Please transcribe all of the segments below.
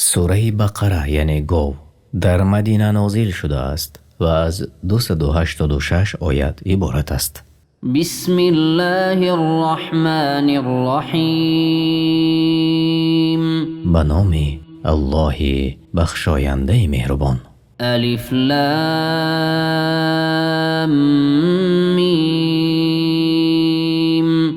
سوره بقره یعنی گاو در مدینه نازل شده است و از 286 آیت عبارت است. بسم الله الرحمن الرحیم. به نام الله بخشاینده مهربان. الف لام میم.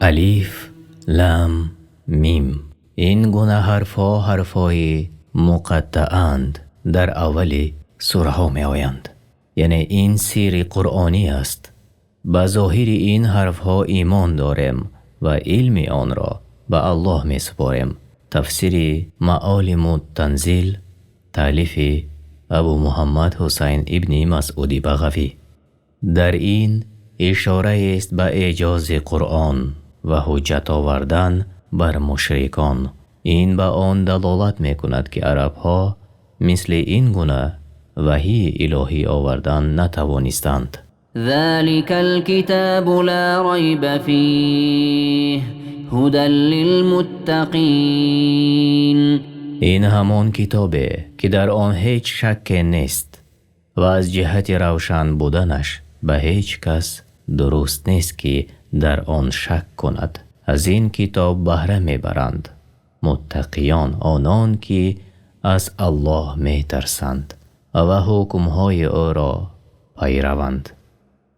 الف لام میم. این گونه حرفها حرفهای مقطعاند در اول سوره ها می آیند. یعنی این سیر قرآنی است. به ظاهر این حرفها ایمان داریم و علم آن را به الله می سپاریم. تفسیر معالم التنزیل تالیف ابو محمد حسین ابن مسعود بغوی. در این اشاره است به اعجاز قرآن و حجت آوردن بر مشرکان. این به آن دلالت می کند که عرب ها مثل این گونه وحی الهی آوردن نتوانستند. ذلك الكتاب لا ريب فيه هدى للمتقين. این همان کتابه که در آن هیچ شک نیست و از جهت روشن بودنش به هیچ کس درست نیست که در آن شک کند. از این کتاب بهره میبرند متقیان، آنان که از الله میترسند و حکمهای او را پیروند.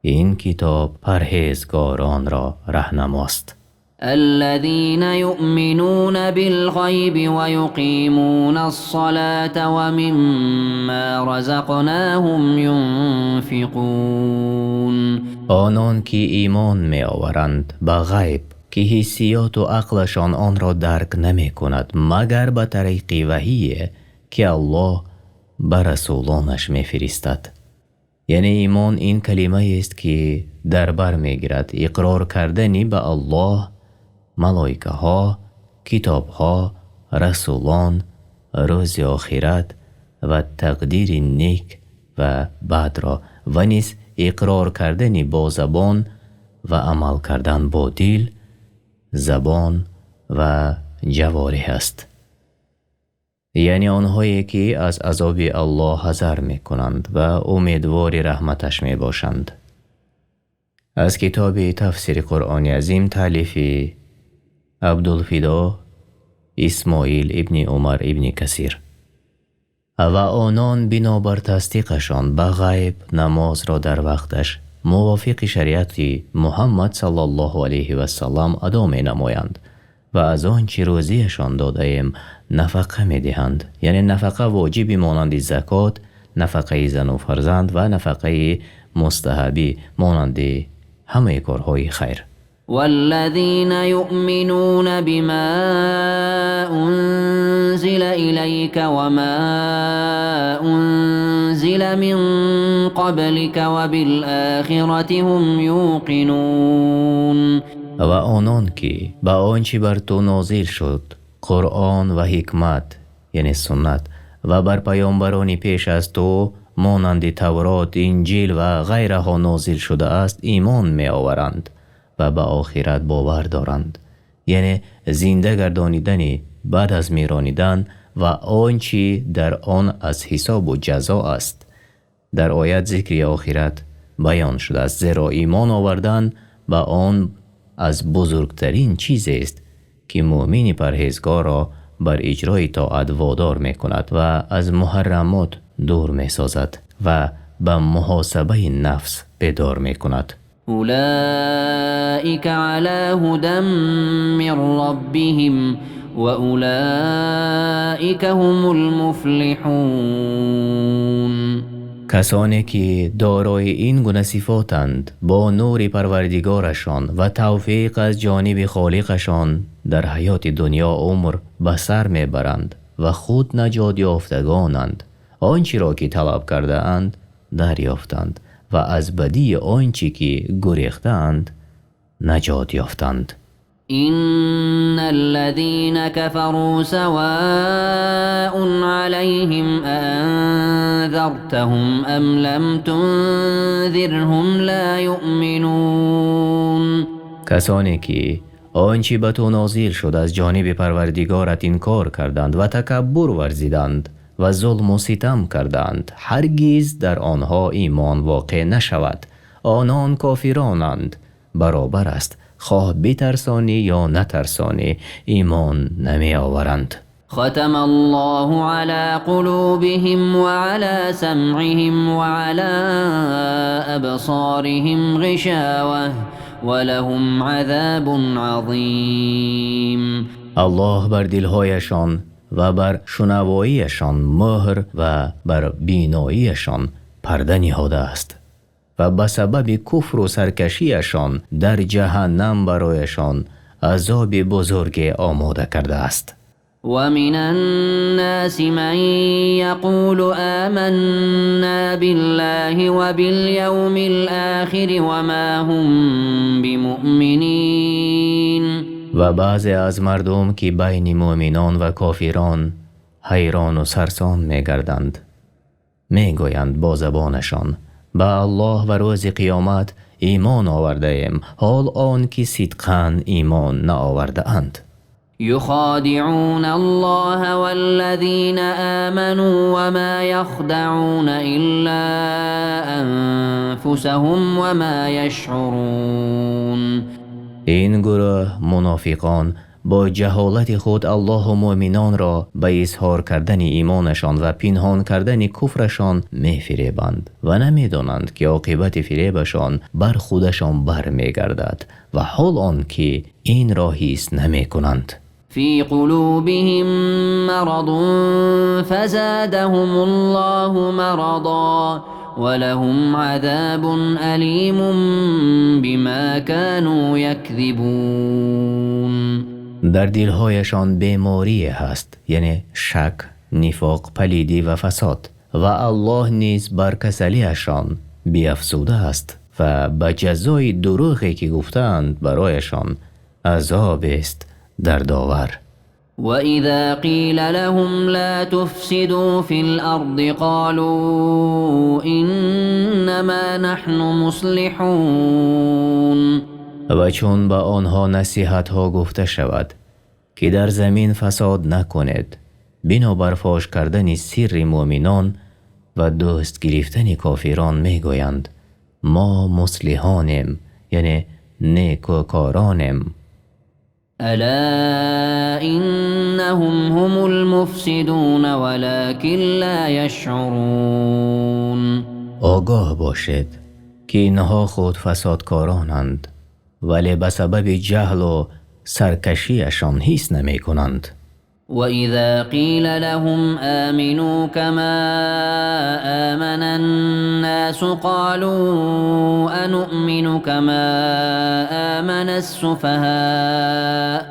این کتاب پرهیزگاران را رهنماست. الذين يؤمنون بالغيب ويقيمون الصلاة ومما رزقناهم ينفقون. آنان که ایمان می آورند به غیب که حسیات و عقلشان آن را درک نمی کند مگر به طریق وحیه که الله به رسولانش می فرستد. یعنی ایمان این کلمه است که در بر می گیرد اقرار کردنی به الله، ملائکه ها، کتاب ها، رسولان، روز آخرت و تقدیر نیک و بد را و نیز اقرار کردنی با زبان و عمل کردن با دل، زبان و جوارح است. یعنی آنهایی که از عذاب الله حذر می کنند و امیدوار رحمتش می باشند. از کتاب تفسیر قرآن عظیم تالیف عبدالفدا اسماعیل ابن عمر ابن کثیر. و آنان بنابر تصدیقشان به غیب نماز را در وقتش موافق شریعت محمد صلی الله علیه و سلم ادا می نمایند و از آنچه روزیشان داده ایم نفقه می دهند. یعنی نفقه واجبی مانند زکات، نفقه زن و فرزند و نفقه مستحبی مانند همه کارهای خیر. والذين يؤمنون بما أنزل إليك وما أنزل من قبلك وبالآخرة هم يوقنون. و آنان که به آنچه بر تو نازل شد قرآن و حکمت یعنی سنت و بر پیامبرانی پیش از تو مانند تورات، انجیل و غیرها نازل شده است ایمان می آورند و به آخرت باور دارند. یعنی زنده گردانیدنی بعد از میرانیدن و آنچه در آن از حساب و جزا است. در آیت ذکر آخرت بیان شده است، زیرا ایمان آوردن به آن از بزرگترین چیز است که مؤمن پرهیزگار را بر اجرای طاعت وادار می کند و از محرمات دور می سازد و به محاسبه نفس بیدار می کند. أولئك على هدى من ربهم وأولئك هم المفلحون. کسانی که دارای این گونه صفاتند با نور پروردگارشان و توفیق از جانب خالقشان در حیات دنیا عمر به سر میبرند و خود نجات یافتگانند. آنچه را که طلب کرده اند دریافتند و از بدی آنچه که گریختند نجات یافتند. إن الذين كفروا سواء عليهم أنذرتهم أم لم تنذرهم لا يؤمنون. کسانی که آنچه به تو نازل شد از جانب پروردگارت انکار کردند و تکبر ورزیدند و ظلم و ستم کردند، هرگز در آنها ایمان واقع نشود. آنان کافرانند. برابر است خواه بترسانی یا نترسانی، ایمان نمی آورند. ختم الله على قلوبهم وعلى سمعهم وعلى أبصارهم غشاوة ولهم عذاب عظیم. الله بر دلهایشان و بر شنواییشان مهر و بر بیناییشان پرده نهاده است و به سبب کفر و سرکشیشان در جهنم برایشان عذاب بزرگ آماده کرده است. ومن الناس من يقول آمنا بالله وباليوم الآخر وما هم بمؤمنین. و بعضی از مردم که بین مؤمنان و کافران حیران و سرسام می گردند، می گویند با زبانشان به الله و روز قیامت ایمان آورده ایم، حال آن که صدقاً ایمان نآورده اند. يخادعون الله والذين آمنوا وما يخدعون إلا أنفسهم وما يشعرون. این گروه منافقان با جهالت خود الله و مؤمنان را به اظهار کردن ایمانشان و پنهان کردن کفرشان می فریبند و نمی دانند که عاقبت فریبشان بر خودشان بر می گردد و حال آن که این را حس نمی کنند. في قلوبهم مرض فزادهم الله مرضا ولهم عذاب أليم بما كانوا يكذبون. در دلهایشان بیماری هست، یعنی شک، نفاق، پلیدی و فساد، و الله نیز بر کسلیشان بیفزوده است و به جزای دروغی که گفتند برایشان عذاب است دردآور. وإذا قيل لهم لا تفسدوا في الأرض قالوا إنما نحن مصلحون. و چون به آنها نصیحت ها گفته شود که در زمین فساد نکنید، بنابر فاش کردن سر مؤمنان و دوست گرفتن کافران می گویند ما مصلحانیم، یعنی نیکوکارانیم. الا انهم هم المفسدون ولكن لا يشعرون. آگاه باشید که اینها خود فسادکارانند ولی به سبب جهل و سرکشیشان حس نمی کنند. وإذا قيل لهم آمنوا كما آمن الناس قالوا أنؤمن كما آمن السفهاء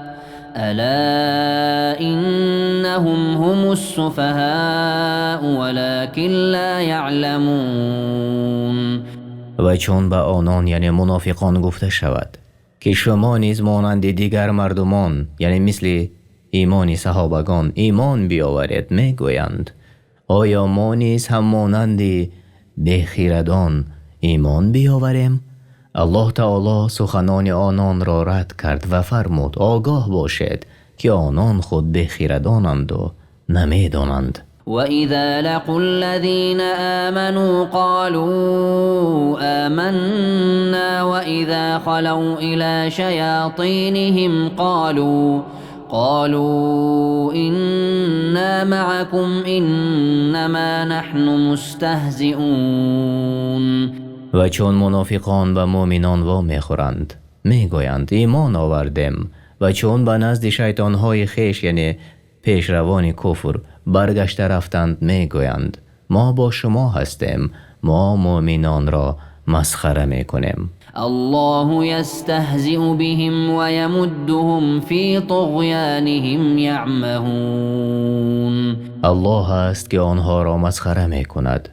ألا إنهم هم السفهاء ولكن لا يعلمون. و چون به آنان یعنی منافقان گفته شود که شما نیز مانند دیگر مردمان یعنی مثل ایمان صحابگان ایمان بیاورید، می گویند آیا ما نیز هم مانند بخیردان ایمان بیاوریم؟ الله تعالی سخنان آنان را رد کرد و فرمود آگاه باشید که آنان خود بخیردانند و نمی دانند. وإذا لقوا الذين آمنوا قالوا آمنا وإذا خلوا إلى شياطينهم قالوا إنا معكم إنما نحن مستهزئون. و چون منافقان و مؤمنان وا میخورند میگویند ایمان آوردیم، و چون به نزد شیطانهای خیش یعنی پیشروان کفر برگشته رفتند میگویند ما با شما هستیم، ما مؤمنان را مسخره میکنیم. الله يستهزئ بهم ويمدهم في طغيانهم يعمهون. الله است که آنها را مسخره میکند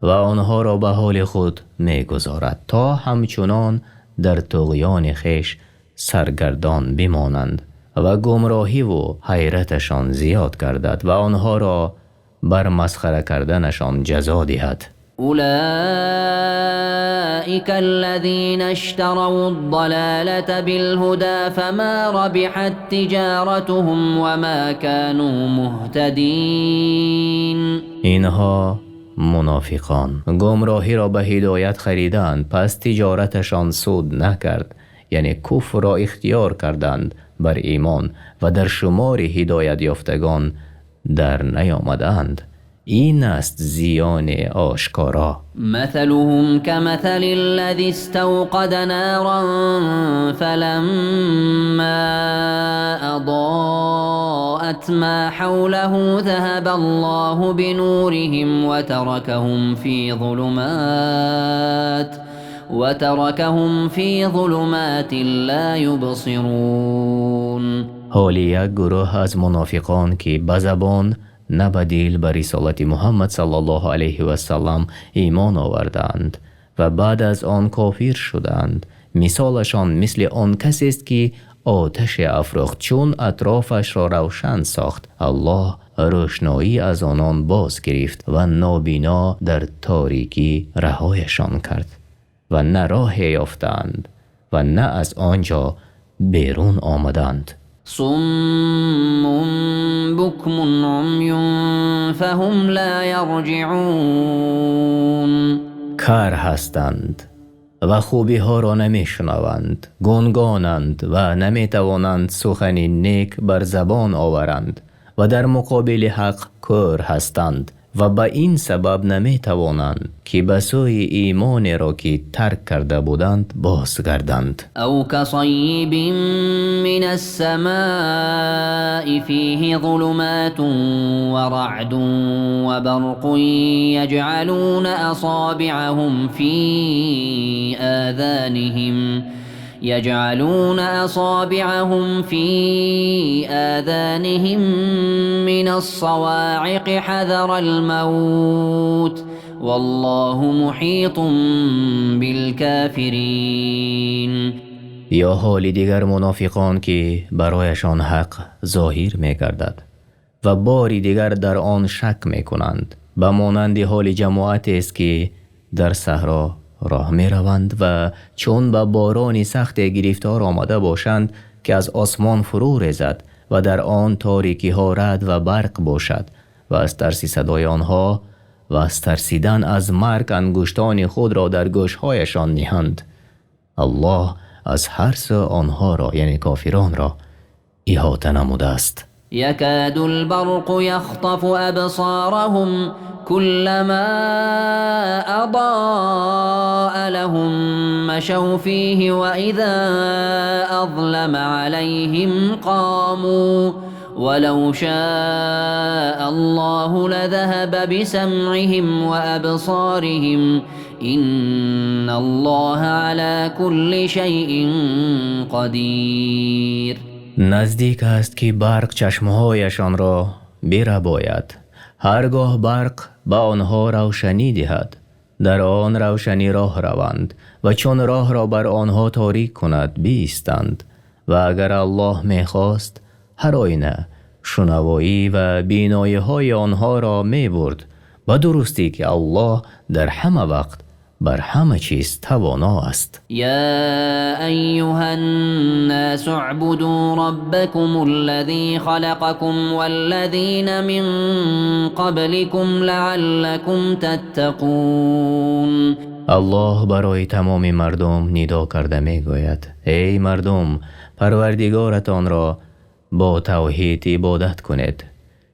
و آنها را به حال خود میگذارد تا همچنان در طغیان خیش سرگردان بمانند و گمراهی و حیرتشان زیاد گردد و آنها را بر مسخره کردنشان جزا دهد. أولئك الذين اشتروا الضلالة بالهدى فما ربحت تجارتهم وما كانوا مهتدين. اینها منافقان گمراهی را به هدایت خریدند، پس تجارتشان سود نکرد، یعنی کفر را اختیار کردند بر ایمان و در شمار هدایت یافتگان در نیامدند. این است زیان آشکارا. مثلهم كمثل الذي استوقد نارا فلما أضاءت ما حوله ذهب الله بنورهم وتركهم في ظلمات لا يبصرون. حالی یک گروه از منافقان که به زبان نه به دل به رسالت محمد صلی الله علیه و سلم ایمان آوردند و بعد از آن کافر شدند، مثالشان مثل آن کسی است که آتش افروخت، چون اطرافش را روشن ساخت الله روشنایی از آنان باز گرفت و نابینا در تاریکی رهایشان کرد و نه راه یافتند و نه از آنجا بیرون آمدند. صم بكم عمي فهم لا يرجعون. کر هستند و خوبی ها را نمی شنوند، گنگانند و نمی توانند سخن نیک بر زبان آورند و در مقابل حق کور هستند و به این سبب نمی توانند که به سوی ایمان را که ترک کرده بودند بازگردند. او كصيب من السماء فيه ظلمات ورعد وبرق يجعلون أصابعهم في آذانهم من الصواعق حذر الموت والله محيط بالكافرين. یا حال دیگر منافقان که برایشان حق ظاهر می گردد و باری دیگر در آن شک می کنند، به مانند حال جماعت است که در صحرا راه می روند و چون به باران سخت گرفتار آمده باشند که از آسمان فرو ریزد و در آن تاریکی ها رعد و برق باشد و از ترس صدای آنها و از ترسیدن از مرگ انگشتان خود را در گوشهایشان نهند، الله از هر سو آنها را یعنی کافران را احاطه نموده است. يكاد البرق يخطف أبصارهم كلما أضاء لهم مشوا فيه وإذا أظلم عليهم قاموا ولو شاء الله لذهب بسمعهم وأبصارهم إن الله على كل شيء قدير. نزدیک است که برق چشمهایشان را برباید. هرگاه برق به آنها روشنی دهد در آن روشنی راه روند و چون راه را بر آنها تاریک کند بیستند و اگر الله میخواست هر آینه شنوایی و بینایی های آنها را می برد. و درستی که الله در همه وقت بر همه چیز توانا است. یا ایها الناس اعبدوا ربکم الذی خلقکم والذین من قبلکم لعلکم تتقون. الله برای تمام مردم ندا کرده می گوید ای مردم پروردگارتان را با توحید عبادت کنید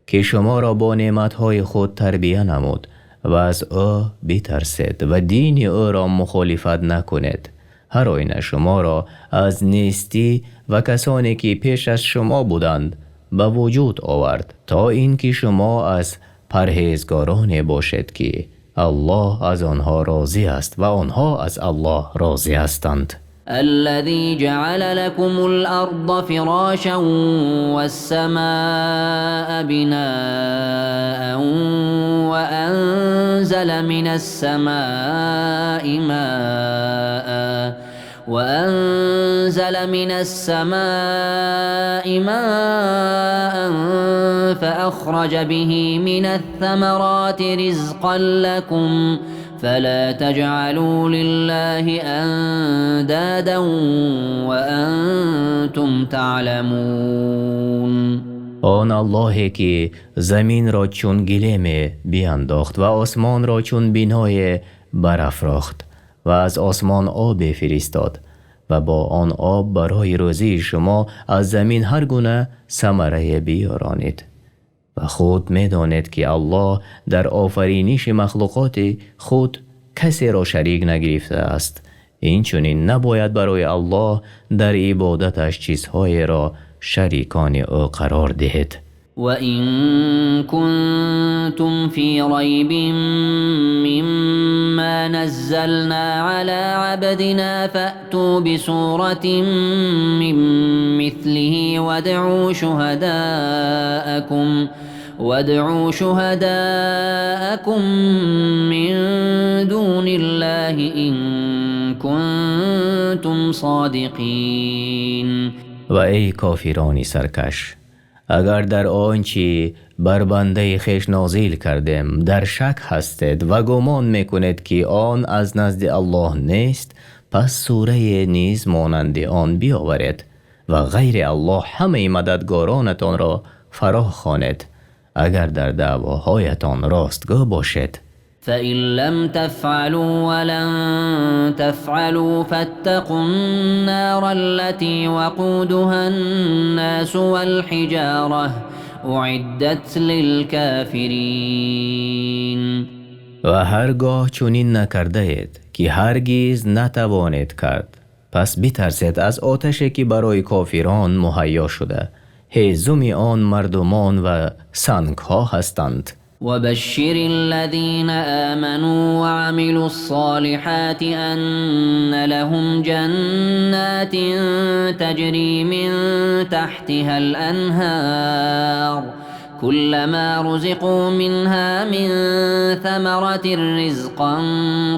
که شما را با نعمتهای خود تربیه نمود و از او بترسید و دین او را مخالفت نکنید. هر آینه شما را از نیستی و کسانی که پیش از شما بودند به وجود آورد تا اینکه شما از پرهیزگاران باشید که الله از آنها راضی است و آنها از الله راضی هستند. الذي جعل لكم الأرض فراشا والسماء بناء وأنزل من السماء ماء فأخرج به من الثمرات رزقا لكم فلا تجعلوا لله اندادا وانتم تعلمون. آن اللهی که زمین را چون گلیم بیانداخت و آسمان را چون بینای برافراخت و از آسمان آب فرستاد و با آن آب برای روزی شما از زمین هر گونه ثمره بیارانید و خود می‌دانید که الله در آفرینش مخلوقات خود کسی را شریک نگرفته است. این چنین نباید برای الله در عبادتش چیزهای را شریکان او قرار دهید. وَإِن كُنتُمْ فِي رَيْبٍ مِّمَّا نَزَّلْنَا عَلَىٰ عَبْدِنَا فَأْتُوا بِسُورَةٍ مِّن مِّثْلِهِ وَادْعُوا شُهَدَاءَكُم مِّن دُونِ اللَّهِ إِن كُنتُمْ صَادِقِينَ. و ای کافرانی سرکش، اگر در آنچه بر بنده خویش نازل کردیم در شک هستید و گمان میکنید که آن از نزد الله نیست، پس سوره نیز مانند آن بیاورید و غیر الله همه مددگارانتان را فرا خوانید اگر در دعواهایتان راستگو باشید. فَإِن لَّمْ تَفْعَلُوا وَلَن تَفْعَلُوا فَاتَّقُوا النَّارَ الَّتِي وَقُودُهَا النَّاسُ وَالْحِجَارَةُ أُعِدَّتْ لِلْكَافِرِينَ. و هرگاه چنین نکرده اید که هرگز نتوانید کرد، پس بترسید از آتشی که برای کافران مهیا شده، هیزم آن مردمان و سنگ ها هستند. وبشر الذين آمنوا وعملوا الصالحات أن لهم جنات تجري من تحتها الأنهار كلما رزقوا منها من ثمرة رزقا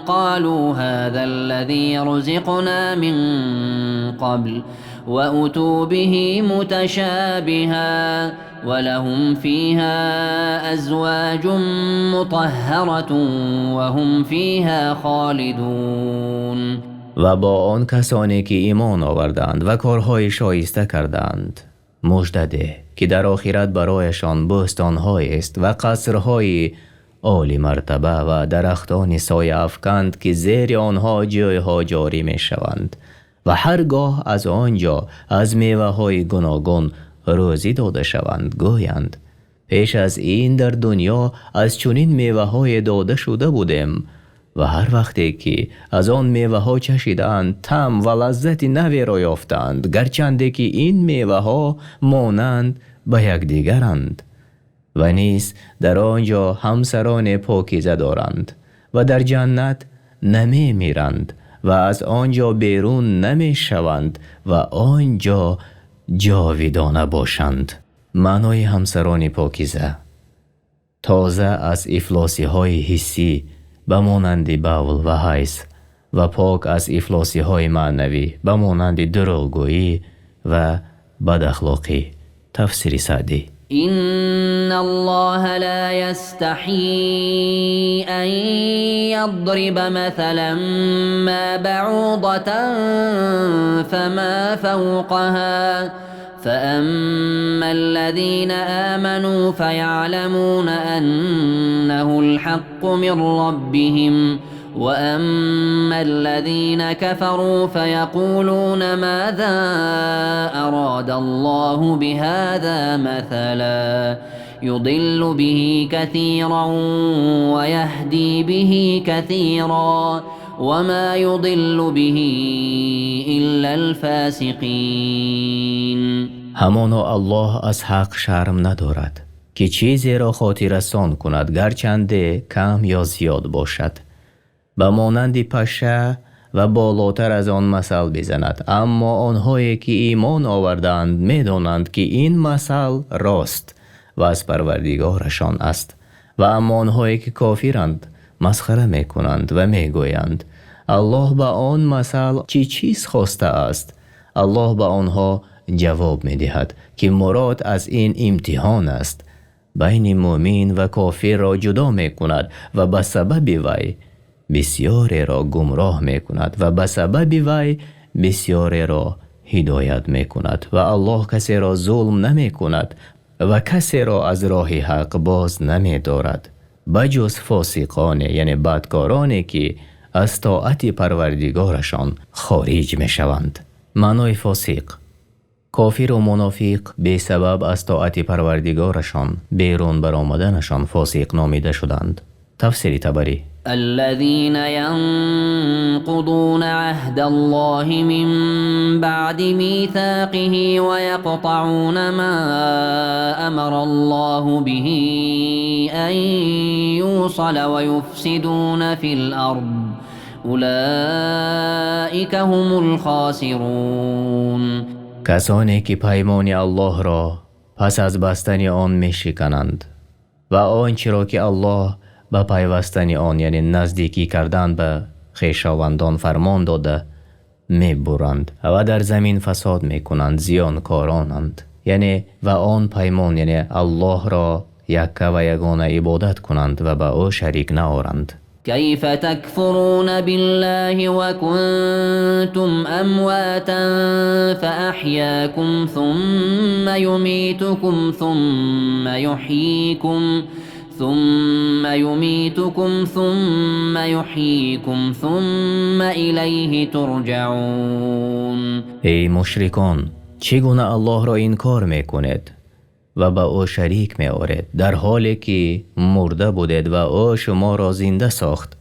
قالوا هذا الذي رزقنا من قبل وأتوا به متشابها ولهم فيها أزواج مطهرة وهم فيها خالدون. و با آن کسانی که ایمان آوردند و کارهای شایسته کردند مژده ده که در آخرت برایشان بستان‌هایی است و قصرهای عالی مرتبه و درختان سایه افکند که زیر آنها جایها جاری می شوند و هرگاه از آنجا از میوه‌های گوناگون روزی داده شوند گویند پیش از این در دنیا از چنین میوه‌های داده شده بودیم و هر وقتی که از آن میوه‌ها چشیدند طعم و لذت نوی را یافتند، گرچند که این میوه‌ها مانند به یکدیگرند. و نیز در آنجا همسران پاکیزه دارند و در جنت نمی میرند و از آنجا بیرون نمی شوند و آنجا جاویدانه باشند. معنای همسران پاکیزه تازه از افلاسی های حسی به مانند بول و حیض و پاک از افلاسی های معنوی به مانند دروغگویی و بداخلاقی. تفسیر سعدی. إن الله لا يستحيي أن يضرب مثلا ما بعوضة فما فوقها فأما الذين آمنوا فيعلمون أنه الحق من ربهم وأما الذين كفروا فيقولون ماذا أراد الله بهذا مثلا يضل به كثيرا ويهدي به كثيرا وما يضل به إلا الفاسقين. همانا الله از حق شرم ندارد که چیزی را خاطررسان کند گرچند کم یا زیاد باشد، به مانند پشه و بالاتر از آن مثل بزند، اما آنهایی که ایمان آوردند می‌دانند که این مثل راست و از پروردگارشان است، و اما آنهایی که کافرند مسخره می‌کنند و می‌گویند الله به آن مثل چی چیز خواسته است. الله به آنها جواب می‌دهد که مراد از این امتحان است، بین مؤمن و کافر را جدا می‌کند و به سبب وی بسیاری را گمراه می کند و به سبب وی بسیاری را هدایت می کند و الله کسی را ظلم نمی کند و کسی را از راه حق باز نمی دارد بجز فاسقان یعنی بدکارانی که از طاعت پروردگارشان خارج می شوند. معنای فاسق: کافر و منافق به سبب از طاعت پروردگارشان بیرون برآمدنشان فاسق نامیده شدند. تفسیر طبری: الذين ينقضون عهد الله من بعد ميثاقه ويقطعون ما أمر الله به أن يوصل ويفسدون في الأرض أولئك هم الخاسرون. کسانی که پیمان الله را پس از بستن آن می شکنند و آنچه را که الله به پیوستن آن یعنی نزدیکی کردن به خویشاوندان فرمان داده می برند و در زمین فساد می کنند، زیانکارانند. یعنی و آن پیمان یعنی الله را یکه و یگانه عبادت کنند و به او شریک نآورند. كيف تكفرون بالله وكنتم أمواتا فأحياكم ثم يميتكم ثم يحييكم ثم إليه ترجعون. ای مشرکان، چگونه الله را انکار میکنید و به او شریک می آورید در حالی که مرده بودید و او شما را زنده ساخت،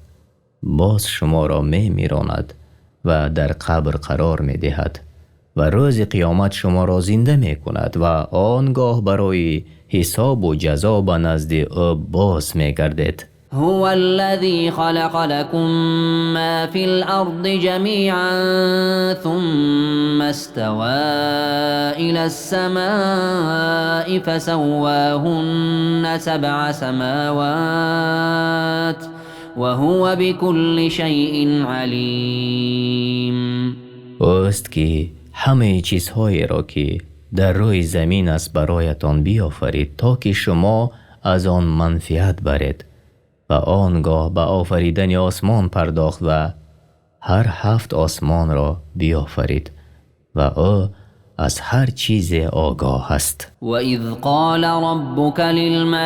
باز شما را می میراند و در قبر قرار می دهد و روز قیامت شما را زنده می کند و آنگاه برای حساب و جزا به نزد او باز می گردید. هو الذي خلق لكم ما في الأرض جميعا ثم استوى إلى السماء فسواهن 7 سماوات وهو بكل شيء عليم. اوست که همه چیزهایی را که در روی زمین است برایتان بیافرید تا که شما از آن منفعت برید و آنگاه به آفریدن آسمان پرداخت و هر 7 آسمان را بیافرید و او از هر چیز آگاه است. و اذ قال ربك للملائكة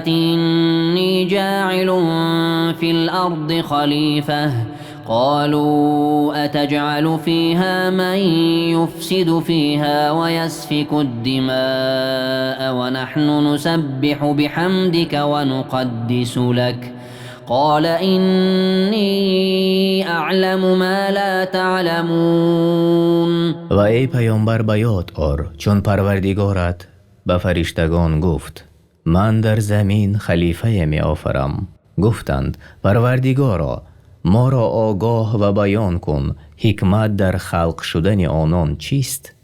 إني جاعل في الأرض خليفة قالوا أتجعل فيها من يفسد فيها ويسفك الدماء ونحن نسبح بحمدك ونقدس لك قال إني أعلم ما لا تعلمون. و ای پیامبر به یاد آر چون پروردگارت به فرشتگان گفت من در زمین خلیفه می آفرم. گفتند پروردگارا ما را آگاه و بیان کن حکمت در خلق شدن آنان چیست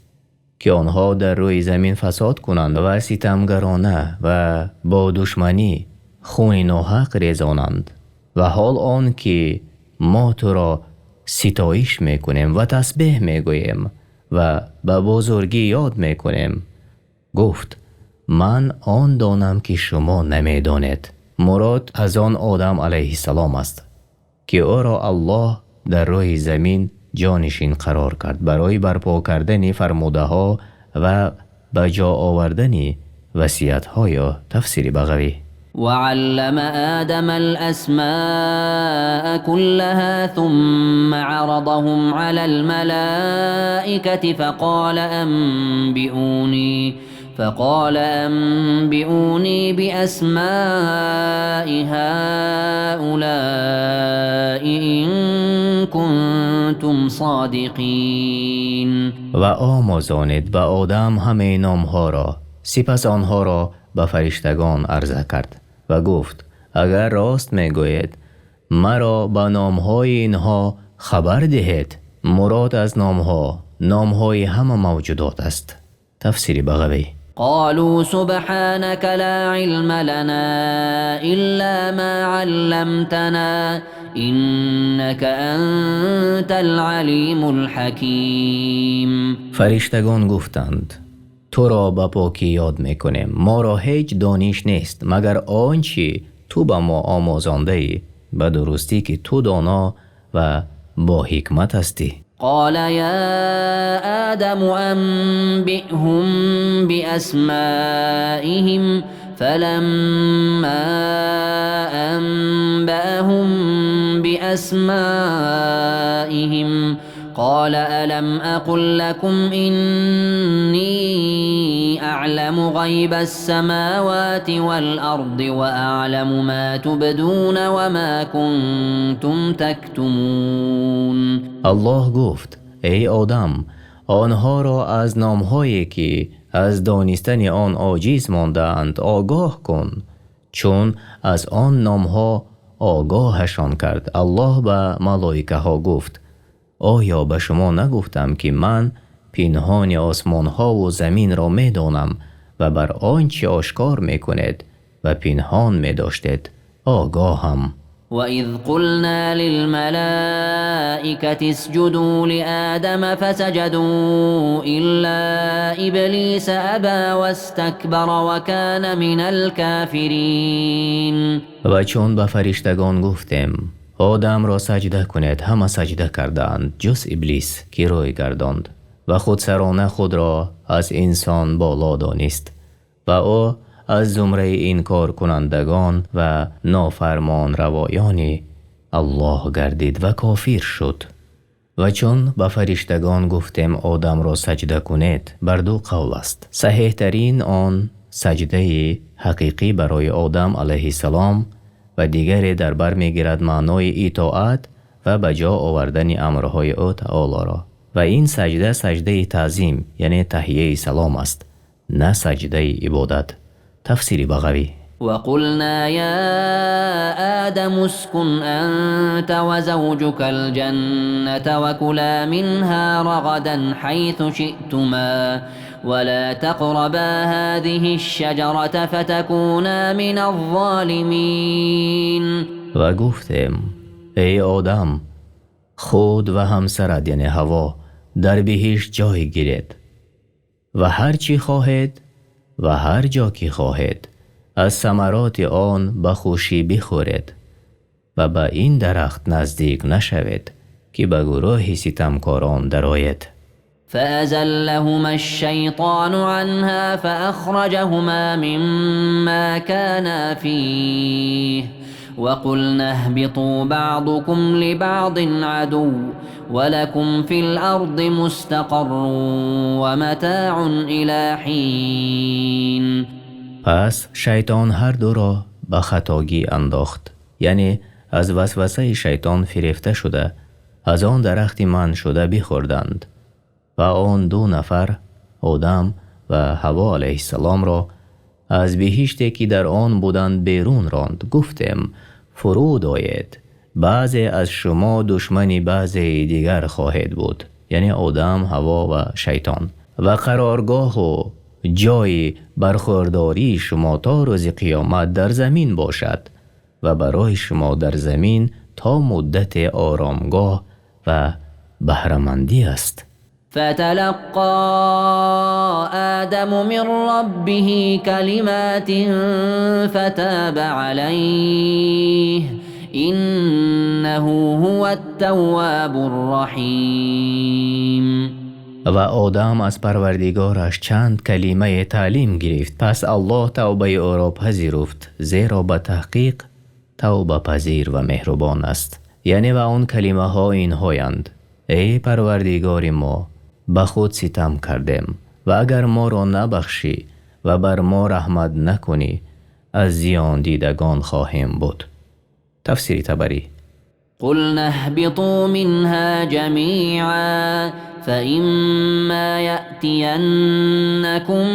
که آنها در روی زمین فساد کنند و ستمگرانه و با دشمنی خون ناحق ریزانند و حال آن که ما تو را ستایش میکنیم و تسبیح میگوییم و به بزرگی یاد میکنیم. گفت من آن دانم که شما نمیدانید. مراد از آن آدم علیه السلام است که او را الله در روی زمین جانشین قرار کرد برای برپا کردن فرموده ها و به جا آوردن وصیت های. تفسیر بغوی: وعلم آدم الأسماء كلها ثم عرضهم على الملائكة فقال أنبئوني بأسماء هؤلاء إن كنتم صادقين. و آموزانید به آدم همه نامها را، سپس آنها را به فرشتگان عرضه کرد و گفت اگر راست میگویید مرا به نامهای اینها خبر دهید. مراد از نامهای همه موجودات است. تفسیر بغوی: قالوا سبحانك لا علم لنا إلا ما علمتنا إنك أنت العليم الحكيم. فرشتگان گفتند تو را به پاکی یاد میکنیم، ما را هیچ دانش نیست مگر آنچه تو به ما آموزانده ای به درستی که تو دانا و با حکمت هستی. قال يا آدم أنبئهم بأسمائهم فلما أنبأهم بأسمائهم قال ألم أقل لكم إني أعلم غيب السماوات والأرض وأعلم ما تبدون وما كنتم تكتمون. الله گفت ای آدم آنها را از نامهایی که از دانستن آن عاجز ماندند آگاه کن، چون از آن نامها آگاهشان کرد. الله به ملائکه ها گفت آیا به شما نگفتم که من پنهان آسمان ها و زمین را می دانم و بر آنچه آشکار می کنید و پنهان می داشتید آگاهم. وَإِذْ قُلْنَا لِلْمَلَائِكَةِ اسْجُدُوا لِآدَمَ فَسَجَدُوا إِلَّا إِبْلِيسَ أَبَى وَاسْتَكْبَرَ وَكَانَ مِنَ الْكَافِرِينَ. و چون به فرشتگان گفتیم آدم را سجده کنید، همه سجده کردند جز ابلیس که روی گرداند و خودسرانه خود را از انسان بالا دانست و او از زمره انکار کنندگان و نافرمان روایان الله گردید و کافر شد. و چون به فرشتگان گفتیم آدم را سجده کنید، بر دو قول است. صحیح ترین آن سجده حقیقی برای آدم علیه السلام و دیگری در بر میگیرد معنای اطاعت و به جا آوردن امرهای او تعالی را. و این سجده سجده تعظیم یعنی تحیه سلام است، نه سجده عبادت. تفسیر بغوی. وقلنا يا آدم اسكن أنت وزوجك الجنة وكلا منها رغدا حيث شئتما ولا تقربا هذه الشجرة فتكونا من الظالمين. و گفتیم ای آدم خود و همسرت یعنی حوا در بهشت جای گیرید و هر چی خواهید و هر جا که خواهید از ثمرات آن به خوشی بخورید و به این درخت نزدیک نشوید که به گروه ستمکاران درآید. فأزلهما الشيطان عنها فأخرجهما مما كانا فيه وقلنا اهبطوا بعضكم لبعض عدو ولكم في الأرض مستقر ومتاع إلى حين. پس شیطان هر دو را به خطاگی انداخت، یعنی از وسوسه شیطان فریفته شده از آن درخت من شده بخوردند و آن دو نفر آدم و حوا علیه السلام را از بهشتی که در آن بودند بیرون راند. گفتیم فرود آید، بعضی از شما دشمنی بعضی دیگر خواهد بود، یعنی آدم، حوا و شیطان، و قرارگاه و جای برخورداری شما تا روز قیامت در زمین باشد و برای شما در زمین تا مدت آرامگاه و بهره‌مندی است. فتلقى آدم من ربه كلمات فتاب عليه إنه هو التواب الرحیم. و آدم از پروردگارش چند کلمه تعلیم گرفت، پس الله توبه او را پذیرفت، زیرا به تحقیق توبه پذیر و مهربان است. یعنی و آن کلمه ها اینهایند: ای پروردگار ما، به خود ستم کردیم و اگر ما را نبخشی و بر ما رحمت نکنی از زیان دیدگان خواهیم بود. تفسیر طبری. قلنا اهبطوا منها جميعا فإما يأتينكم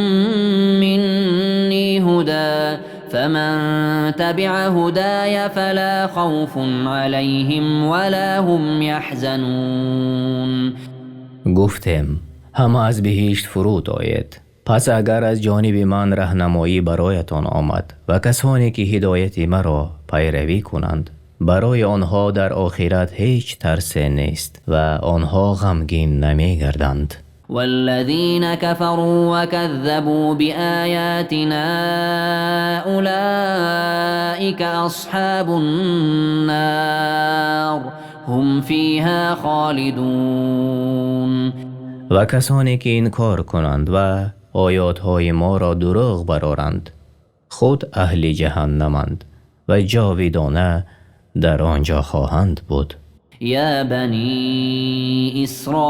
مني هدى فمن تبع هداي فلا خوف عليهم ولا هم يحزنون. گفتیم همه از بهشت فرود آید، پس اگر از جانب من راهنمایی برایتان آمد و کسانی که هدایت مرا پیروی کنند برای آنها در آخرت هیچ ترس نیست و آنها غمگین نمی گردند. والذين كفروا وكذبوا بآياتنا أولئك أولئك أصحاب النار هم فيها خالدون. و کسانی که انکار کنند و آیاتهای ما را دروغ برآورند خود اهل جهنمند و جاویدانه در آنجا خواهند بود. يا بني إسرائيل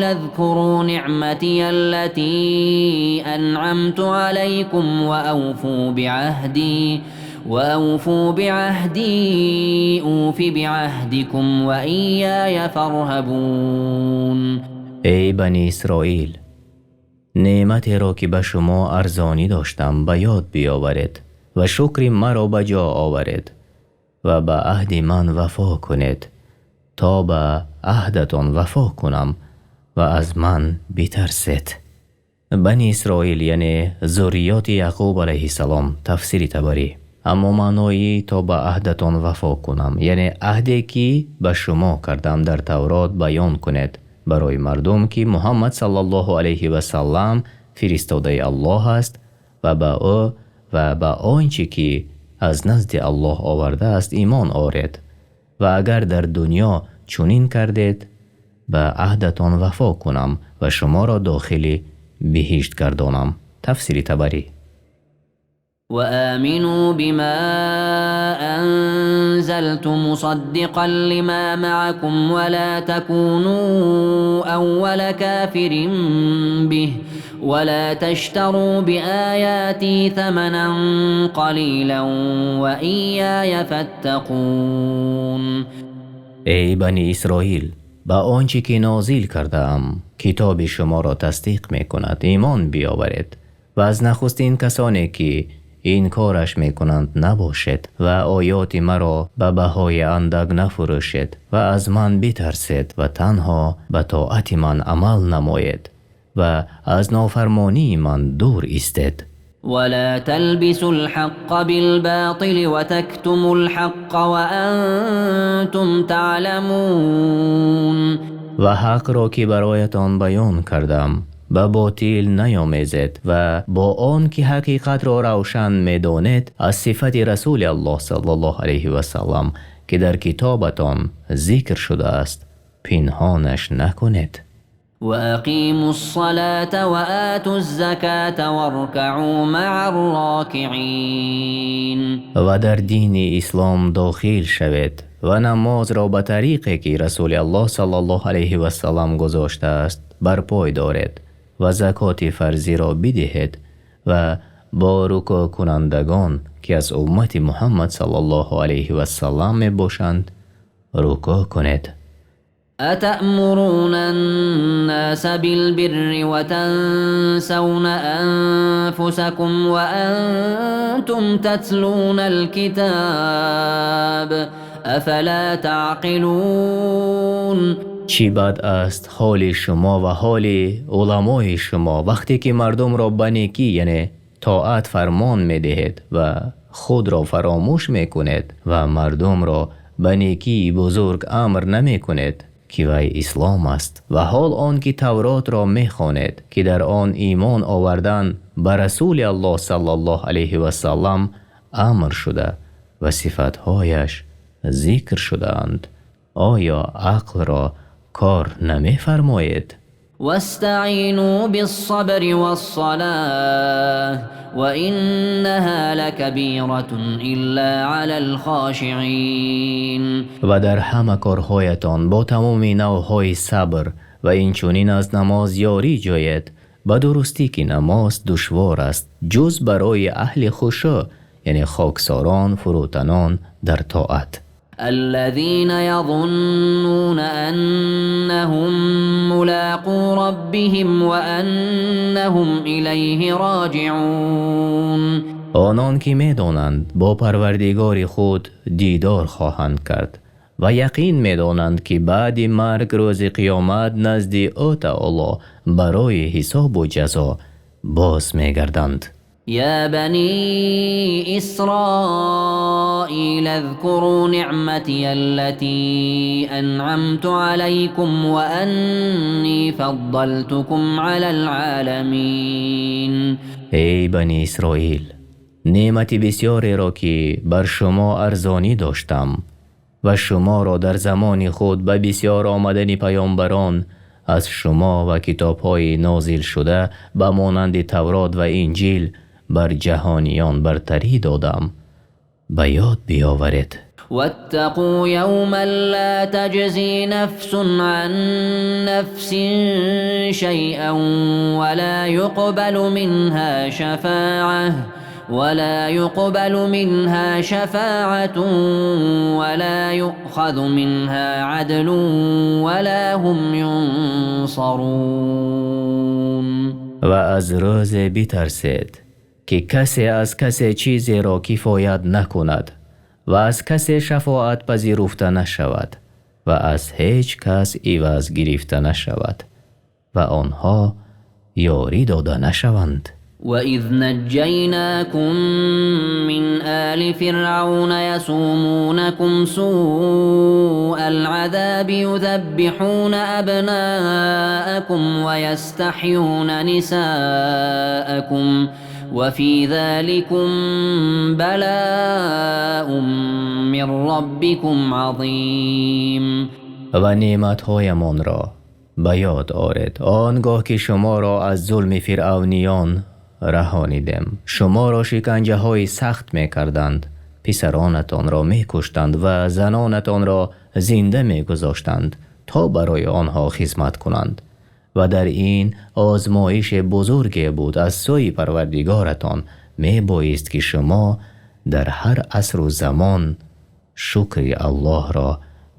اذكروا نعمتي التي أنعمت عليكم وأوفوا بعهدي أوف بعهدكم وإياي فارهبون. ای بنی اسرائیل، نعمتی را که به شما ارزانی داشتم به یاد بیاورید و شکر مرا به جا آورید و به عهد من وفا کنید تا به عهدتان وفا کنم و از من بترسید. بنی اسرائیل یعنی ذریات یعقوب علیه السلام. تفسیر تبری. اما معنایی تا به عهدتان وفا کنم یعنی عهدی که به شما کردم در تورات بیان کنید برای مردم که محمد صلی الله علیه و سلم فرستاده الله است و به او و به آنچه که از نزد الله آورده است ایمان آورید و اگر در دنیا چنین کردید به عهدتان وفا کنم و شما را داخل بهشت گردانم. تفسیر تبری. وآمنوا بما أنزلت مصدقا لما معكم ولا تكونوا أول كافر به ولا تشتروا بآياتي ثمنا قليلا وإياي فاتقون. ای بنی اسرائیل، با آنچه که نازل کرده ام کتاب شما را تصدیق می کند ایمان بیاورید و از نخستین کسانی که این کارش می کنند نباشد و آیات مرا به بهای اندک نفروشید و از من بترسید و تنها به طاعت من عمل نمایید و از نافرمانی من دور ایستید. ولا تلبسوا الحق بالباطل وتكتموا الحق وأنتم تعلمون. و حق را که برایتان بیان کردم به باطل نیامیزید و با آن که حقیقت را روشن می‌دانید از صفت رسول الله صلی الله علیه و سلم که در کتابتان ذکر شده است پنهانش نکنید. وأقيموا الصلاة وآتوا الزكاة واركعوا مع الراكعين. و در دین اسلام داخل شوید و نماز را به طریقی که رسول الله صلی الله علیه و سلم گذاشته است برپای دارید و زکات فرضی را بدهید و با رکوع کنندگان که از امت محمد صلی الله علیه و سلم می باشند رکوع کنید. أتأمرون الناس بالبر وتنسون أنفسكم وأنتم تتلون الكتاب أفلا تعقلون. چی بد است حال شما و حال علمای شما وقتی که مردم را به نیکی یعنی طاعت فرمان می دهید و خود را فراموش می کنید و مردم را به نیکی بزرگ امر نمی کنید که وی اسلام است و حال آن که تورات را می خوانید که در آن ایمان آوردن به رسول الله صلی الله علیه و سلم امر شده و صفتهایش ذکر شده اند. آیا عقل را کار نمی فرمایید؟ واستعینوا بالصبر والصلاة وإنها لكبيرة إلا على الخاشعين. و در همه کارهایتان با تمام نوعهای صبر و این چنین از نماز یاری جوید به درستی که نماز دشوار است جز برای اهل خشوع یعنی خاکساران فروتنان در طاعت. الذين يظنون أنهم ملاقو ربهم وأنهم إليه راجعون. آنان که می دانند با پروردگار خود دیدار خواهند کرد و یقین می دانند که بعد مرگ روز قیامت نزد او تعالی برای حساب و جزا باز می گردند. يا بني إسرائيل اذكروا نعمتي التي أنعمت عليكم وأني فضلتكم على العالمين. ای بنی اسرائیل، نعمت بسیاری را که بر شما ارزانی داشتم و شما را در زمان خود به بسیار آمدن پیامبران از شما و کتاب‌های نازل شده به مانند تورات و انجیل بر جهانیان برتری دادم. به یاد بیاورید. واتقوا يوما لا تجزي نفس عن نفس شيئا ولا يقبل منها شفاعة ولا يؤخذ منها عدل ولا هم ينصرون. و از روز بترسید که کسی از کسی چیزی را کفایت نکند و از کسی شفاعت پذیرفته نشود و از هیچ کس عوض گرفته نشود و آنها یاری داده نشوند. وَإِذْ نَجَّيْنَاكُمْ مِنْ آلِ فِرْعَوْنَ يَسُومُونَكُمْ سُوءَ الْعَذَابِ يُذَبِّحُونَ أَبْنَاءَكُمْ وَيَسْتَحْيُونَ نِسَاءَكُمْ وَفِي ذَلِكُمْ بَلَاءٌ مِّن رَّبِّكُمْ عَظِيمٌ. و نعمت‌هایمان را به یاد آرید آنگاه که شما را از ظلم فرعونیان رهانیدیم. شما را شکنجه های سخت می کردند، پسرانتان را می کشتند و زنانتان را زنده می گذاشتند تا برای آنها خدمت کنند و در این آزمایش بزرگی بود از سوی پروردگارتان. می بایست که شما در هر عصر و زمان شکر الله را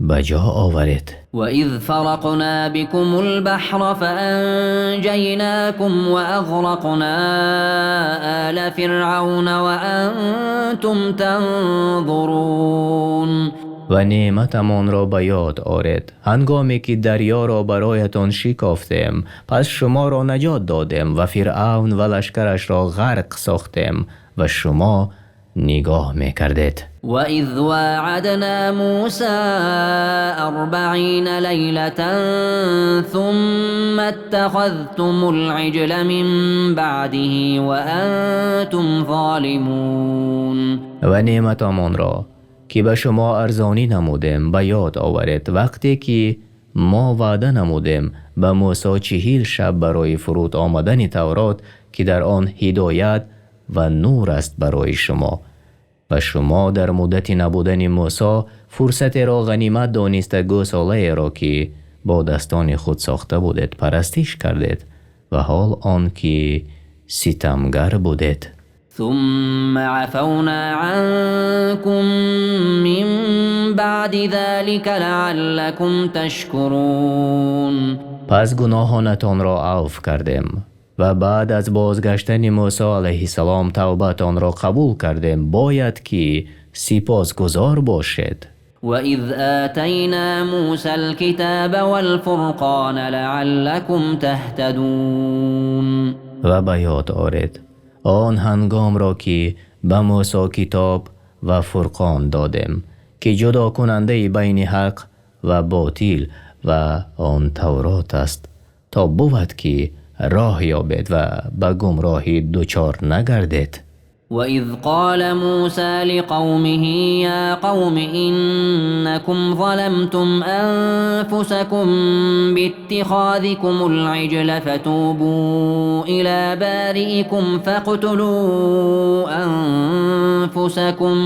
بجا آورید. وَإِذْ فَرَقْنَا بِكُمُ الْبَحْرَ فَأَنْجَيْنَاكُمْ وَأَغْرَقْنَا آلَ فِرْعَوْنَ وَأَنْتُمْ تَنْظُرُونَ. و نعمتمان را به یاد آرید هنگامی که دریا را برایتان شکافتیم، پس شما را نجات دادیم و فرعون و لشکرش را غرق ساختیم و شما نگاه میکردید. وَإِذْ وَاعَدْنَا مُوسَى 40 لَيْلَةً ثُمَّ اتَّخَذْتُمُ الْعِجْلَ مِنْ بَعْدِهِ وَأَنْتُمْ ظَالِمُونَ. و نعمتمان را که به شما ارزانی نمودیم به یاد آورید وقتی که ما وعده نمودیم به موسی 40 شب برای فرود آمدن تورات که در آن هدایت و نور است برای شما و شما در مدت نبودن موسی فرصت را غنیمت دانسته گوساله را که با دستان خود ساخته بودید پرستش کردید و حال آن که ستمگر بودید. ثم عفونا عنكم من بعد ذلك لعلكم تشكرون. پس گناهانتان را عفو کردیم و بعد از بازگشتن موسی علیه السلام توبتان را قبول کردیم باید که سپاسگزار باشید. وَإِذْ آتَيْنَا مُوسَى الْكِتَابَ وَالْفُرْقَانَ لَعَلَّكُمْ تَهْتَدُونَ. و به یاد آرید آن هنگام را که به موسی کتاب و فرقان دادیم که جدا کننده بین حق و باطل و آن تورات است تا بود که راه یابید و به گمراهی دچار نگردید. وَإِذْ قَالَ مُوسَى لِقَوْمِهِ يَا قَوْمِ إِنَّكُمْ ظَلَمْتُمْ أَنفُسَكُمْ بِاتِّخَاذِكُمُ الْعِجْلَ فَتُوبُوا إِلَى بَارِئِكُمْ فَاقْتُلُوا أَنفُسَكُمْ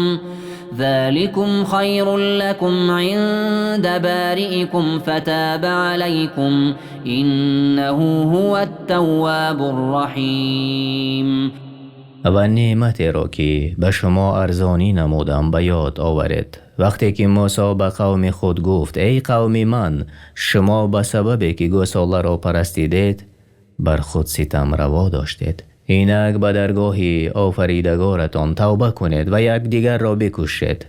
ذَلِكُمْ خَيْرٌ لَكُمْ عِندَ بَارِئِكُمْ فَتَابَ عَلَيْكُمْ إِنَّهُ هُوَ التَّوَّابُ الرَّحِيمُ. و نعمت را که به شما ارزانی نمودم به یاد آورید وقتی که موسی به قوم خود گفت ای قوم من، شما به سببی که گوساله را پرستیدید بر خود ستم روا داشتید. اینک به درگاه آفریدگارتان توبه کنید و یکدیگر را بکشید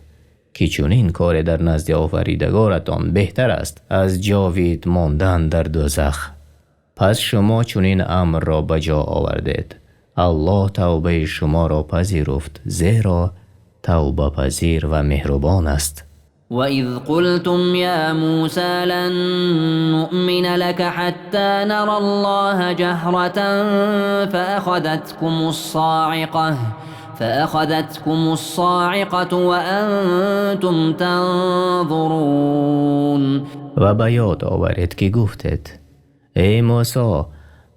که چنین کار در نزد آفریدگارتان بهتر است از جاوید ماندن در دوزخ. پس شما چنین امر را به جا آوردید. الله توبه شما را پذیرفت زیرا توبه پذیر و مهربان است. وَإِذْ قُلْتُمْ يَا مُوسَى لَن نُّؤْمِنَ لَكَ حَتَّى نَرَى اللَّهَ جَهْرَةً فأخذتكم الصاعقة وأنتم تنظرون. و به یاد آورید که گفتید ای موسی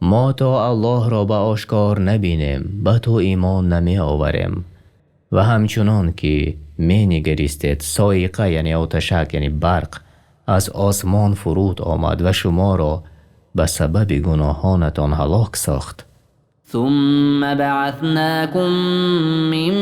ما تا الله را به آشکار نبینیم به تو ایمان نمی آوریم. و همچنان که می نگریستید صاعقه یعنی آتشک یعنی برق از آسمان فرود آمد و شما را به سبب گناهانتان هلاک ساخت. ثم بعثناكم من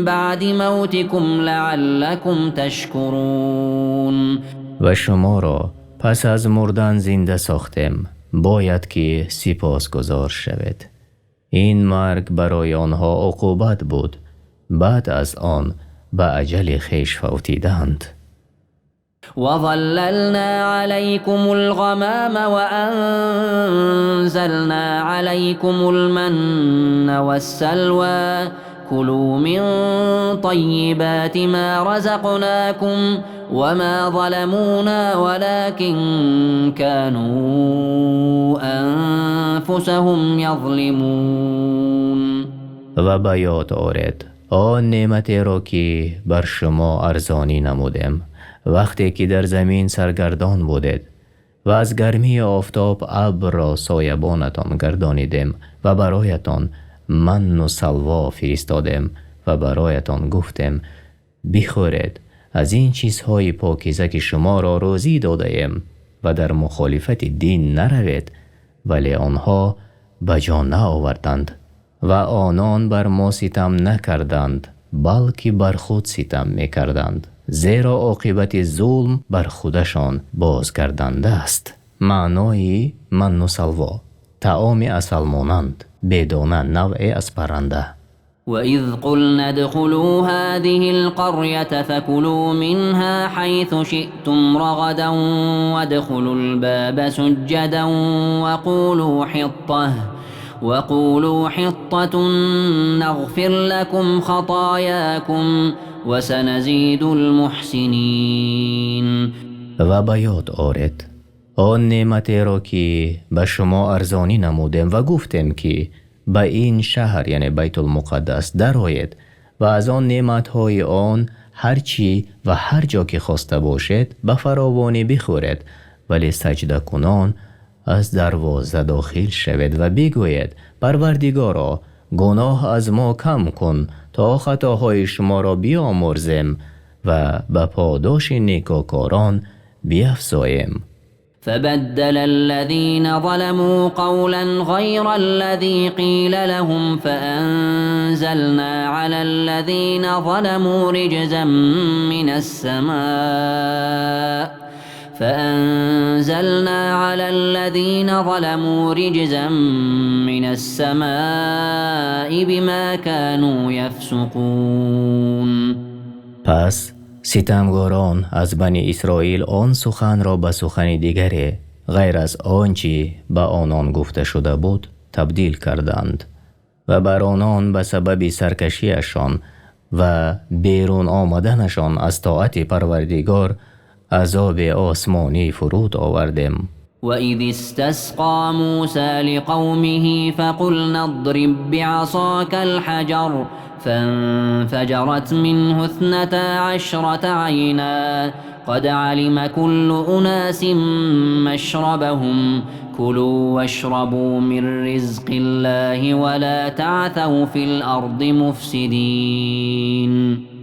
بعد موتكم لعلكم تشكرون. و شما را پس از مردن زنده ساختیم باید که سپاسگزار شوید. این مرگ برای آنها عقوبت بود بعد از آن به اجل خویش فوتیدند. وظللنا عليكم الغمام وأنزلنا عليكم المن والسلوى كلوا من طيبات ما رزقناكم وما ظلمونا ولكن كانوا أنفسهم يظلمون. و به یاد آورید آن نعمتی را که بر شما ارزانی نمودیم وقتی که در زمین سرگردان بودید و از گرمی آفتاب ابر را سایبانتان گردانیدیم و برایتان من و سلوا فرستادیم و برایتان گفتیم بخورید از این چیزهای پاکیزه که شما را روزی داده ایم و در مخالفت دین نروید. ولی آنها به جا نآوردند و آنان بر ما ستم نکردند بلکه بر خود ستم میکردند زیرا عاقبت ظلم بر خودشان بازگردنده است. معنای من و سلوا طعام عسل مانند بدون نوع از پرنده. وإذ قلنا ادخلوا هذه القرية فكلوا منها حيث شئتم رغدا وادخلوا الباب سجدا وقولوا حطة نغفر لكم خطاياكم وسنزيد المحسنين. و به یاد آورید آن نعمتی را که به شما ارزانی نمودیم و گفتیم که به این شهر یعنی بیت المقدس درآیید و از آن نعمتهای آن هرچی و هر جا که خواسته باشید به فراوانی بخورید ولی سجده کنان از دروازه داخل شوید و بگویید پروردگارا گناه از ما کم کن تا خطاهای شما را بیامرزیم و به پاداش نیکوکاران بیفزاییم. فبدل الذين ظلموا قولا غير الذي قيل لهم فأنزلنا على الذين ظلموا رجزا من السماء بما كانوا يفسقون. پس ستمگاران از بنی اسرائیل آن سخن را به سخن دیگری غیر از آنچه به آنان گفته شده بود تبدیل کردند و بر آنان به سبب سرکشیشان و بیرون آمدنشان از طاعت پروردگار عذاب آسمانی فرود آوردیم. وإذ استسقى موسى لقومه فقلنا اضرب بعصاك الحجر فانفجرت منه 12 عينا قد علم كل أناس مشربهم كلوا واشربوا من رزق الله ولا تعثوا في الأرض مفسدين.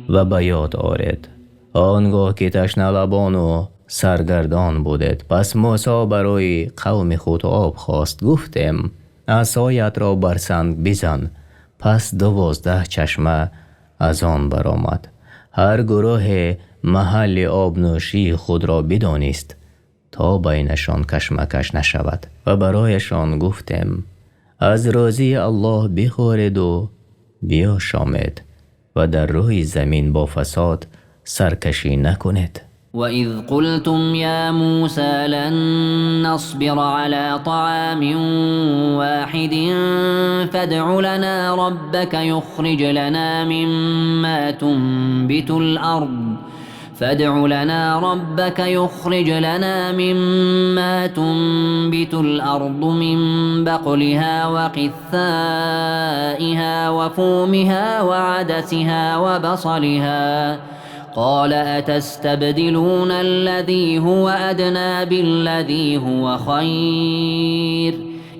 و به یاد آورید آنگاه که تشنه لبان و سرگردان بودید پس موسی برای قوم خود آب خواست گفتیم عصایت را بر سنگ بزن. پس 12 چشمه از آن برآمد. هر گروه محل آبنوشی خود را بدانست تا بینشان کشمکش نشود و برایشان گفتیم از روزی الله بخورید و بیاشامید و در روی زمین با فساد سرکشی نکنید. وإذ قلتم يا موسى لن نصبر على طعام واحد فادع لنا ربك يخرج لنا مما فادع لنا ربك يخرج لنا مما تنبت الأرض من بقلها وقثائها وفومها وعدسها وبصلها قال أتستبدلون الذي هو أدنى بالذي هو خير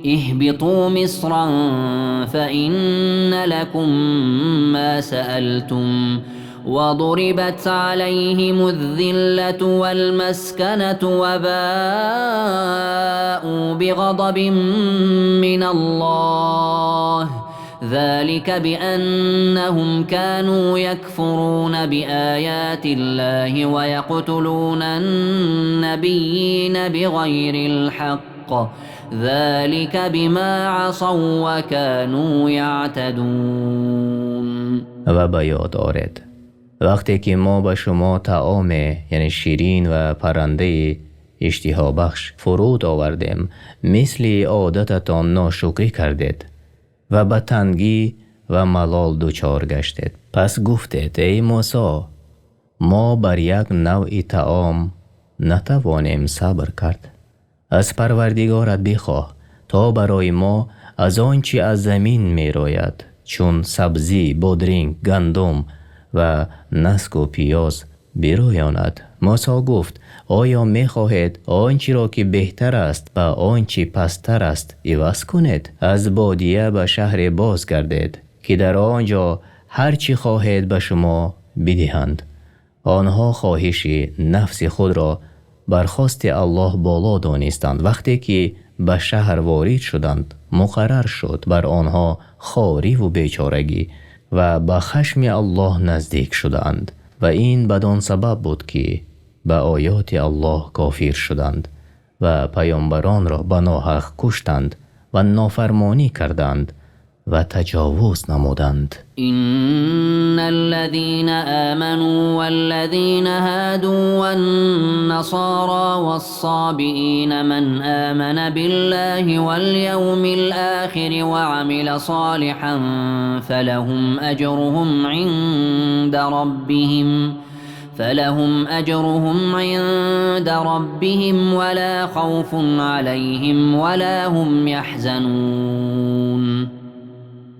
اهبطوا مصرا فإن لكم ما سألتم وضربت عليهم الذلة والمسكنة وباءوا بغضب من الله ذلك بأنهم كانوا يكفرون بآيات الله ويقتلون النبيين بغير الحق ذلك بما عصوا وكانوا يعتدون. و به یاد آرد وقتی که ما به شما طعام یعنی شیرین و پرنده اشتها بخش فرود آوردیم مثل عادتتان ناشکری کردید و به تنگی و ملال دچار گشتید. پس گفتید ای موسی ما بر یک نوع طعام نتوانیم صبر کرد. از پروردگارت بخواه تا برای ما از آنچه از زمین می روید چون سبزی، بادرنگ، گندم و نسک و پیاز بیرویاند. موسی گفت آیا می خواهید آنچه را که بهتر است و آنچه پستر است عوض کنید؟ از بادیه به شهر باز گردید که در آنجا هر چی خواهید به شما بدهند. آنها خواهش نفس خود را برخواست الله بالا دانستند. وقتی که به شهر وارد شدند مقرر شد بر آنها خواری و بیچارگی و به خشم الله نزدیک شدند و این بدان سبب بود که به آیات الله کافر شدند و پیامبران را به ناحق کشتند و نافرمانی کردند و تجاوز نمودند. إن الذين آمنوا والذين هادوا والنصارى والصابئين من آمن بالله واليوم الآخر وعمل صالحا فلهم أجرهم عند ربهم ولا خوف عليهم ولا هم يحزنون.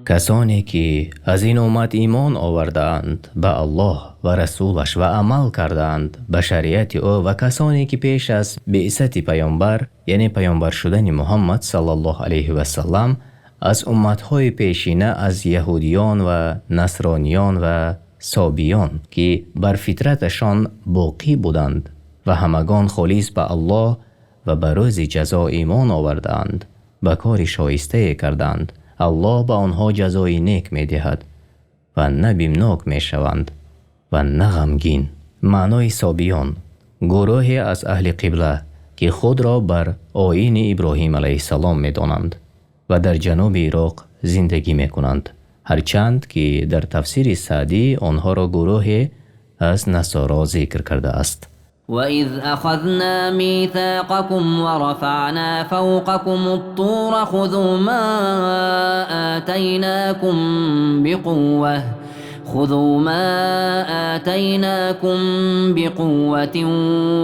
کسانی که از این امت ایمان آوردند به الله و رسولش و عمل کردند به شریعت او و کسانی که پیش از بعثت پیامبر یعنی پیامبر شدن محمد صلی الله علیه و سلم از امتهای پیشینه از یهودیان و نصرانیان و صابیان که بر فطرتشان باقی بودند و همگان خالص به الله و به روز جزا ایمان آوردند به کار شایسته کردند الله به آنها جزای نیک می دهد و نه بیمناک می شوند و نه غمگین. معنای صابیان گروهی از اهل قبله که خود را بر آیین ابراهیم علیه السلام می دانند و در جنوب عراق زندگی می کنند، هرچند که در تفسیر سعدی آنها را گروهی از نصارا ذکر کرده است. وَإِذْ أَخَذْنَا مِيثَاقَكُمْ وَرَفَعْنَا فَوْقَكُمُ الطُّورَ خُذُوا مَا آتَيْنَاكُمْ بِقُوَّةٍ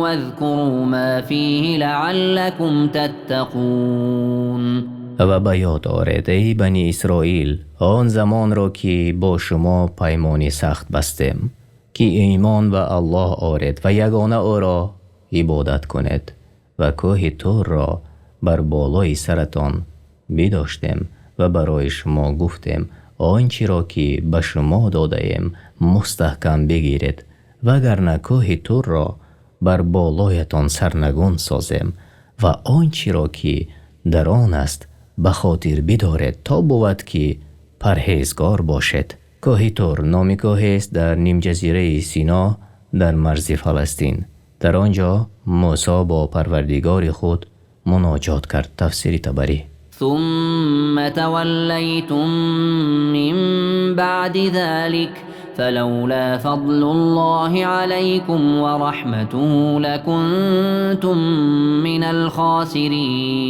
وَاذْكُرُوا مَا فِيهِ لَعَلَّكُمْ تَتَّقُونَ. و به یاد آرید ای بنی اسرائیل آن زمان را که با شما پیمانی سخت بستیم که ایمان به الله آرید و یگانه او را عبادت کنید و کوه طور را بر بالای سرتان بداشتیم و برای شما گفتیم آنچه را که به شما داده ایم مستحکم بگیرید وگرنه کوه طور را بر بالایتان سرنگون سازیم و آنچه را که در آن است به خاطر بدارید تا بود که پرهیزگار باشد. کوه طور نام کوه است در نیم جزیره سینا در مرز فلسطین. در آنجا موسی با پروردگار خود مناجات کرد. تفسیر طبری. ثم تولیتم من بعد ذلك فلولا فضل الله عليكم ورحمته لكنتم من الخاسرین.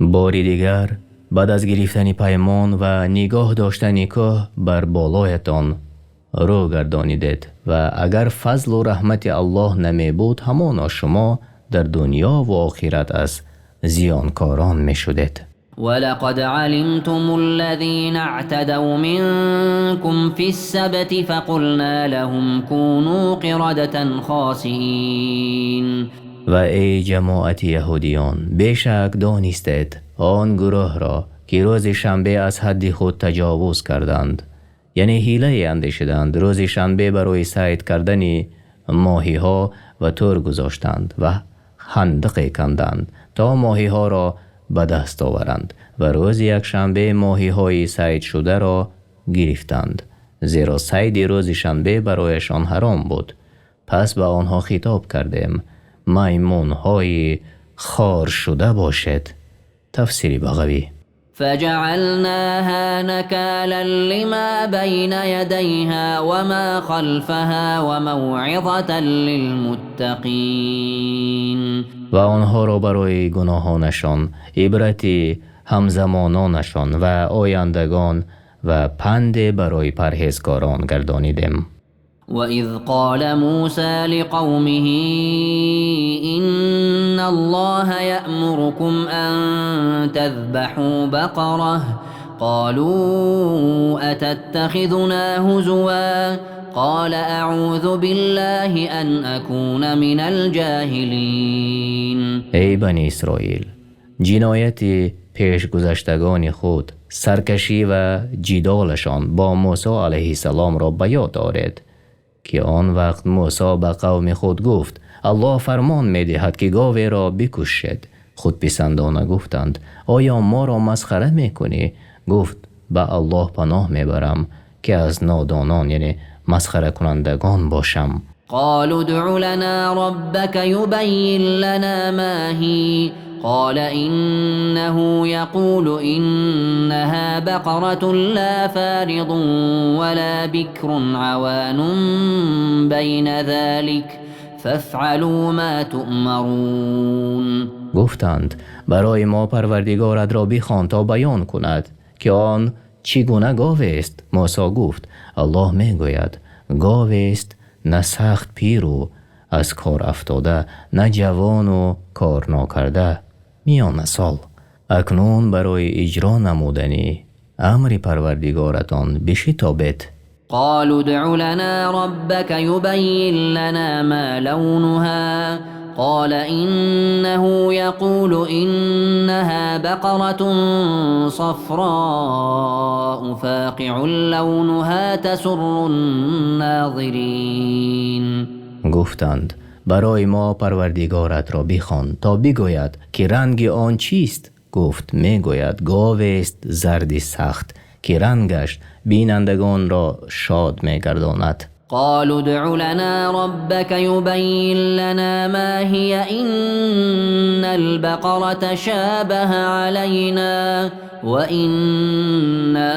باری دیگر بعد از گرفتن پیمان و نگاه داشتن کوه بر بالایتان رو گردانیدید و اگر فضل و رحمت الله نمی بود همانا شما در دنیا و آخرت از زیانکاران می شدید. ولقد علمتم الذين اعتدوا منكم في السبت فقلنا لهم كونوا قردة خاسئين. و ای جماعت یهودیان بیشک دانستید آن گروه را که روز شنبه از حد خود تجاوز کردند، یعنی حیله اندیشیدند، روز شنبه برای صید کردن ماهی ها و تور گذاشتند و خندقی کندند تا ماهی ها را به دست آورند و روز یک شنبه ماهی های صید شده را گرفتند، زیرا صید روز شنبه برایشان حرام بود. پس به آنها خطاب کردیم میمون های خار شده باشد. تفسیر بغوی. فجعلناها نكالا لما بين يديها وما خلفها وموعظة للمتقين. و آنها را برای گناهانشان عبرتی همزمانانشان و آیندگان و پند برای پرهیزکاران گردانیدیم. وَإِذْ قَالَ مُوسَى لِقَوْمِهِ إِنَّ اللَّهَ يَأْمُرُكُمْ أَن تَذْبَحُوا بَقَرَةً قَالُوا أَتَتَّخِذُنَا هُزُوًا قَالَ أَعُوذُ بِاللَّهِ أَنْ أَكُونَ مِنَ الْجَاهِلِينَ. ای بنی اسرائیل، جنایت پیشگذشتگان خود، سرکشی و جدالشان با موسی علیه السلام را به یاد دارید که آن وقت موسی به قوم خود گفت الله فرمان می دهد که گاوی را بکشید. خودپسندانه گفتند آیا ما را مسخره می کنی؟ گفت به الله پناه می برم که از نادانان یعنی مسخره کنندگان باشم. قالوا ادع لنا ربك يبين لنا ما هي قال إنه يقول إنها بقرة لا فارض ولا بكر عوان بين ذلك فافعلوا ما تؤمرون. گفتند برای ما پروردگارت را بخوان تا بیان کند که آن چگونه گاو است. موسی گفت الله می گوید گاو است نه سخت پیر و از کار افتاده، نه جوان و کار ناکرده، میان سال. اکنون برای اجرا نمودنی امر پروردگارتان بشتابید. قالوا ادع لنا ربك يبين لنا ما لونها قال إنه يقول إنها بقرة صفراء فاقع لونها تسر الناظرين. گفتند برای ما پروردگارت را بخوان تا بگوید که رنگ آن چیست. گفت میگوید گاو است زرد سخت که رنگش بینندگان را شاد میگرداند. قالوا ادع لنا ربك يبين لنا ما هي إن البقرة شابه علينا وإنا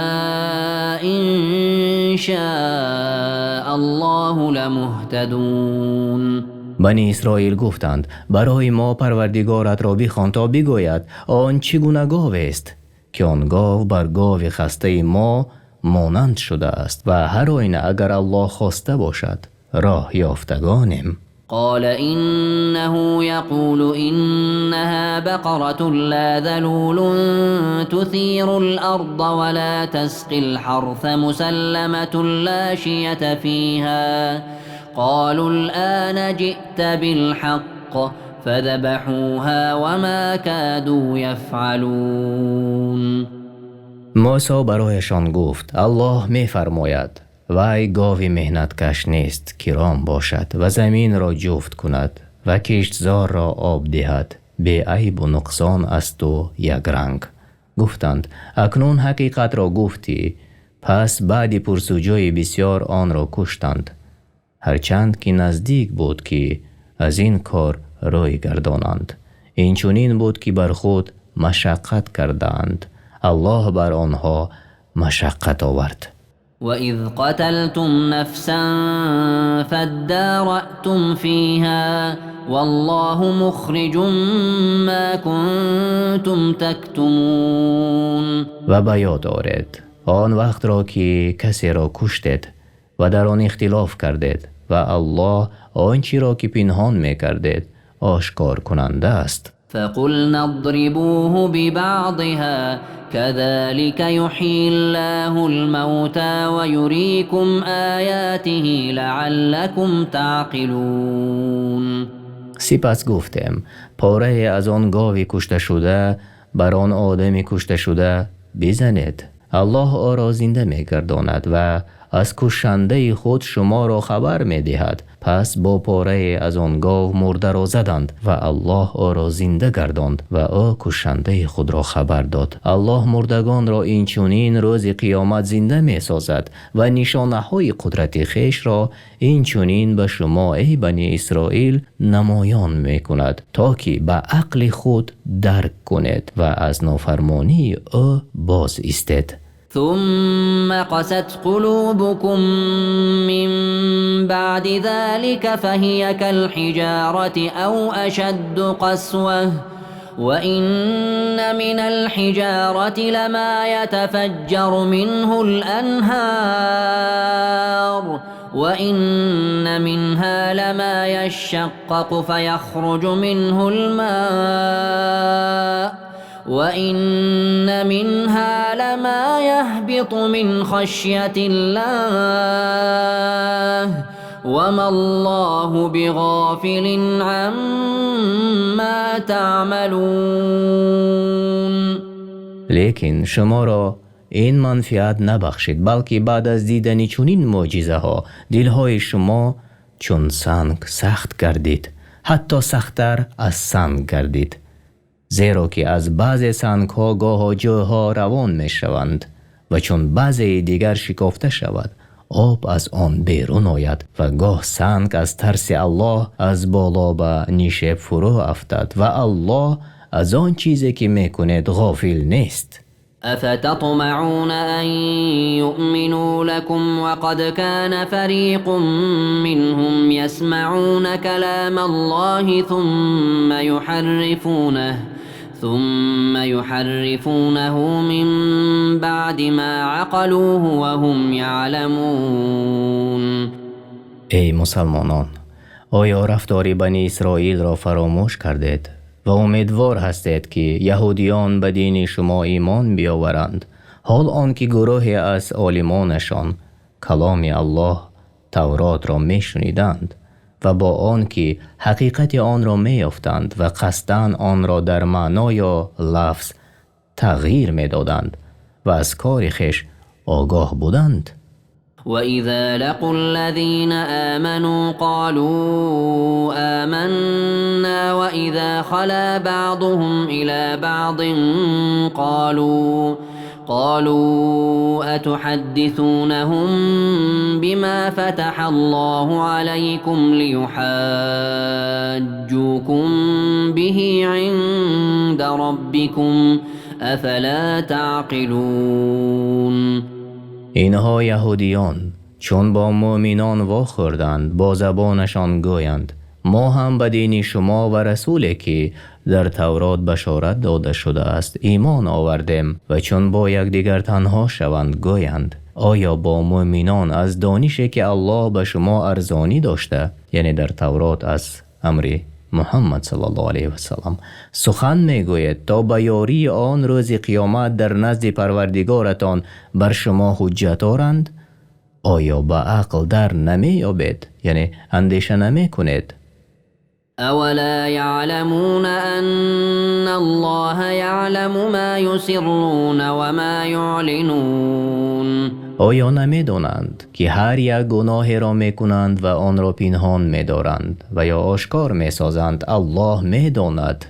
إن شاء الله لمهتدون. بنی اسرائیل گفتند برای ما پروردگارت را بخوان تا بگوید آن چگونه گاو است که آن گاو بر گاو خسته ما مانند شده است و هر آینه اگر الله خواسته باشد راه یافتگانیم. قال إنه يقول إنها بقرة لا ذلول تثير الأرض ولا تسقي الحرث مسلمة لا شية فيها قالوا الآن جئت بالحق فذبحوها وما كادوا يفعلون. موسی برایشان گفت الله می فرماید وی گاوی مهنت کش نیست که رام باشد و زمین را جفت کند و کشتزار را آب دهد، به عیب و نقصان است و یک رنگ. گفتند اکنون حقیقت را گفتی. پس بعد پرسجوی بسیار آن را کشتند، هرچند که نزدیک بود که از این کار روی گردانند. این چنین بود که بر خود مشقت کردند، الله بر آنها مشقت آورد. وَإِذْ قَتَلْتُمْ نَفْسًا فَادَّارَأْتُمْ فِيهَا وَاللَّهُ مُخْرِجٌ مَا كُنْتُمْ تَكْتُمُونَ. و به یاد آرید آن وقت را که کسی را کشتید و در آن اختلاف کردید و الله آنچه را که پنهان می‌کردید آشکار کننده است. فقلنا اضربوه ببعضها كذلك يحيي الله الموتى ويريكم آياته لعلكم تعقلون. سپس گفتم پاره از آن گاوی کشته شده بر آن آدمی کشته شده بزنید. الله آن را زنده می‌گرداند و از کشنده خود شما را خبر می‌دهد. پس با پاره از آن گاو مرده را زدند و الله آن را زنده گرداند و آن کشنده خود را خبر داد. الله مردگان را اینچنین روز قیامت زنده می‌سازد و نشانه‌های قدرت خویش را اینچنین به شما ای بنی اسرائیل نمایان می‌کند تا که به عقل خود درک کنید و از نافرمانی او باز ایستید. ثم قست قلوبكم من بعد ذلك فهي كالحجارة أو أشد قسوة وإن من الحجارة لما يتفجر منه الأنهار وإن منها لما يشقق فيخرج منه الماء وإن منها لما يهبط من خشية الله وما الله بغافل عما تعملون. لیکن شما را این منفعت نبخشید، بلکه بعد از دیدن چنین معجزه ها دلهای شما چون سنگ سخت گردید، حتی سخت‌تر از سنگ گردید. زیرا که از بعض سنگ ها گاه جاها روان می شوند و چون بعضی دیگر شکافته شود آب از آن بیرون آید و گاه سنگ از ترس الله از بالا به نیشه فرو افتد و الله از آن چیزی که می کنید غافل نیست. افتطمعون ان يؤمنوا لكم وقد كان فريق منهم يسمعون كلام الله ثم يحرفونه من بعد ما عقلوه وهم يعلمون. ای مسلمانان، آیا رفتار بنی اسرائیل را فراموش کردید و امیدوار هستید که یهودیان به دین شما ایمان بیاورند، حال آنکه گروهی از عالمانشان کلام الله تورات را میشنیدند و با آنکه حقیقت آن را میافتند و قصداً آن را در معنا یا لفظ تغییر میدادند و از کار خویش آگاه بودند. وَإِذَا لَقُوا الَّذِينَ آمَنُوا قَالُوا آمَنَّا وَإِذَا خَلَا بَعْضُهُمْ إِلَى بَعْضٍ قالوا أتحدثونهم بما فتح الله عليكم ليحاجوكم به عند ربكم أفلا تعقلون. اینها یهودیان چون با مؤمنان واخوردند با زبانشان گویند ما هم به دین شما و رسولی که در تورات بشارت داده شده است ایمان آوردیم و چون با یکدیگر تنها شوند گویند آیا با مؤمنان از دانشی که الله به شما ارزانی داشته، یعنی در تورات از امر محمد صلی الله علیه و سلم، سخن میگوید تا به یاری آن روز قیامت در نزد پروردگارتان بر شما حجت آورند؟ آیا به عقل در نمیابید، یعنی اندیشه نمی کنید؟ اولا يعلمون ان الله يعلم ما يسرون وما يعلنون. آیا نمیدانند که هر یک گناه را میکنند و آن را پنهان میدارند و یا آشکار میسازند الله میداند.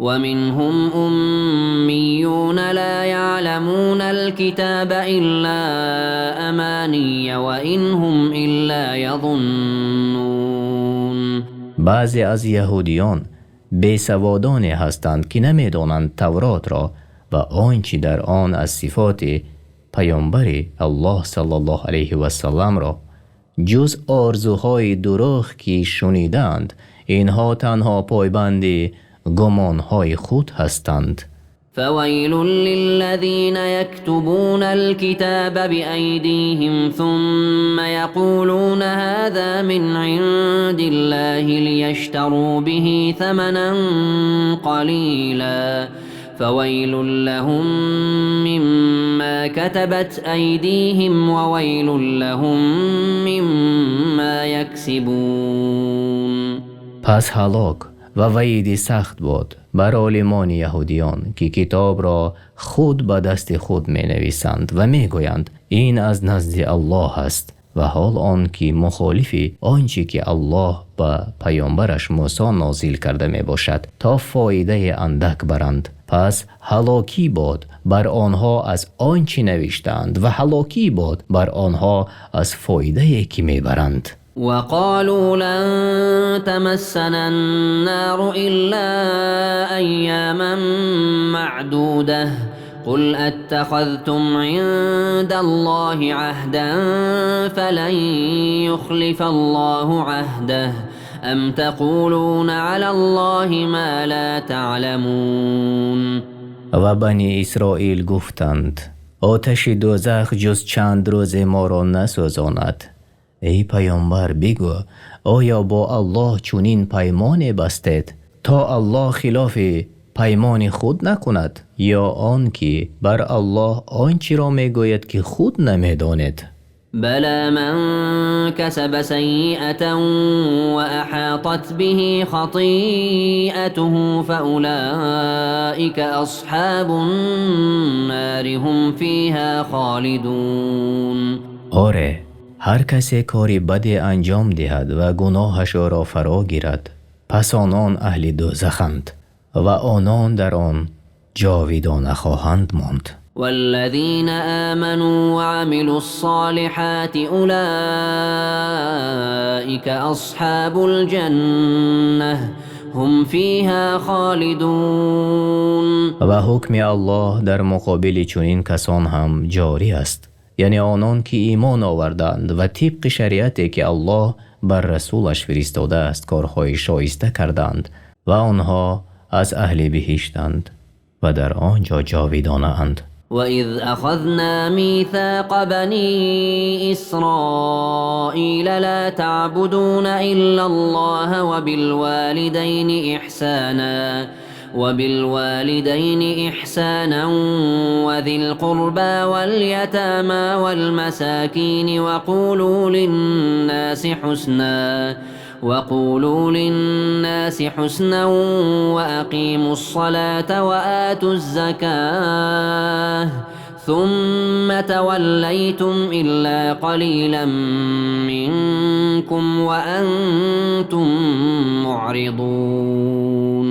ومنهم أميون لا يعلمون الكتاب إلا أماني وإن هم إلا يظنون. بعضی از یهودیان بیسوادانی هستند که نمیدانند تورات را و آنچه در آن از صفات پیامبر الله صلی الله علیه و سلم را جز آرزوهای دروغ که شنیدند، اینها تنها پایبند گمانهای خود هستند. فويل للذين يكتبون الكتاب بأيديهم ثم يقولون هذا من عند الله ليشتروا به ثمنا قليلا فويل لهم مما كتبت أيديهم وويل لهم مما يكسبون. پس هلاک و وعیدی سخت بود بر عالمان یهودیان که کتاب را خود به دست خود می نویسند و می گویند این از نزد الله است و حال آن که مخالفی آنچه که الله به پیامبرش موسی نازل کرده می باشد تا فایده اندک برند. پس هلاکی باد بر آنها از آنچه نوشتند و هلاکی باد بر آنها از فایده که می برند. وقالوا لن تمسنا النار إلا أياما معدودة قل أتخذتم عند الله عهدا فلن يخلف الله عهده أم تقولون على الله ما لا تعلمون. و بنی اسرائیل گفتند آتش دوزخ جز چند روز ما را نسوزاند. ای پیامبر بگو آیا با الله چنین پیمان بستید تا الله خلاف پیمان خود نکند یا آن که بر الله آنچه را میگوید که خود نمیداند؟ بلى من كسب سيئة وأحاطت به خطيئته فأولئك أصحاب النار هم فيها خالدون. آره، هر کسی کاری بدی انجام دهد و گناهش را فرا گیرد پس آنان اهل دوزخند و آنان در آن جاویدانه خواهند ماند. والذين آمنوا وعملوا الصالحات أولئك أصحاب الجنة هم فيها خالدون. و حکم الله در مقابل چنین کسان هم جاری است، یعنی آنان که ایمان آوردند و طبق شریعتی که الله بر رسولش فرستاده است کارهای شایسته کردند و آنها از اهل بهشتند و در آنجا جاویدانه اند. وَإِذْ أَخَذْنَا مِيثَاقَ بَنِي إِسْرَائِيلَ لَا تَعْبُدُونَ إِلَّا اللَّهَ وَبِالْوَالِدَيْنِ إِحْسَانًا وَذِي الْقُرْبَى وَالْيَتَامَى وَالْمَسَاكِينِ وقولوا للناس حسنا وأقيموا الصلاة وآتوا الزكاة ثم توليتم إلا قليلا منكم وأنتم معرضون.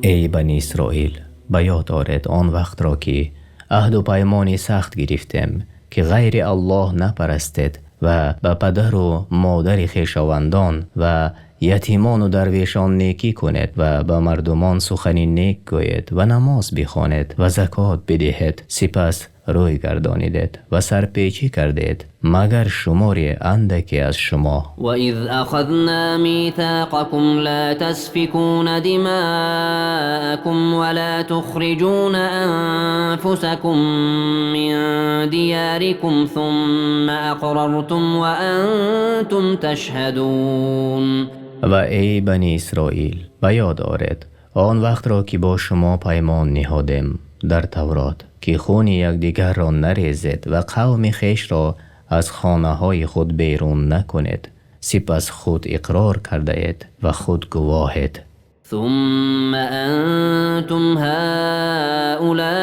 ای بنی اسرائیل، به یاد آرید آن وقت را که عهد و پیمانی سخت گرفتیم که غیر الله نپرستید و به پدر و مادر خویشاوندان و یتیمان و درویشان نیکی کنید و به مردمان سخنی نیک گویید و نماز بخوانید و زکات بدهید، سپس روی گردانیدید و سرپیچی کردید مگر شماری اندکی از شما. وَإِذْ أَخَذْنَا مِيثَاقَكُمْ لَا تَسْفِكُونَ دِمَاءَكُمْ وَلَا تُخْرِجُونَ أَنفُسَكُمْ مِنْ دِيَارِكُمْ ثُمَّ أَقْرَرْتُمْ وَأَنْتُمْ تَشْهَدُونَ. و ای بنی اسرائیل، به یاد آرید آن وقت را که با شما پیمان نهادیم در تورات که خون یکدیگر را نریزید و قوم خویش را از خانه های خود بیرون نکنید، سپس خود اقرار کرده اید و خود گواهید. ثم أنتم هؤلاء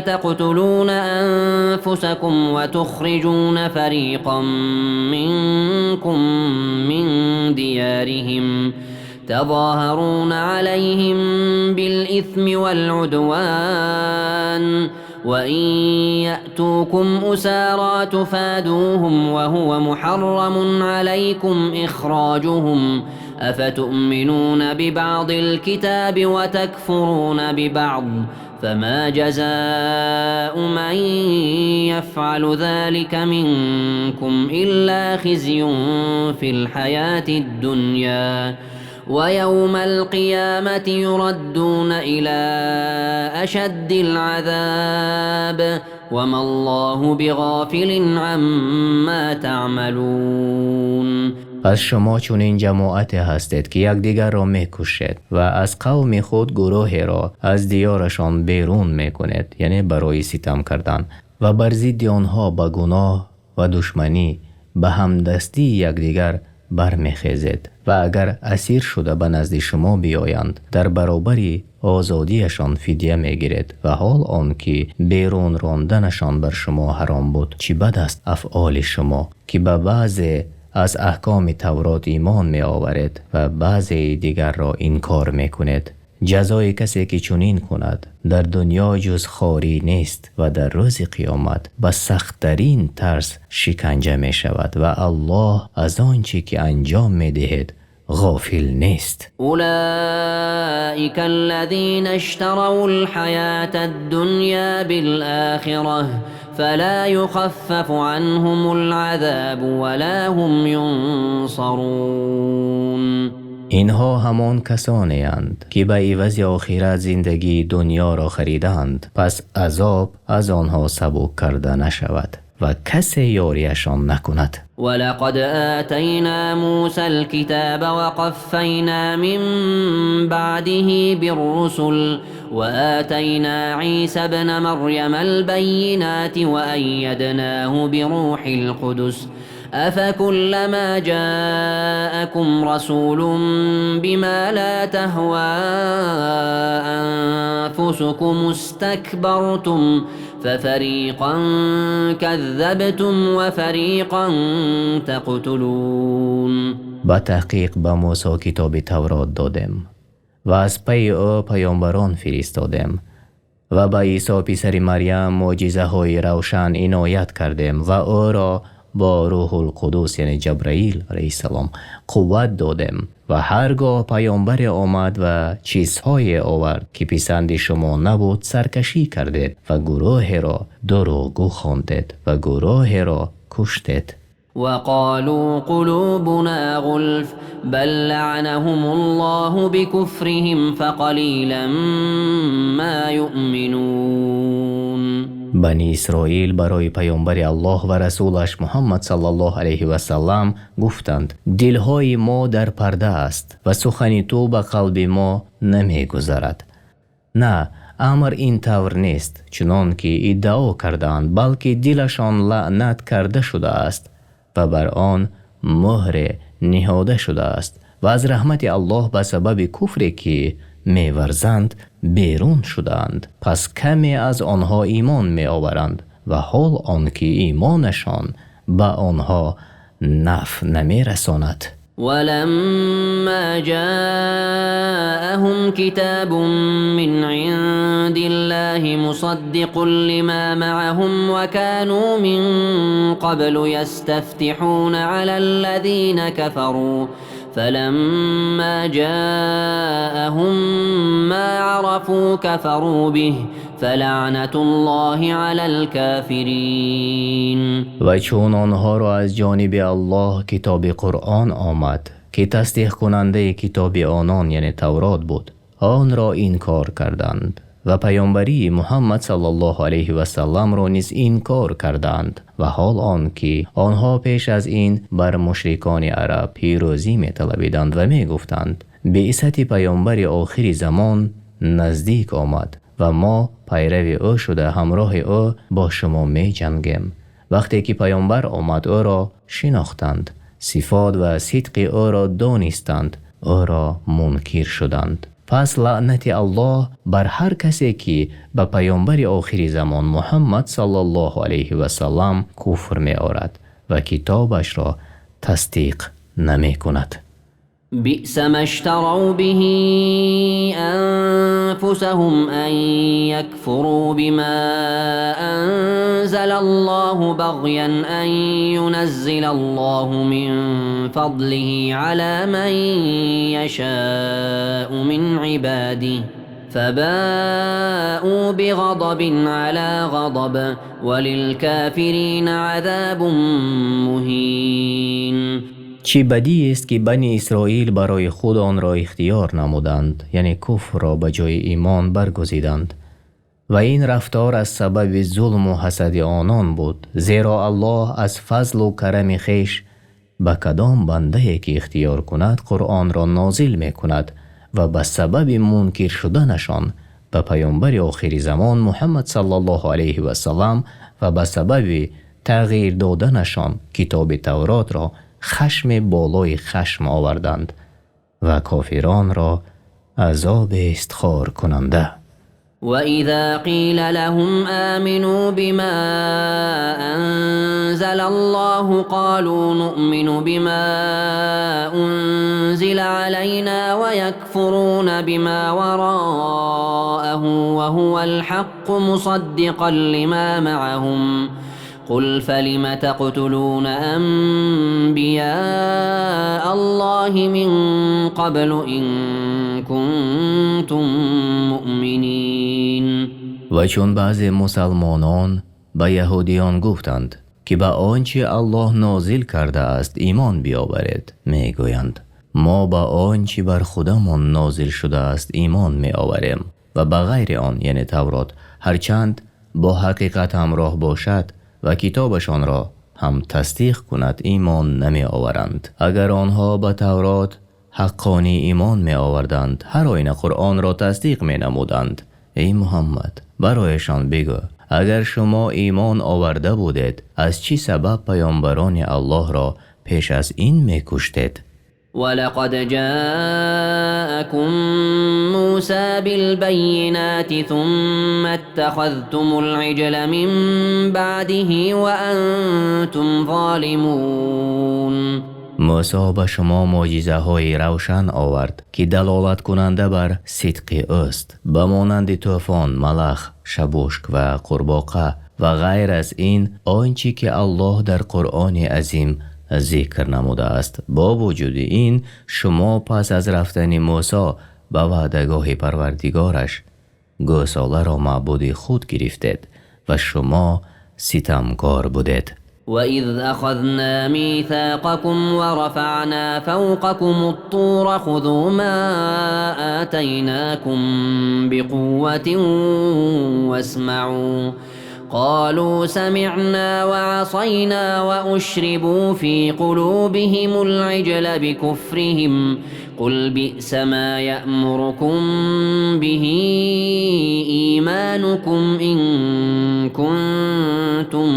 تقتلون أنفسكم وتخرجون فريقا منكم من ديارهم تظاهرون عليهم بالإثم والعدوان وإن يأتوكم أسارى تفادوهم وهو محرم عليكم إخراجهم أفتؤمنون ببعض الكتاب وتكفرون ببعض فما جزاء من يفعل ذلك منكم إلا خزي في الحياة الدنيا ويوم القيامة يردون إلى أشد العذاب وما الله بغافل عما تعملون. پس شما چون این جماعت هستید که یکدیگر را میکشید و از قوم خود گروهی را از دیارشان بیرون میکنید، یعنی برای ستم کردن و بر ضد آنها به گناه و دشمنی به همدستی یکدیگر برمیخیزید و اگر اسیر شده به نزد شما بیایند در برابری آزادیشان فدیه میگیرید و حال آنکه بیرون راندنشان بر شما حرام بود. چی بد است افعال شما که به بعضی از احکام تورات ایمان می آورید و بعضی دیگر را انکار می کنید. جزای کسی که چنین کند در دنیا جز خواری نیست و در روز قیامت به سخت‌ترین طرز شکنجه می شود و الله از آنچه که انجام می دهید غافل نیست. اولئک الذین اشتروا الحیاة الدنیا بالآخرة فلا يخفف عنهم العذاب ولا هم ينصرون. اینها همان کسانی اند که به عوض آخرت زندگی دنیا را خریدند، پس عذاب از آنها سبک کرده نشود و کسی یاریشان نکند. ولقد آتینا موسی الكتاب وقفینا من بعده بالرسل وآتینا عیسی ابن مریم البینات وأیدناه بروح القدس أفكلما جاءكم رسول بما لا تهوى أنفسكم استكبرتم ففريقا كذبتم وفريقا تقتلون. با تحقیق به موسی کتاب تورات دادیم و از پی او پیامبران فرستادیم و به عیسی پسر مریم معجزه های روشن عنایت کردیم و او را با روح القدس یعنی جبرائیل علیه السلام قوت دادیم و هرگاه پیامبر آمد و چیزهای آورد که پسند شما نبود سرکشی کردید و گروه را دروغگو خواندید و گروه را کشتید. وقالوا قلوبنا غلف بل لعنهم الله بكفرهم فقليلا ما يؤمنون. بنی اسرائیل برای پیامبر الله و رسولش محمد صلی الله علیه و سلم گفتند دلهای ما در پرده است و سخن تو به قلب ما نمی گذرد. نه، امر این طور نیست چنان که ادعا کردند، بلکه دلشان لعنت کرده شده است و بر آن مهر نهاده شده است و از رحمت الله به سبب کفری که می‌ورزند بیرون شدند. پس کمی از آنها ایمان می‌آورند و حال آنکه ایمانشان به آنها نفع نمی‌رساند. ولما جاءهم كتاب من عند الله مصدق لما معهم وكانوا من قبل يستفتحون على الذين كفروا فلما جاءهم ما عرفوا كفروا به فلعنة الله على الكافرين. و چون آنها را از جانب الله کتاب قرآن آمد که تصدیق کننده کتاب آنان یعنی تورات بود، آن را انکار کردند و پیامبری محمد صلی الله علیه و سلم را نیز انکار کردند و حال آنکه آنها پیش از این بر مشرکان عرب پیروزی می‌طلبیدند و می‌گفتند بعثت پیامبر آخر زمان نزدیک آمد و ما پیرو او شده همراه او با شما می‌جنگیم. وقتی که پیامبر آمد او را شناختند، صفات و صدق او را دانستند، او را منکر شدند. پس لعنت الله بر هر کسی که به پیامبر آخر زمان محمد صلی الله علیه و سلم کفر می آورد و کتابش را تصدیق نمی کند. بئس ما اشتروا به أنفسهم أن يكفروا بما أنزل الله بغيا أن ينزل الله من فضله على من يشاء من عباده فباءوا بغضب على غضب وللكافرين عذاب مهين. چی بدی است که بنی اسرائیل برای خود آن را اختیار نمودند، یعنی کفر را به جای ایمان برگزیدند. و این رفتار از سبب ظلم و حسد آنان بود، زیرا الله از فضل و کرم خویش به کدام بنده که اختیار کند قرآن را نازل می کند و به سبب منکر شدنشان به پیامبر آخر زمان محمد صلی الله علیه و سلم و به سبب تغییر دادنشان کتاب تورات را خشم بالای خشم آوردند و کافران را عذاب استخوار کننده. وإذا قيل لهم آمنوا بما أنزل الله قالوا نؤمن بما أنزل علينا ويكفرون بما وراءه وهو الحق مصدقا لما معهم قل فلم تقتلون أنبياء الله من قبل إن كنتم مؤمنين. و چون بعض مسلمانان به یهودیان گفتند که به آنچه الله نازل کرده است ایمان بیاورید، می گویند ما به آنچه بر خودمان نازل شده است ایمان می آوریم و به غیر آن یعنی تورات هرچند با حقیقت همراه باشد و کتابشان را هم تصدیق کند ایمان نمی آورند. اگر آنها به تورات حقانی ایمان می آوردند هر آینه قرآن را تصدیق می نمودند. ای محمد برایشان بگو اگر شما ایمان آورده بودید از چی سبب پیامبران الله را پیش از این می کشتید؟ ولقد جاءكم موسى بالبينات ثم اتخذتم العجل من بعده وأنتم ظالمون. موسی به شما معجزه های روشن آورد که دلالت کننده بر صدق است، به مانند طوفان، ملخ، شبوشک و قورباغه و غیر از این آنچه که الله در قرآن عظیم ذکر نموده است. با وجود این شما پس از رفتن موسی به وعدهگاه پروردگارش گوساله را معبود خود گرفتید و شما ستمکار بودید. وَإِذْ أَخَذْنَا مِيثَاقَكُمْ وَرَفَعْنَا فَوْقَكُمُ الطُّورَ خُذُوا مَا آتَيْنَاكُمْ بِقُوَّةٍ وَاسْمَعُوا قالوا سمعنا وعصينا وأشربوا في قلوبهم العجل بكفرهم قل بئس ما يأمركم به إيمانكم إن كنتم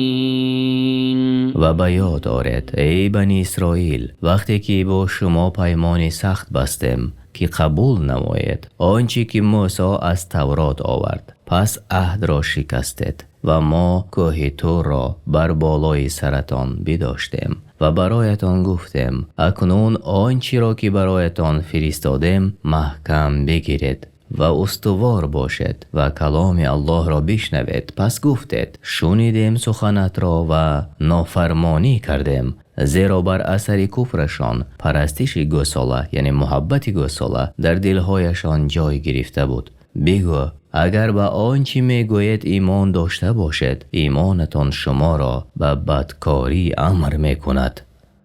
مؤمنين. و به یاد آرید ای بنی اسرائیل وقتی که با شما پیمان سخت بستیم که قبول نمایید آنچه که موسی از تورات آورد، پس عهد را شکستید و ما کوه طور را بر بالای سرتان بداشتیم و برایتان گفتیم اکنون آنچه را که برایتان فرستادیم محکم بگیرید و استوار باشید و کلام الله را بشنوید. پس گفتید شنیدیم سخنت را و نافرمانی کردیم، زیرا بر اثر کفرشان پرستش گوساله یعنی محبت گوساله در دلهایشان جای گرفته بود. بگو اگر به آنچه میگوید ایمان داشته باشد ایمانتان شما را به بدکاری امر میکند.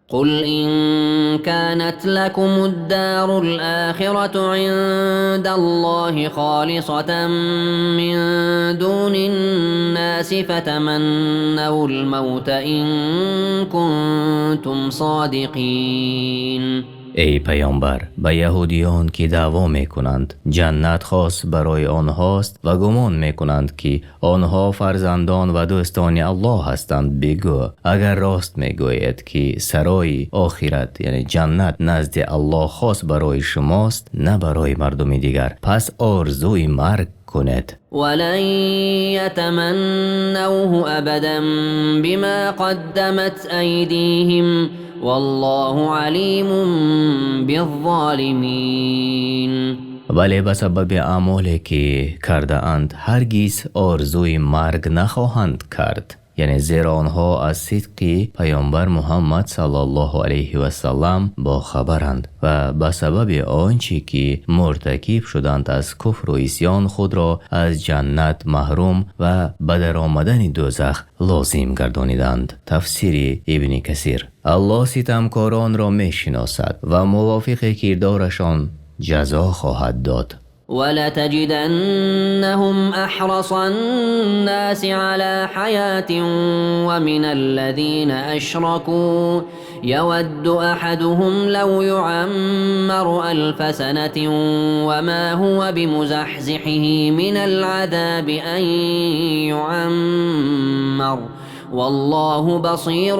قل إن كانت لكم الدار الآخرة عند الله خالصة من دون الناس فتمنوا الموت إن كنتم صادقين. ای پیامبر به یهودیان که دعوا میکنند جنت خاص برای آنهاست و گمان میکنند که آنها فرزندان و دوستان الله هستند، بگو اگر راست میگویید که سرای آخرت یعنی جنت نزد الله خاص برای شماست نه برای مردم دیگر، پس آرزوی مرگ کنید. ولن يتمنوه ابدا بما قدمت ایدیهم والله علیم بالظالمین. ولی به سبب اعمالی که کرده اند هرگز آرزوی مرگ نخواهند کرد، یعنی زیرا آنها از صدق پیامبر محمد صلی الله علیه و سلم با خبرند و به سبب آنچه که مرتکب شدند از کفر و عصیان خود را از جنت محروم و به در آمدن دوزخ لازم گردانیدند. تفسیر ابن کثیر. الله ستمکاران را می شناسد و موافق کردارشان جزا خواهد داد. ولتجدنهم أحرص الناس على حياة ومن الذين أشركوا يود أحدهم لو يعمر 1000 سنة وما هو بمزحزحه من العذاب أن يعمر والله بصير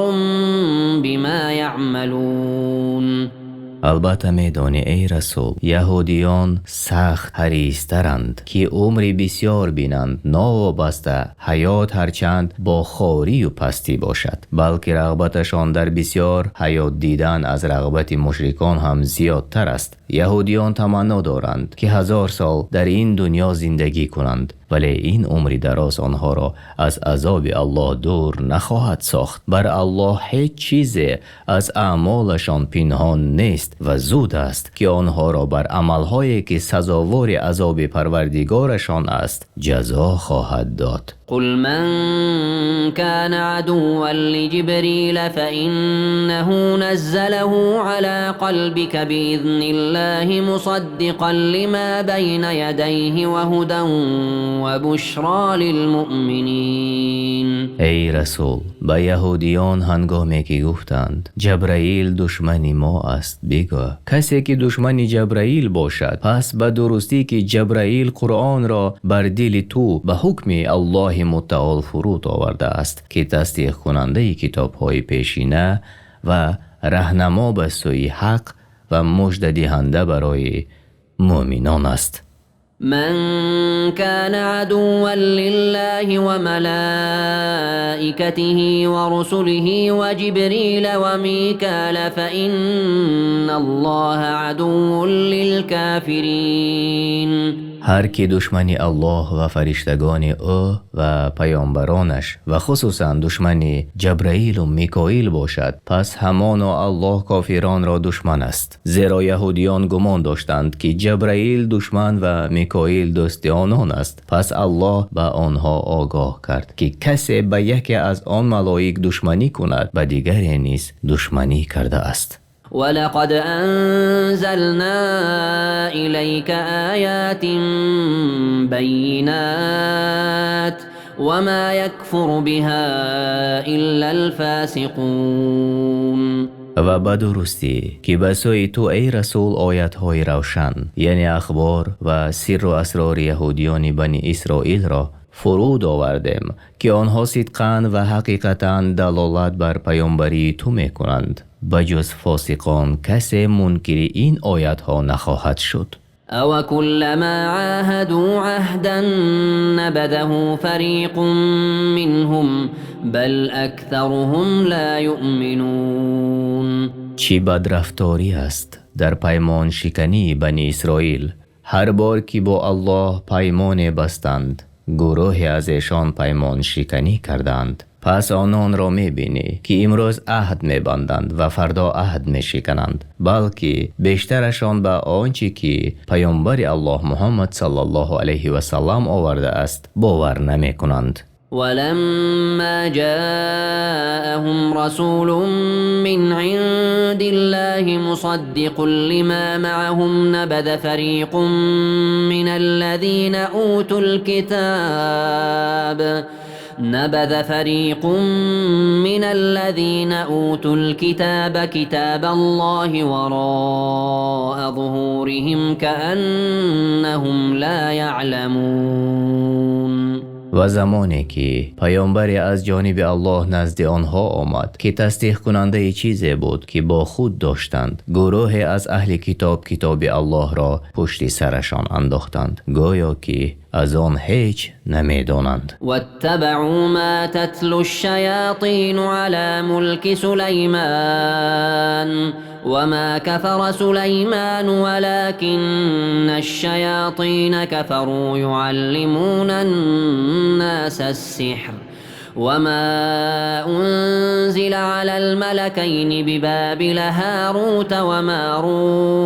بما يعملون. البته میدانی ای رسول یهودیان سخت حریص‌ترند که عمری بسیار بینند نوابسته حیات هرچند با خواری و پستی باشد، بلکه رغبتشان در بسیار حیات دیدن از رغبت مشرکان هم زیادتر است. یهودیان تمنا دارند که 1000 سال در این دنیا زندگی کنند، ولی این عمری دراز آنها را از عذاب الله دور نخواهد ساخت. بر الله هیچ چیزی از اعمالشان پنهان نیست و زود است که آنها را بر عملهایی که سزاوار عذاب پروردگارشان است جزا خواهد داد. قل من كان عدوا لجبريل فإنه نزله على قلبك بإذن الله مصدقا لما بين يديه وهدى وبشرى للمؤمنين. ای رسول به یهودیان هنگامی که گفتند جبرائیل دشمن ما است بگو کسی که دشمن جبرائیل باشد پس به درستی که جبرائیل قرآن را بر دل تو به حکم الله متعال فرود آورده است که تصدیق کننده کتاب های پیشینه و راهنما به سوی حق و مژده دهنده برای مؤمنان است. من كان عدوا لله وملائكته ورسله وجبريل وميكال فإن الله عدو للكافرين. هر کی دشمنی الله و فرشتگان او و پیامبرانش و خصوصا دشمنی جبرائیل و میکائیل باشد پس همانا الله کافران را دشمن است. زیرا یهودیان گمان داشتند که جبرائیل دشمن و میکائیل دوست آنان است، پس الله به آنها آگاه کرد که کسی به یکی از آن ملائک دشمنی کند به دیگری نیز دشمنی کرده است. ولقد أنزلنا إليك آيات بينات وما يكفر بها إلا الفاسقون. و به درستی که به سوی تو ای رسول آیت های روشن یعنی اخبار و سر و اسرار یهودیان بنی اسرائیل را فرود آوردیم که آنها صدقاً و حقیقتاً دلالت بر پیامبری تو می کنند. بجز فاسقان کسی منکر این آیت ها نخواهد شد. او كلما عاهدوا عهدا نبذه فريق منهم بل اكثرهم لا يؤمنون. چی بدرفتاری است در پیمان شکنی بنی اسرائیل. هر بار که با الله پیمان بستند گروهی از ایشان پیمان شکنی کردند. پس آنان را می‌بینی که امروز عهد می‌بندند و فردا عهد می‌شکنند، بلکه بیشترشان به آنچه که پیامبر الله محمد صلی الله علیه و سلم آورده است باور نمی‌کنند. ولما جاءهم رسول من عند الله مصدق لما معهم نبذ فريق من الذين أوتوا الكتاب كتاب الله وراء ظهورهم كأنهم لا يعلمون. و زمانی که پیامبری از جانب الله نزد آنها آمد که تصدیق کننده چیزی بود که با خود داشتند، گروهی از اهل کتاب کتاب الله را پشت سرشان انداختند گویا که از آن هیچ نمیدانند. واتبعوا ما تتلو الشياطين على ملك سليمان وما كفر سليمان ولكن الشياطين كفروا يعلمون الناس السحر وما أنزل على الملكين ببابل هاروت وماروت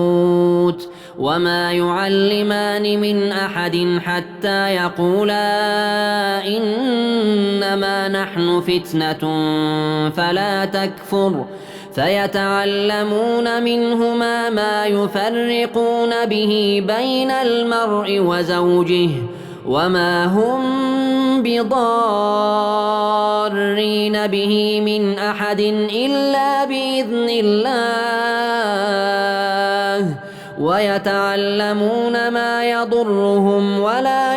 وما يعلمان من أحد حتى يقولا إنما نحن فتنة فلا تكفر فيتعلمون منهما ما يفرقون به بين المرء وزوجه وما هم بضارين به من أحد إلا بإذن الله ويتعلمون ما يضرهم ولا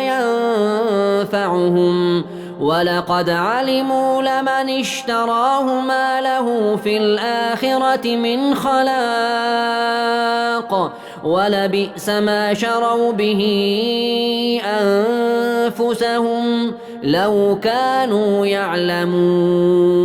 ينفعهم ولقد علموا لمن اشتراه ما له في الآخرة من خلاق ولبئس ما شروا به أنفسهم لو كانوا يعلمون.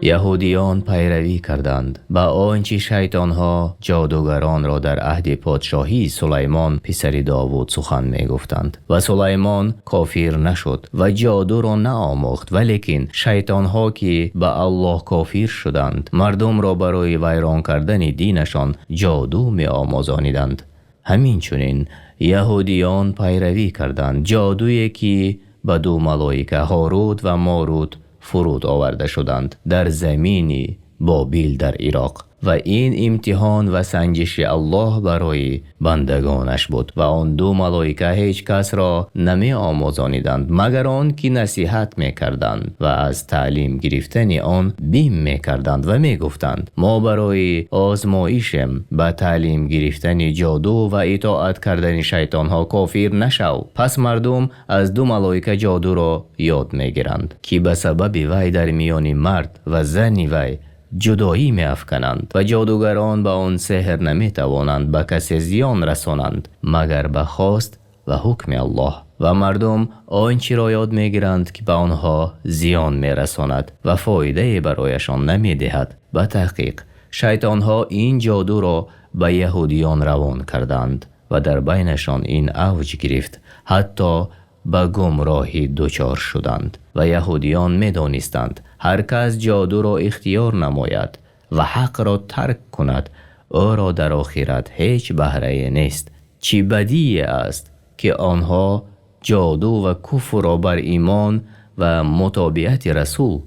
یهودیان پیروی کردند با آنچه شیطانها جادوگران را در عهد پادشاهی سلیمان پسر داوود سخن می گفتند و سلیمان کافر نشد و جادو را نآموخت، ولیکن شیطانها که به الله کافر شدند مردم را برای ویران کردن دینشان جادو می آموزانیدند. همین چنین یهودیان پیروی کردند جادویی که به دو ملائکه هاروت و ماروت فرود آورده شدند در زمین بابل در عراق و این امتحان و سنجش الله برای بندگانش بود و آن دو ملائکه هیچ کس را نمی آموزانیدند مگر آن که نصیحت می کردند و از تعلیم گرفتن آن بیم می کردند و می گفتند ما برای آزمایشم به تعلیم گرفتن جادو و اطاعت کردن شیطان ها کافر نشو. پس مردم از دو ملائکه جادو را یاد می گیرند که به سبب وی در میان مرد و زن وی جدایی می افکنند و جادوگران به آن سحر نمی توانند به کسی زیان رسانند مگر به خواست و حکم الله و مردم آنچه را یاد می گیرند که به آنها زیان می رساند و فایده برایشان نمی دهد. به تحقیق شیطانها این جادو را به یهودیان روان کردند و در بینشان این اوج گرفت حتی به گمراهی دچار شدند و یهودیان می دانستند هر کس جادو را اختیار نماید و حق را ترک کند او را در آخرت هیچ بهره نیست. چه بدی است که آنها جادو و کفر را بر ایمان و مطابقت رسول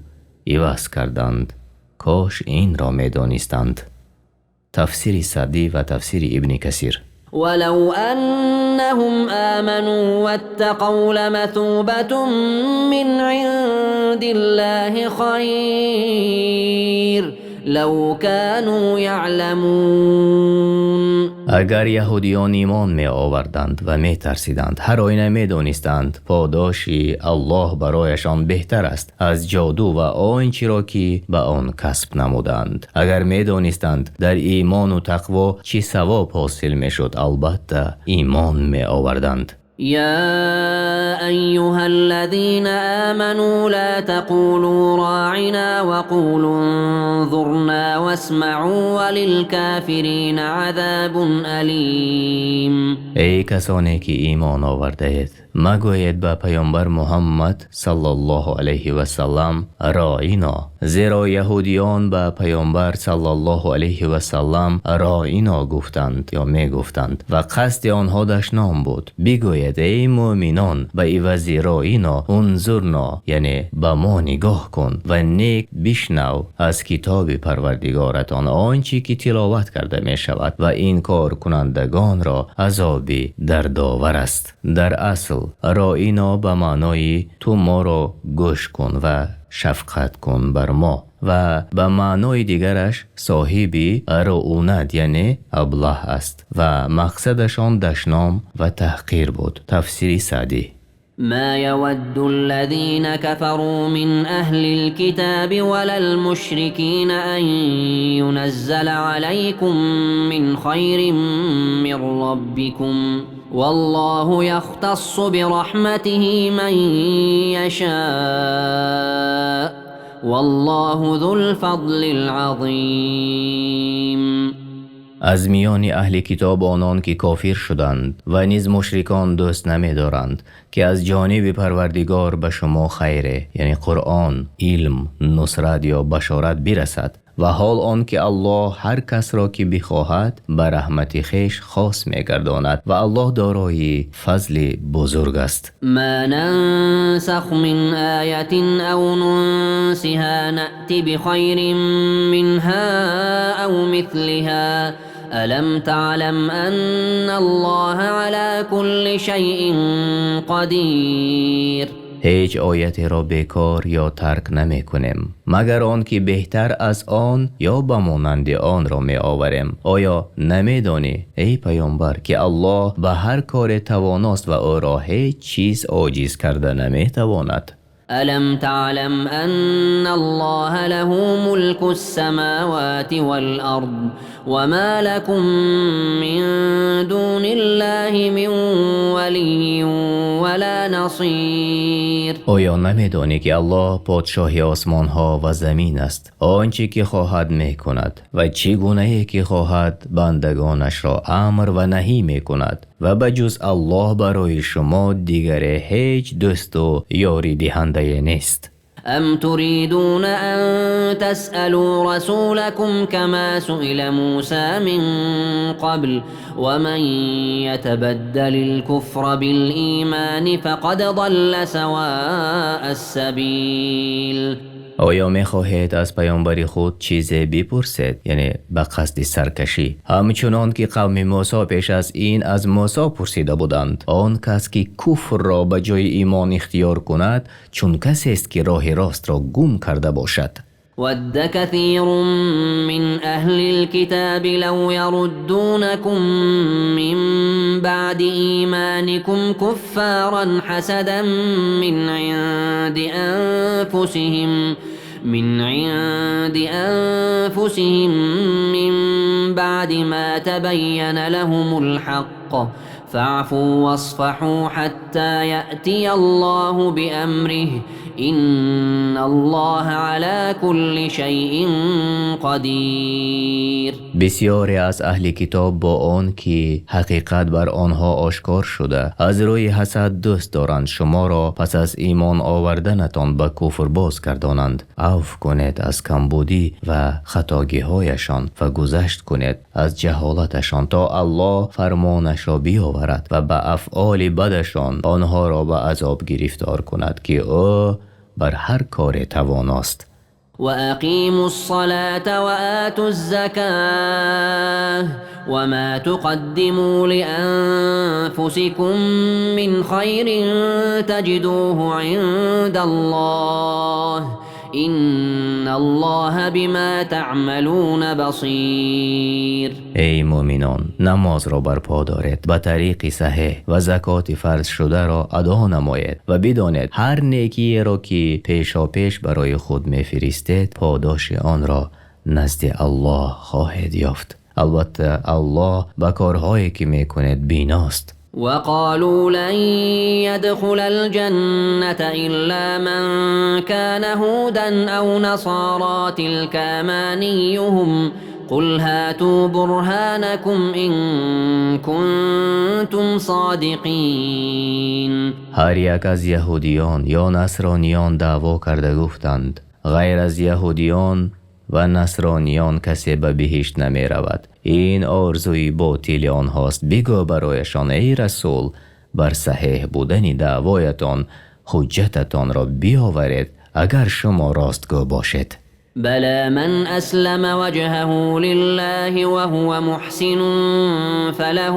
عوض کردند. کاش این را می دانستند. تفسیر سعدی و تفسیر ابن کثیر. ولو أنهم آمنوا واتقوا لمثوبة من عند الله خير لو كانوا يعلمون. اگر یهودیان ایمان می آوردند و می ترسیدند هر آینه می دانستند پاداشی الله برایشان بهتر است از جادو و آنچه را که به آن کسب نمودند. اگر می دانستند در ایمان و تقوا چه ثواب حاصل می شد البته ایمان می آوردند. يا أيها الذين آمنوا لا تقولوا راعنا وقولوا انظرنا واسمعوا وللكافرين عذاب أليم. ای کسانی که ایمان آورده اید مگویید به پیامبر محمد صلی الله علیه و سلم راینا، زیرا یهودیان به پیامبر صلی الله علیه و سلم راینا گفتند یا می گفتند و قصد آنها دشنام بود. بگوید ای مؤمنان به عوض راینا انظرنا، یعنی به ما نگاه کن و نیک بشنو از کتاب پروردگارتان آنچه که تلاوت کرده می شود و این کار کنندگان را عذابی دردآور است. در اصل راینا به معنای تو ما را گوش کن و شفقت کن بر ما و به معنای دیگرش صاحبی رعونت یعنی ابله است و مقصدشان دشنام و تحقیر بود. تفسیر سعدی. ما يود الذين كفروا من أهل الكتاب ولا المشركين أن ينزل عليكم من خير من ربكم والله يختص برحمته من يشاء والله ذو الفضل العظيم. از میان اهل کتاب آنان که کافر شدند و نیز مشرکان دوست نمی دارند که از جانب پروردگار به شما خیره، یعنی قرآن، علم، نصرت یا بشارت برسد، و حال آن که الله هر کس را که بخواهد به رحمت خویش خاص می‌گرداند و الله دارای فضل بزرگ است. ما ننسخ من آیة او ننسها نأتی بخیر منها او مثلها ألم تعلم أن الله على كل شيء قدیر. هیچ آیتی را بیکار یا ترک نمی کنیم مگر آن که بهتر از آن یا به مانند آن را می آوریم. آیا نمی دانی ای پیامبر که الله به هر کار تواناست و او را هیچ چیز عاجز کرده نمی تواند؟ ألم تعلم أن الله له ملك السماوات والأرض وما لكم من دون الله من ولي ولا نصير. آیا نمیدانی که الله پادشاه آسمان ها و زمین است؟ آنچه که خواهد می کند و چگونه که خواهد بندگانش را امر و نهی می کند و بجز الله برای شما دیگر هیچ دوست و یاری دهنده نیست. أم تريدون أن تسألوا رسولكم كما سئل موسى من قبل ومن يتبدل الكفر بالإيمان فقد ضل سواء السبيل. آیا می خواهید از پیامبر خود چیزی بپرسید، یعنی به قصد سرکشی، همچنان که قوم موسی پیش از این از موسی پرسیده بودند؟ آن کس که کفر را به جای ایمان اختیار کند چون کسی است که راه راست را گم کرده باشد. ود كثير من أهل الكتاب لو يردونكم من بعد إيمانكم كفارا حسدا من عند أنفسهم من بعد ما تبين لهم الحق فاعفوا واصفحوا حتى يأتي الله بأمره إن الله على كل شيء قدیر. بسیاری از اهل کتاب با آن که حقیقت بر آنها آشکار شده از روی حسد دوست دارند شما را پس از ایمان آوردنتان به کفر باز گردانند. عفو کنید از کمبودی و خطاگی هایشان و گذشت کنید از جهالتشان تا الله فرمانش را بیاورد و به افعال بدشان آنها را به عذاب گرفتار کند که او بر هر کار تواناست. وأقيموا الصلاة وآتوا الزكاة وما تقدموا لأنفسكم من خير تجدوه عند الله إن الله بما تعملون بصير. ای مؤمنان، نماز را برپا دارید، به طریق صحیح و زکات فرض شده را ادا نمایید و بدانید هر نیکی را که پیشا پیش برای خود می‌فرستید پاداش آن را نزد الله خواهید یافت. البته الله به کارهایی که میکنید بیناست. وقالوا لن يدخل الجنة إلا من كان هودا أو نصارى تلك أمانيهم قل هاتوا برهانكم إن كنتم صادقين. هر یک از یهودیان یا نصرانیان دعوا کرده گفتند غیر از یهودیان و نصرانیان کسی به بهشت نمی رود. این آرزوی باطل آنهاست. بگو برایشان ای رسول بر صحیح بودن دعوایتان حجتتان را بیاورید اگر شما راستگو باشید. بلى من أسلم وجهه لله وهو محسن فله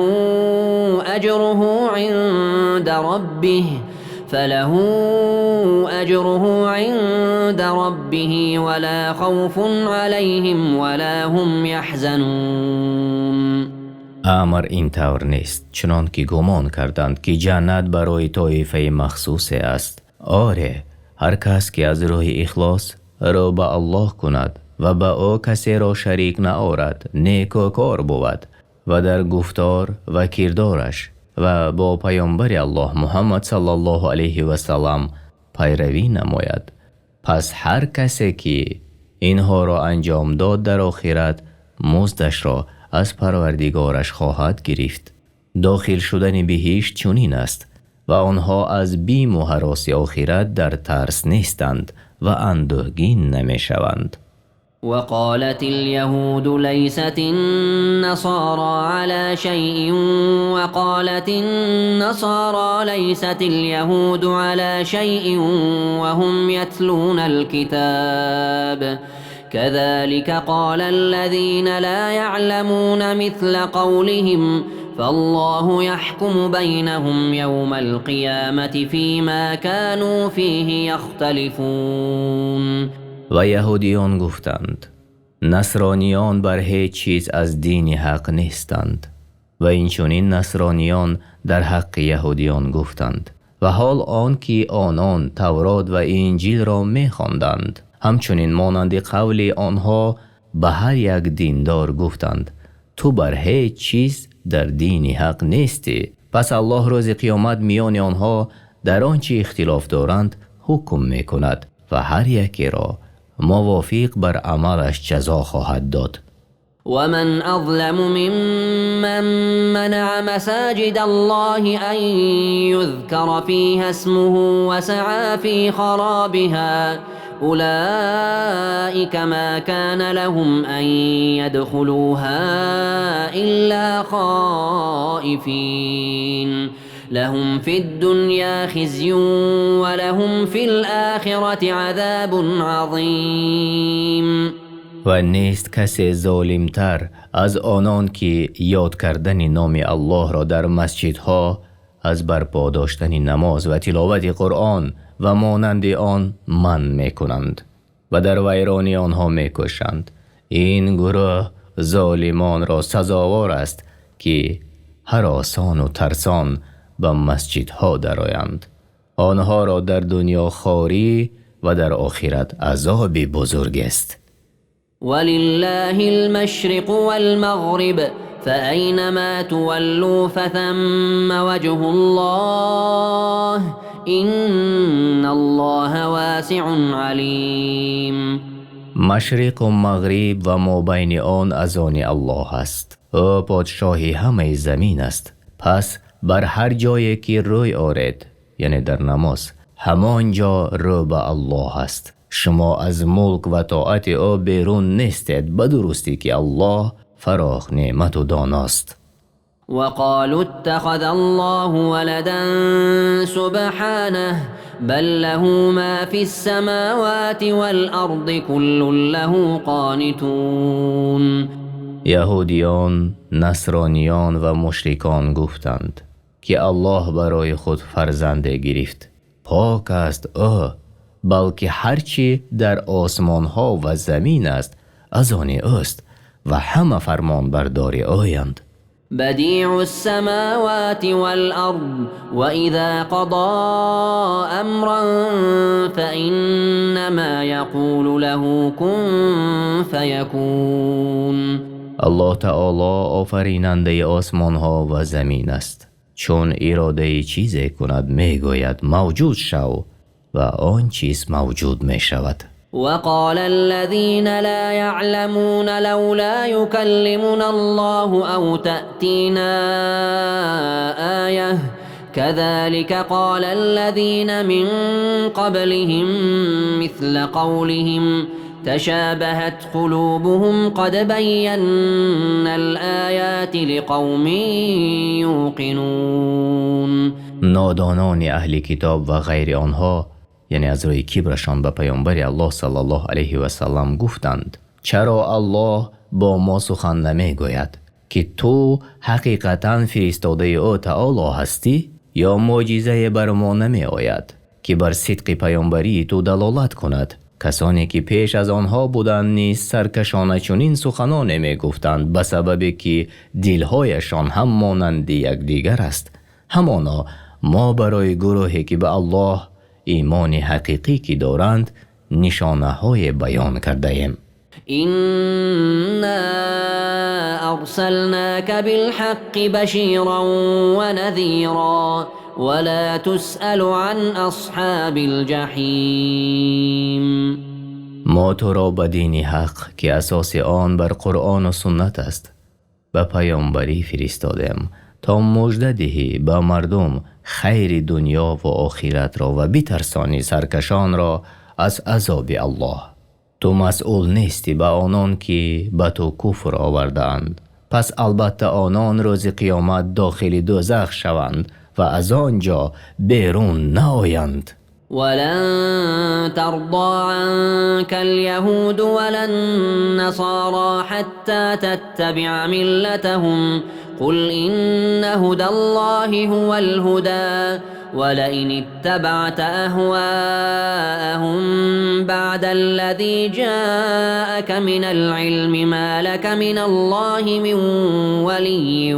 أجره عند ربه ولا خوف عليهم ولا هم يحزنون. امر این طور نیست چنان که گمان کردند که جنت برای طایفه مخصوص است. آره، هر کس که از راه اخلاص رو به الله کند و به او کسی را شریک نآورد نیکوکار بود و در گفتار و کردارش و با پیامبر الله محمد صلی الله علیه و سلم پیروی نماید، پس هر کسی که اینها را انجام داد در آخرت مزدش را از پروردگارش خواهد گرفت. داخل شدن بهشت چنین است و آنها از بیم و هراس آخرت در ترس نیستند و اندوهگین نمی شوند. وقالت اليهود ليست النصارى على شيء وقالت النصارى ليست اليهود على شيء وهم يتلون الكتاب كذلك قال الذين لا يعلمون مثل قولهم فالله يحكم بينهم يوم القيامة فيما كانوا فيه يختلفون. و یهودیان گفتند نصرانیان بر هیچ چیز از دین حق نیستند و اینچنین نصرانیان در حق یهودیان گفتند و حال آن که آنان تورات و انجیل را می خواندند همچنین مانند قول آنها به هر یک دیندار گفتند تو بر هیچ چیز در دین حق نیستی. پس الله روز قیامت میان آنها در آنچه اختلاف دارند حکم می کند و هر یکی را موافق بر عملش جزا خواهد داد. ومن أظلم ممن منع مساجد الله أن يذكر فيها اسمه وسعى في خرابها أولئك ما كان لهم أن يدخلوها إلا خائفين لهم في الدنيا خزي ولهم في الآخرة عذاب عظيم. و نیست کسی ظالمتر از آنان که یاد کردن نام الله را در مسجدها از برپا داشتن نماز و تلاوت قرآن و مانند آن من می کنند و در ویرانی آنها می کشند. این گروه ظالمان را سزاوار است که هراسان و ترسان به مسجدها درآیند. آنها را در دنیا خواری و در آخرت عذاب بزرگ است. ولله المشرق والمغرب فأينما تولوا فثم وجه الله إن الله واسع عليم. مشرق و مغرب و مابین آن از آن الله است. او پادشاهی همه زمین است. پس بر هر جایی که روی آرید یعنی در نماز همان جا رو به الله است. شما از ملک و طاعت او بیرون نیستید به درستی که الله فراخ نعمت و داناست. وقالوا اتخذ الله ولدا سبحانه بل له ما في السماوات والأرض كل له قانتون. یهودیان، نصرانیان و مشرکان گفتند که الله برای خود فرزند گرفت. پاک است او، بلکه هرچی در آسمان ها و زمین است از آن اوست و همه فرمان بردار اویند. بدیع السماوات والأرض وإذا قضى أمرا فإنما يقول له كن فيكون. الله تعالی آفریننده آسمان ها و زمین است. چون اراده چیزی کند میگوید موجود شو و آن چیز موجود می شود. وقال الذين لا يعلمون لولا يكلمنا الله أو تأتينا آية كذلك قال الذين من قبلهم مثل قولهم تشابهت قلوبهم قد بينا الآيات لقوم يوقنون. نادانان اهل کتاب و غیر آنها یعنی از روی کبرشان به پیامبر الله صلی الله علیه و سلم گفتند چرا الله با ما سخن نمی گوید که تو حقیقتا فرستاده او تعالی هستی یا معجزه بر ما نمی آید که بر صدق پیامبری تو دلالت کند. کسانی که پیش از آنها بودند نیز سرکشانه چنین سخنان می گفتند به سبب که دلهایشان هم مانند یکدیگر است. همانا ما برای گروهی که به الله ایمان حقیقی که دارند نشانه های بیان کرده ایم. إنا أرسلناك بالحق بشيرا ونذيرا ولا تسأل عن أصحاب الجحيم. ما تو را به دین حق که اساس آن بر قرآن و سنت است به پیامبری فرستادیم تا مژده دهی به مردم خیر دنیا و آخرت را و بترسانی سرکشان را از عذاب الله. تو مسئول نیستی به آنان که به تو کفر آوردند، پس البته آنان روز قیامت داخل دوزخ شوند و از آنجا بیرون نآیند. ولن ترضى عنك اليهود ولا النصارى حتى تتبع ملتهم قل إن هدى الله هو الهدى ولئن اتبعت أهواءهم بعد الذي جاءك من العلم ما لك من الله من ولي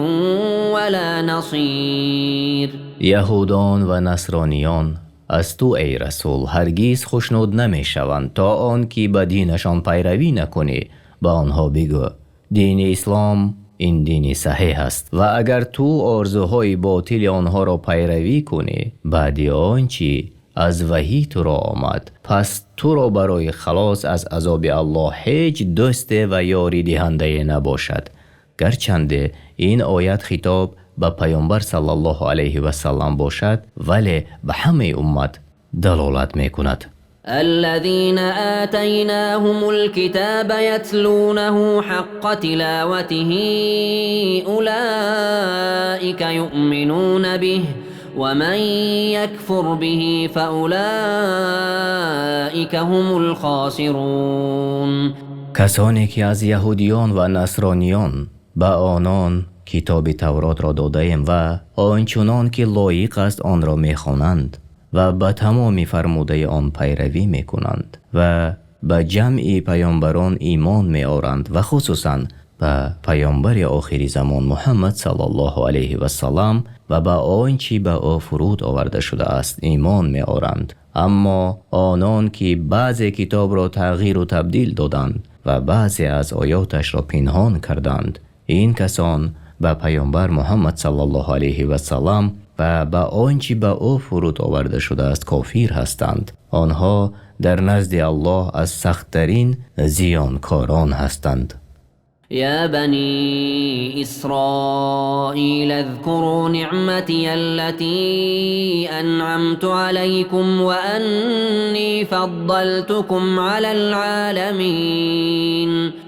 ولا نصير. یهودان و نصرانیان از تو ای رسول هرگیز خوشنود نمی شوند تا آن که به دینشان پیروی نکنی. با آنها بگو دین اسلام این دین صحیح است و اگر تو آرزوهای باطل آنها را پیروی کنی بعد آنچه از وحی تو را آمد، پس تو را برای خلاص از عذاب الله هیچ دوست و یاری دهنده نباشد. گرچند این آیت خطاب به پیامبر صلی الله علیه و سلم باشد ولی به همه امت دلالت می کند. الذين آتيناهم الكتاب يتلونه حق تلاوته أولئك يؤمنون به ومن يكفر به فأولئك هم الخاسرون. کسانی که از یهودیان و نصرانیان به آنان کتاب تورات را داده ایم و آنچنان که لایق است آن را می خوانند و به تمام فرموده آن پیروی می کنند و به جمع پیامبران ایمان می آورند و خصوصا به پیامبر آخر زمان محمد صلی الله علیه و سلم و به آنچه به او فرود آورده شده است ایمان می آورند. اما آنان که بعضی کتاب را تغییر و تبدیل دادند و بعضی از آیاتش را پنهان کردند، این کسان به پیامبر محمد صلی الله علیه و سلم و به آنچه به او فرود آورده شده است کافر هستند. آنها در نزد الله از سخت‌ترین زیانکاران هستند. يا بني إسرائيل اذكروا نعمتي التي أنعمت عليكم وأني فضلتكم على العالمين.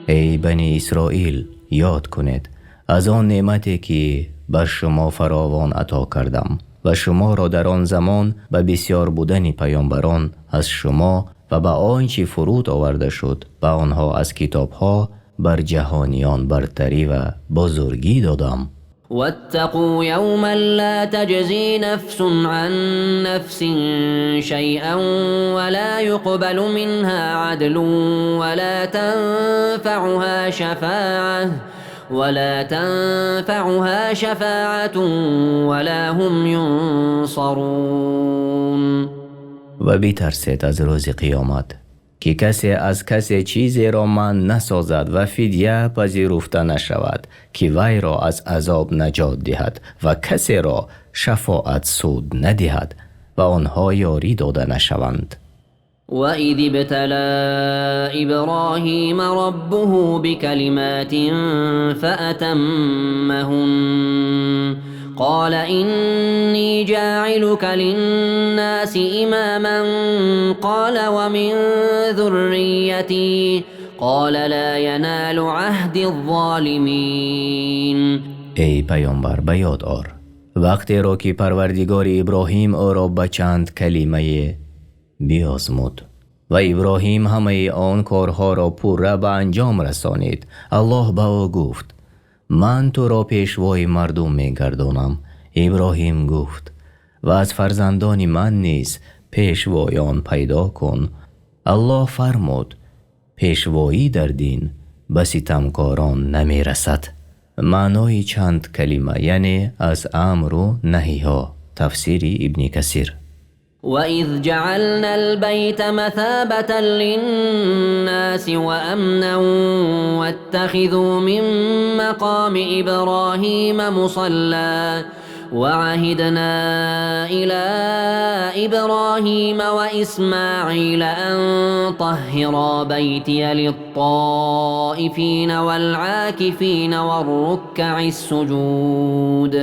ای بنی اسرائیل یاد کنید از آن نعمتی که بر شما فراوان عطا کردم و شما را در آن زمان به بسیار بودن پیامبران از شما و به آنچه فرود آورده شد به آنها از کتابها بر جهانیان برتری و بزرگی دادم. واتقوا يوما لا تجزي نفس عن نفس شيئا ولا يقبل منها عدل ولا تنفعها شفاعة ولا هم ينصرون. و بترسید از روز قیامت که کسی از کسی چیزی را من نسازد و فدیه پذیرفته نشود که وی را از عذاب نجات دهد و کسی را شفاعت سود ندهد و آنها یاری داده نشوند. وَإِذِ ابْتَلَى إِبْرَاهِيمَ رَبُّهُ بِكَلِمَاتٍ فَأَتَمَّهُنَّ قال إني جاعلك للناس إماما قال ومن ذريتي قال لا ينال عهد الظالمين. ای پیامبر به یاد آر وقتی را که پروردگار ابراهیم او را به چند کلمه بیازمود و ابراهیم همه آن کارها را پوره به انجام رسانید. الله به او گفت من تو را پیشوای مردم می گردانم. ابراهیم گفت و از فرزندان من نیز پیشوایان پیدا کن. الله فرمود پیشوایی در دین به ستمکاران نمی رسد. معنای چند کلمه یعنی از امر و نهی ها. تفسیر ابن کثیر. وَإِذْ جَعَلْنَا الْبَيْتَ مَثَابَةً لِلنَّاسِ وَأَمْنًا وَاتَّخِذُوا مِن مَّقَامِ إِبْرَاهِيمَ وعهدنا إلى إبراهيم وإسماعيل أن طهرا بيتي للطائفين والعاكفين والركع السجود.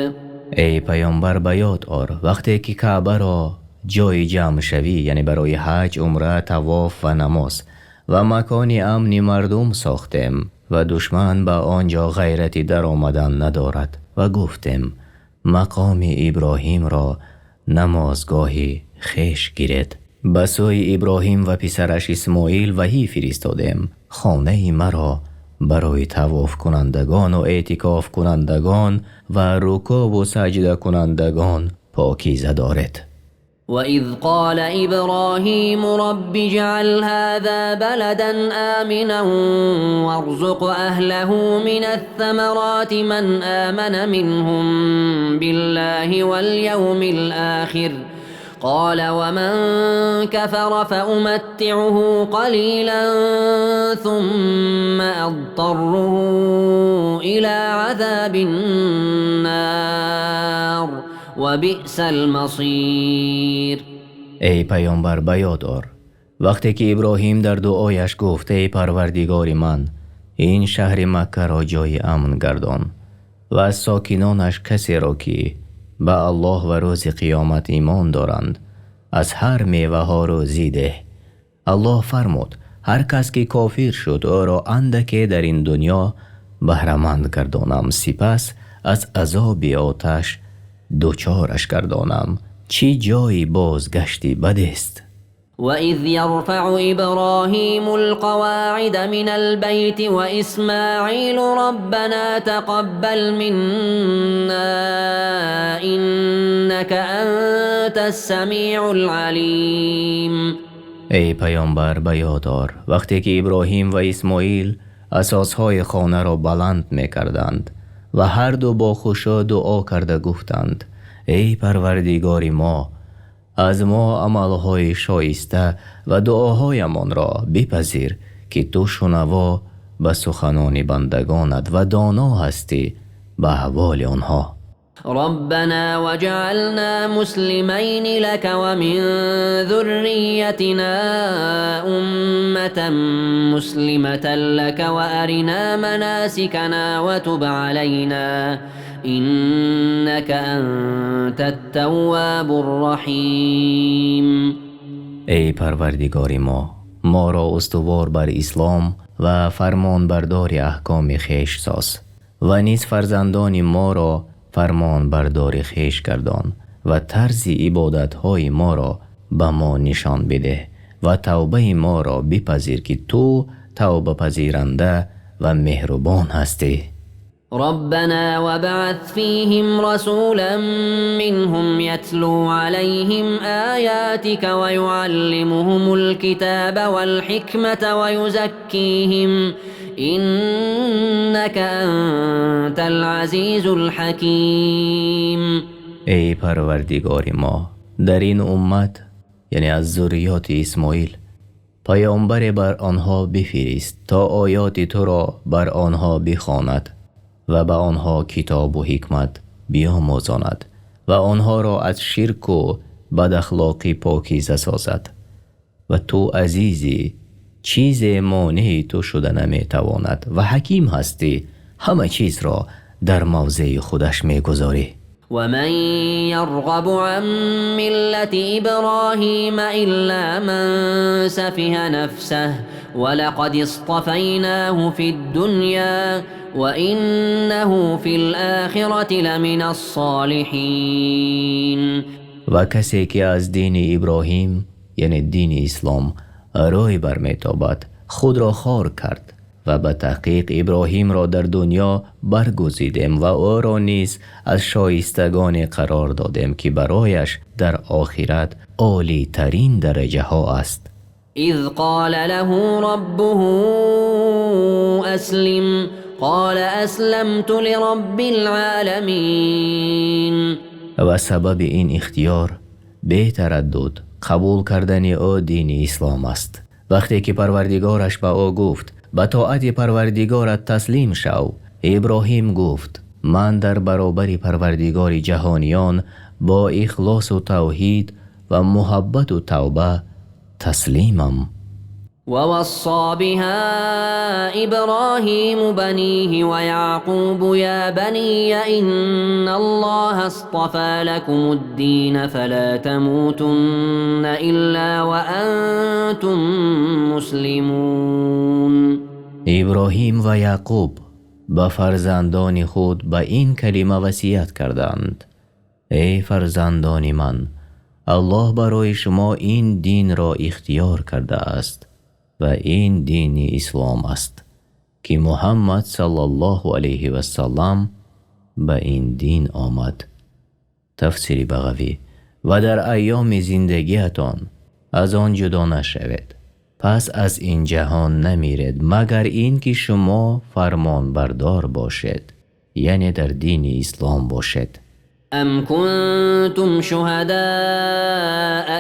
ای پیامبر به یاد آر وقتی که کعبه را جای جمع شوی، یعنی برای حج، عمره، طواف و نماز و مکان امنی مردم ساختیم و دشمن به آنجا غیرتی در آمدن ندارد و گفتیم مقام ابراهیم را نمازگاهی خیش گیرد. به سوی ابراهیم و پسرش اسماعیل وحی فرستادیم خانه مرا برای طواف کنندگان و اعتکاف کنندگان و رکوع و سجده کنندگان پاکیزه دارد. وإذ قال إبراهيم رب اجعل هذا بلدا آمنا وارزق أهله من الثمرات من آمن منهم بالله واليوم الآخر قال ومن كفر فأمتعه قليلا ثم أضطره إلى عذاب النار وبئس المصير. ای پیامبر به یاد آر وقتی که ابراهیم در دعایش گفت ای پروردگار من این شهر مکه را جای امن گردان و از ساکنانش کسی را که به الله و روز قیامت ایمان دارند از هر میوه ها روزی ده. الله فرمود هر کس که کافر شد او را اندکی در این دنیا بهره‌مند گردانم، سپس از عذاب آتش دوچارش گردانم. چی جایی بازگشتی بد است. وإذ يرفع إبراهيم القواعد من البيت وإسماعيل ربنا تقبل منا إنك أنت السميع العليم. ای پیامبر به یاد آر وقتی که ابراهیم و اسماعیل اساسهای خانه را بلند می کردند و هر دو با خشوع دعا کرده گفتند ای پروردگار ما از ما عملهای شایسته و دعاهایمان را بپذیر که تو شنوا به سخنان بندگانت و دانا هستی به احوال آنها. ربنا وجعلنا مسلمين لك ومن ذريتنا أمة مسلمة لك وأرنا مناسكنا وتب علينا إنك أنت التواب الرحيم. ای پروردگار ما را استوار بر اسلام و فرمان بردار احکام خیش ساز و نیز فرزندان ما را فرمان بردار خیش گردان و طرز عبادت های ما را به ما نشان بده و توبه ما را بپذیر که تو توبه پذیرنده و مهربان هستی. ربنا وابعث فيهم رسولا منهم يتلو عليهم آياتك ويعلمهم الكتاب والحكمة ويزكيهم إنك أنت العزيز الحكيم. ای پروردگار ما در این امت یعنی از ذریات اسماعیل پیامبر بر آنها بفرست تا آیات تو را بر آنها بخواند و به آنها کتاب و حکمت بیاموزاند و آنها را از شرک و بد اخلاقی پاکیزه سازد و تو عزیزی چیز مانع تو شده نمیتواند و حکیم هستی همه چیز را در موضع خودش میگذاری. ومن يرغب عن ملة إبراهيم إلا من سفه نفسه ولقد اصطفيناه في الدنيا وإنه في الآخرة لمن الصالحين. و کسی که از دین ابراهیم یعنی دین اسلام روی برمیتابد خود را خار کرد و به تحقیق ابراهیم را در دنیا برگزیدیم و او را نیز از شایستگان قرار دادیم که برایش در آخرت عالی ترین درجه ها است. اذ قال له ربه اسلم قال اسلمت لرب العالمین. و سبب این اختیار بی تردد قبول کردن او دین اسلام است. وقتی که پروردگارش به او گفت به طاعت پروردگارت تسلیم شو، ابراهیم گفت من در برابر پروردگار جهانیان با اخلاص و توحید و محبت و توبه تسلیمم. ووصى بها إبراهيم بنيه ويعقوب يا بني إن الله اصطفى لكم الدين فلا تموتن إلا وأنتم مسلمون. ابراهیم و یعقوب به فرزندان خود به این کلمه وصیت کردند: ای فرزندان من، الله برای شما این دین را اختیار کرده است و این دین اسلام است که محمد صلی الله علیه و سلم به این دین آمد. تفسیر بغوی: و در ایام زندگیتان از آن جدا نشوید، پس از این جهان نمیرید مگر این که شما فرمان بردار باشید، یعنی در دین اسلام باشید. أم كنتم شهداء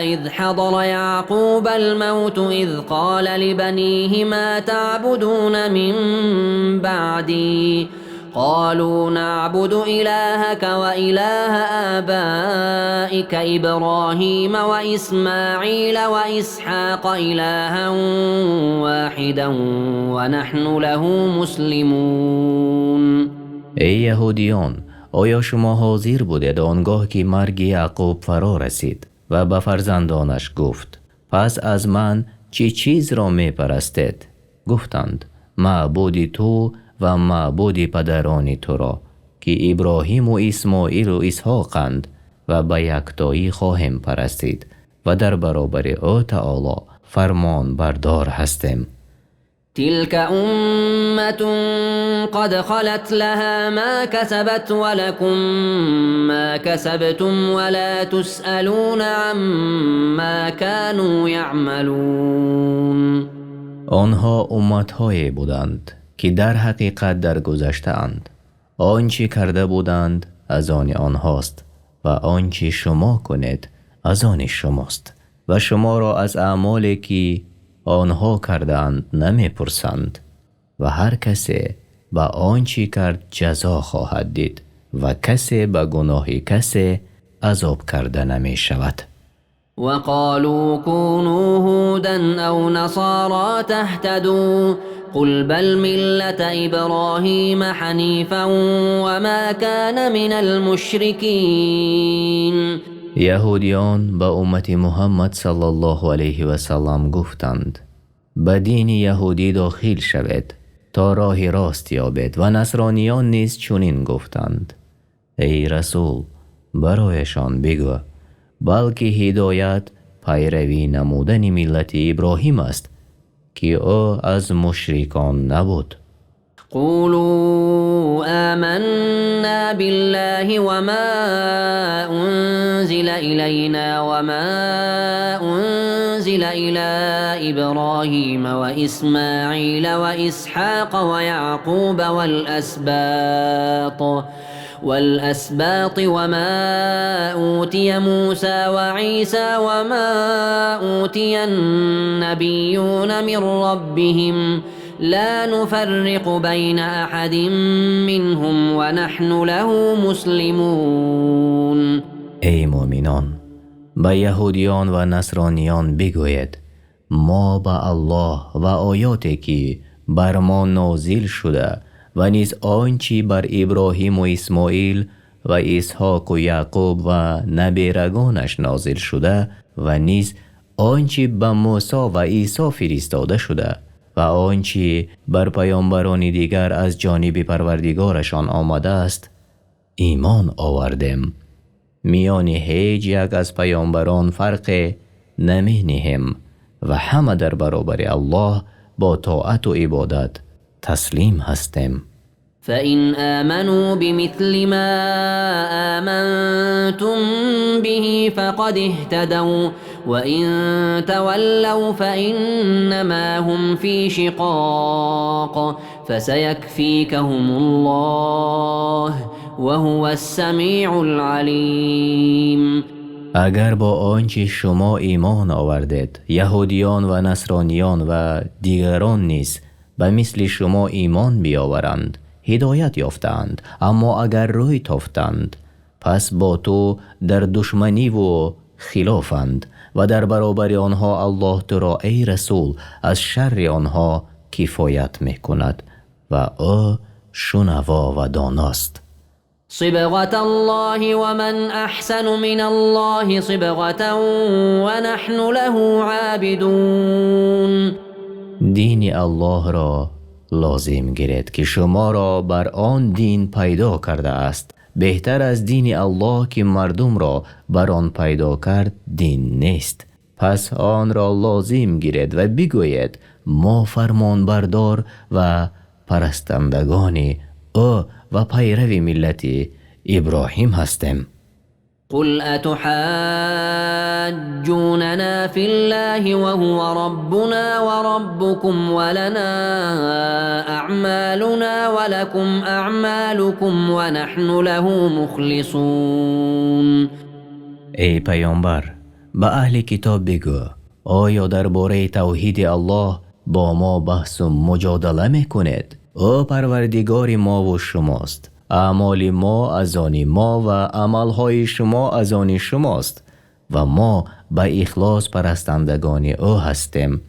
إذ حضر يعقوب الموت إذ قال لبنيه ما تعبدون من بعدي قالوا نعبد إلهك وإله آبائك إبراهيم وإسماعيل وإسحاق إلها واحدا ونحن له مسلمون. ای یهودیان، آیا شما حاضر بودید آنگاه که مرگ یعقوب فرا رسید و به فرزندانش گفت پس از من چه چیز را می پرستید؟ گفتند معبود تو و معبود پدران تو را که ابراهیم و اسماعیل و اسحاقند و به یکتایی خواهیم پرستید و در برابر او تعالی فرمان بردار هستیم. تلك أمة قد خلت لها ما كسبت ولكم ما كسبتم ولا تسألون عما كانوا يعملون. آنها امت‌هایی بودند که در حقیقت در گذشته اند. آنچه کرده بودند از آن آنهاست و آنچه شما کنید از آن شماست و شما را از اعمالی که آنها کردند نمی پرسند و هر کسی به آنچه کرد جزا خواهد دید و کسی به گناه کسی عذاب کرده نمی شود. وقالوا كونوا هودا أو نصارى تهتدوا قل بل ملة إبراهيم حنيفا وما كان من المشركين. یهودیان به امت محمد صلی الله علیه و سلم گفتند به دین یهودی داخل شوید تا راه راست یابید و نصرانیان نیز چنین گفتند. ای رسول برایشان بگو بلکه هدایت پیروی نمودن ملت ابراهیم است که او از مشرکان نبود. قولوا آمنا بالله وما أنزل إلينا وما أنزل إلى إبراهيم وإسماعيل وإسحاق ويعقوب والأسباط وما أوتي موسى وعيسى وما أوتي النبيون من ربهم لا نفرق بين أحد منهم ونحن له مسلمون. ای مؤمنان، به یهودیان و نصرانیان بگوید ما به الله و آیاتی که بر ما نازل شده و نیز آنچه بر ابراهیم و اسماعیل و اسحاق و یعقوب و نبیرگانش نازل شده و نیز آنچه به موسی و عیسی فرستاده شده و آنچه بر پیامبران دیگر از جانب پروردگارشان آمده است ایمان آوردیم. میان هیچ یک از پیامبران فرق نمی نهیم و همه در برابر الله با طاعت و عبادت تسلیم هستیم. فإن آمنوا بمثل ما آمنتم به فقد اهتدوا وإن تولوا فإنما هم في شقاق فسيكفيكهم الله وهو السميع العليم. اگر با آنچه شما ایمان آوردید یهودیان و نصرانیان و دیگران نیز به مثل شما ایمان بیاورند هدایت یافتند، اما اگر روی تافتند پس با تو در دشمنی و خلافند و در برابر آنها الله تو را ای رسول از شر آنها کفایت می کند و او شنوا و داناست. صبغة الله ومن أحسن من الله صبغة ونحن له عابدون. دین الله را لازم گیرید که شما را بر آن دین پیدا کرده است. بهتر از دین الله که مردم را بر آن پیدا کرد دین نیست. پس آن را لازم گیرید و بگویید ما فرمان بردار و پرستندگان او و پیرو ملت ابراهیم هستیم. قل أتحاجوننا في الله وهو ربنا وربكم ولنا أعمالنا ولكم أعمالكم ونحن له مخلصون. ای پیامبر به اهل کتاب بگو آیا درباره توحید الله با ما بحث و مجادله میکنید؟ او پروردگار ما و شماست. اعمال ما از آن ما و عملهای شما از آن شماست و ما به اخلاص پرستندگان او هستیم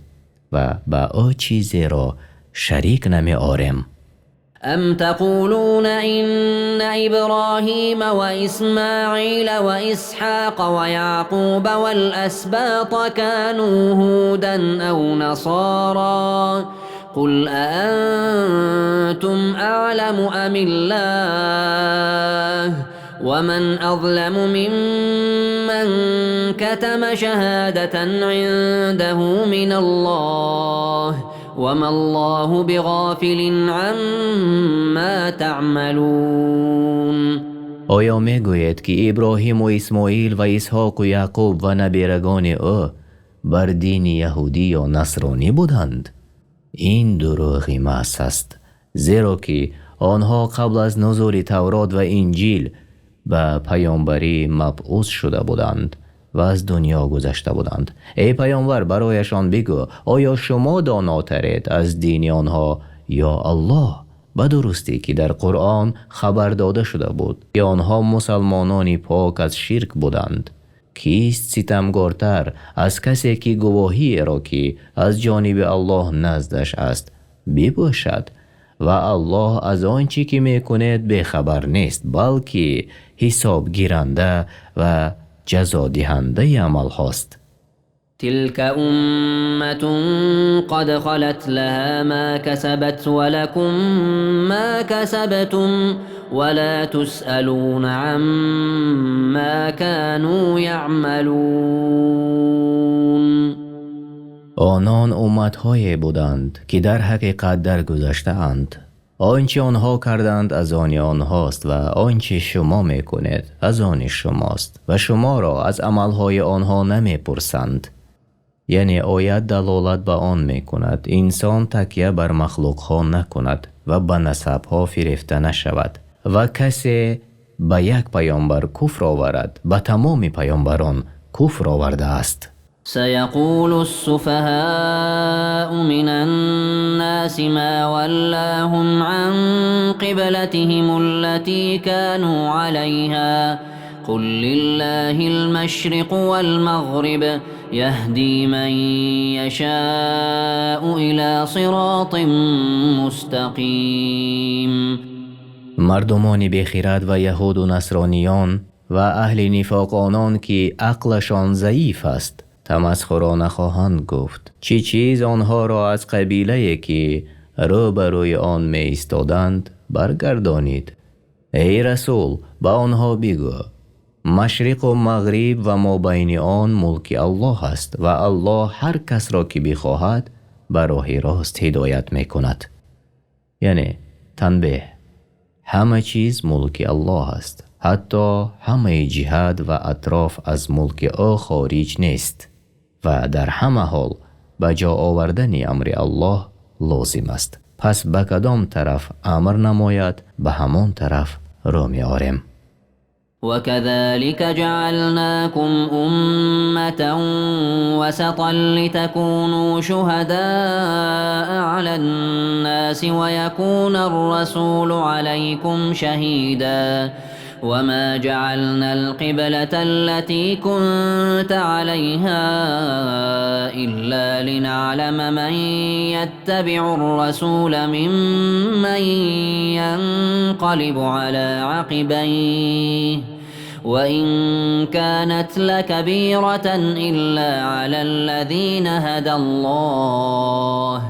و به او چیزی را شریک نمی آریم. أم تقولون إن إبراهيم وإسماعيل وإسحاق ويعقوب والأسباط كانوا هودا أو نصارى قل أأنتم أعلم أم الله ومن أظلم ممن كتم شهادة عنده من الله وما الله بغافل عما تعملون. آیا می گوید که ابراهیم و اسماعیل و اسحاق و یعقوب و نبیرگان او بر دین یهودی یا نصرانی بودند؟ این دروغی محض است، زیرا که آنها قبل از نزول تورات و انجیل به پیامبری مبعوث شده بودند و از دنیا گذشته بودند. ای پیامبر برایشان بگو آیا شما داناترید از دین آنها یا الله؟ به درستی که در قرآن خبر داده شده بود که آنها مسلمانانی پاک از شرک بودند. کیست ستمگارتر از کسی که گواهی را که از جانب الله نزدش است بباشد و الله از آنچه که میکنید بخبر نیست، بلکه حساب گیرنده و جزا دهنده عمل هاست. تلك أمة قد خلت لها ما كسبت ولكم ما كسبتم ولا تسألون عما كانوا يعملون. آنان امت‌های بودند که در حقیقت درگذشته اند. آنچه آنها کردند از آن آنهاست و آنچه شما میکنید از آن شماست و شما را از عملهای آنها نمیپرسند. یعنی آیت دلالت به آن میکند انسان تکیه بر مخلوقها نکند و به نسبها فریفته نشود و کسی به یک پیامبر کفر آورد به تمام پیامبران کفر آورده است. سيقول السفهاء من الناس ما ولاهم عن قبلتهم التي كانوا عليها قل لله المشرق والمغرب يهدي من يشاء إلى صراط مستقيم. مردمان بیخیرت و یهود و نصرانیان و اهل نفاق آنان که عقلشان ضعیف است تمسخرانه خواهند گفت چی چیز آنها را از قبیله که روبروی آن می ایستادند برگردانید. ای رسول با آنها بگو مشرق و مغرب و ما بین آن ملک الله است و الله هر کس را که بخواهد به راه راست هدایت می کند. یعنی تنبیه، همه چیز ملک الله است، حتی همه جهت و اطراف از ملک او خارج نیست و در همه حال به جا آوردن امر الله لازم است. پس به کدام طرف امر نماید به همان طرف رو می آریم. وكذلك جعلناكم أمة وسطا لتكونوا شهداء على الناس ويكون الرسول عليكم شهيدا وما جعلنا القبلة التي كنت عليها إلا لنعلم من يتبع الرسول ممن ينقلب على عقبيه وإن كانت لكبيرة إلا على الذين هدى الله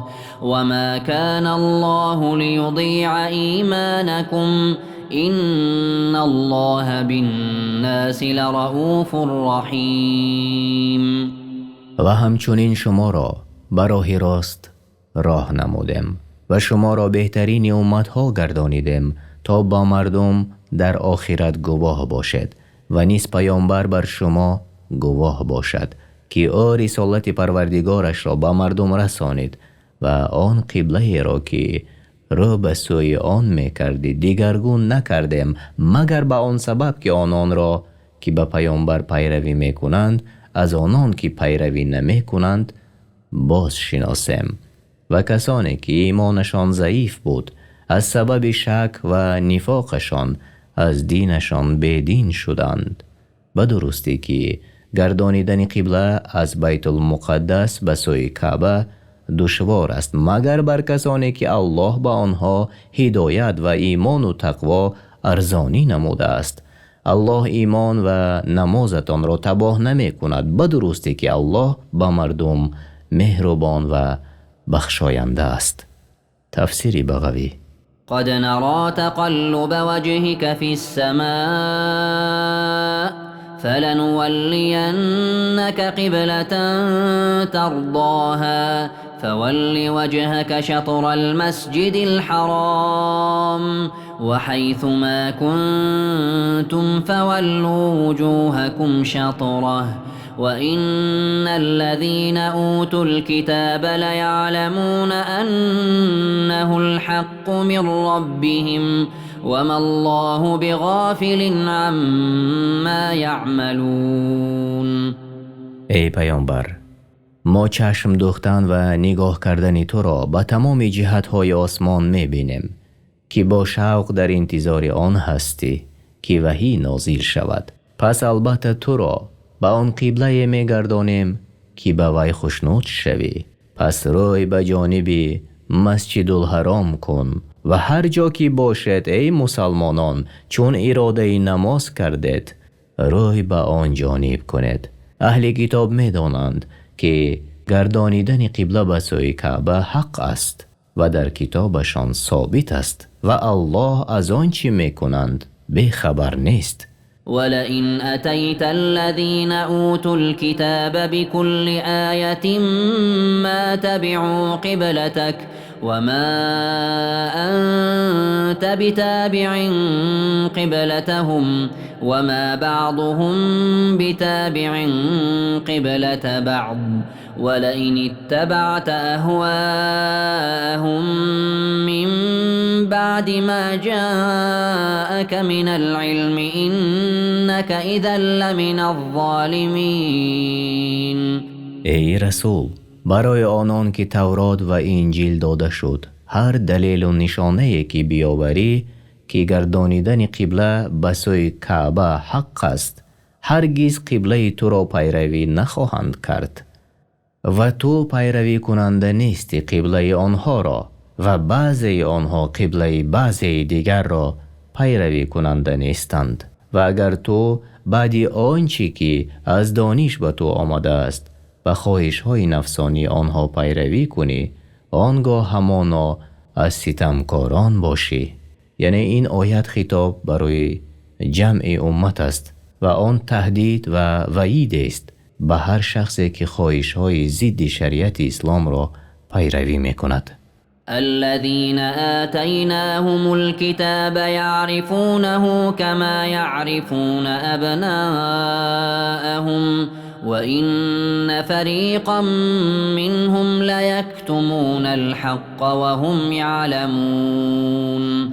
وما كان الله ليضيع إيمانكم إن الله بالناس لرؤوف رحیم. و همچنین شما را براه راست راه نمودم و شما را بهترین امتها گردانیدم تا با مردم در آخرت گواه باشد و نیز پیامبر بر شما گواه باشد که او رسالت پروردگارش را به مردم رسانید و آن قبله را که رو به سوی آن میکردی دیگرگون نکردیم مگر به آن سبب که آنان را که به پیامبر پیروی میکنند از آنان که پیروی نمیکنند باز شناسیم و کسانی که ایمانشان ضعیف بود از سبب شک و نفاقشان از دینشان بدین شدند. به درستی که گردانیدن قبله از بیت المقدس به سوی کعبه دشوار است مگر بر کسانی که الله به آنها هدایت و ایمان و تقوا ارزانی نموده است. الله ایمان و نمازتان را تباه نمی کند به درستی که الله به مردم مهربان و بخشاینده است. تفسیر بغوی. قد نرى تقلب وجهك في السماء فلنولينك قبلة ترضاها فول وجهك شطر المسجد الحرام وحيث ما كنتم فولوا وجوهكم شطره وإن الذين أوتوا الكتاب ليعلمون أنه الحق من ربهم وما الله بغافل عما يعملون. ای پیامبر، ما چشم دوختن و نگاه کردن تو را به تمام جهتهای آسمان میبینیم که با شوق در انتظار آن هستی که وحی نازل شود. پس البته تو را به آن قبله میگردانیم که به وی خوشنود شوی. پس روی به جانب مسجد الحرام کن و هر جا که باشد ای مسلمانان چون اراده نماز کردید روی به آن جانب کنید. اهل کتاب میدانند که گردانیدن قبله به سوی کعبه حق است و در کتابشان ثابت است و الله از آنچه میکنند بیخبر نیست. ولئن أتيت الذين أوتوا الكتاب بكل آية ما تبعوا قبلتك وما أنت بتابع قبلتهم وما بعضهم بتابع قبلة بعض ولئن اتبعت أهواءهم من بعد ما جاءك من العلم إنك إذا لمن الظالمين. ای رسول، برای آنان که تورات و انجیل داده شد هر دلیل و نشانه که بیاوری که گردانیدن قبله به سوی کعبه حق است هرگز قبله تو را پیروی نخواهند کرد و تو پیروی کننده نیستی قبله آنها را و بعضی آنها قبله بعضی دیگر را پیروی کننده نیستند و اگر تو بعد آنچه که از دانش به تو آمده است و خواهش های نفسانی آنها پیروی کنی آنگاه همانا از ستمکاران باشی. یعنی این آیت خطاب برای جمع امت است و آن تهدید و وعید است به هر شخصی که خواهش های ضد شریعت اسلام را پیروی می کند. الذين آتيناهم الكتاب يعرفونه كما يعرفون أبناءهم وإن فريقا منهم ليكتمون الحق وهم يعلمون.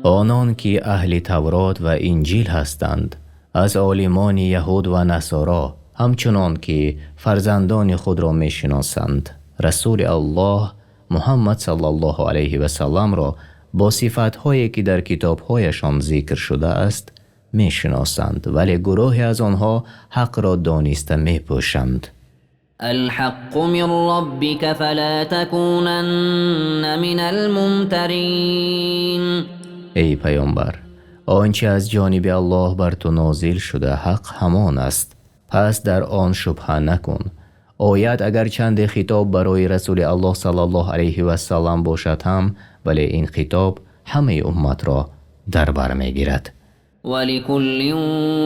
آنان که اهل تورات و انجیل هستند از عالمان یهود و نصارا همچنان که فرزندان خود را می شناسند رسول الله محمد صلی الله علیه و سلم را با صفت‌هایی که در کتاب‌هایشان ذکر شده است می شناسند، ولی گروهی از آنها حق را دانسته می پوشند. الحق من ربك فلا تكونن من الممترین. ای پیامبر، آنچه از جانب الله بر تو نازل شده حق همان است، پس در آن شبهه نکن. آیت اگر چند خطاب برای رسول الله صلی الله علیه و سلم باشد هم، ولی این خطاب همه امت را در بر میگیرد. ولكل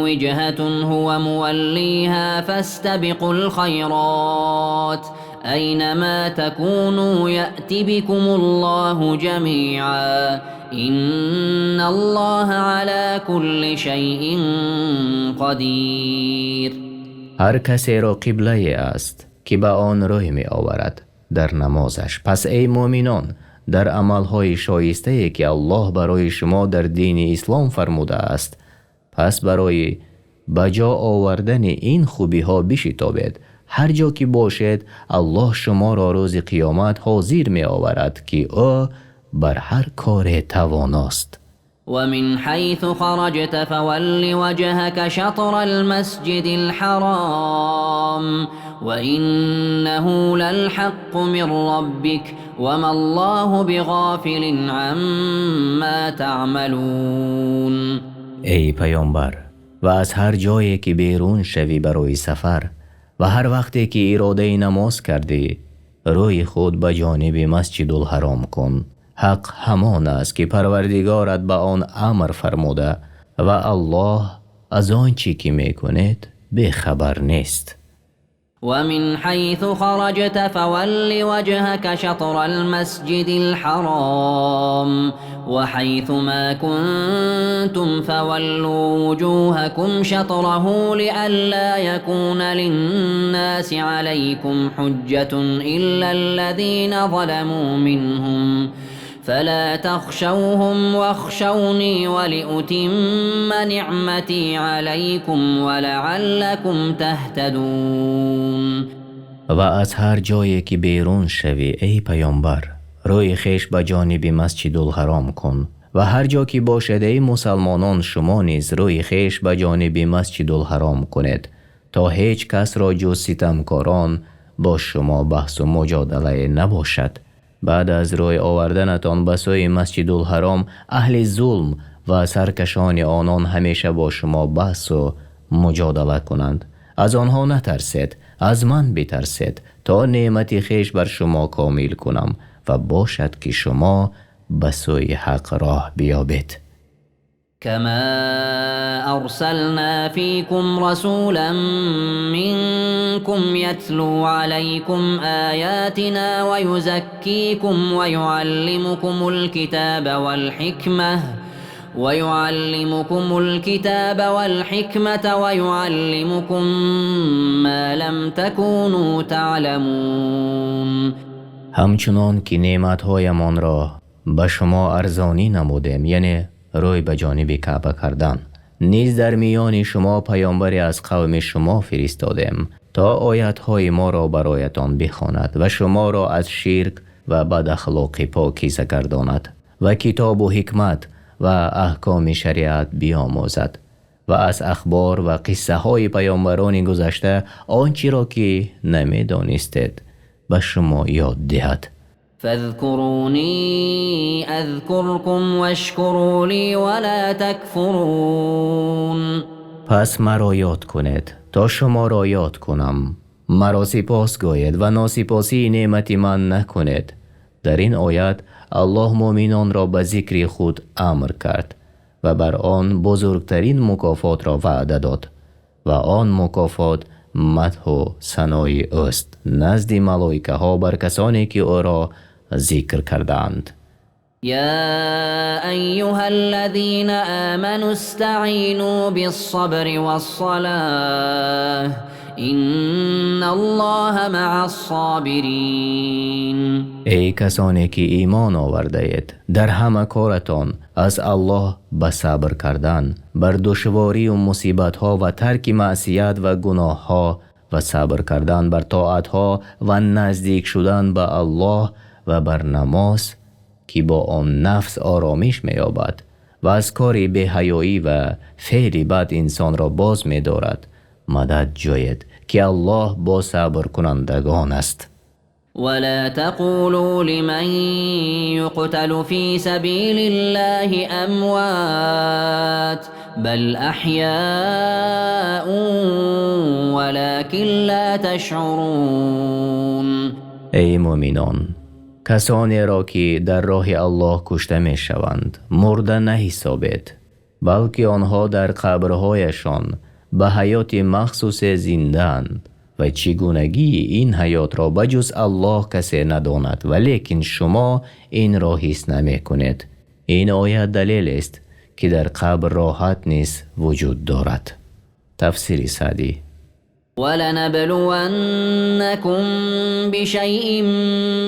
وجهة هو موليها فاستبقوا الخيرات أينما تكونوا يأت بكم الله جميعا إن الله على كل شيء قدير. هر کسی را قبله است که به آن روی می آورد در نمازش. پس ای مؤمنان، در عملهای شایسته که الله برای شما در دین اسلام فرموده است، پس برای بجا آوردن این خوبی ها بشتابید. هر جا که باشد الله شما را روز قیامت حاضر می آورد که او بر هر کار تواناست. ومن حيث خرجت فول وجهك شطر المسجد الحرام وإنه للحق من ربك وما الله بغافل عما تعملون. ای پیامبر، و از هر جایی که بیرون شوی برای سفر و هر وقتی که اراده نماز کردی، روی خود به جانب مسجد الحرام کن. حق همان است که پروردگارت به آن امر فرموده و الله از آنچه که میکنید بیخبر نیست. ومن حيث خرجت فول وجهك شطر المسجد الحرام وحيث ما كنتم فولوا وجوهكم شطره لئلا يكون للناس عليكم حجة إلا الذين ظلموا منهم فلا تخشوهم واخشوني ولأتم نعمتي عليكم ولعلكم تهتدون. و از هر جایی که بیرون شوی ای پیامبر، روی خیش به جانب مسجد الحرام کن و هر جا که باشد ای مسلمانان شما نیز روی خیش به جانب مسجد الحرام کنید تا هیچ کس را جز ستمکاران با شما بحث و مجادله نباشد. بعد از روی آوردنتان به سوی مسجد الحرام اهل ظلم و سرکشان آنان همیشه با شما بحث و مجادله کنند. از آنها نترسید، از من بترسید تا نعمت خیش بر شما کامل کنم و باشد که شما به سوی حق راه بیابید. كما أرسلنا فيكم رسولا منكم يتلو عليكم آياتنا ويزكيكم ويعلمكم الكتاب والحكمة ويعلمكم ما لم تكونوا تعلمون. همچنان که نعمت‌هایمان را به شما ارزانی نمودیم، یعنی روی به جانب کعبه کردن، نیز در میان شما پیامبری از قوم شما فرستادیم تا آیات‌های ما را برایتان بخواند و شما را از شرک و بد اخلاقی پاکیزه گرداند و کتاب و حکمت و احکام شریعت بیاموزد و از اخبار و قصه های پیامبران گذشته آنچه را که نمی‌دانستید به شما یاد دهد. فاذكروني اذكركم واشكروا لي ولا تكفرون. پس مرا یاد کنید تا شما را یاد کنم، مرا سپاس گوید و ناسپاسی نعمت من نکنید. در این آیت الله مؤمنان را به ذکر خود امر کرد و بر آن بزرگترین مکافات را وعده داد و آن مکافات مدح و ثنای است نزد ملائکه ها بر کسانی که او را ذکر کردند. يا أيها الذين آمنوا استعينوا بالصبر والصلاة إن الله مع الصابرين. ای کسانی که ایمان آورده اید، در همه کارتان از الله به صبر کردن بر دشواری و مصیبت ها و ترک معصیت و گناه ها و صبر کردن بر طاعت ها و نزدیک شدن به الله و بر نماز که با آن نفس آرامش می‌یابد و از کاری بی‌حیایی و فعل بد انسان را باز می‌دارد مدد جوید که الله با صبر کنندگان است. ولا تقولوا لمن يقتل في سبيل الله أموات بل أحياء ولكن لا تشعرون. ای مؤمنان، کسانی را که در راه الله کشته می شوند مرده نحسابید، بلکه آنها در قبرهایشان به حیات مخصوص زنده‌اند و چگونگی این حیات را بجز الله کسی نداند، ولیکن شما این را حس نمی کنید. این آیه دلیل است که در قبر راحت نیز وجود دارد. تفسیر سعدی. ولنبلونكم بشيء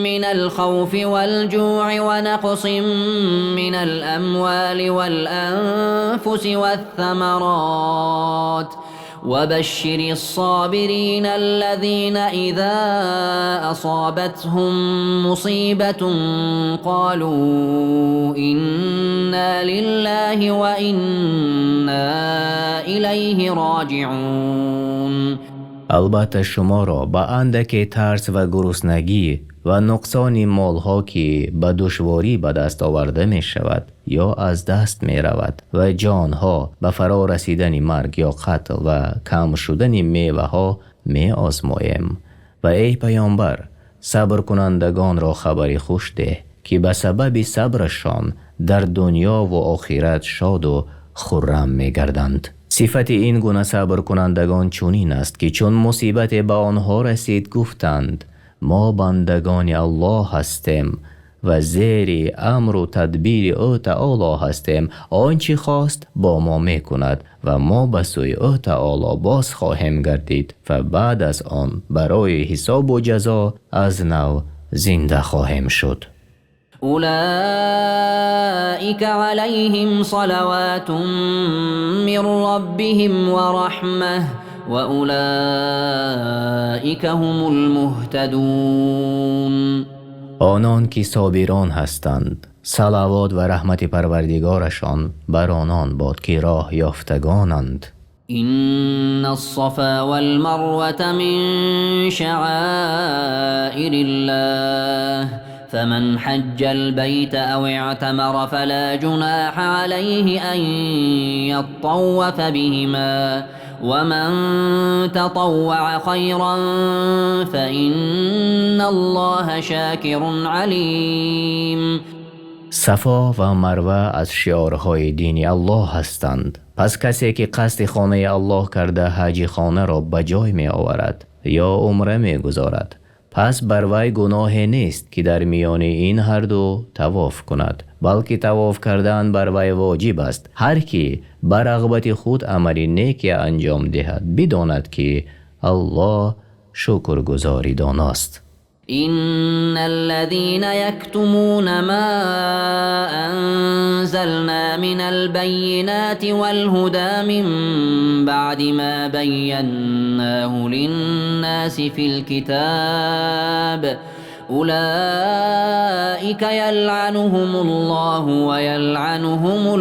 من الخوف والجوع ونقص من الأموال والأنفس والثمرات وبشر الصابرين الذين إذا أصابتهم مصيبة قالوا إنا لله وإنا إليه راجعون. البته شما را به اندک ترس و گرسنگی و نقصان مالها که به دشواری به دست آورده می شود یا از دست می رود و جانها به فرا رسیدن مرگ یا قتل و کم شدن میوه ها می آزماییم. و ای پیامبر، صبر کنندگان را خبری خوش ده که به سبب صبرشان در دنیا و آخرت شاد و خرم می گردند. صفت این گونه صبر کنندگان چنین است که چون مصیبت به آنها رسید گفتند ما بندگان الله هستیم و زیر امر و تدبیر او تعالی هستیم، آنچه خواست با ما میکند و ما به سوی او تعالی باز خواهیم گردید و بعد از آن برای حساب و جزا از نو زنده خواهیم شد. أولئك عليهم صلوات من ربهم ورحمة وأولئك هم المهتدون. آنان که صابران هستند، صلوات و رحمت پروردگارشان بر آنان باد که راه یافتگانند. إن الصفا والمروة من شعائر الله فمن حج البيت أو اعتمر فلا جناح عليه أن يطوف بهما ومن تطوع خيرا فإن الله شاكر عليم. صفا و مروه از شعارهای دین الله هستند. پس کسی که قصد خانه الله کرده حج خانه را به جای می آورد یا عمره می گذارد، پس بر وی گناه نیست که در میان این هر دو طواف کند، بلکه طواف کردن بر وی واجب است. هر کی بر رغبت خود عملی نیکی انجام دهد بداند که الله شکرگزاری داناست. إن الذين يكتمون ما أنزلنا من البينات والهدى من بعد ما بيناه للناس في الكتاب أولئك يلعنهم الله ويلعنهم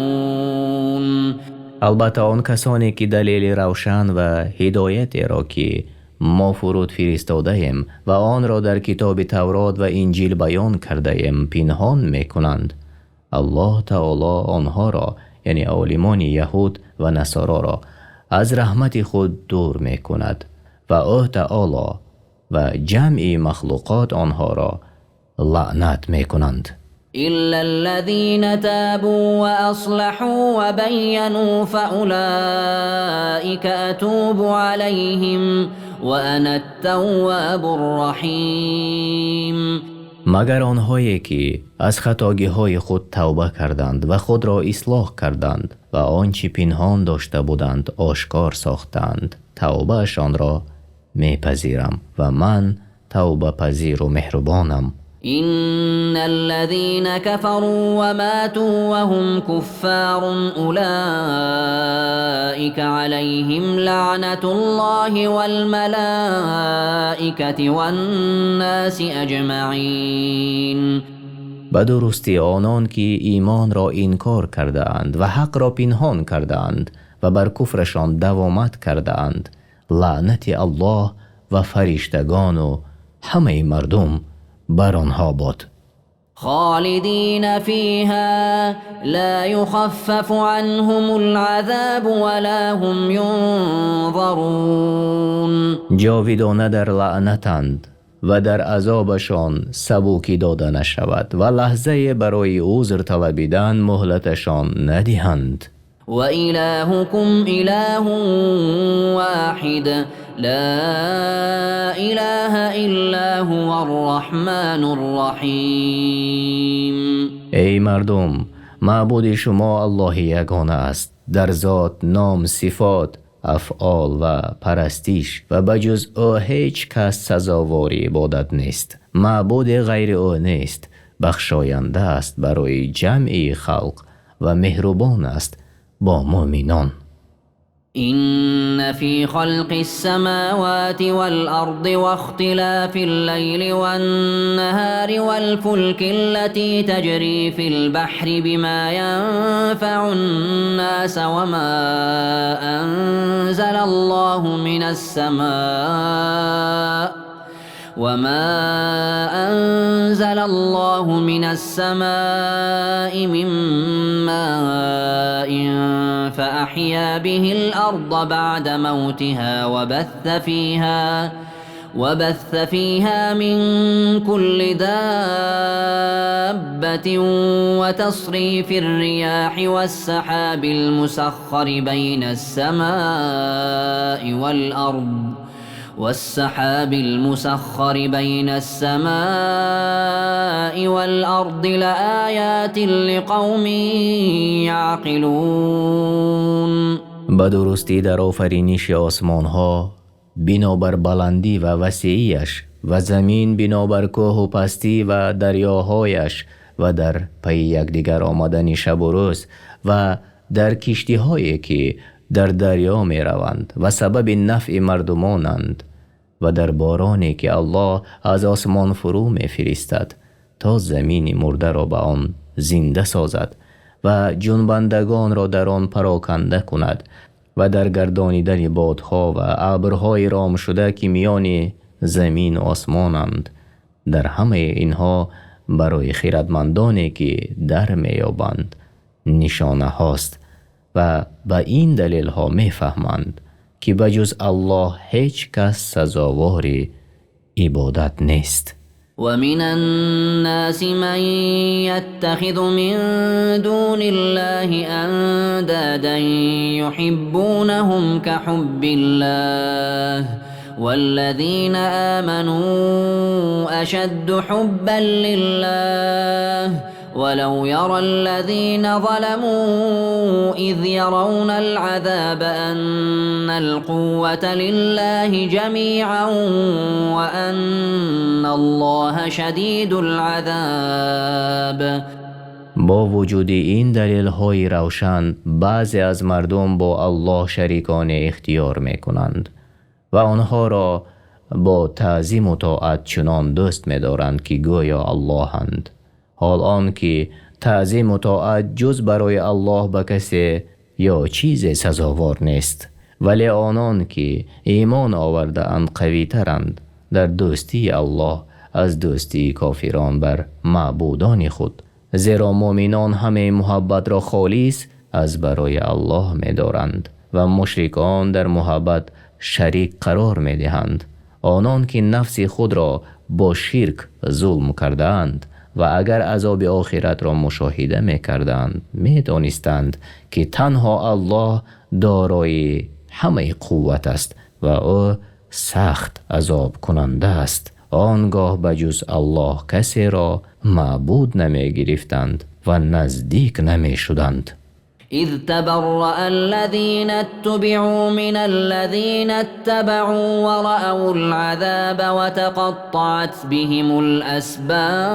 اللاعنون. البته آن کسانی که دلیل روشن و هدایت را که ما فرود فرستاده ایم و آن را در کتاب تورات و انجیل بیان کرده ایم پنهان می کنند، الله تعالی آنها را یعنی عالمان یهود و نصارا را از رحمت خود دور می کند و او تعالی و جمعی مخلوقات آنها را لعنت می کنند. إلا الذين تابوا وأصلحوا وبينوا فأولئك أتوب عليهم وأنا التواب الرحيم. مگر آنهایی که از خطاگی‌های خود توبه کردند و خود را اصلاح کردند و آنچه پنهان داشته بودند آشکار ساختند، توبهشان را میپذیرم و من توبه پذیر و مهربانم. إن الذين كفروا وماتوا وهم كفار أولئك عليهم لعنة الله والملائكة والناس أجمعين. به درستی آنان که ایمان را انکار کرده اند و حق را پنهان کرده اند و بر کفرشان دوامت کرده اند، لعنت الله و فرشتگان و همه مردم بر آنها باد. خالدين فيها لا يخفف عنهم العذاب ولا هم ينظرون. جاویدانه در لعنتند و در عذابشان سبوکی داده نشود و لحظه برای عذر طلبیدن مهلتشان ندهند. وإلهكم إله واحد لا إله إلا هو الرحمن الرحيم. ای مردم، معبود شما الله یگانه است، در ذات، نام، صفات، افعال و پرستش و بجز او هیچ کس سزاوار عبادت نیست. معبود غیر او نیست. بخشاینده است برای جمعی خلق و مهربان است با مؤمنان. إن في خلق السماوات والأرض واختلاف الليل والنهار والفلك التي تجري في البحر بما ينفع الناس وما أنزل الله من السماء من ماء فأحيا به الأرض بعد موتها وبث فيها من كل دابة وتصريف الرياح والسحاب المسخر بين السماء والأرض لآيات لقوم يعقلون. به درستی در آفرینش آسمان ها بنابر بلندی و وسیعیش و زمین بنابر کوه و پستی و دریاهایش و در پی یکدیگر آمدن شب و روز و در کشتی هایی که در دریا می روند و سبب نفع مردمانند و در بارانی که الله از آسمان فرو می فرستد تا زمین مرده را به آن زنده سازد و جنبندگان را در آن پراکنده کند و در گردانیدن بادها و ابرهای رام شده که میان زمین و آسمانند. در همه اینها برای خردمندانی که در میابند نشانه هاست و به این دلیل ها میفهمند که بجز الله هیچ کس سزاوار عبادت نیست. ومن الناس من يتخذ من دون الله أندادا يحبونهم كحب الله والذين آمنوا أشد حبا لله ولو يرى الذين ظلموا إذ يرون العذاب أن القوة لله جميعا وأن الله شديد العذاب. با وجود این دلیل های روشن بعضی از مردم با الله شریکان اختیار می کنند و آنها را با تعظیم و طاعت چنان دوست می دارند که گویا الله اند، حال آن که تعظیم و طاعت جز برای الله به کسی یا چیز سزاوار نیست. ولی آنان که ایمان آورده اند قوی ترند در دوستی الله از دوستی کافران بر معبودان خود، زیرا مؤمنان همه محبت را خالص از برای الله می دارند و مشرکان در محبت شریک قرار می دهند. آنان که نفس خود را با شرک ظلم کردند و اگر عذاب آخرت را مشاهده می کردند می دانستند که تنها الله دارای همه قوت است و او سخت عذاب کننده است. آنگاه بجز الله کسی را معبود نمی گرفتند و نزدیک نمی شدند. إذ تبرأ الذين اتبعوا من الذين اتبعوا ورأوا العذاب وتقطعت بهم الأسباب.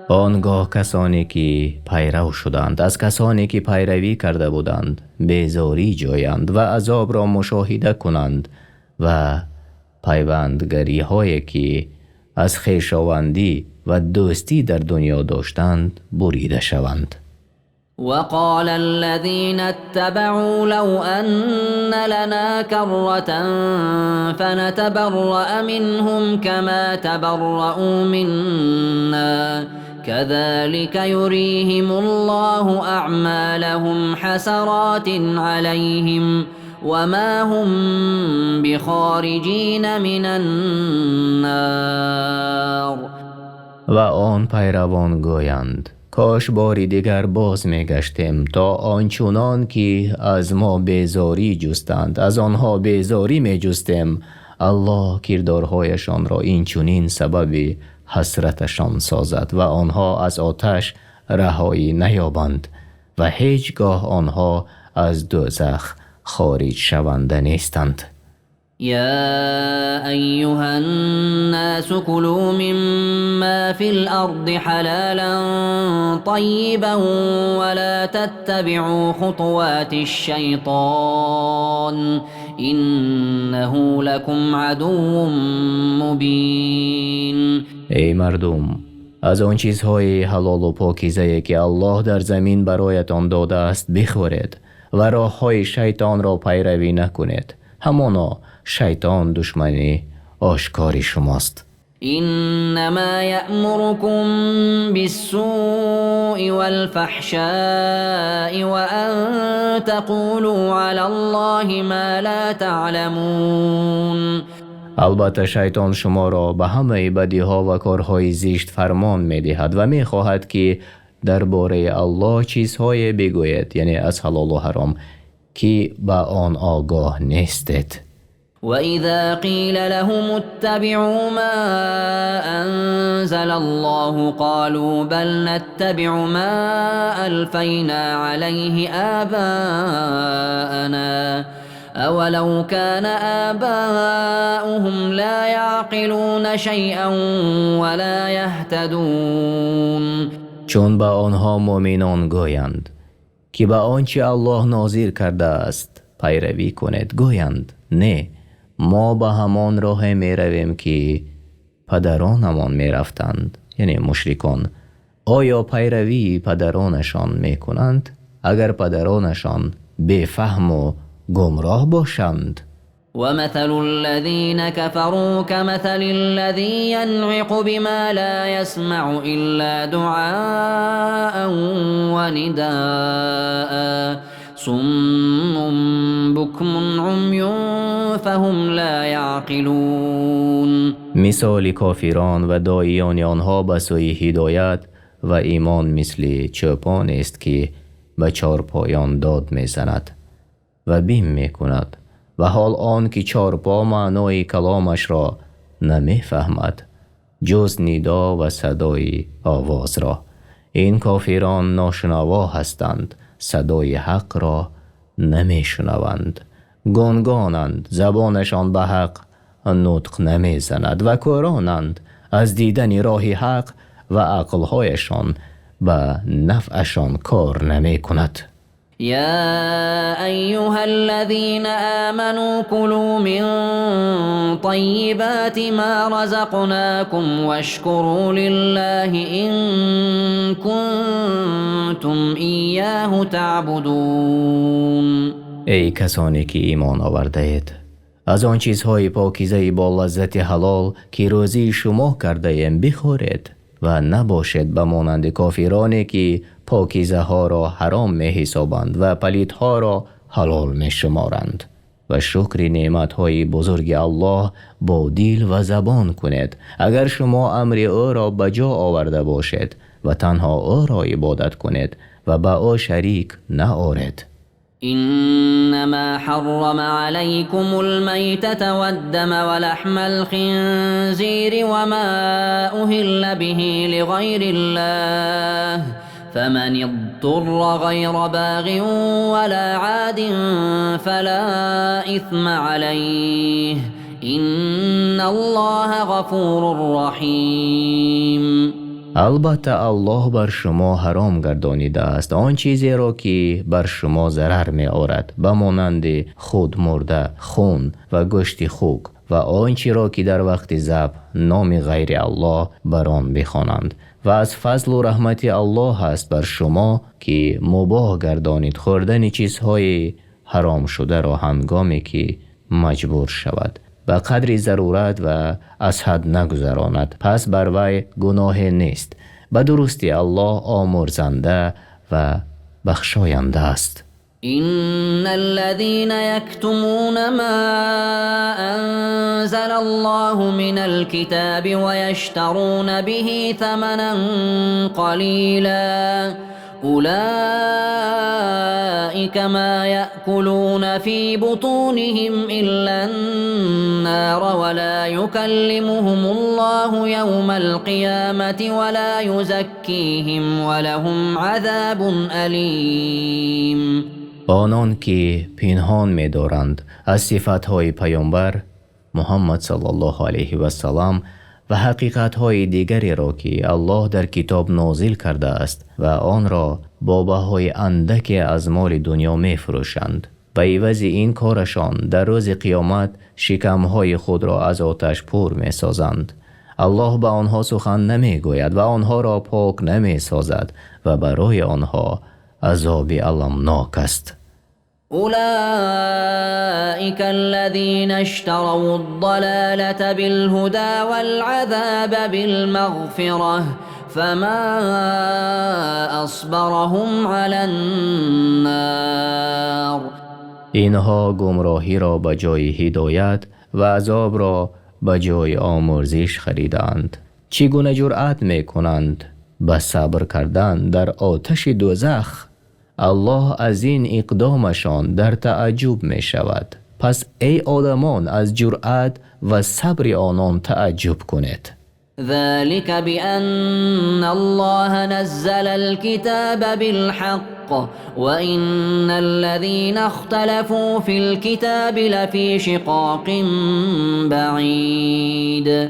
آنگاه کسانی که پیرو شدند از کسانی که پیروی کرده بودند بیزاری جویند و عذاب را مشاهده کنند و پیوندگری هایی که از خویشاوندی و دوستی در دنیا داشتند بریده شوند. وقال الذين اتبعوا لو أن لنا كرة فنتبرأ منهم كما تبرأوا منا كذلك يريهم الله أعمالهم حسرات عليهم وما هم بخارجين من النار. و آن پیروان گویند کاش باری دیگر باز می گشتیم تا آنچنان که از ما بیزاری جستند از آنها بیزاری می جستیم. الله کردارهایشان را این چنین سبب حسرتشان سازد و آنها از آتش رهایی نیابند و هیچگاه آنها از دوزخ خارج شونده نیستند. يا أيها الناس كلوا مما في الأرض حلالا طيبا ولا تتبعوا خطوات الشيطان إنه لكم عدو مبين. ای مردم از آن چیزهای حلال و پاکیزه که الله در زمین برایتان داده است بخورید و راههای شیطان را پیروی نکنید، همانا شیطان دشمنی آشکاری شماست. إنما يأمركم بالسوء والفحشاء وأن تقولوا على الله ما لا تعلمون. البته شیطان شما را به همه بدی ها و کارهای زشت فرمان می دهد و می خواهد که درباره الله چیزهای بگوید، یعنی از حلال و حرام که به آن آگاه نیستید. وإذا قيل لهم اتبعوا ما أنزل الله قالوا بل نتبع ما ألفينا عليه آباءنا أولو كان آباؤهم لا يعقلون شيئا ولا يهتدون. چون به آنها مؤمنان گویند که به آنچه الله نازل کرده است پیروی کنید، گویند نه، ما به همان راه می رویم که پدرانمان می رفتند، یعنی مشرکان. آیا پیروی پدرانشان می کنند اگر پدرانشان بفهم و گمراه باشند؟ ومثل الذين كفروا كمثل الذي ينعق بما لا يسمع إلا دعاء ونداء صم بكم عمي فهم لا يعقلون. مثال کافران و داعیان آنها به سوی هدایت و ایمان مثل چوپان است که به چارپایان داد میزند و بیم میکند و حال آن که چارپا معنای کلامش را نمیفهمد جز ندا و صدای آواز را. این کافران ناشنوا هستند، صدای حق را نمیشنوند، گنگانند، زبانشان به حق نطق نمیزند و کورانند از دیدن راه حق و عقلهایشان به نفعشان کار نمی کند. يا أيها الذين آمنوا كلوا من طيبات ما رزقناكم واشكروا لله إن كنتم إياه تعبدون. ای کسانی که ایمان آورده اید، از آن چیزهای پاکیزه با لذت حلال که روزی شما کرده ایم بخورید و نباشید به مانند کافرانی که پاکیزه ها را حرام می حسابند و پلید ها را حلال می شمارند و شکر نعمت های بزرگ الله با دل و زبان کنید اگر شما امر او را بجا آورده باشید و تنها او را عبادت کنید و با او شریک نآورید. إنما حرم عليكم الميتة والدم ولحم الخنزير وما أهل به لغير الله فمن اضطر غير باغ ولا عاد فلا إثم عليه إن الله غفور رحیم. البته الله بر شما حرام گردانیده است آن چیزی را که بر شما ضرر می آورد به مانند خود مرده، خون و گوشت خوک و آنچه را که در وقت ذبح نام غیر الله بر آن بخوانند و از فضل و رحمت الله است بر شما که مباح گردانید خوردن چیزهای حرام شده را هنگامی که مجبور شود به قدر ضرورت و از حد نگذراند، پس بر وی گناه نیست. به درستی الله آمرزنده و بخشاینده است. إن الذين يكتمون ما أنزل الله من الكتاب ويشترون به ثمنا قليلا أولئك ما يأكلون في بطونهم إلا النار ولا يكلمهم الله يوم القيامة ولا يزكيهم ولهم عذاب أليم. آنان که پنهان می دارند از صفتهای پیامبر محمد صلی الله علیه و سلام و حقیقتهای دیگری را که الله در کتاب نازل کرده است و آن را با بهای اندکی از مال دنیا می فروشند، به عوض این کارشان در روز قیامت شکمهای خود را از آتش پر می سازند. الله به آنها سخن نمی گوید و آنها را پاک نمی سازد و برای آنها عذاب المناک است. أولئك الذين اشتروا الضلالة بالهدى والعذاب بالمغفرة فما أصبرهم على النار. اینها گمراهی را به جای هدایت و عذاب را به جای آمرزش خریدند. چگونه جرأت می کنند به صبر کردن در آتش دوزخ؟ الله از این اقدامشان در تعجب می شود. پس ای آدمان از جرأت و صبر آنان تعجب کنید. ذلك بأن الله نزل الكتاب بالحق وإن الذين اختلفوا في الكتاب لفي شقاق بعید.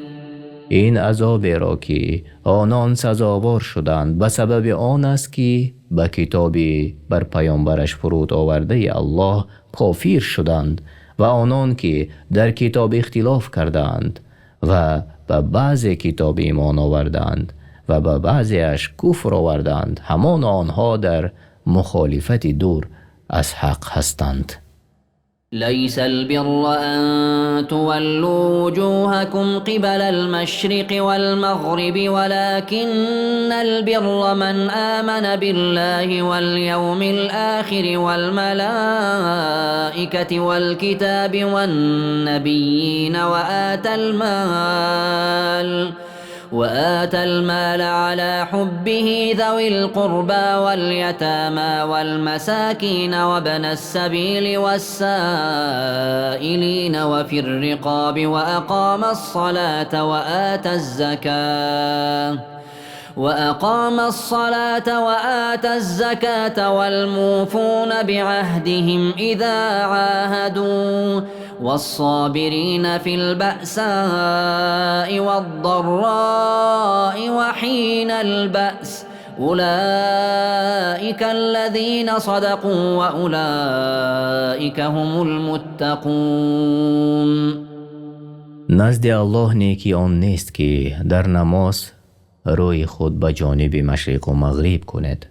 این عذاب را که آنان سزاوار شدند به سبب آن است که به کتابی بر پیامبرش فرود آورده الله کافر شدند و آنان که در کتاب اختلاف کردند و به بعض کتاب ایمان آوردند و به بعضیش کفر آوردند، همان آنها در مخالفت دور از حق هستند. ليس البر أن تولوا وجوهكم قبل المشرق والمغرب ولكن البر من آمن بالله واليوم الآخر والملائكة والكتاب والنبيين وآتى المال على حبه ذوي القربى واليتامى والمساكين وابن السبيل والسائلين وفي الرقاب وأقام الصلاة وآتى الزكاة والموفون بعهدهم إذا عاهدوا والصابرين في البأساء والضراء وحين البأس أولئك الذين صدقوا وأولئك هم المتقون. نزد الله نیکی آن نیست که در نماز روی خود به جانب مشرق و مغرب کند،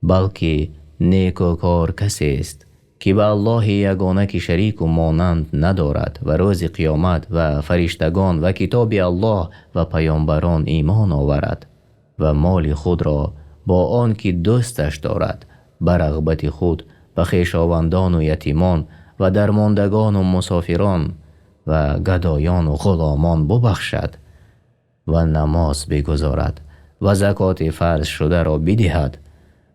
بلکه نیکوکار کسی است که به الله یگانه که شریک و مانند ندارد و روز قیامت و فرشتگان و کتاب الله و پیامبران ایمان آورد و مال خود را با آن که دوستش دارد به رغبت خود به خویشاوندان و یتیمان و درماندگان و مسافران و گدایان و غلامان ببخشد و نماز بگذارد و زکات فرض شده را بدهد.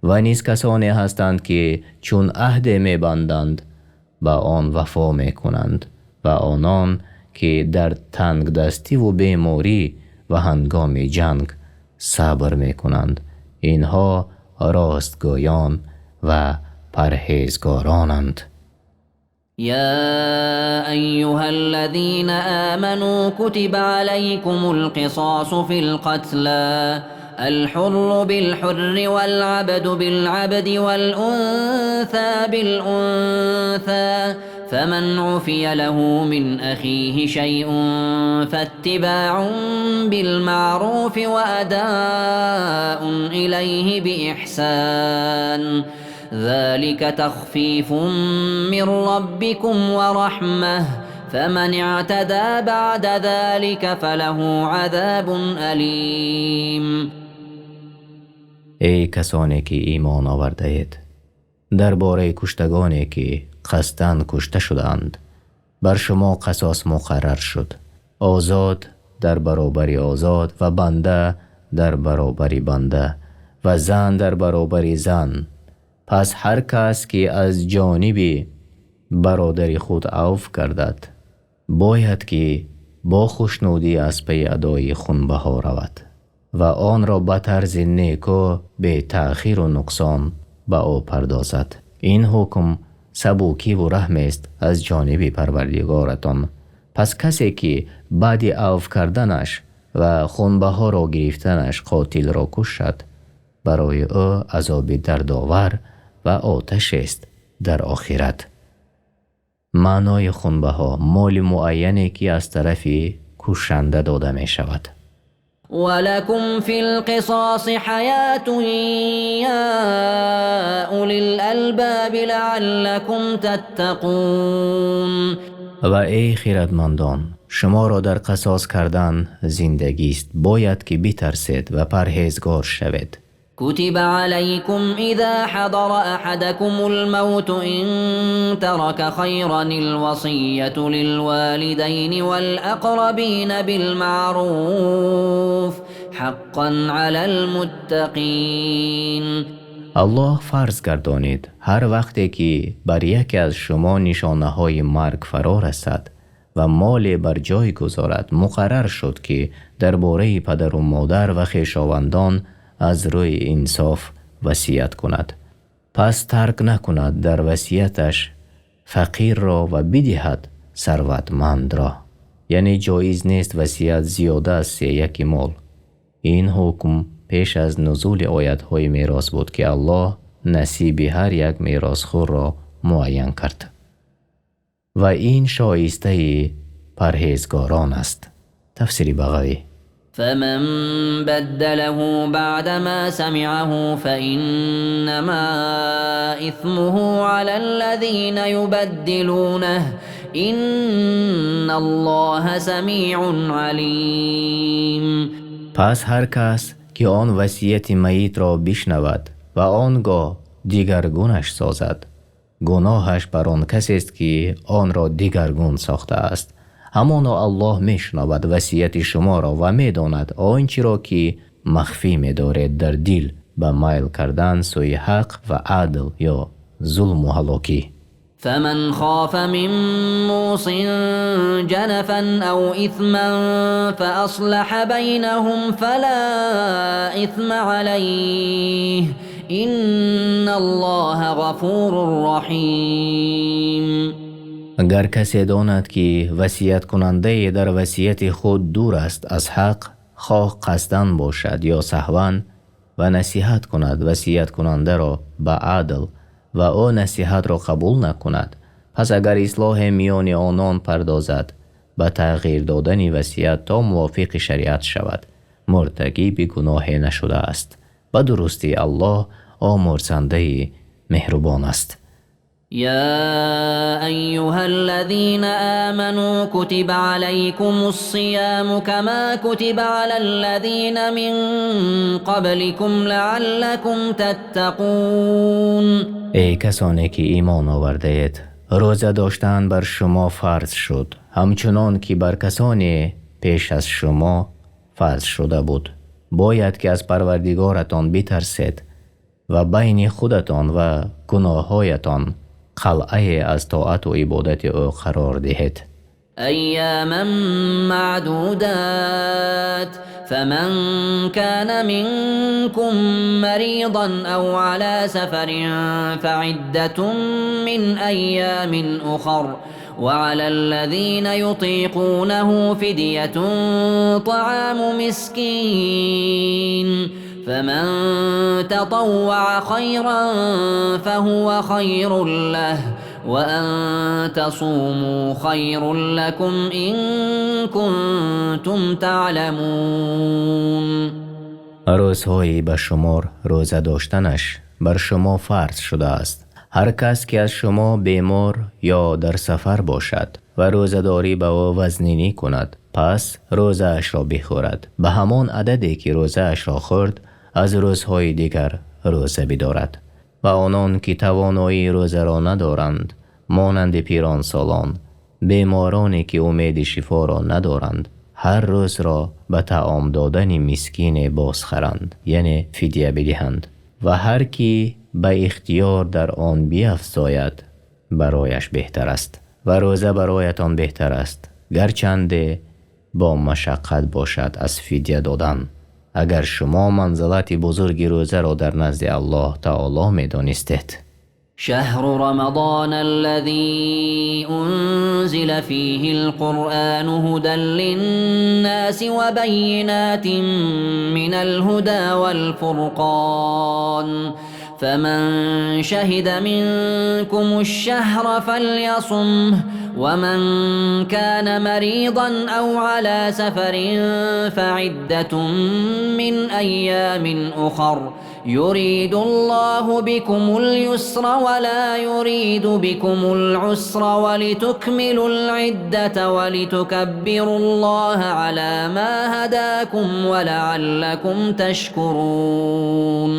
و نیز کسانی هستند که چون عهد می بندند به آن وفا می کنند و آنان که در تنگ دستی و بیماری و هنگام جنگ صبر می کنند، اینها راستگویان و پرهیزگارانند. يا أيها الذين آمنوا كتب عليكم القصاص في القتلى الحر بالحر والعبد بالعبد والأنثى بالأنثى فمن عفي له من أخيه شيء فاتباع بالمعروف وأداء إليه بإحسان ذلك تخفيف من ربكم ورحمة فمن اعتدى بعد ذلك فله عذاب أليم. ای کسانی که ایمان آورده اید، درباره کشتگانی که قصداً کشته شدند بر شما قصاص مقرر شد، آزاد در برابر آزاد و بنده در برابر بنده و زن در برابر زن. پس هر کس که از جانب برادر خود عفو کردد باید که با خوشنودی از پی ادای خونبها رود و آن را به طرز نیکو به تأخیر و نقصان به او پردازد. این حکم سبوکی و رحم است از جانب پروردگارتان. پس کسی که بعد عفو کردنش و خونبها را گرفتنش قاتل را کشد برای او عذاب دردآور و آتش است در آخرت. معنای خونبها مال معینی که از طرف کشنده داده می شود. ولكم في القصاص حياة يا أولي الألباب لعلكم تتقون. و ای خیرتمندان، شما را در قصاص کردن زندگی است، باید که بترسید و پرهیزگار شوید. كتب عليكم إذا حضر أحدكم الموت إن ترك خيرا الوصية للوالدين والأقربين بالمعروف حقا على المتقين. الله فرض گردانید هر وقتی که بر یکی از شما نشانه های مرگ فرا رسد و مال بر جای گذارد، مقرر شد که درباره پدر و مادر و خویشاوندان از روی انصاف وصیت کند. پس ترک نکند در وصیتش فقیر را و بدهد ثروتمند را. یعنی جایز نیست وصیت زیاده از یک مال. این حکم پیش از نزول آیت های میراث بود که الله نصیب هر یک میراثخوار را معین کرد و این شایسته پرهیزگاران است. تفسیر بغوی. فمن بدله بعدما سمعه فإنما إثمه على الذين يبدلونه إن الله سميع عليم. پس هر کس که آن وصیت میت را بشنود و آنگاه دیگرگونش سازد، گناهش بر آن کسی است که آن را دیگرگون ساخته است. همانا الله میشنود وصیت شما را و میداند آنچه را که مخفی می‌دارید در دل به میل کردن سوی حق و عدل یا ظلم و هلاکی. فمن خاف من موص جنفا أو إثما فأصلح بينهم فلا إثم عليه إن الله غفور رحيم. اگر کسی داند که وصیت کننده در وصیت خود دور است از حق، خواه قصداً باشد یا سهواً، و نصیحت کند وصیت کننده را به عدل و او نصیحت را قبول نکند، پس اگر اصلاح میان آنان پردازد به تغییر دادن وصیت تا موافق شریعت شود، مرتکب گناه نشده است. به درستی الله آمرزنده مهربان است. يا أيها الذين آمنوا كتب عليكم الصيام كما كتب على الذين من قبلكم لعلكم تتقون. ای کسانی که ایمان آورده اید، روزه داشتن بر شما فرض شد همچنان که بر کسانی پیش از شما فرض شده بود. باید که از پروردگارتان بترسید و بین خودتان و گناههایتان قلعه از طاعت و عبادت او قرار دهید. أياما معدودات فمن كان منكم مريضا أو على سفر فعدة من أيام أخر وعلى الذين يطيقونه فدية طعام مسكين فمن تطوع خيرا فهو خير له وأن تصوموا خير لكم إن كنتم تعلمون. روزهایی به شمار روزه داشتنش بر شما فرض شده است. هر کس که از شما بیمار یا در سفر باشد و روزه‌داری به او وزنینی کند پس روزه اش را بخورد به همان عددی که روزه اش را خورد از روزهای دیگر روزه بدارد. و آنان که توانایی روزه را ندارند مانند پیران سالان، بیمارانی که امید شفا را ندارند هر روز را به طعام دادن مسکین بازخرند، یعنی فدیه بدهند. و هر کی به اختیار در آن بیفزاید برایش بهتر است و روزه برایتان بهتر است گرچند با مشقت باشد از فدیه دادن. اگر شما منزلت بزرگ روزه را در نزد الله تعالی می دانستید. شهر رمضان الذي أنزل فيه القرآن هدى للناس وبينات من الهدى والفرقان فمن شهد منكم الشهر فليصمه ومن كان مريضا أو على سفر فعدة من أيام أخر يريد الله بكم اليسر ولا يريد بكم العسر ولتكملوا العدة ولتكبروا الله على ما هداكم ولعلكم تشكرون.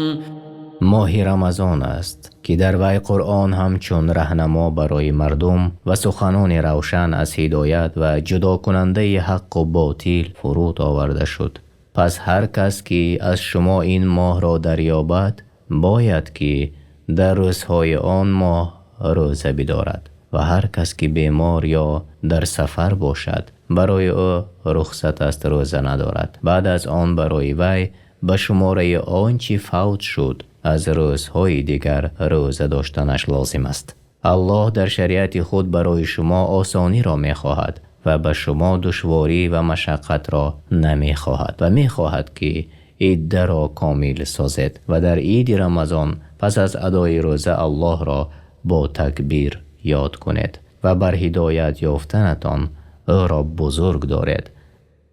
ماه رمضان است که در وی قرآن همچون رهنما برای مردم و سخنان روشن از هدایت و جدا کننده حق و باطل فرود آورده شد. پس هر کس که از شما این ماه را دریابد باید که در روزهای آن ماه روزه بدارد و هر کس که بیمار یا در سفر باشد برای او رخصت است روزه ندارد. بعد از آن برای وی به شماره آنچه فوت شد از روزهای دیگر روزه داشتنش لازم است. الله در شریعت خود برای شما آسانی را می خواهد و به شما دشواری و مشقت را نمی خواهد و می خواهد که عید را کامل سازد و در عید رمضان پس از ادای روزه الله را با تکبیر یاد کنید و بر هدایت یافتنتان او را بزرگ دارید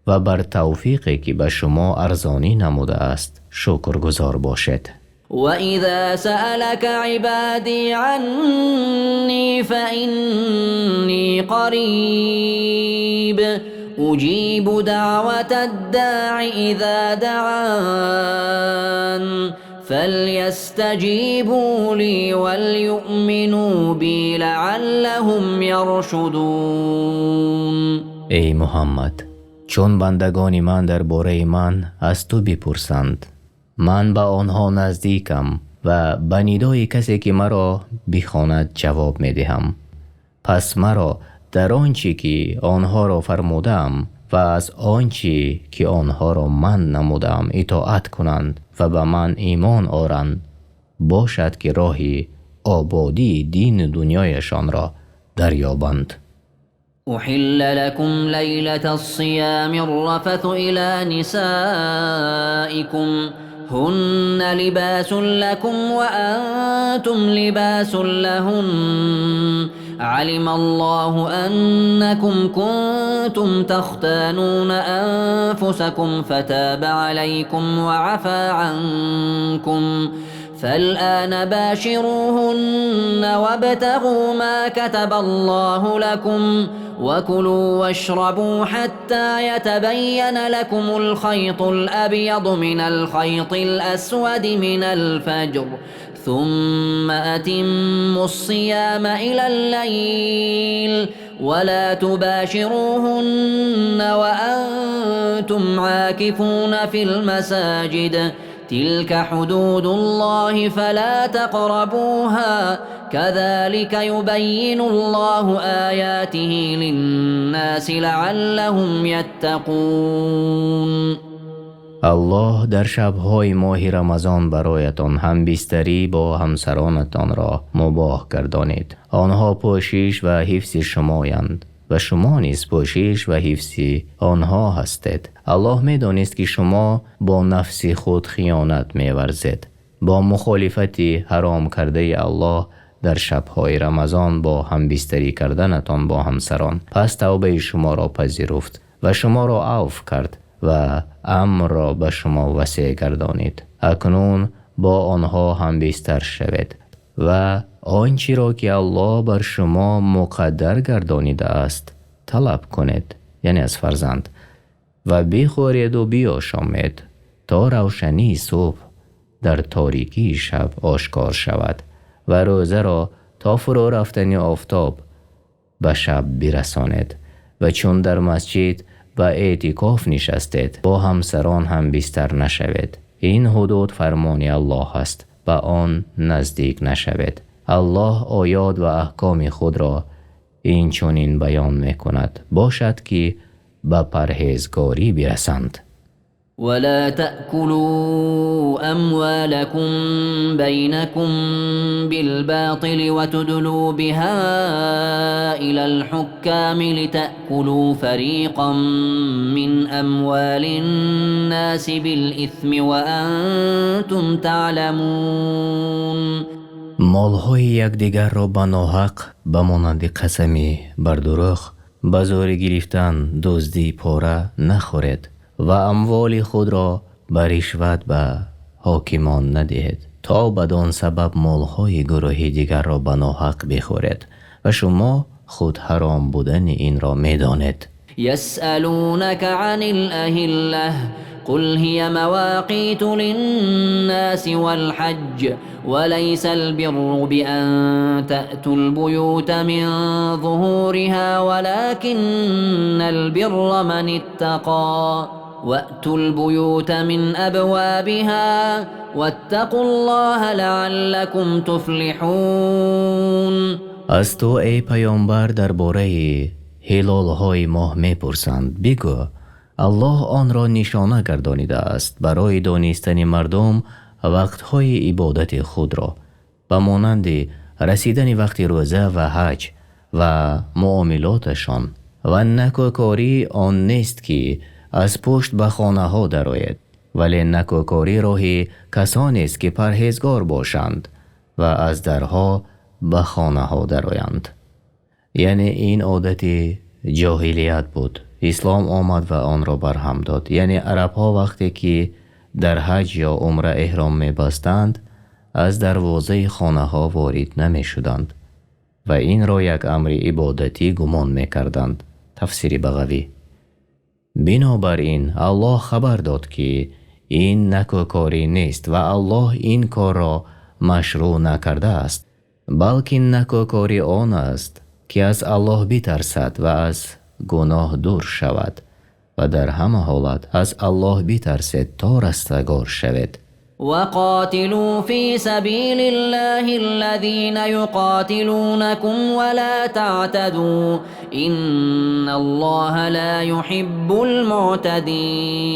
و بر توفیقی که به شما ارزانی نموده است شکرگزار باشید. وَإِذَا سَأَلَكَ عِبَادِي عَنِّي فَإِنِّي قَرِيبٌ أُجِيبُ دَعْوَةَ الدَّاعِ إِذَا دَعَانِ فَلْيَسْتَجِيبُوا لِي وَلْيُؤْمِنُوا بِي لَعَلَّهُمْ يَرْشُدُونَ. ای محمد، چون بندگان من درباره من از تو بپرسند من به آنها نزدیکم و به ندای کسی که مرا بخواند جواب می دهم. پس مرا در آنچه که آنها را فرمودم و از آنچه که آنها را من نمودم اطاعت کنند و به من ایمان آورند باشد که راهی آبادی دین دنیایشان را دریابند. أحل لكم ليلة الصيام الرفث إلى نسائكم هن لباس لكم وأنتم لباس لهن علم الله أنكم كنتم تختانون أنفسكم فتاب عليكم وعفى عنكم فالآن باشروهن وابتغوا ما كتب الله لكم وكلوا واشربوا حتى يتبين لكم الخيط الأبيض من الخيط الأسود من الفجر ثم أتموا الصيام إلى الليل ولا تباشروهن وأنتم عاكفون في المساجد تلك حدود الله فلا تقربوها كذلك يبين الله آياته للناس لعلهم يتقون. الله در شبهای ماه رمضان برایتان همبستری با همسرانتان را مباح گردانید. آنها پوشش و حفظ شمایند و شما نیز پوشش و حفظ آنها هستید. الله می دانست که شما با نفس خود خیانت می ورزید. با مخالفت حرام کرده الله در شبهای رمضان با همبستری کردنتان با همسران، پس توبه شما را پذیرفت و شما را عفو کرد و امر را به شما وسیع گردانید. اکنون با آنها همبستر شوید و آنچه را که الله بر شما مقدر گردانیده است طلب کنید، یعنی از فرزند، و بخورید و بیاشامید تا روشنی صبح در تاریکی شب آشکار شود و روزه را تا فرو رفتن آفتاب به شب برسانید. و چون در مسجد و اعتکاف نشستید با همسران هم بستر نشوید. این حدود فرمان الله است، به آن نزدیک نشوید. الله آیات و احکام خود را این چنین بیان می کند باشد که به پرهیزگاری برسند. ولا تأكلوا أموالكم بينكم بالباطل وتدلوا بها إلى الحكام لتأكلوا فريقا من أموال الناس بالإثم وأنتم تعلمون. مالهای یکدیگر را به ناحق به مانند قسمی بر دروغ به زور گرفتن دزدی پاره نخورید و اموال خود را به رشوت به حاکمان ندهید تا بدان سبب مالهای گروه دیگر را به ناحق بخورید و شما خود حرام بودن این را می‌دانید. يسألونك عن الأهلة قل هي مواقيت للناس والحج وليس البر بأن تأتوا البيوت من ظهورها ولكن البر من اتقى وأتوا البيوت من أبوابها واتقوا الله لعلكم تفلحون. از تو ای پیامبر درباره هلال‌های ماه می‌پرسند. بگو الله آن را نشانه گردانیده است برای دانستن مردم وقت‌های عبادت خود را، به مانند رسیدن وقت روزه و حج و معاملاتشان. و نکوکاری آن نیست که از پشت به خانه ها درآید، ولی نکوکاری راه کسانی است که پرهیزگار باشند و از درها به خانه ها درآیند. یعنی این عادت جاهلیت بود. اسلام آمد و آن را برهم داد. یعنی عرب ها وقتی که در حج یا عمره احرام می بستند از دروازه خانه ها وارد نمی شدند و این را یک امر عبادتی گمان می کردند. تفسیر بغوی. بنابراین الله خبر داد که این نکوکاری نیست و الله این کار را مشروع نکرده است، بلکه نکوکاری آن است که از الله بترسد و از گناه دور شود و در همه حالت از الله بترسید تا رستگار شود. وقاتلوا في سبيل الله الذين يقاتلونكم ولا تعتدوا إن الله لا يحب المعتدين.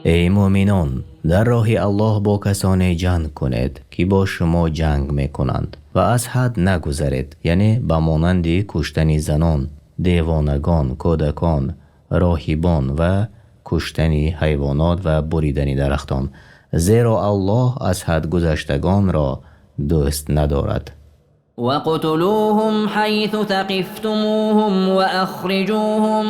ای مؤمنان، در راه الله با کسانی جنگ کنید که با شما جنگ میکنند و از حد نگذرید، یعنی به مانند کشتن زنان، دیوانگان، کودکان، راهبان و کشتن حیوانات و بریدن درختان، زیرا الله از حد گذشتگان را دوست ندارد. وقتلوهم حيث ثقفتموهم وأخرجوهم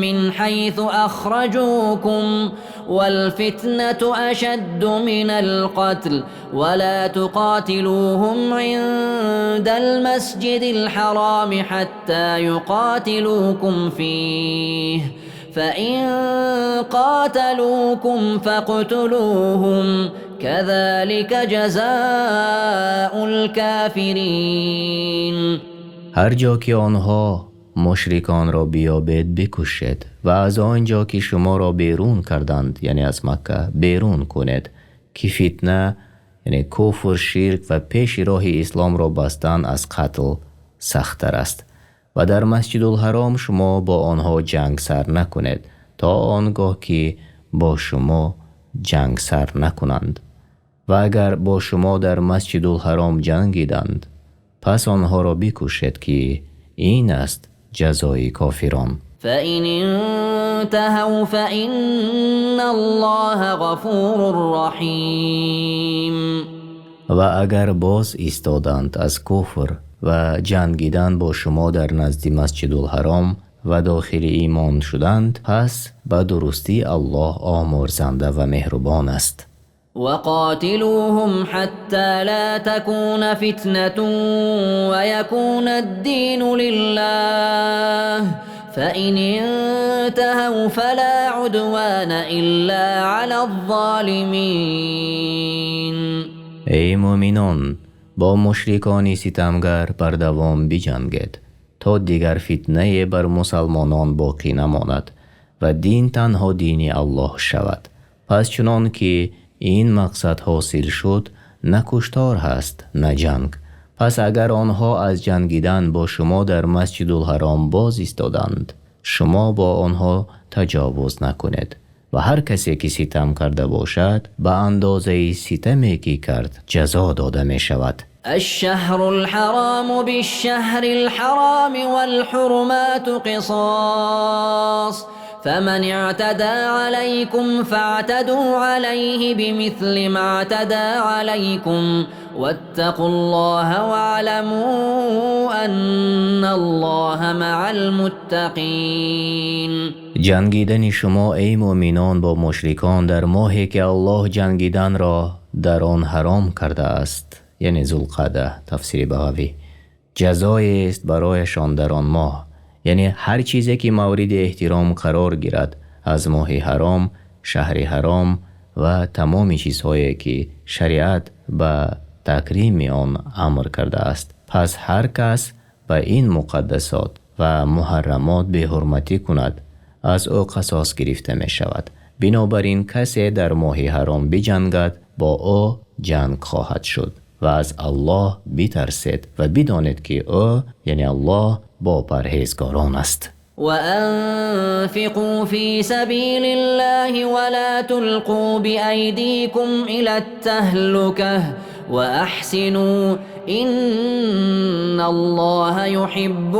من حيث أخرجوكم والفتنة أشد من القتل ولا تقاتلوهم عند المسجد الحرام حتى يقاتلوكم فيه فإن قاتلوكم فاقتلوهم كذلك جزاء الكافرين. هر جا که آنها مشرکان را بیابید بکشید و از آنجا که شما را بیرون کردند، یعنی از مکه، بیرون کنید که فتنه یعنی کفر، شرک و پیش راه اسلام را بستن از قتل سخت‌تر است. و در مسجد الحرام شما با آنها جنگ سر نکنید تا آنگاه که با شما جنگ سر نکنند و اگر با شما در مسجد الحرام جنگیدند پس آنها را بکشید که این است جزای کافران. فإن انتهوا فإن الله غفور رحیم. و اگر باز ایستادند از کفر و جنگیدن با شما در نزد مسجد الحرام و داخل ایمان شدند پس به درستی الله آمرزنده و مهربان است. وقاتلوهم حتى لا تكون فتنة ويكون الدين لله فإن انتهوا فلا عدوان إلا على الظالمين. ای مؤمنان با مشرکان ستمگر بر دوام بجنگید تا دیگر فتنه بر مسلمانان باقی نماند و دین تنها دین الله شود. پس چنان که این مقصد حاصل شد نه کشتار هست نه جنگ. پس اگر آنها از جنگیدن با شما در مسجد الحرام باز ایستادند شما با آنها تجاوز نکنید و هر کسی که ستم کرده باشد به اندازه ستمی که کرد جزا داده می شود. الشهر الحرام بالشهر الحرام والحرمات قصاص فمن اعتدى عليكم فاعتدوا عليه بمثل ما اعتدى عليكم واتقوا الله واعلموا ان الله مع المتقين. جنگیدن شما ای مؤمنان با مشرکان در ماهی که الله جنگیدن را در آن حرام کرده است یعنی ذوالقعده تفسیر بغوی جزایی است برایشان در آن ماه، یعنی هر چیزی که مورد احترام قرار گیرد از ماه حرام، شهر حرام و تمام چیزهایی که شریعت به تکریم آن امر کرده است. پس هر کس به این مقدسات و محرمات به حرمتی کند از او قصاص گرفته می شود. بنابراین کسی در ماه حرام بجنگد با او جنگ خواهد شد و از الله بترسید و بدانید که او یعنی الله با پرهیزگاران است. وأنفقوا في سبيل الله ولا تلقوا بأيديكم إلى التهلكة وأحسنوا إن الله يحب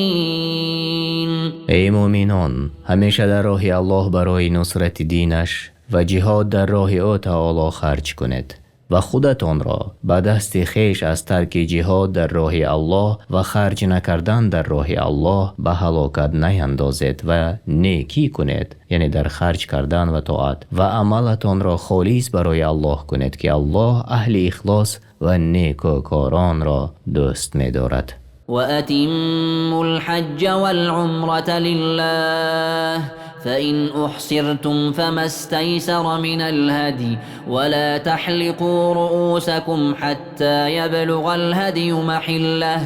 المحسنين. ای مؤمنان همیشه در راه الله برای نصرت دینش و جهاد در راه او تعالی خرج کنید و خودتان را به دست خیش از ترک جهاد در راه الله و خرج نکردن در راه الله به هلاکت نیندازید و نیکی کنید، یعنی در خرج کردن و طاعت و عملتان را خالص برای الله کنید که الله اهل اخلاص و نیکوکاران را دوست می دارد. وأتموا الحج والعمرة لله فإن أحصرتم فما استيسر من الهدي ولا تحلقوا رؤوسكم حتى يبلغ الهدي محله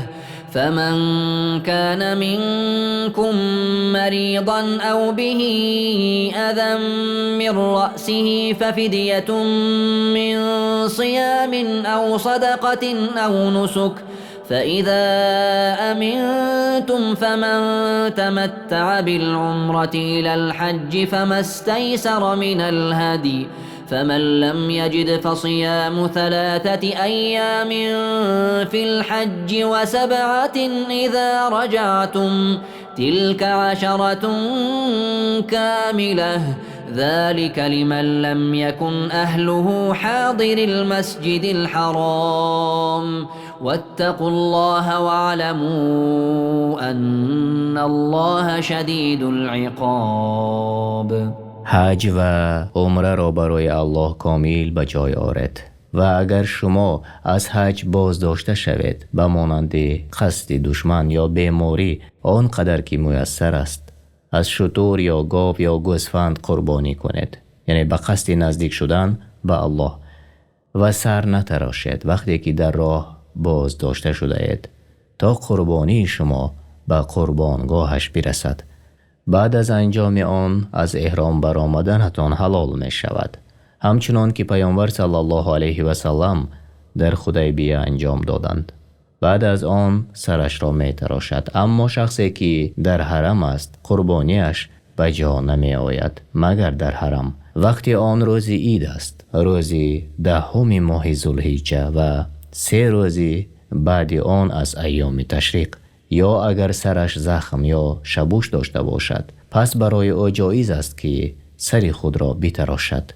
فمن كان منكم مريضا أو به أذى من رأسه ففدية من صيام أو صدقة أو نسك فإذا أمنتم فمن تمتع بالعمرة إلى الحج فما استيسر من الهدي فمن لم يجد فصيام 3 أيام في الحج و7 إذا رجعتم تلك 10 كاملة ذلك لمن لم يكن أهله حاضر المسجد الحرام واتقوا الله واعلموا أن الله شديد العقاب. حج و عمره را برای الله کامل به جای آورید و اگر شما از حج باز داشته شوید به مانند قصد دشمن یا بیماری آنقدر که میسر است از شتر یا گاو یا گوسفند قربانی کنید، یعنی به قصد نزدیک شدن به الله و سر نتراشید وقتی که در راه باز داشته شده اید تا قربانی شما به قربانگاهش برسد. بعد از انجام آن از احرام برآمدنتان حلال می شود، همچنان که پیامبر صلی الله علیه و سلم در حدیبیه انجام دادند. بعد از آن سرش را می تراشد، اما شخصی که در حرم است قربانیش به به جا نمی آید مگر در حرم. وقتی آن روزی عید است، روزی 10 ماه ذوالحجه و 3 روزی بعد آن از ایام تشریق، یا اگر سرش زخم یا شبوش داشته باشد، پس برای او جایز است که سر خود را بتراشد.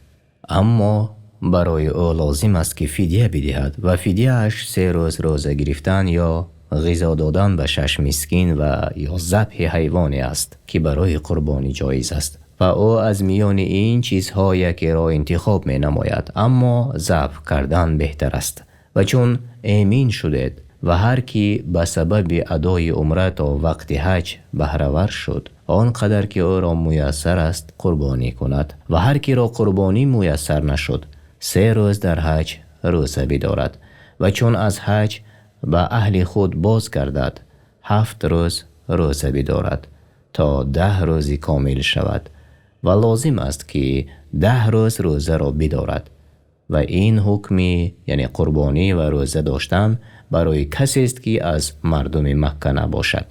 اما برای او لازم است که فدیه بدهد و فدیه اش 3 روز روزه گرفتن یا غذا دادن به 6 مسکین و یا ذبح حیوانی است که برای قربانی جایز است و او از میان این چیزها یکی را انتخاب می نماید، اما ذبح کردن بهتر است. و چون امین شدید و هر کی به سبب ادای عمره تا وقت حج بهره‌ور شد، آنقدر که او را میسر است قربانی کند، و هر کی را قربانی میسر نشد 3 روز در حج روزه بدارد، و چون از حج به اهل خود باز گردد 7 روز روزه بدارد تا 10 روزی کامل شود، و لازم است که 10 روز روزه را بدارد. و این حکمی یعنی قربانی و روزه داشتن برای کسی است که از مردم مکه نباشد.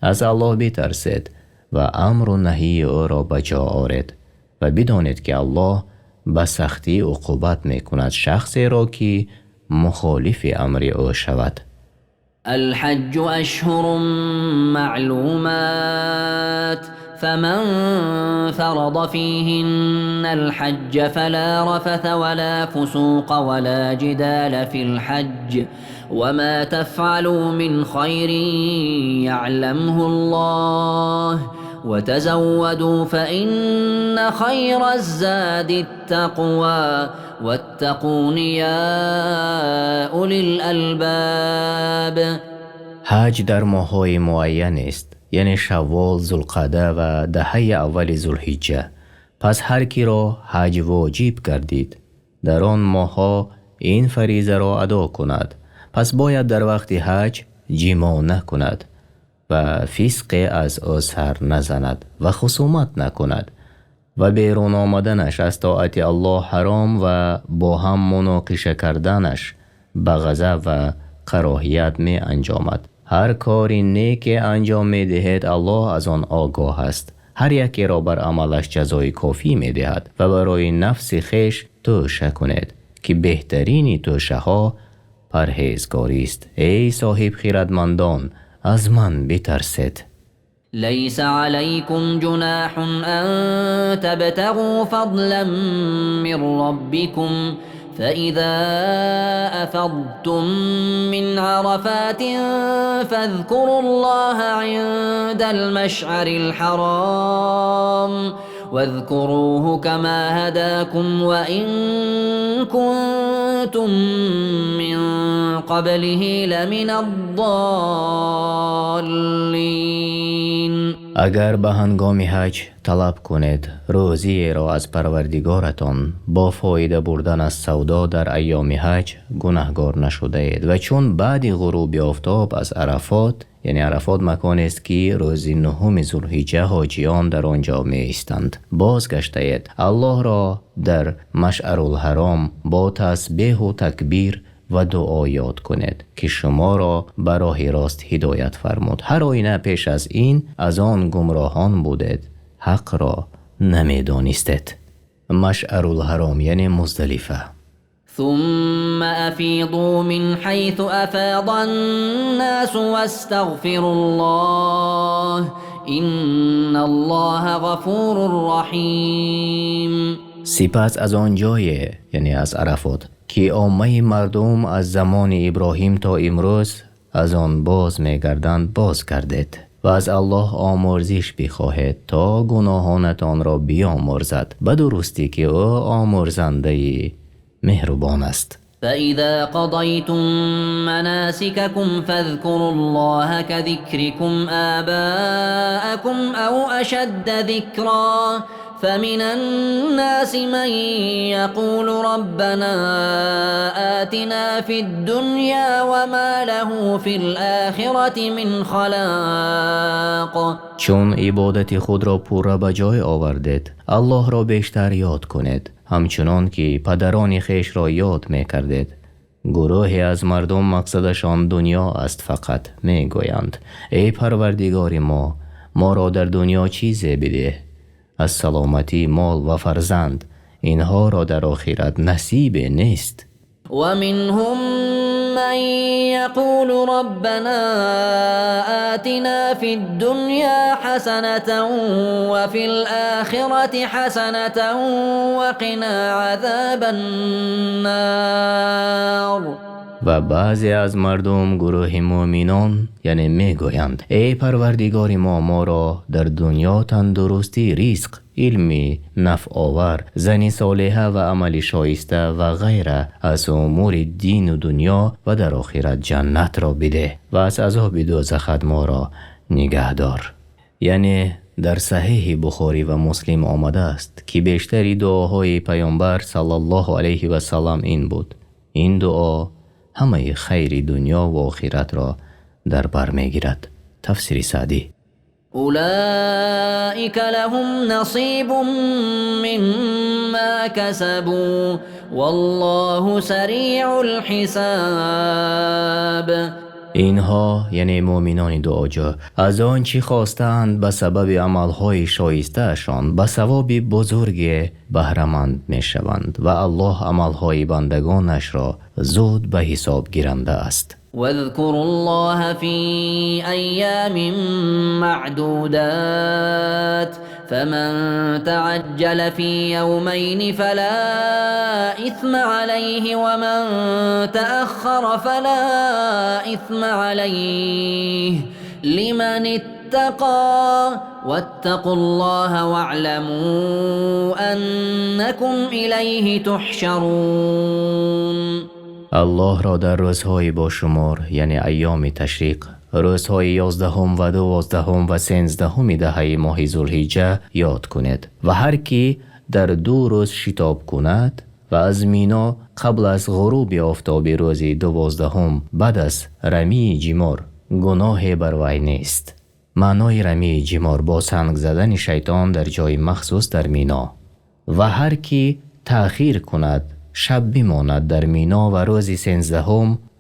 از الله بترسید و امر و نهی او را به جا آورید و بدانید که الله به سختی عقوبت می کند شخصی را که مخالف امر او شود. الحج أشهر معلومات فمن فرض فيهن الحج فلا رفث ولا فسوق ولا جدال في الحج وما تفعلوا من خير يعلمه الله وتزودوا فإن خير الزاد التقوى واتقون يا أولي الألباب. حج در ماه‌های معین است، یعنی شوال، ذوالقعده و دهه اول ذوالحجه. پس هر کی را حج واجب گردید در آن ماه‌ها این فریضه را ادا کند. پس باید در وقت حج جماع نکند و فسق از او سر نزند و خصومت نکند و بیرون آمدنش از طاعت الله حرام و با هم مناقشه کردنش به غضب و کراهیت می انجامد. هر کاری نیک انجام می دهد الله از آن آگاه است. هر یکی را بر عملش جزای کافی می دهد و برای نفس خیش توشه کنید که بهترین توشه ها پرهیزگاری است. ای صاحب خیرتمندان، از من بترسید. ليس عليكم جناح أن تبتغوا فضلا من ربكم فإذا أفضتم من عرفات فاذكروا الله عند المشعر الحرام واذكروه كما هداكم وإن كنتم من قبله لمن الضالين. اگر به هنگام حج طلب کنید روزی را از پروردگارتان با فایده بردن از سودا در ایام حج گناهگار نشده اید. و چون بعد غروب آفتاب از عرفات، یعنی عرفات مکان است که روز 9 ذوالحجه حاجیان در آنجا می ایستند، بازگشته اید، الله را در مشعر الحرام با تسبیح و تکبیر و دعا یاد کنید که شما را به راه راست هدایت فرمود. هر آینه پیش از این از آن گمراهان بودید، حق را نمی دانستید. مشعر الحرام یعنی مزدلفه. ثم أفيضوا من حيث أفاض الناس واستغفروا الله إن الله غفور رحيم. سپس از آن جای یعنی از عرفات که عامه مردم از زمان ابراهیم تا امروز از آن باز می‌گردند باز کردید و از الله آمرزش بخواهید تا گناهانتان را بیامرزد به درستی که او آمرزنده مهربان است. فإذا قضيتم مناسككم فاذكروا الله كذكركم آباءكم أو أشد ذكرا فمن الناس من يقول ربنا آتنا في الدنيا وما له في الآخرة من خلاق. چون عبادت خود را پورا به جای آوردید الله را بیشتر یاد کنید، همچنان که پدران خیش را یاد می کردید. گروهی از مردم مقصدشان دنیا است فقط، می گویند ای پروردگار ما را در دنیا چیزی بده از سلامتی، مال و فرزند، اینها را در آخرت نصیب نیست. ومنهم من يقول ربنا آتنا في الدنيا حسنة وفي الآخرة حسنة وقنا عذاب النار. و بعضی از مردم گروه مؤمنان یعنی میگویند ای پروردگار ما را در دنیا تندرستی، رزق، علمی نفع آور، زنی صالحه و عمل شایسته و غیره از امور دین و دنیا و در آخرت جنت را بده و از عذاب دوزخ ما را نگه دار. یعنی در صحیح بخاری و مسلم آمده است که بیشتری دعاهای پیامبر صلی الله علیه و سلم این بود. این دعا همه خیر دنیا و آخرت را در بر میگیرد. تفسیر سعدی. أولئك لهم نصيب مما كسبوا والله سریع الحساب. اینها یعنی مؤمنان دعاجو از آنچه خواستند به سبب عملهای شایسته‌شان به ثواب بزرگ بهره‌مند میشوند و الله عملهای بندگانش را زود به حساب گیرنده است. واذكروا الله في أيام معدودات فمن تعجل في يومين فلا إثم عليه ومن تأخر فلا إثم عليه لمن اتقى واتقوا الله واعلموا أنكم إليه تحشرون. الله را در روزهای با شمار یعنی ایام تشریق، روزهای 11 و 12 و 13 دهه ماه ذوالحجه یاد کنید و هر کی در 2 روز شتاب کند و از مینا قبل از غروب آفتاب روز 12 بعد از رمی جمار گناه بر وی نیست. معنای رمی جمار با سنگ زدن شیطان در جای مخصوص در مینا. و هر کی تأخیر کند شب بماند در مینا و روز 13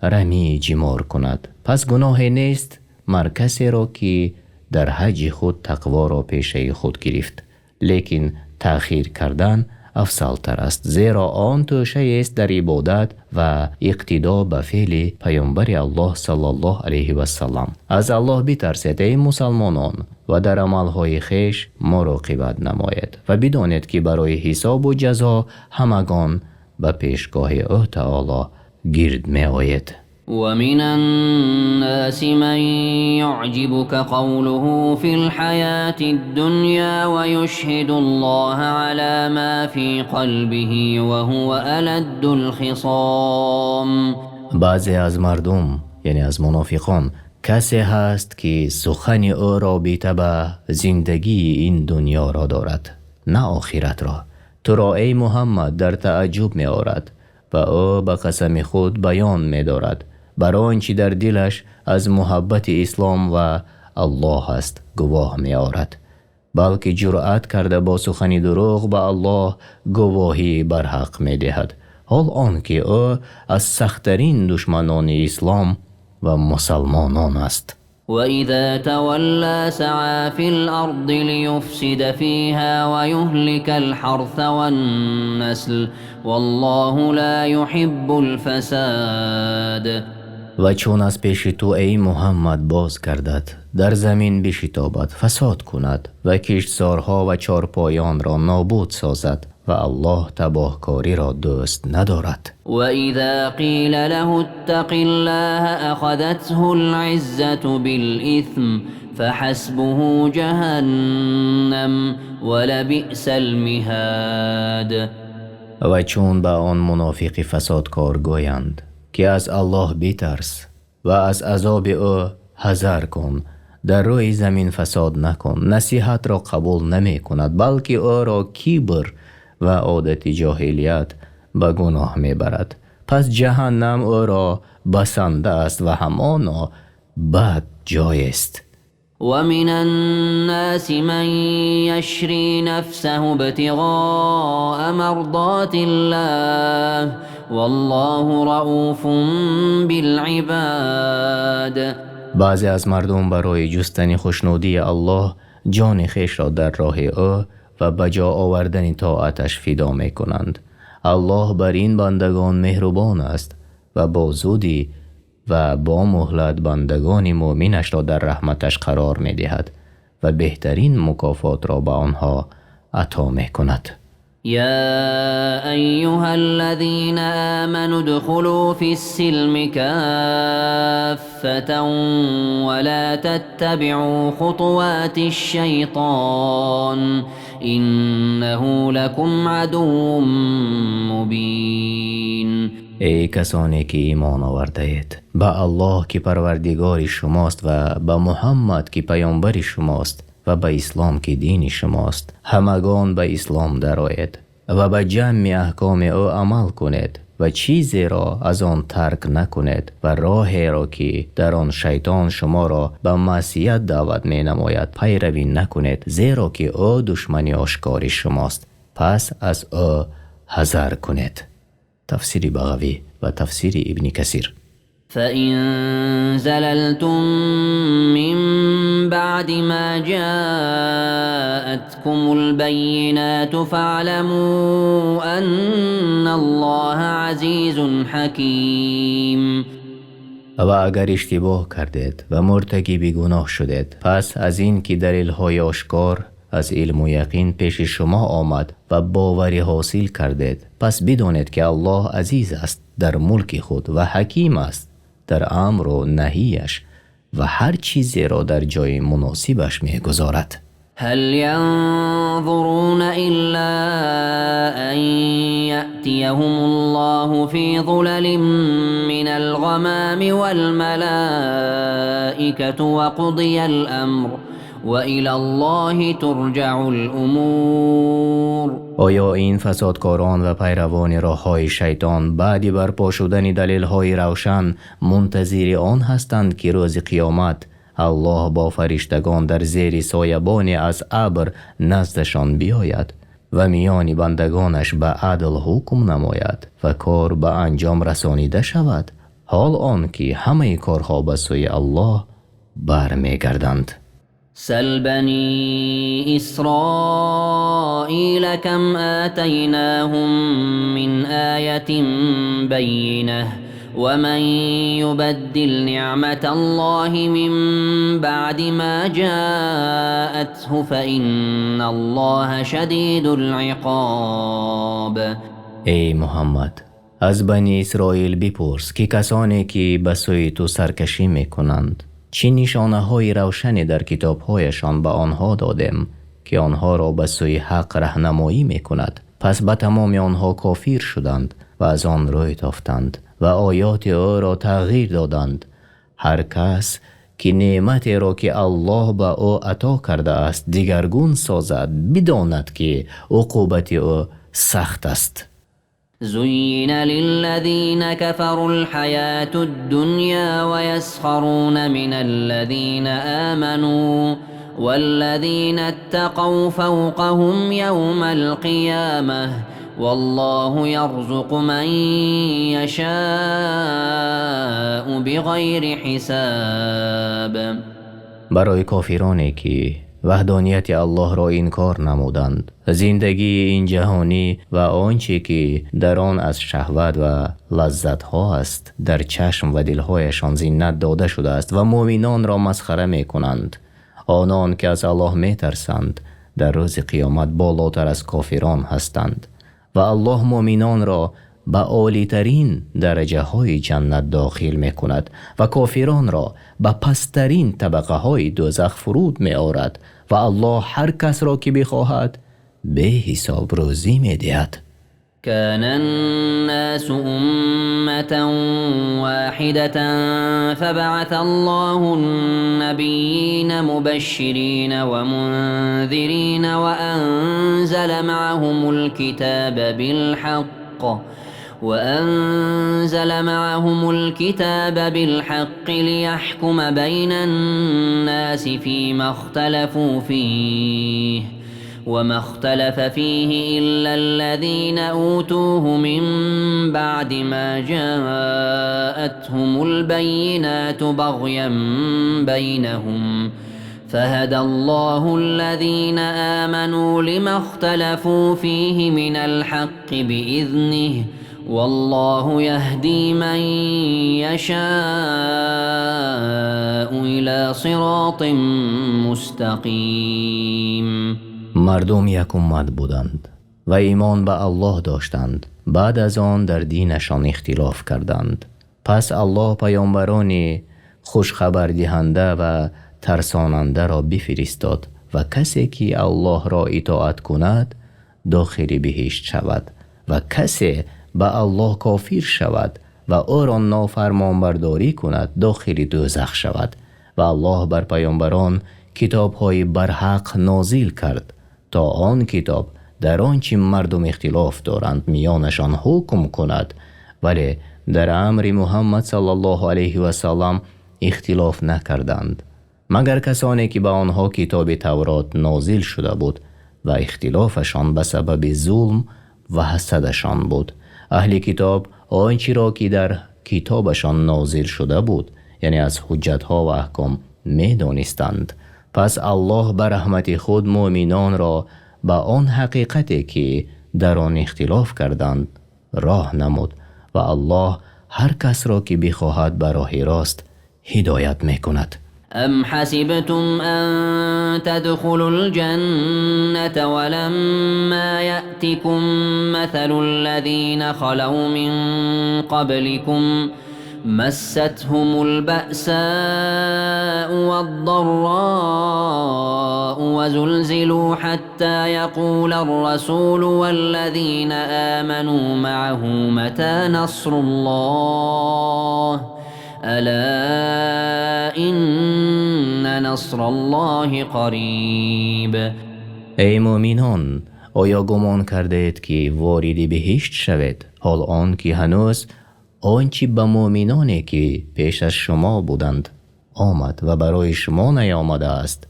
رمی جمار کند، پس گناه نیست مر کسی را که در حج خود تقوا را پیشه خود گرفت، لیکن تأخیر کردن افضل تر است، زیرا آن توشه است در عبادت و اقتدا به فعل پیامبر الله صلی الله علیه و سلم. از الله بترسید ای مسلمانان و در عملهای خویش مراقبت نمایید و بدانید که برای حساب و جزا همگان به پیشگاه او تعالی گرد می آید. ومن الناس من يعجبك قوله في الحياة الدنيا ويشهد الله على ما في قلبه وهو ألد الخصام. بعضی از مردم یعنی از منافقان کسی هست که سخن او را به زندگی این دنیا را دارد نه آخرت را. تو را ای محمد در تعجب می آرد و او به قسم خود بیان می دارد برای آنچه در دلش از محبت اسلام و الله است گواه می آرد، بلکه جرأت کرده با سخن دروغ به الله گواهی بر حق می دهد، حال آنکه او از سخت‌ترین دشمنان اسلام و مسلمانان است. وإذا تولى سعى في الأرض ليفسد فيها ويهلك الحرث والنسل والله لا يحب الفساد. و چون از پیش تو ای محمد باز گردد در زمین بشتابد، فساد کند و کشتزارها و چارپایان را نابود سازد و الله تباهکاری را دوست ندارد. و اذا قیل له اتق الله اخذته العزة بالإثم فحسبه جهنم ولبئس المهاد. و چون به آن منافق فسادکار گویند که از الله بترس و از عذاب او حذر کن، در روی زمین فساد نکن، نصیحت را قبول نمی کند بلکه او را کبر و عادت جاهلیت به گناه می برد، پس جهنم او را بسنده است و همانا بد جای است. ومن الناس من يشري نفسه ابتغاء مرضات الله والله رؤوف بالعباد. بعضی از مردم برای جستن خوشنودی الله جان خیش را در راه او و بجا آوردن طاعتش فدا می کنند. الله بر این بندگان مهربان است و با زودی و با مهلت بندگان مؤمنش را در رحمتش قرار می دهد و بهترین مکافات را به آنها عطا می کند. يا أيها الذين آمنوا ادخلوا في السلم كافة ولا تتبعوا خطوات الشيطان إنه لكم عدو مبين. ای کسانی که ایمان آورده اید، به الله که پروردگار شماست و به محمد که پیامبر شماست و به اسلام که دین شماست، همگان به اسلام درآیید و به جمع احکام او عمل کنید و چیزی را از آن ترک نکنید و راهی را که در آن شیطان شما را به معصیت دعوت می نماید پیروی نکنید، زیرا که او دشمنی آشکار شماست، پس از او حذر کنید. تفسیر بغوی و تفسیر ابن کثیر. فإن زللتم من بعد ما جاءتكم البينات فاعلموا أن الله عزيز حكيم. و اگر اشتباه کردید و مرتکب گناه شدید، پس از این که دلیل های آشکار از علم و یقین پیش شما آمد و باوری حاصل کردید، پس بدانید که الله عزیز است در ملک خود و حکیم است در امر و نهیش و هر چیزی را در جای مناسبش می گذارد. هل ينظرون إلا أن يأتيهم الله في ظلل من الغمام والملائكة وقضي الأمر وإلى الله ترجع الأمور. آیا این فسادکاران و پیروان راه‌های شیطان بعد برپا شدن دلیل‌های روشن منتظر آن هستند که روز قیامت الله با فرشتگان در زیر سایبانی از ابر نزدشان بیاید و میان بندگانش به عدل حکم نماید و کار به انجام رسانیده شود، حال آن که همه کارها به سوی الله برمیگردند. سل بني إسرائيل كم آتيناهم من آية بينة ومن يبدل نعمة الله من بعد ما جاءته فإن الله شديد العقاب. ای محمد، از بنی اسرائیل بپرس که کسانی که به سوی تو سرکشی میکنند چه نشانه های روشنی در کتاب هایشان به آنها دادیم که آنها را به سوی حق راهنمایی میکند، پس به تمام آنها کافر شدند و از آن روی تافتند و آیات او را تغییر دادند. هر کس که نعمت را که الله به او عطا کرده است دیگرگون سازد، بداند که عقوبت او سخت است. زين للذين كفروا الحياة الدنيا ويسخرون من الذين آمنوا والذين اتقوا فوقهم يوم القيامة والله يرزق من يشاء بغير حساب. برای کافرانی که وحدانیت الله را انکار نمودند، زندگی این جهانی و آنچه که در آن از شهوت و لذت ها است در چشم و دلهایشان زینت داده شده است و مؤمنان را مسخره می کنند. آنان که از الله می ترسند در روز قیامت بالاتر از کافران هستند و الله مؤمنان را به عالی ترین درجه های جنت داخل می کند و کافران را به پسترین طبقه های دوزخ فرود می آورد و الله هر کس را که بخواهد به حساب روزی می دهد. كان الناس أمة واحدة فبعث الله النبيين مبشرين ومنذرين وأنزل معهم الكتاب بالحق ليحكم بين الناس فيما اختلفوا فيه وما اختلف فيه إلا الذين أوتوه من بعد ما جاءتهم البينات بغيا بينهم فهدى الله الذين آمنوا لما اختلفوا فيه من الحق بإذنه والله يهدي من يشاء إلى صراط مستقیم. مردم یک امت بودند و ایمان به الله داشتند. بعد از آن در دینشان اختلاف کردند. پس الله پیامبرانی خوشخبر دهنده و ترساننده را بفرستاد و کسی که الله را اطاعت کند داخل بهشت شود و کسی به الله کافر شود و او را نافرمان برداری کند داخل دوزخ شود. و الله بر پیامبران کتاب‌های برحق نازل کرد تا آن کتاب در آنچه مردم اختلاف دارند میانشان حکم کند، ولی در امر محمد صلی الله علیه و سلم اختلاف نکردند مگر کسانی که به آنها کتاب تورات نازل شده بود و اختلافشان به سبب ظلم و حسدشان بود. اهل کتاب آنچه را که در کتابشان نازل شده بود یعنی از حجتها و احکام می دانستند. پس الله بر رحمت خود مؤمنان را به آن حقیقتی که در آن اختلاف کردند راه نمود و الله هر کس را که بخواهد به راه راست هدایت می کند. ام حسبتم ان تدخلوا الجنة ولما يأتكم مثل الذين خلوا من قبلكم مستهم البأساء والضراء وزلزلوا حتى يقول الرسول والذين آمنوا معه متى نصر الله ألا إن نصر الله قریب. ای مؤمنان، آیا گمان کرده اید که وارد بهشت شوید حال آن که هنوز آنچه به مؤمنانی که پیش از شما بودند آمد و برای شما نیامده است،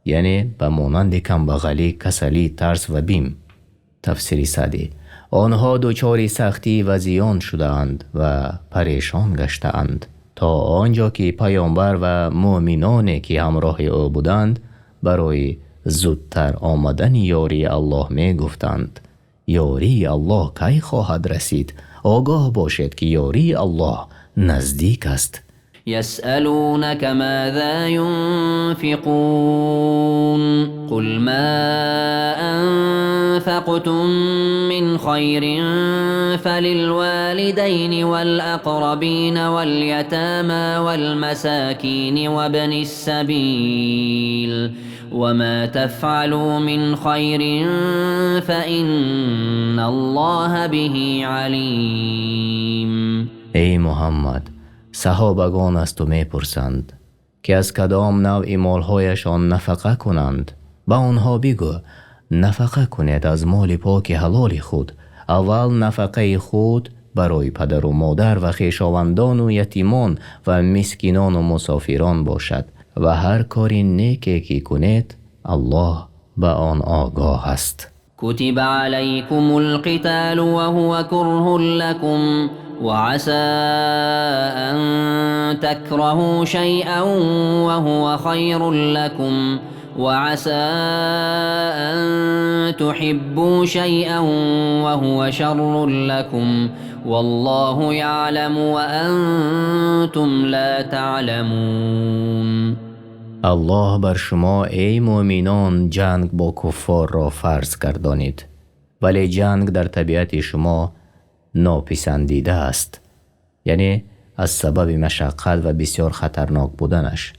یعنی به مانند کمبغلی، کسلی، ترس و بیم. تفسیر سعدی: آنها دچار سختی و زیان شده اند و پریشان گشته اند تا آنجا که پیامبر و مؤمنانی که همراه او بودند برای زودتر آمدن یاری الله می گفتند یاری الله کی خواهد رسید؟ آگاه باشد که یاری الله نزدیک است. يسألونك ماذا ينفقون قل ما أنفقتم من خير فللوالدين والأقربين واليتامى والمساكين وابن السبيل وما تفعلوا من خير فإن الله به عليم. ای محمد، صحابگان از تو می پرسند که از کدام نوع مالهایشان نفقه کنند. با آنها بگو نفقه کنید از مال پاک حلال خود. اول نفقه خود برای پدر و مادر و خویشاوندان و یتیمان و مسکینان و مسافران باشد و هر کاری نیکی که کنید الله به آن آگاه است. كتب عليكم القتال وهو كره لكم وعسى أن تكرهوا شيئا وهو خير لكم وعسى أن تحبوا شيئا وهو شر لكم والله يعلم وأنتم لا تعلمون. الله بر شما ای مؤمنان جنگ با کفار را فرض گردانید، ولی جنگ در طبیعت شما ناپسندیده است، یعنی از سبب مشقت و بسیار خطرناک بودنش.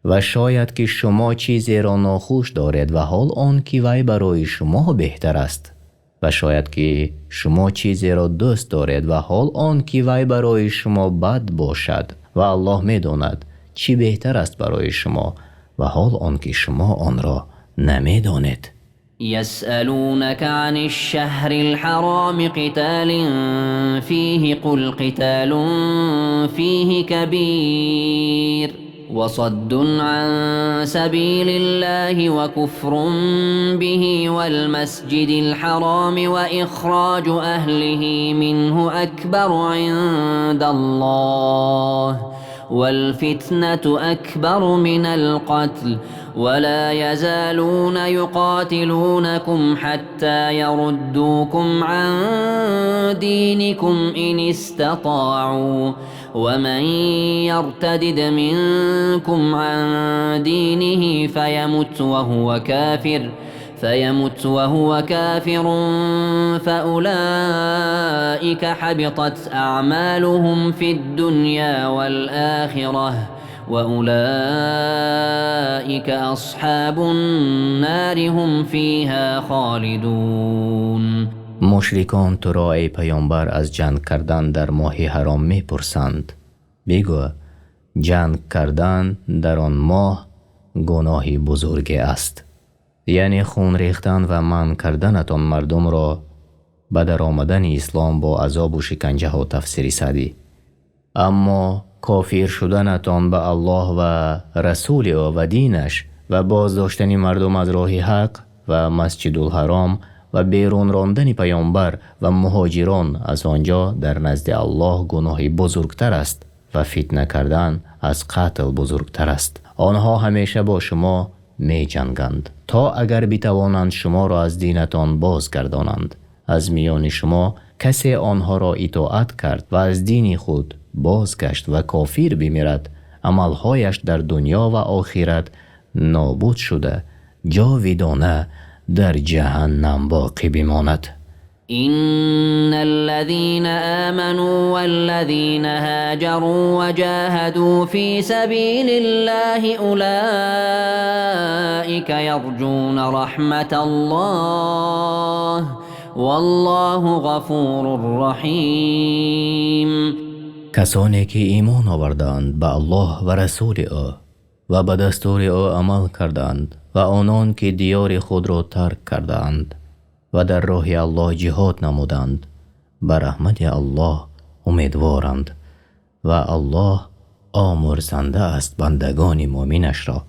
و شاید که شما چیزی را ناخوش دارید و حال آن که وی برای شما بهتر است، و شاید که شما چیزی را دوست دارید و حال آن که وی برای شما بد باشد و الله می داند چی بهتر است برای شما و حال آن که شما آن را نمی دانید. يسألونك عن الشهر الحرام قتال فيه قل قتال فيه كبير وصد عن سبيل الله وكفر به والمسجد الحرام وإخراج أهله منه أكبر عند الله والفتنة أكبر من القتل ولا يزالون يقاتلونكم حتى يردوكم عن دينكم إن استطاعوا ومن يرتدد منكم عن دينه فيمت وهو كافر فأولئك حبطت أعمالهم في الدنيا والآخرة وأولئك أصحاب النار هم فيها خالدون. مشرکان تو را ای پیامبر از جنگ کردن در ماه حرام می پرسند. بگو جنگ کردن در آن ماه گناهی بزرگ است، یعنی خون ریختن و منع کردنتان مردم را به در آمدن اسلام با عذاب و شکنجه ها. تفسیر سعدی. اما کافر شدنتان به الله و رسول او و دینش و بازداشتن مردم از راه حق و مسجد الحرام و بیرون راندن پیامبر و مهاجران از آنجا در نزد الله گناهی بزرگتر است و فتنه کردن از قتل بزرگتر است. آنها همیشه با شما می جنگند تا اگر بتوانند شما را از دینتان بازگردانند. از میان شما کسی آنها را اطاعت کرد و از دین خود بازگشت و کافر بمیرد، عملهایش در دنیا و آخرت نابود شده جاودانه در جهنم باقی بماند. إن الذين آمنوا والذين هاجروا وجاهدوا في سبيل الله أولئك يرجون رحمة الله والله غفور رحیم. کسانی که ایمان آوردند به الله و رسول او و به دستور او عمل کردند و آنان که دیار خود را ترک کردند و در راه الله جهاد نمودند به رحمت الله امیدوارند و الله آمرزنده است بندگان مؤمنش را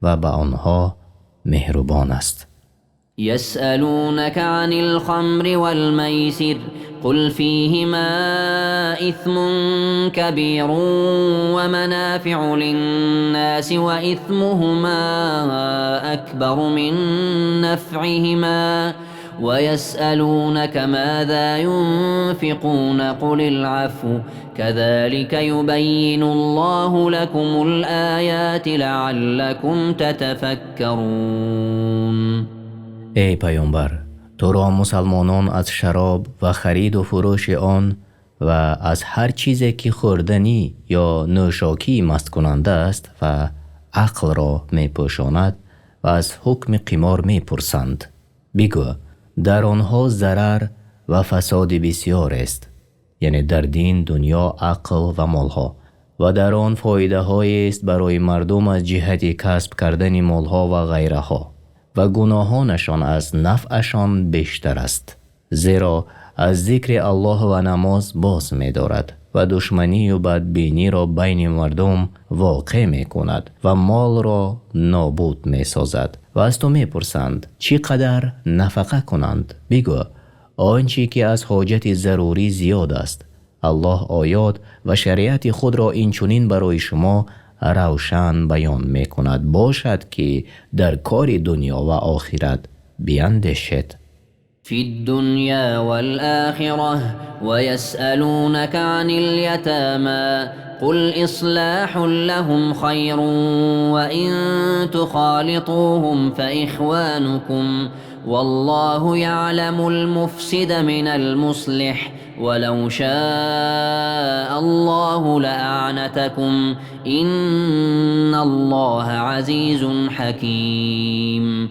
و به آنها مهربان است. يسألونك عن الخمر والميسر قل فيهما إثم كبير ومنافع للناس وإثمهما أكبر من نفعهما ويسألونك ماذا ينفقون قل العفو كذلك يبين الله لكم الآيات لعلكم تتفكرون. ای پیامبر، تو را مسلمانان از شراب و خرید و فروش آن و از هر چیزی که خوردنی یا نوشاکی مست کننده است و عقل را می پوشاند و از حکم قمار می پرسند. بگو در آنها ضرر و فساد بسیار است، یعنی در دین، دنیا، عقل و مالها، و در آن فایده های است برای مردم از جهت کسب کردن مالها و غیره ها و گناهانشان از نفعشان بیشتر است، زیرا از ذکر الله و نماز باز می دارد و دشمنی و بدبینی را بین مردم واقع می کند و مال را نابود می سازد. و از تو می پرسند چقدر نفقه کنند؟ بگو آنچه که از حاجت ضروری زیاد است. الله آیات و شریعت خود را اینچنین برای شما روشن بیان می کند باشد که در کار دنیا و آخرت بیندیشید. في الدنيا والآخرة ويسألونك عن اليتامى قل إصلاح لهم خير وإن تخالطوهم فإخوانكم والله يعلم المفسد من المصلح ولو شاء الله لأعنتكم إن الله عزيز حكيم.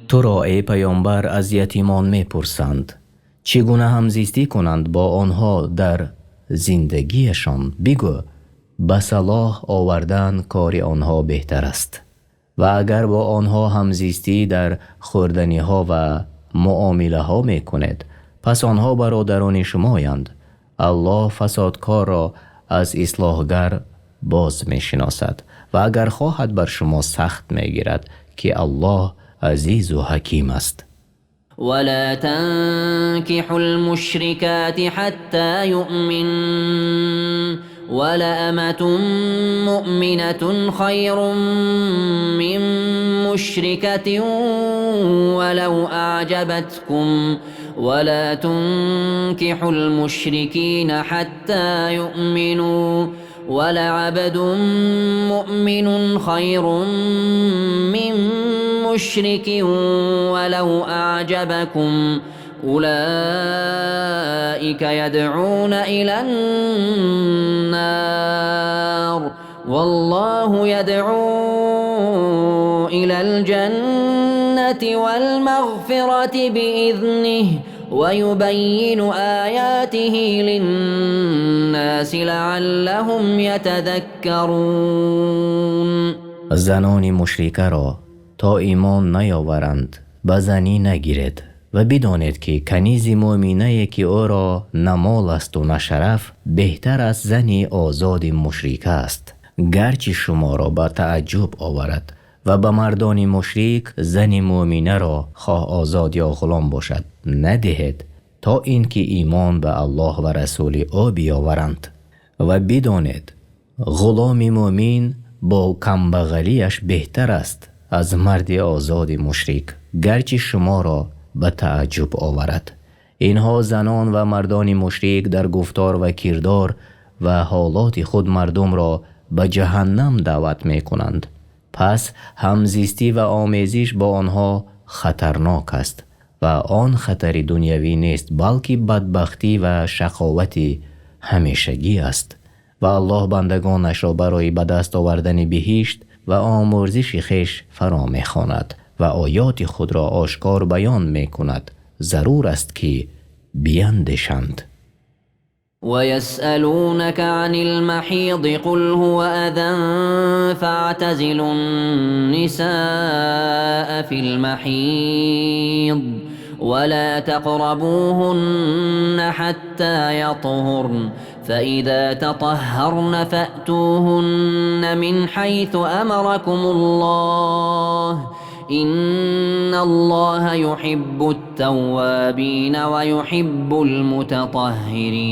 تو را ای پیامبر از یتیمان می پرسند چگونه همزیستی کنند با آنها در زندگیشان؟ بگو به صلاح آوردن کار آنها بهتر است و اگر با آنها همزیستی در خوردنی ها و معامله ها می کنید پس آنها برادران شمایند. الله فسادکار را از اصلاحگر باز می شناسد و اگر خواهد بر شما سخت می گیرد که الله عزیز و حکیم است. ولا تنكحوا المشركات حتى يؤمن ولأمة مؤمنة خير من مشركة ولو أعجبتكم ولا تنكحوا المشركين حتى يؤمنوا ولعبد مؤمن خير من مشرك ولو أعجبكم أولئك يدعون إلى النار والله يدعو إلى الجنة والمغفرة بإذنه ويبين آياته للناس لعلهم يتذكرون. زنان مشرکه را تا ایمان نیاورند به زنی نگیرید و بدانید که کنیز مؤمنه که او را نه مال است و نه شرف بهتر از زنی آزاد مشرک است. گرچه شما را به تعجب آورد و به مردان مشرک زن مؤمنه را خواه آزاد یا غلام باشد ندهید تا اینکه ایمان به الله و رسول او بیاورند و بدانید غلام مؤمن با کمبغلیش بهتر است از مرد آزاد مشرک گرچه شما را به تعجب آورد. اینها زنان و مردان مشرک در گفتار و کردار و حالات خود مردم را به جهنم دعوت می کنند. پس همزیستی و آمیزش با آنها خطرناک است و آن خطر دنیوی نیست بلکه بدبختی و شقاوت همیشگی است و الله بندگانش را برای به دست آوردن بهشت و آمرزش خویش فرا می خواند و آیات خود را آشکار بیان می کند. ضرور است که بیندیشند. ويسألونك عن المحيض قل هو أذى فاعتزلوا النساء في المحيض ولا تقربوهن حتى يطهرن فإذا تطهرن فأتوهن من حيث أمركم الله إن الله يحب التوابين ويحب المتطهرين.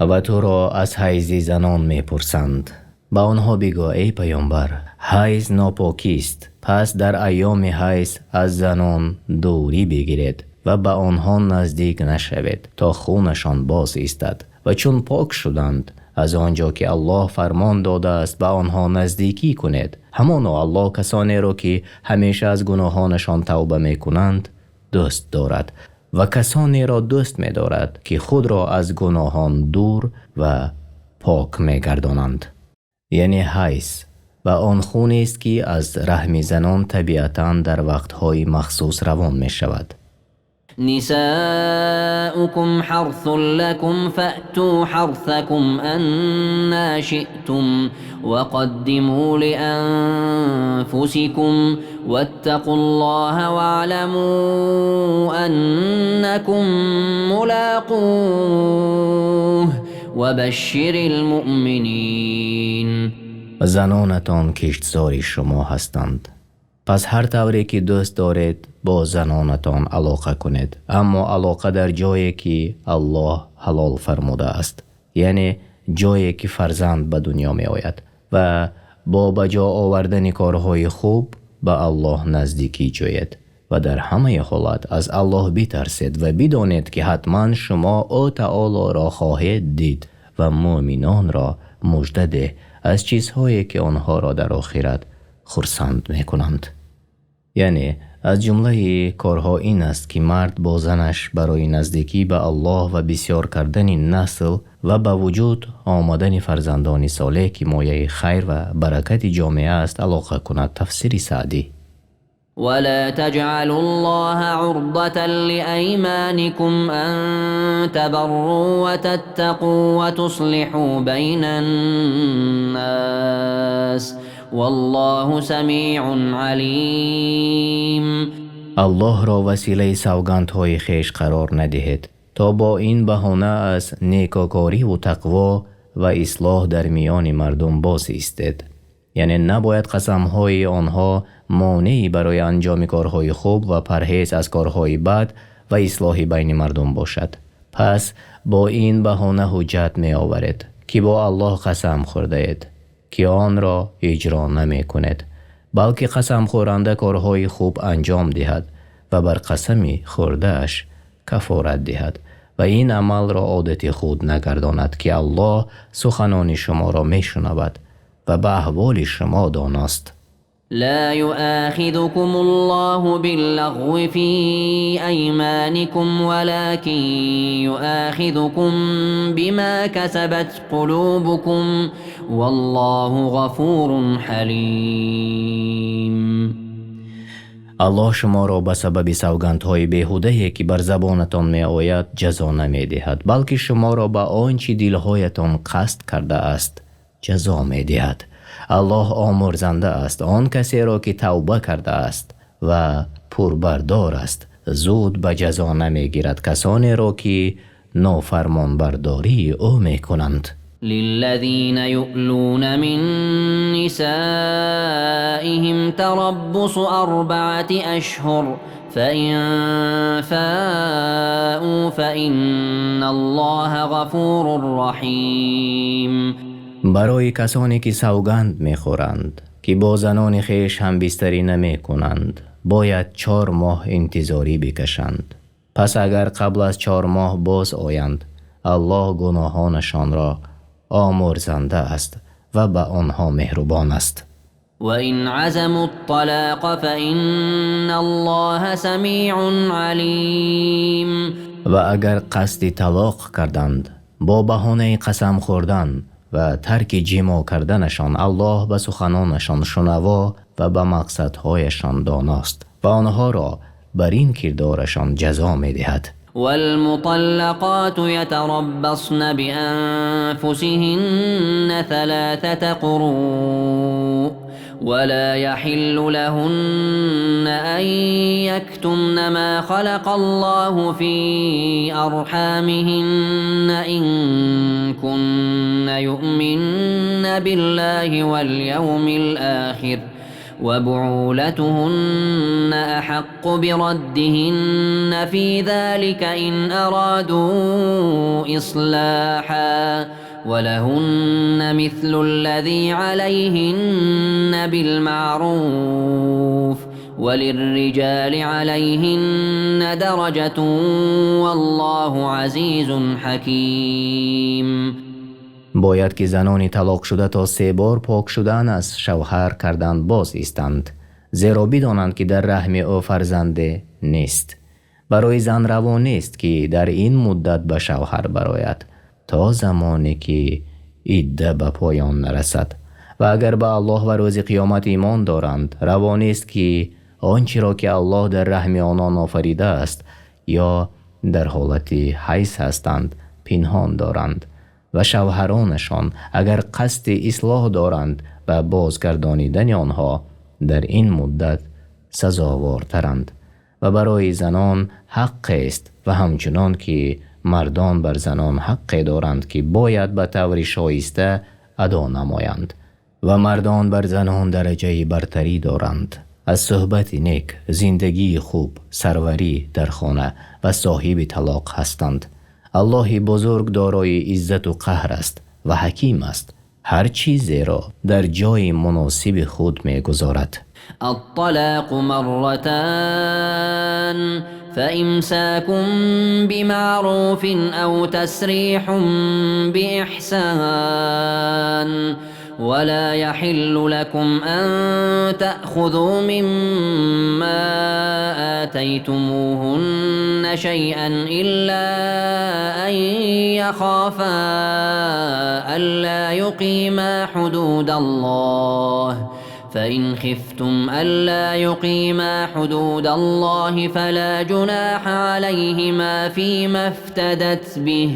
و تو را از حیض زنان می پرسند. با آنها بگو ای پیامبر حیض ناپاکی است پس در ایام حیض از زنان دوری بگیرید و به آنها نزدیک نشوید تا خونشان باز ایستد و چون پاک شدند از آنجا که الله فرمان داده است به آنها نزدیکی کنید. همانا الله کسانی را که همیشه از گناهانشان توبه می کنند دوست دارد و کسانی را دوست می دارد که خود را از گناهان دور و پاک می گردانند. یعنی حیض و آن خون است که از رحم زنان طبیعتاً در وقتهای مخصوص روان می شود. نساؤكم حرث لكم فأتوا حرثكم أنا شئتم وقدموا لأنفسكم واتقوا الله واعلموا أنكم ملاقوه وبشر المؤمنين. زنانتان کشتزاری شما هستند پس هر طوری که دوست دارید با زنانتان علاقه کنید اما علاقه در جایی که الله حلال فرموده است یعنی جایی که فرزند به دنیا می آید و با بجا آوردن کارهای خوب به الله نزدیکی جوید و در همه حالات از الله بترسید و بدانید که حتما شما او تعالی را خواهید دید و مؤمنان را مژده ده از چیزهایی که آنها را در آخرت خرسند می کنند. یعنی از جمله کارها این است که مرد با زنش برای نزدیکی به الله و بسیار کردن نسل و به وجود آمدن فرزندان صالح که مایه خیر و برکت جامعه است علاقه کند. تفسیر سعدی. ولا تجعلوا الله عرضة لأيمانكم أن تبروا وتتقوا وتصلحوا بين الناس والله سمیع علیم. الله را وسیله سوگندهای خویش قرار ندهید تا با این بهانه از نیکوکاری و تقوا و اصلاح در میان مردم باز ایستید. یعنی نباید قسمهای آنها مانعی برای انجام کارهای خوب و پرهیز از کارهای بد و اصلاح بین مردم باشد. پس با این بهانه حجت می آورید که با الله قسم خورده اید که آن را اجرا نمی کنید، بلکه قسم خورنده کارهای خوب انجام دهد و بر قسمی خورده اش کفارت دهد و این عمل را عادت خود نگرداند که الله سخنان شما را می شنود و به احوال شما داناست. لا يؤاخذكم الله باللغو في أيمانكم ولكن يؤاخذكم بما كسبت قلوبكم والله غفور حليم. الله شما را به سبب سوگندهای بیهوده که بر زبانتان می آید جزا نمی دهد، بلکه شما را به آنچه دلهایتان قصد کرده است جزا می دهد. الله آمرزنده است آن کسی را که توبه کرده است و پربردار است، زود به جزا نمی گیرد کسانی را که نافرمان برداری او می کنند. للذين يؤلون من نسائهم تربص 4 أشهر فإن فاءوا فإن الله غفور رحيم. برای کسانی که سوگند می خورند که با زنان خیش هم بستری نمی کنند باید 4 ماه انتظاری بکشند. پس اگر قبل از 4 ماه باز آیند الله گناهانشان را آمرزنده است و به آنها مهربان است. وإن عزموا الطلاق فإن الله سميع عليم. و اگر قصد طلاق کردند با بهانه قسم خوردن و ترک جما کردنشان الله به سخنانشان شنوا و به مقصدهایشان داناست و آنها را بر این کردارشان جزا می دهد. والمطلقات يتربصن بأنفسهن 3 قروء ولا يحل لهن أن يكتمن ما خلق الله في أرحامهن إن كن يؤمن بالله واليوم الآخر وبعولتهن أحق بردهن في ذلك إن أرادوا إصلاحا ولهن مثل الذي عليهن بالمعروف وللرجال عليهن درجة والله عزيز حكيم. باید که زنان طلاق شده تا 3 بار پاک شدن از شوهر کردن باز ایستند، زیرا بدانند که در رحم او فرزنده نیست. برای زن روا نیست که در این مدت به شوهر برآید تا زمانی که عده به پایان نرسد و اگر به الله و روز قیامت ایمان دارند روا نیست که آنچه را که الله در رحم آنان آفریده است یا در حالت حیض هستند پنهان دارند و شوهرانشان اگر قصد اصلاح دارند و بازگردانیدن آنها در این مدت سزاوارترند و برای زنان حق است و همچنان که مردان بر زنان حق دارند که باید به طور شایسته ادا نمایند و مردان بر زنان درجه برتری دارند. از صحبت نیک، زندگی خوب، سروری در خانه و صاحب طلاق هستند. الله بزرگ دارای عزت و قهر است و حکیم است، هر چیزی را در جای مناسب خود می گذارد. الطلاق مرتان فإمساك بمعروف أو تسريح بإحسان ولا يحل لكم أن تأخذوا مما آتيتموهن شيئا إلا أن يخافا ألا يقيما حدود الله فإن خفتم ألا يقيما حدود الله فلا جناح عليهما فيما افتدت به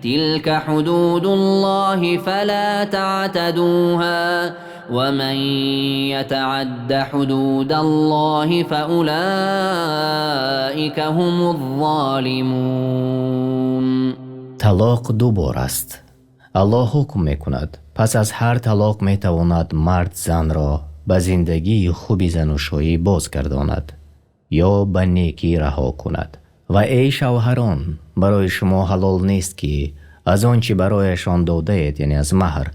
تلك حدود الله فلا تعتدوها ومن يتعد حدود الله فأولئك هم الظالمون. طلاق 2 بار است. الله حکم میکند پس از هر طلاق میتواند مرد زن را به زندگی خوبی زناشویی بازگرداند یا به نیکی رها کند. و ای شوهران، برای شما حلال نیست که از آنچه برایشان داده اید یعنی از مهر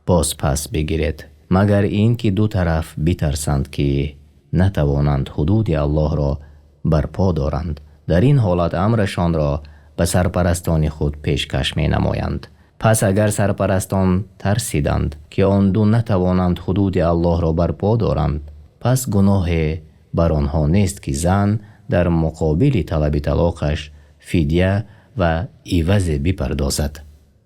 باز پس بگیرید، مگر این که دو طرف بترسند که نتوانند حدود الله را برپا دارند. در این حالت امرشان را به سرپرستان خود پیشکش می نمایند. پس اگر سرپرستان ترسیدند که آن دو نتوانند حدود الله را برپا دارند، پس گناه بر آنها نیست که زن در مقابل طلب طلاقش فدیه و عوض بپردازد.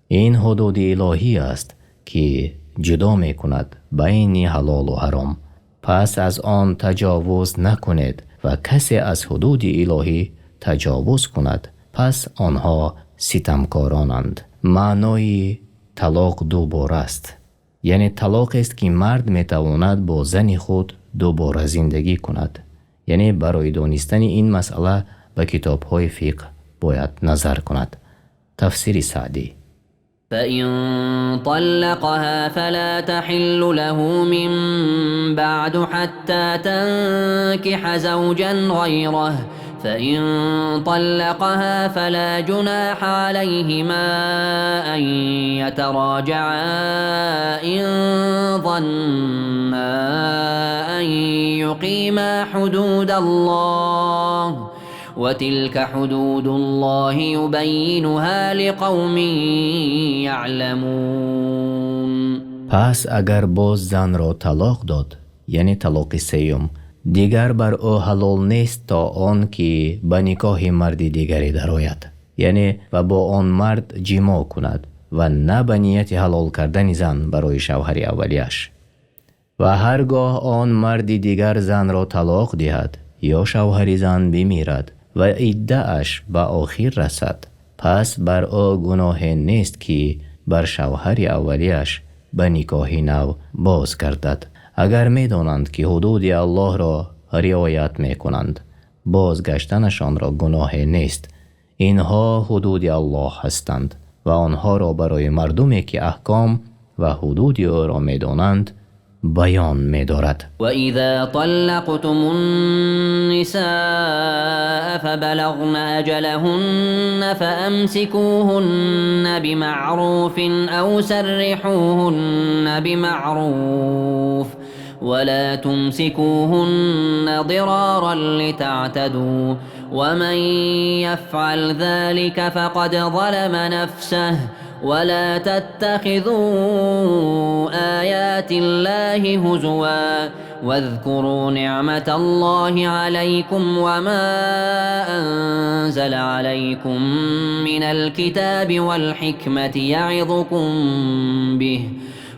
این حدود الهی است که جدا می کند بین حلال و حرام. پس از آن تجاوز نکنید و کسی از حدود الهی تجاوز کند پس آنها ستمکارانند. معنای طلاق دوباره است، یعنی طلاق است که مرد می تواند با زن خود دوباره زندگی کند. یعنی برای دانستن این مسئله به کتاب های فقه باید نظر کند. تفسیر سعدی. فإن طلقها فلا تحل له من بعد حتى تنكح زوجا غيره فإن طلقها فلا جناح عليهما أن يتراجعا إن ظنا أن يقيما حدود الله وتلك حدود الله يبينها لقوم يعلمون. پس اگر باز زن را طلاق داد یعنی طلاق سیوم، دیگر بر او حلال نیست تا آن که به نکاح مرد دیگری درآید، یعنی و با آن مرد جماع کند و نه به نیت حلال کردن زن برای شوهر اولیش. و هرگاه آن مرد دیگر زن را طلاق دهد یا شوهر زن بمیرد و عده اش به آخر رسد، پس بر او گناه نیست که بر شوهر اولیش به نکاح نو باز گردد. اگر می دانند که حدود الله را رعایت می کنند، بازگشتنشان را گناه نیست. اینها حدود الله هستند و آنها را برای مردمی که احکام و حدود او را می دانند بیان می دارد. و اذا طلقتم النساء فبلغن اجلهن فامسكوهن بمعروف او سرحوهن بمعروف ولا تمسكوهن ضرارا لتعتدوا ومن يفعل ذلك فقد ظلم نفسه ولا تتخذوا آيات الله هزوا واذكروا نعمة الله عليكم وما أنزل عليكم من الكتاب والحكمة يعظكم به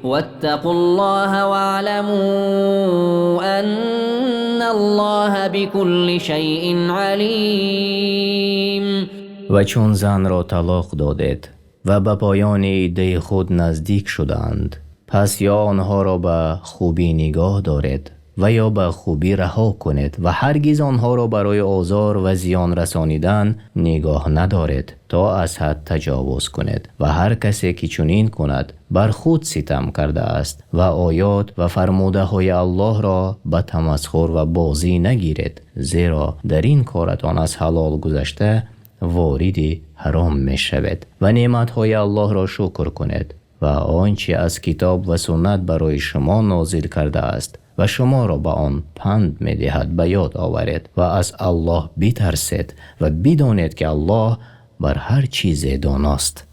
واتقوا الله واعلموا أن الله بكل شيء عليم. و چون زن را طلاق دادید و به پایان عده خود نزدیک شدند، پس یا آنها را به خوبی نگاه دارید و یا به خوبی رها کنید و هرگز آنها را برای آزار و زیان رسانیدن نگاه ندارید تا از حد تجاوز کنید. و هر کسی که چنین کند بر خود ستم کرده است و آیات و فرموده های الله را به تمسخر و بازی نگیرید، زیرا در این کارتان از حلال گذشته وارد حرام می شود. و نعمت های الله را شکر کنید و آنچه از کتاب و سنت برای شما نازل کرده است و شما را به آن پند می دهد به یاد آورید و از الله بترسید و بدانید که الله بر هر چیز داناست.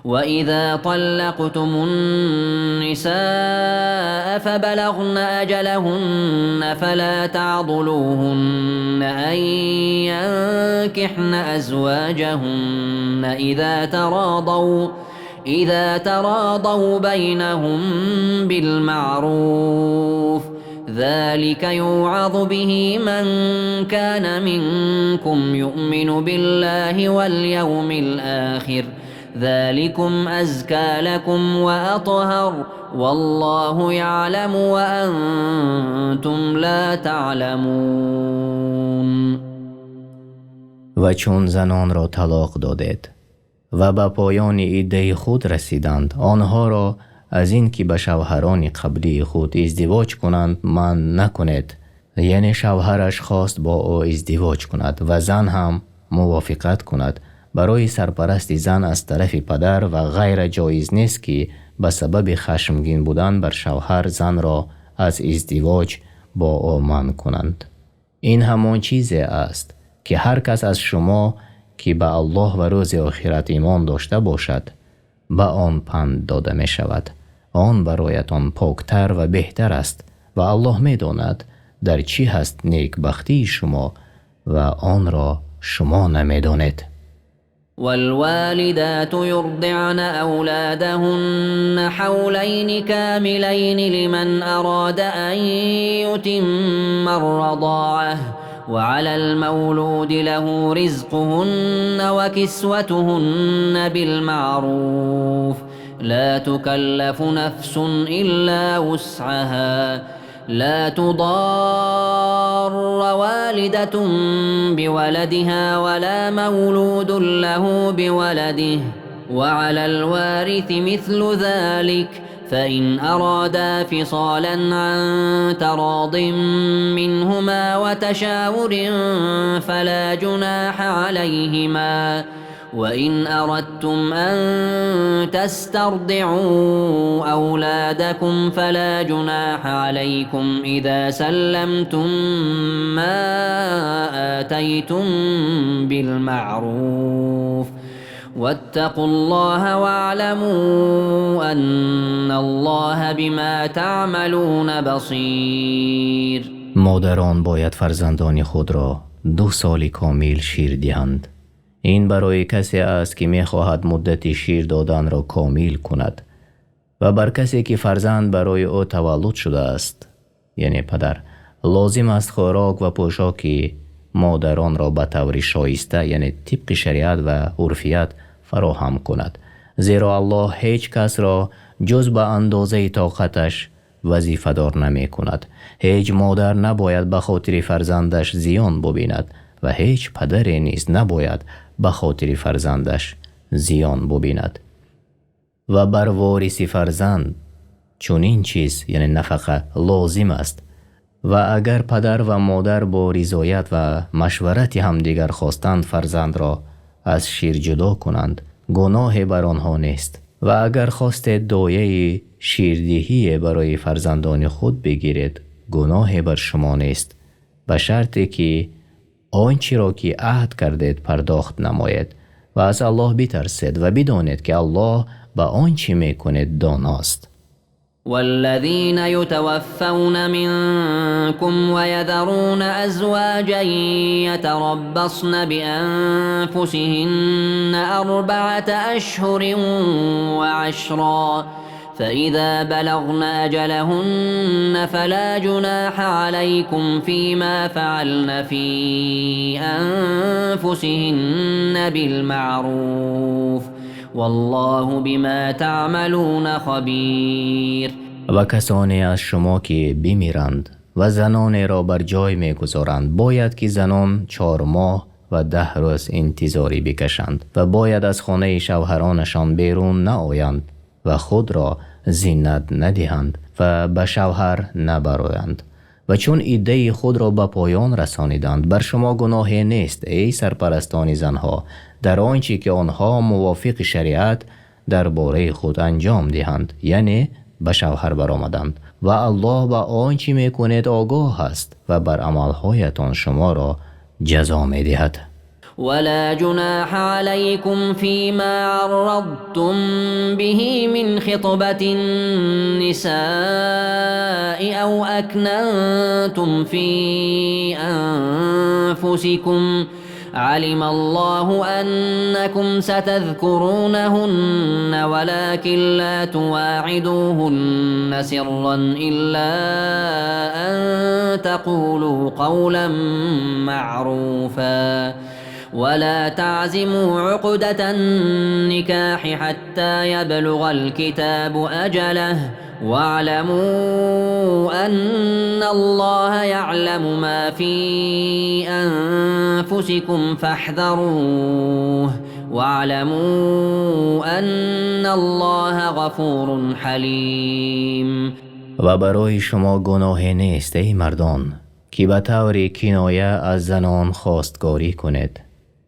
وإذا طلقتم النساء فبلغن أجلهن فلا تعضلوهن أن ينكحن أزواجهن إذا تراضوا بينهم بالمعروف ذلك يوعظ به من كان منكم يؤمن بالله واليوم الآخر ذلكم أزكى لكم وأطهر والله يعلم وأنتم لا تعلمون. و چون زنان را طلاق دادید و به پایان عده خود رسیدند، آنها را از این که به شوهران قبلی خود ازدواج کنند منع نکنید. یعنی شوهرش خواست با او ازدواج کند و زن هم موافقت کند، برای سرپرست زن از طرف پدر و غیر جایز نیست که به سبب خشمگین بودن بر شوهر زن را از ازدواج با او منع کنند. این همان چیزی است که هر کس از شما که به الله و روز آخرت ایمان داشته باشد به آن پند داده می شود. آن برایتان پاکتر و بهتر است و الله می داند در چی هست نیکبختی شما و آن را شما نمی دانید. والوالدات يرضعن أولادهن حولين كاملين لمن أراد أن يتم الرضاعة وعلى المولود له رزقهن وكسوتهن بالمعروف لا تكلف نفس إلا وسعها لا تضار والدة بولدها ولا مولود له بولده وعلى الوارث مثل ذلك فإن أرادا فصالا عن تراض منهما وتشاور فلا جناح عليهما وإن أردتم أن تسترضعوا أولادكم فلا جناح عليكم إذا سلمتم ما آتيتم بالمعروف واتقوا الله واعلموا أن الله بما تعملون بصير. مادران باید فرزندان خود را 2 سال کامل شیر دهند. این برای کسی است که می خواهد مدت شیر دادن را کامل کند و بر کسی که فرزند برای او تولد شده است یعنی پدر لازم است خوراک و پوشاک مادران را به طور شایسته یعنی طبق شریعت و عرفیت فراهم کند، زیرا الله هیچ کس را جز به اندازه طاقتش وظیفه دار نمی کند. هیچ مادر نباید به خاطر فرزندش زیان ببیند و هیچ پدری نیز نباید به خاطر فرزندش زیان ببیند. و بر وارث فرزند چنین چیز یعنی نفقه لازم است و اگر پدر و مادر با رضایت و مشورت همدیگر خواستند فرزند را از شیر جدا کنند گناه بر آنها نیست و اگر خواست دایه شیردهی برای فرزندان خود بگیرید گناه بر شما نیست، به شرطی که آنچه را که عهد کردید پرداخت نماید و از الله بترسید و بدانید که الله به آنچه میکنید داناست. والذين يتوفون منكم ويذرون أزواجا يتربصن بأنفسهن 4 أشهر وعشرا فإذا بلغن أجلهن فلا جناح عليكم فيما فعلن في أنفسهن بالمعروف والله بما تعملون خبیر. و کسانی از شما که بمیرند و زنان را بر جای میگذارند باید که زنان 4 ماه و 10 روز انتظاری بکشند و باید از خانه شوهرانشان بیرون نآیند و خود را زینت ندهند و به شوهر نبرایند و چون عده خود را به پایان رسانیدند بر شما گناهی نیست ای سرپرستان زنها در آنچه که آنها موافق شریعت درباره خود انجام دهند یعنی به شوهر برآمدند و الله به آنچه میکنید آگاه است و بر عملهایتان شما را جزا میدهد. ولا جناح عليكم فيما عرضتم به من خطبة النساء أو أكننتم في أنفسكم علم الله أنكم ستذكرونهن ولكن لا تواعدوهن سرا إلا أن تقولوا قولا معروفا ولا تعزموا عقدة النكاح حتى يبلغ الكتاب أجله واعلموا أن الله يعلم ما في أنفسكم فاحذروه واعلموا أن الله غفور حليم. و برای شما گناهی نیست ای مردان که به طور کنایه از زنان خواستگاری کنید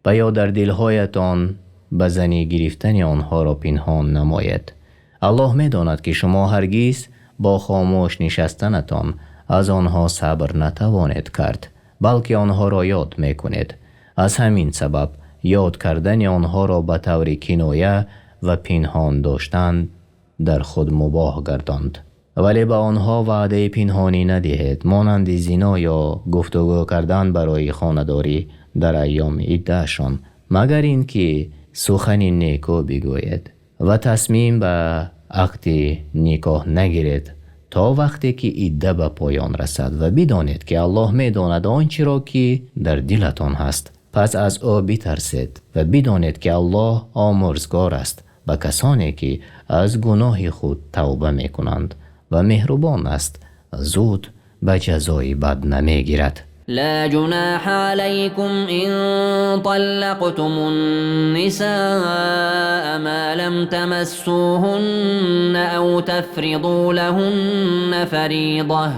و یا در دلهایتان به زنی گرفتن آنها را پنهان نماید. الله می داند که شما هرگز با خاموش نشستنتان از آنها صبر نتوانید کرد، بلکه آنها را یاد می کنید. از همین سبب یاد کردن آنها را به طور کنایه و پنهان داشتن در خود مباح گرداند. ولی به آنها وعده پنهانی ندهید، مانند زنا یا گفتگو کردن برای خانه‌داری در ایام عده‌شان، مگر اینکه سخن نیکو بگوید و تصمیم به عقد نکاح نگیرید تا وقتی که عده به پایان رسد و بدانید که الله می داند آنچه را که در دلتان هست. پس از او بترسید و بدانید که الله آمرزگار است به کسانی که از گناه خود توبه می کنند و مهربان است، زود به جزای بد نمی گیرد. لا جناح عليكم إن طلقتم النساء ما لم تمسوهن أو تفرضوا لهن فريضة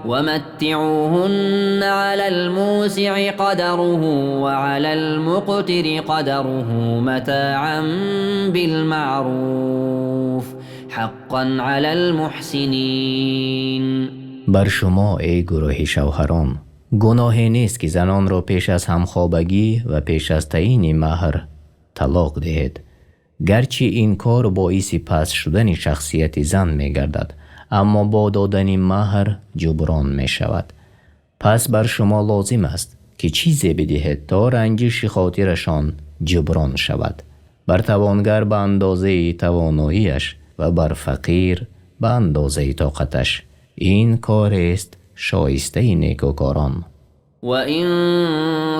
ومتعوهن على الموسع قدره وعلى المقتر قدره متاعا بالمعروف حقا على المحسنين. بر شما ای گروه شوهران گناهی نیست که زنان را پیش از همخوابگی و پیش از تعیین مهر طلاق دهید، گرچه این کار باعث پست شدن شخصیت زن می گردد، اما با دادن مهر جبران می شود. پس بر شما لازم است که چیزی بدهید تا رنجش خاطرشان جبران شود، بر توانگر به اندازه تواناییش و بر فقیر به اندازه طاقتش. این کار است شایسته نیکوکاران. وَإِن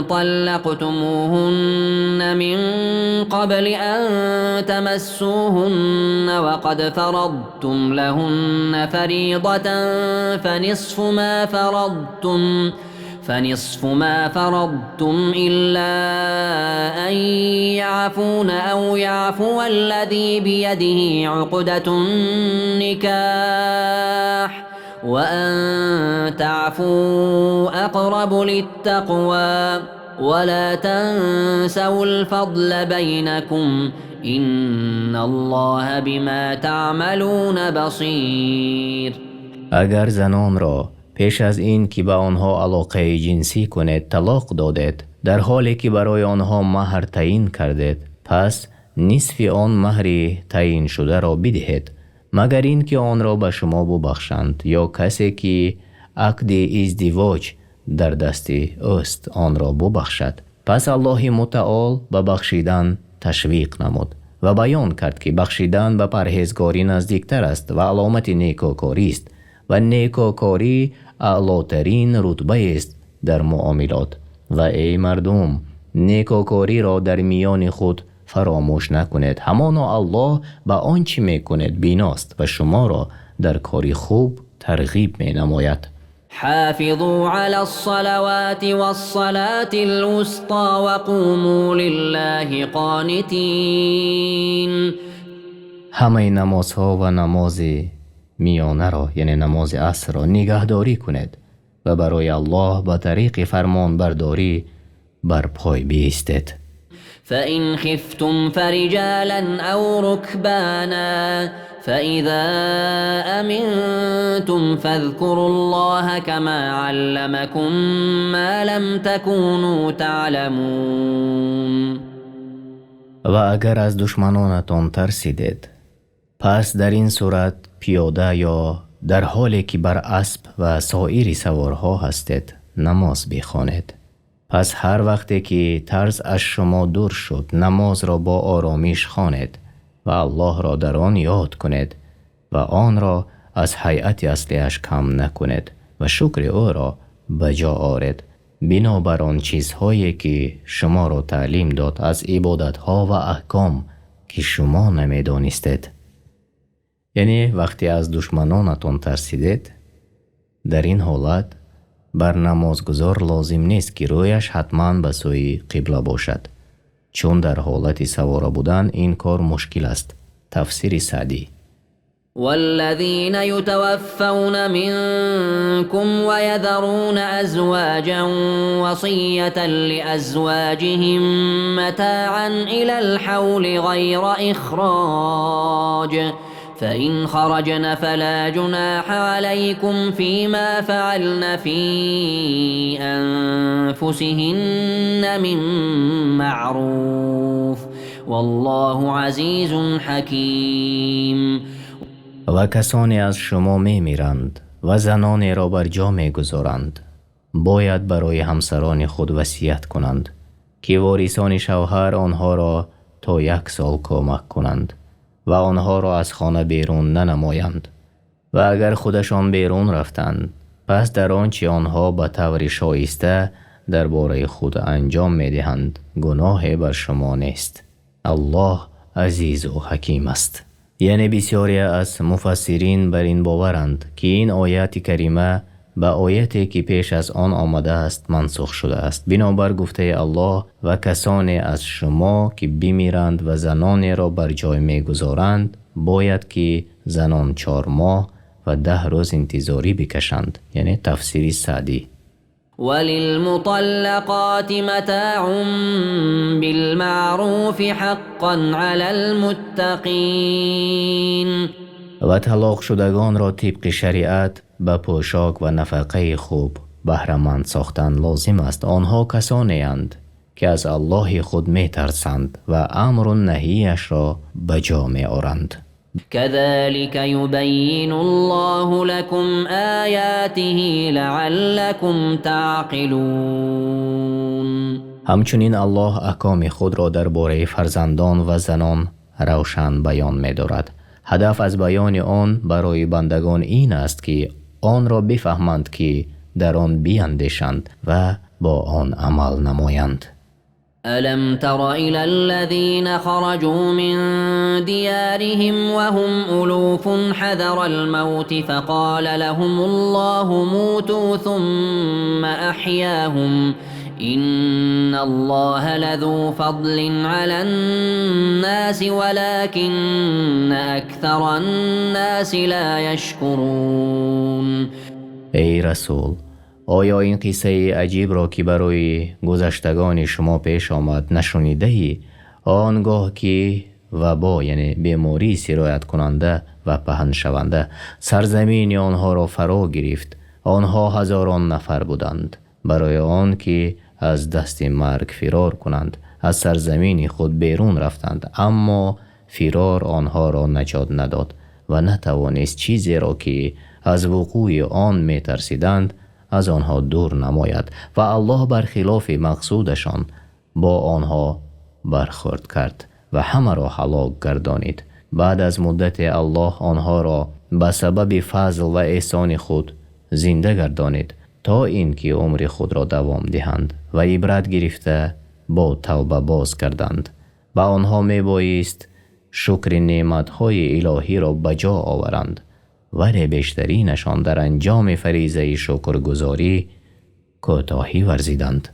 طَلَّقْتُمُوهُنَّ مِن قَبْلِ أَن تَمَسُّوهُنَّ وَقَدْ فَرَضْتُمْ لَهُنَّ فَرِيضَةً فَنِصْفُ مَا فَرَضْتُمْ إِلَّا أَن يَعْفُونَ أَوْ يَعْفُوَ الَّذِي بِيَدِهِ عُقْدَةُ النِّكَاحِ وَأَن تَعْفُوا أَقْرَبُ لِلتَّقْوَى وَلَا تَنْسَوُا الْفَضْلَ بَيْنَكُمْ إِنَّ اللَّهَ بِمَا تَعْمَلُونَ بَصِيرٌ. اگر زنان را پیش از این که به آنها علاقه جنسی کنید طلاق دادید، در حالی که برای آنها مهر تعیین کردید، پس نصف آن مهر تعیین شده را بدهید، مگر این که آن را به شما ببخشند یا کسی که عقد ازدواج در دست اوست آن را ببخشد. پس الله متعال به بخشیدن تشویق نمود و بیان کرد که بخشیدن به پرهیزگاری نزدیکتر است و علامت نیکوکاری است و نیکوکاری اعلاترین رتبه است در معاملات. و ای مردم، نیکوکاری را در میان خود فراموش نکنید، همانا الله به آنچه میکنید بیناست و شما را در کاری خوب ترغیب می نماید. حافظوا على الصلوات والصلاة الوسطى وقوموا لله قانتين. همه نمازها و نماز میانه را یعنی نماز عصر را نگهداری کنید و برای الله با طریق فرمان برداری بر پای بایستید. فإن خفتم فرجالا أو ركبانا فإذا أمنتم فاذكروا الله كما علمكم ما لم تكونوا تعلمون. و اگر از دشمنانتان ترسیدید، پس در این صورت پیاده یا در حالی که بر اسب و سایر سوارها هستید نماز بخوانید. پس هر وقتی که ترس از شما دور شد نماز را با آرامش خوانید و الله را در آن یاد کنید و آن را از هیئت اصلیش کم نکنید و شکر او را بجا آورید بنابر آن چیزهایی که شما را تعلیم داد از عبادتها و احکام که شما نمیدانستید. یعنی وقتی از دشمنانتان ترسیدید، در این حالت بر نمازگزار لازم نیست که رویش حتما به سوی قبله باشد، چون در حالت سواره بودن این کار مشکل است. تفسیر سعدی. والذين يتوفون منكم ويذرون أزواجا وصية لأزواجهم متاعا إلى الحول غير إخراج فإن خرجن فلا جناح عليكم فيما فعلن في أنفسهن من معروف والله عزيز حكيم. و کسانی از شما می میرند و زنانی را بر جا می گذارند باید برای همسران خود وصیت کنند که وارثان شوهر آنها را تا 1 سال کمک کنند و آنها را از خانه بیرون ننمایند و اگر خودشان بیرون رفتند پس در آنچه آنها به طور شایسته درباره خود انجام می دهند گناهی بر شما نیست. الله عزیز و حکیم است. یعنی بسیاری از مفسرین بر این باورند که این آیت کریمه به آیتی که پیش از آن آمده است منسوخ شده است. بنابر گفته الله و کسانی از شما که بمیرند و زنانی را بر جای میگذارند باید که زنان 4 ماه و 10 روز انتظاری بکشند. یعنی تفسیری سعدی. وللمطلقات متاع بالمعروف حقا على المتقین. و طلاق شدگان را طبق شریعت به پوشاک و نفقه خوب بهره‌مند ساختن لازم است. آنها کسانی اند که از الله خود می ترسند و امر و نهیش را به جا می آورند. كذلك يبين الله لكم آياته لعلكم تعقلون. همچنین الله احکام خود را درباره فرزندان و زنان روشن بیان می دارد. هدف از بیان آن برای بندگان این است که آن را بفهمند که در آن بیندیشند و با آن عمل نمایند. ألم تر إلى الذين خرجوا من ديارهم وهم ألوف حذر الموت فقال لهم الله موتوا ثم أحياهم إن الله لذو فضل على الناس ولكن أكثر الناس لا يشكرون. ای رسول، آیا این قصه عجیب را که برای گذشتگان شما پیش آمد نشنیده ای؟ آنگاه که وبا یعنی بیماری سرایت کننده و پهن شونده سرزمین آنها را فرا گرفت. آنها هزاران نفر بودند. برای آن که از دست مرگ فرار کنند از سرزمین خود بیرون رفتند، اما فرار آنها را نجات نداد و نتوانست چیزی را که از وقوع آن می ترسیدند از آنها دور نماید و الله برخلاف مقصودشان با آنها برخورد کرد و همه را هلاک گردانید. بعد از مدت الله آنها را به سبب فضل و احسان خود زنده گردانید تا اینکه عمر خود را دوام دهند و عبرت گرفته با توبه باز کردند. و آنها می بایست شکر نعمتهای الهی را بجا آورند ولی بیشترینشان در انجام فریضه شکرگزاری کوتاهی ورزیدند.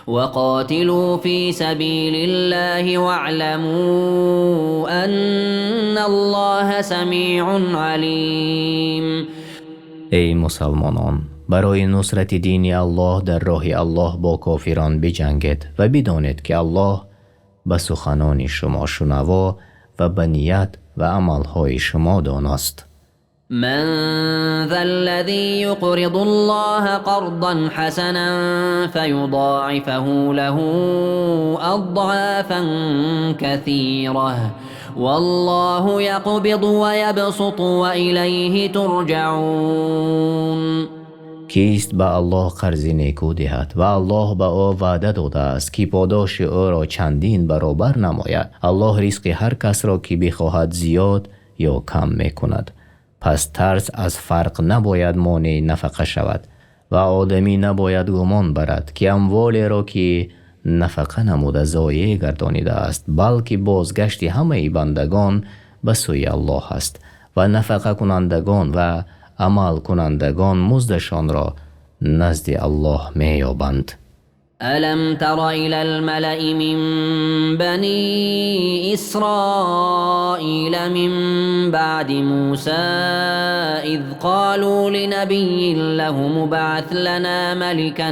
وقاتلوا في سبيل الله واعلموا أن الله سميع عليم. ای مسلمانان، برای نصرت دین الله در راه الله با کافران بجنگید و بدانید که الله به سخنان شما شنوا و به نیت و عملهای شما داناست. من ذا الذي يقرض الله قرضا حسنا فيضاعفه له أضعافا كثيرة والله يقبض ويبسط وإليه ترجعون. کیست به الله قرض نیکو دهد و الله به او وعده داده است که پاداش او را چندین برابر نماید. الله رزق هر کس را که بخواهد زیاد یا کم می کند. پس ترس از فرق نباید مانع نفقه شود و آدمی نباید گمان برد که اموال را که نفقه نموده ضایع گردانیده است، بلکه بازگشت همه بندگان به سوی الله است و نفقه کنندگان و عمل کنندگان مزدشان را نزد الله می یابند. ألم تر إلى الملأ من بني إسرائيل من بعد موسى إذ قالوا لنبي له مبعث لنا ملكا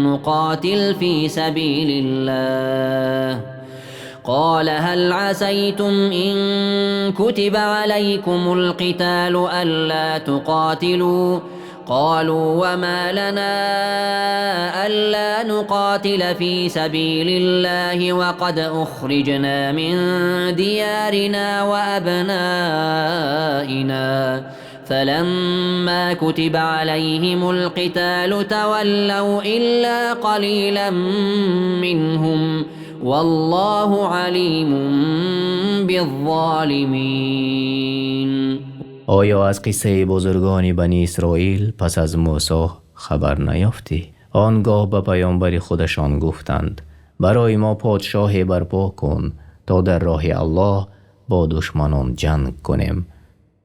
نقاتل في سبيل الله قال هل عسيتم إن كتب عليكم القتال ألا تقاتلوا قالوا وما لنا ألا نقاتل في سبيل الله وقد أخرجنا من ديارنا وأبنائنا فلما كتب عليهم القتال تولوا إلا قليلا منهم والله علیم بالظالمین. آیا از قصه بزرگان بنی اسرائیل پس از موسی خبر نیافتی؟ آنگاه به پیامبر خودشان گفتند برای ما پادشاهی برپا کن تا در راه الله با دشمنان جنگ کنیم.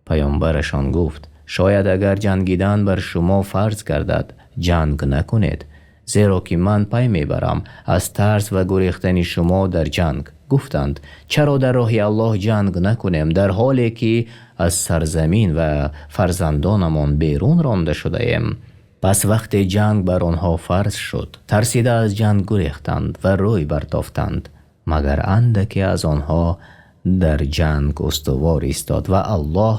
پیامبرشان گفت شاید اگر جنگیدن بر شما فرض گردد جنگ نکنید، زیرا که من پی میبرم از ترس و گریختن شما در جنگ. گفتند چرا در راه الله جنگ نکنیم در حالی که از سرزمین و فرزندانمان بیرون رانده شده ایم؟ پس وقت جنگ بر آنها فرض شد ترسیده از جنگ گریختند و روی برتافتند، مگر اندکی از آنها در جنگ استوار ایستاد و الله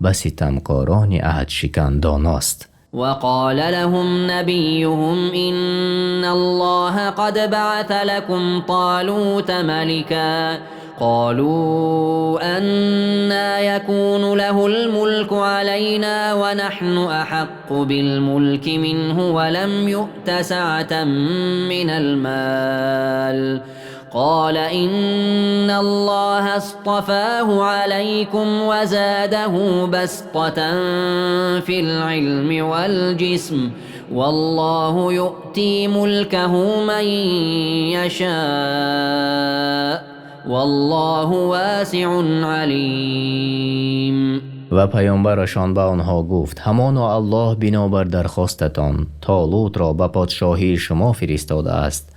به ستمکاران عهد شکن داناست. وقال لهم نبيهم إن الله قد بعث لكم طالوت ملكا قالوا أنا يكون له الملك علينا ونحن أحق بالملك منه ولم يؤت سعة من المال قال إن الله اصطفاه عليكم وزاده بسطة في العلم والجسم والله يؤتي ملكه من يشاء والله واسع علیم. و پیامبرشان به آنها گفت همانا الله بنابر درخواستتان طالوت را به پادشاهی شما فرستاده است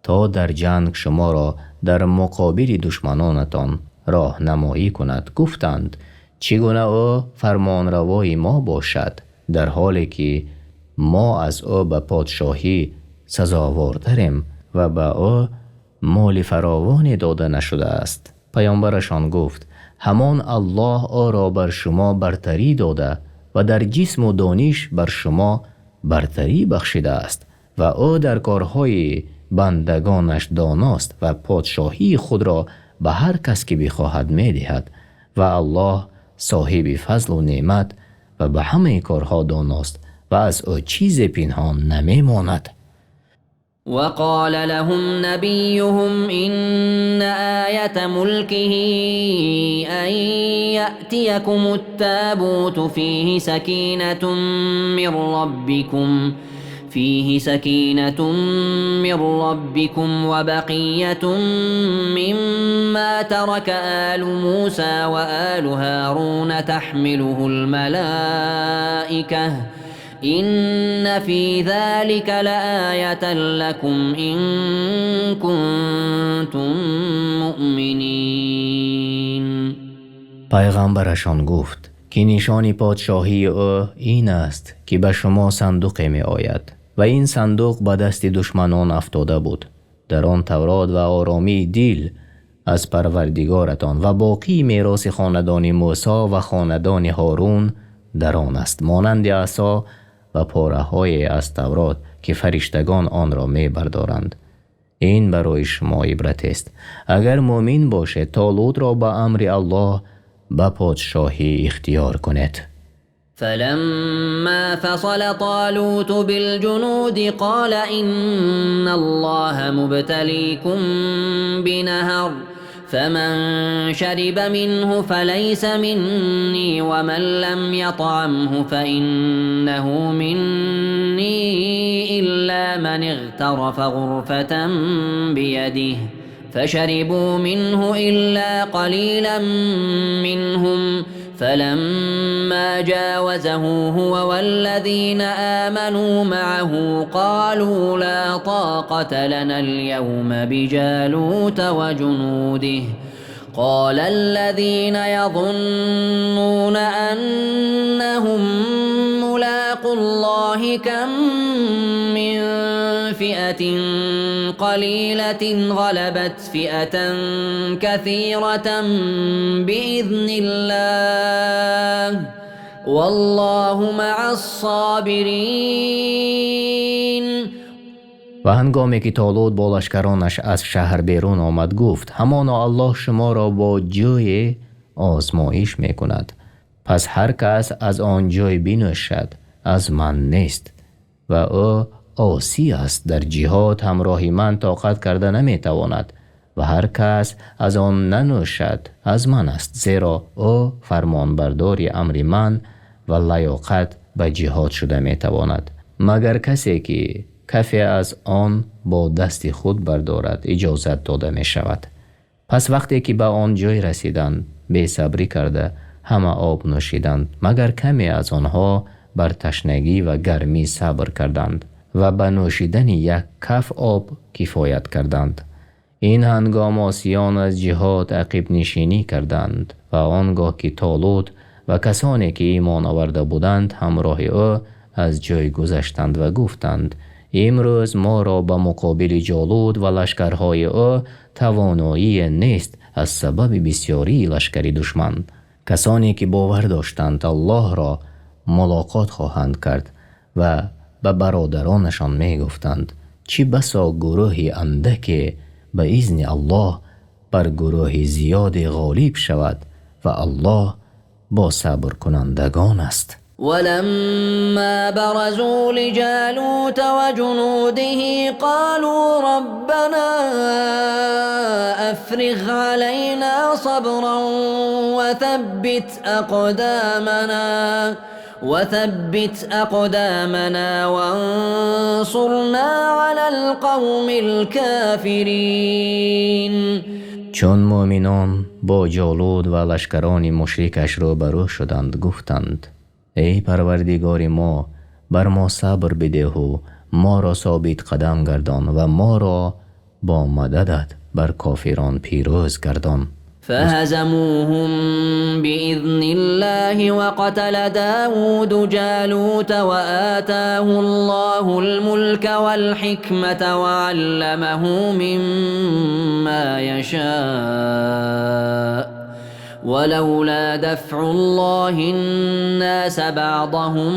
تا در جنگ شما را در مقابل دشمنانتان راهنمایی کند. گفتند چگونه او فرمانروای ما باشد در حالی که ما از او به پادشاهی سزاوارتریم و به او مال فراوانی داده نشده است. پیامبرشان گفت همان الله او را بر شما برتری داده و در جسم و دانش بر شما برتری بخشیده است و او در کارهای بندگانش داناست و پادشاهی خود را به هر کس که بخواهد میدهد و الله صاحب فضل و نعمت و به همه کارها داناست و از او چیز پنهان نمیماند. وقال لهم نبيهم إن آية ملكه أن يأتيكم التابوت فيه سكينة من ربكم وبقية مما ترك آل موسى وآل هارون تحمله الملائكة إن في ذلك لآية لكم إن كنتم مؤمنين. پیغمبرشان گفت که نشان پادشاهی او این است که به شما صندوق می آید و این صندوق به دست دشمنان افتاده بود. در آن تورات و آرامی دل از پروردگارتان و باقی میراث خاندان موسی و خاندان هارون در آن است، مانند عصا و پاره های از تورات که فرشتگان آن را می بردارند. این برای شما عبرت است. اگر مؤمن باشد طالوت را به امر الله به پادشاهی اختیار کنید. فلما فصل طالوت بالجنود قال إن الله مبتليكم بنهر فمن شرب منه فليس مني ومن لم يطعمه فإنه مني إلا من اغترف غرفة بيده فشربوا منه إلا قليلا منهم فلما جاوزه هو والذين آمنوا معه قالوا لا طاقة لنا اليوم بجالوت وجنوده قال الذين يظنون أنهم ملاقو الله كم من فئة قليلة غلبت فئة كثيرة بإذن الله والله مع الصابرين. و هنگامی که طالوت با لشکرانش از شهر بیرون آمد گفت همانا الله شما را با جای آزمایش می کند. پس هر کس از آن جای بینوشد از من نیست و او عاصی است، در جهاد همراهی من طاقت کرده نمی تواند و هر کس از آن ننوشد از من است، زیرا او فرمان برداری امر من و لیاقت به جهاد شده می تواند، مگر کسی که کفی از آن با دست خود بردارد اجازت داده می شود. پس وقتی که به آن جای رسیدند بی صبری کرده همه آب نوشیدند، مگر کمی از آنها بر تشنگی و گرمی صبر کردند و به نوشیدن یک کف آب کفایت کردند. این هنگام عاصیان از جهاد عقب نشینی کردند و آنگاه که طالوت و کسانی که ایمان آورده بودند همراه او از جای گذشتند و گفتند امروز ما را به مقابل جالوت و لشکرهای او توانایی نیست از سبب بسیاری لشکر دشمن. کسانی که باور داشتند الله را ملاقات خواهند کرد و به برادرانشان می گفتند چی بسا گروهی اندک به اذن الله بر گروه زیاد غالب شود و الله با صبر کنندگان است. ولما برزوا لجالوت وجنوده قالوا ربنا أفرغ علينا صبرا وثبت أقدامنا وانصرنا على القوم الكافرين. چون مؤمنان با جالوت و لشکران مشرکش روبرو شدند گفتند ای پروردگار ما بر ما صبر بده و ما را ثابت قدم گردان و ما را با مددت بر کافران پیروز گردان. فهزموهم بإذن الله وقتل داود جالوت وآتاه الله الملك والحكمة وعلمه مما يشاء ولولا دفع الله الناس بعضهم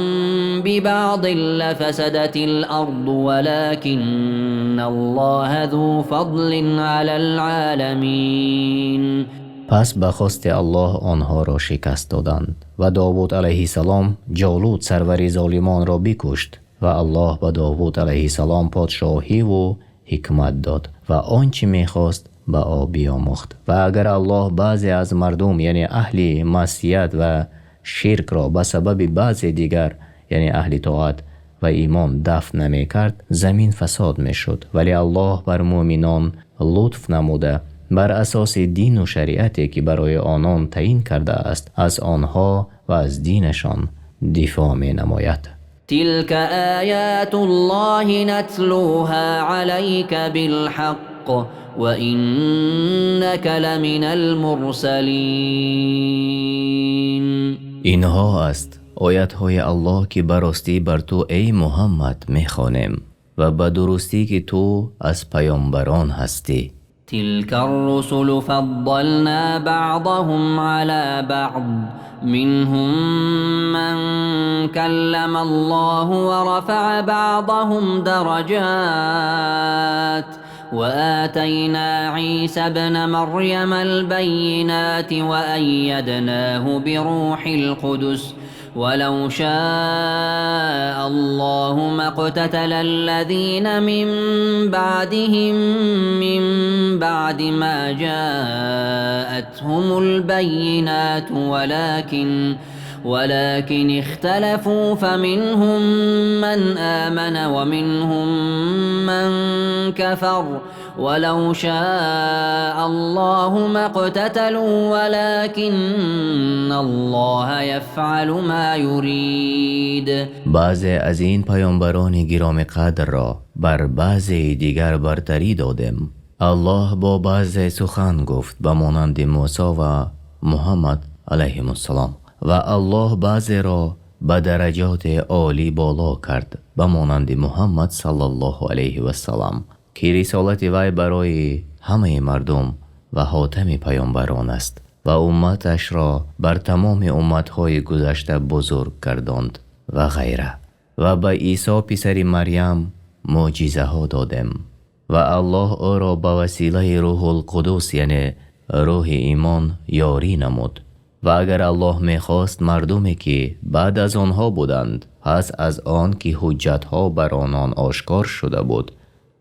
ببعض لفسدت الأرض ولكن الله ذو فضل على العالمين. پس به خواست الله آنها را شکست دادند و داوود علیه السلام جالوت سرور ظالمان را بکشت و الله به داوود علیه السلام پادشاهی و حکمت داد و آنچه می‌خواست به او بیاموخت. و اگر الله بعضی از مردم یعنی اهل معصیت و شرک را به سبب بعضی دیگر یعنی اهل طاعت و ایمان دفع نمی کرد زمین فساد می شد، ولی الله بر مؤمنان لطف نموده بر اساس دین و شریعتی که برای آنان تعیین کرده است از آنها و از دینشان دفاع می نماید. تلك آیات الله نتلوها عليك بالحق وإنك لمن المرسلین. اینها است آیات‌های الله که براستی بر تو ای محمد می‌خوانیم و به درستی که تو از پیامبران هستی. تلك الرسل فضلنا بعضهم على بعض منهم من كلم الله ورفع بعضهم درجات وآتينا عيسى ابن مريم البينات وأيدناه بروح القدس ولو شاء الله ما اقتتل الذين من بعدهم من بعد ما جاءتهم البينات ولكن اختلفوا فمنهم من آمن ومنهم من كفر ولو شاء الله ما اقتتلوا ولكن الله يفعل ما يريد. بعض از این پیامبران گرامی قدر را بر بعض دیگر برتری دادیم. الله با بعض سخن گفت به مانند موسی و محمد علیهم السلام و الله بعض را به درجات عالی بالا کرد به مانند محمد صلی الله علیه و سلام که رسالت وی برای همه مردم و خاتم پیامبران است و امتش را بر تمام امتهای گذشته بزرگ کردند و غیره. و به عیسی پسر مریم معجزه ها دادیم و الله او را به وسیله روح القدس یعنی روح ایمان یاری نمود. و اگر الله میخواست مردمی که بعد از آنها بودند پس از آن که حجت ها بر آنان آشکار شده بود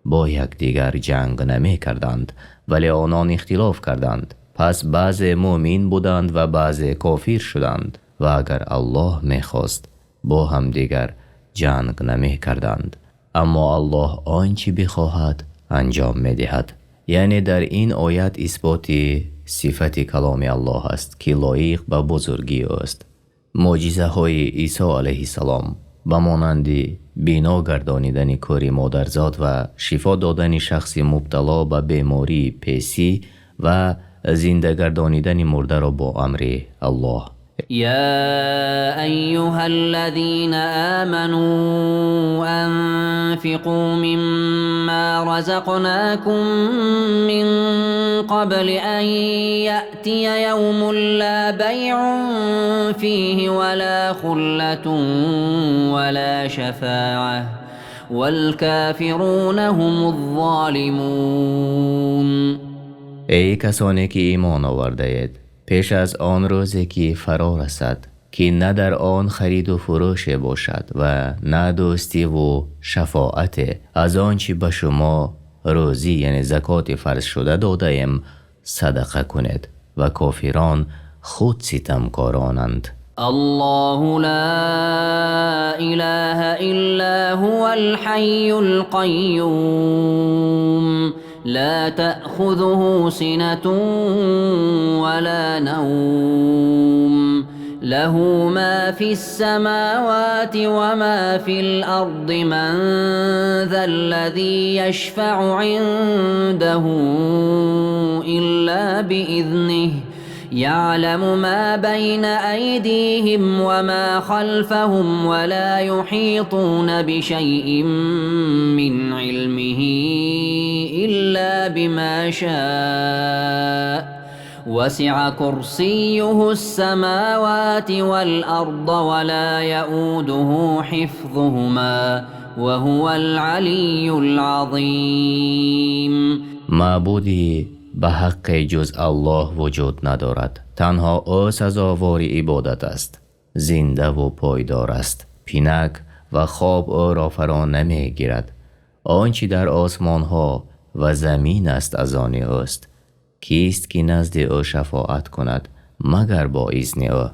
با یکدیگر جنگ نمی کردند، ولی آنان اختلاف کردند، پس بعض مؤمن بودند و بعض کافر شدند. و اگر الله میخواست با هم دیگر جنگ نمی کردند، اما الله آنچه بخواهد انجام میدهد. یعنی در این آیت اثبات صفت کلام الله است که لایق به بزرگی است. معجزه های عیسی علیه السلام به مانند بینا گردانیدن کار مادرزاد و شفا دادن شخص مبتلا به بیماری پیسی و زنده گردانیدن مرده را با امر الله. يا أيها الذين آمنوا أنفقوا مما رزقناكم من قبل أن يأتي يوم لا بيع فيه ولا خلة ولا شفاعة والكافرون هم الظالمون. ای کسانی که ایمان آورده اید، پیش از آن روزی که فرا رسد که نه در آن خرید و فروش باشد و نه دوستی و شفاعت، از آنچه به شما روزی یعنی زکات فرض شده داده ایم صدقه کنید و کافران خود ستمکارانند. الله لا إله إلا هو الحي القيوم لا تأخذه سنة ولا نوم له ما في السماوات وما في الأرض من ذا الذي يشفع عنده إلا بإذنه يعلم ما بين أيديهم وما خلفهم ولا يحيطون بشيء من علمه إلا بما شاء وسع كرسيه السماوات والأرض ولا يؤوده حفظهما وهو العلي العظيم. معبودی به حق جز الله وجود ندارد. تنها او سزاوار عبادت است. زنده و پایدار است. پینک و خواب او را فرا نمی گیرد. آنچه در آسمان ها و زمین است از آن اوست. کیست که نزد او شفاعت کند مگر با اذن او؟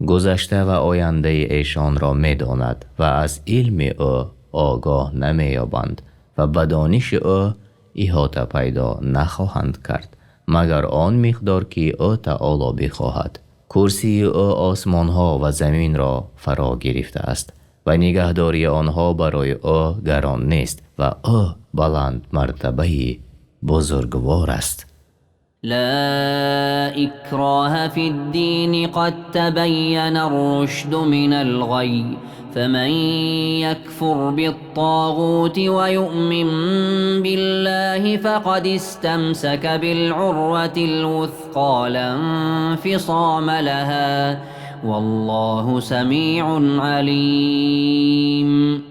گذشته و آینده ایشان را می داند و از علم او آگاه نمی یابند و به دانش او احاطه پیدا نخواهند کرد مگر آن مقدار که او تعالی بخواهد. کرسی او آسمان ها و زمین را فرا گرفته است و نگهداری آنها برای او گران نیست و او بلند مرتبه بزرگوار است. لا إكراه في الدين قد تبين الرشد من الغي فمن يكفر بالطاغوت ويؤمن بالله فقد استمسك بالعروة الوثقى لا انفصام لها والله سميع عليم.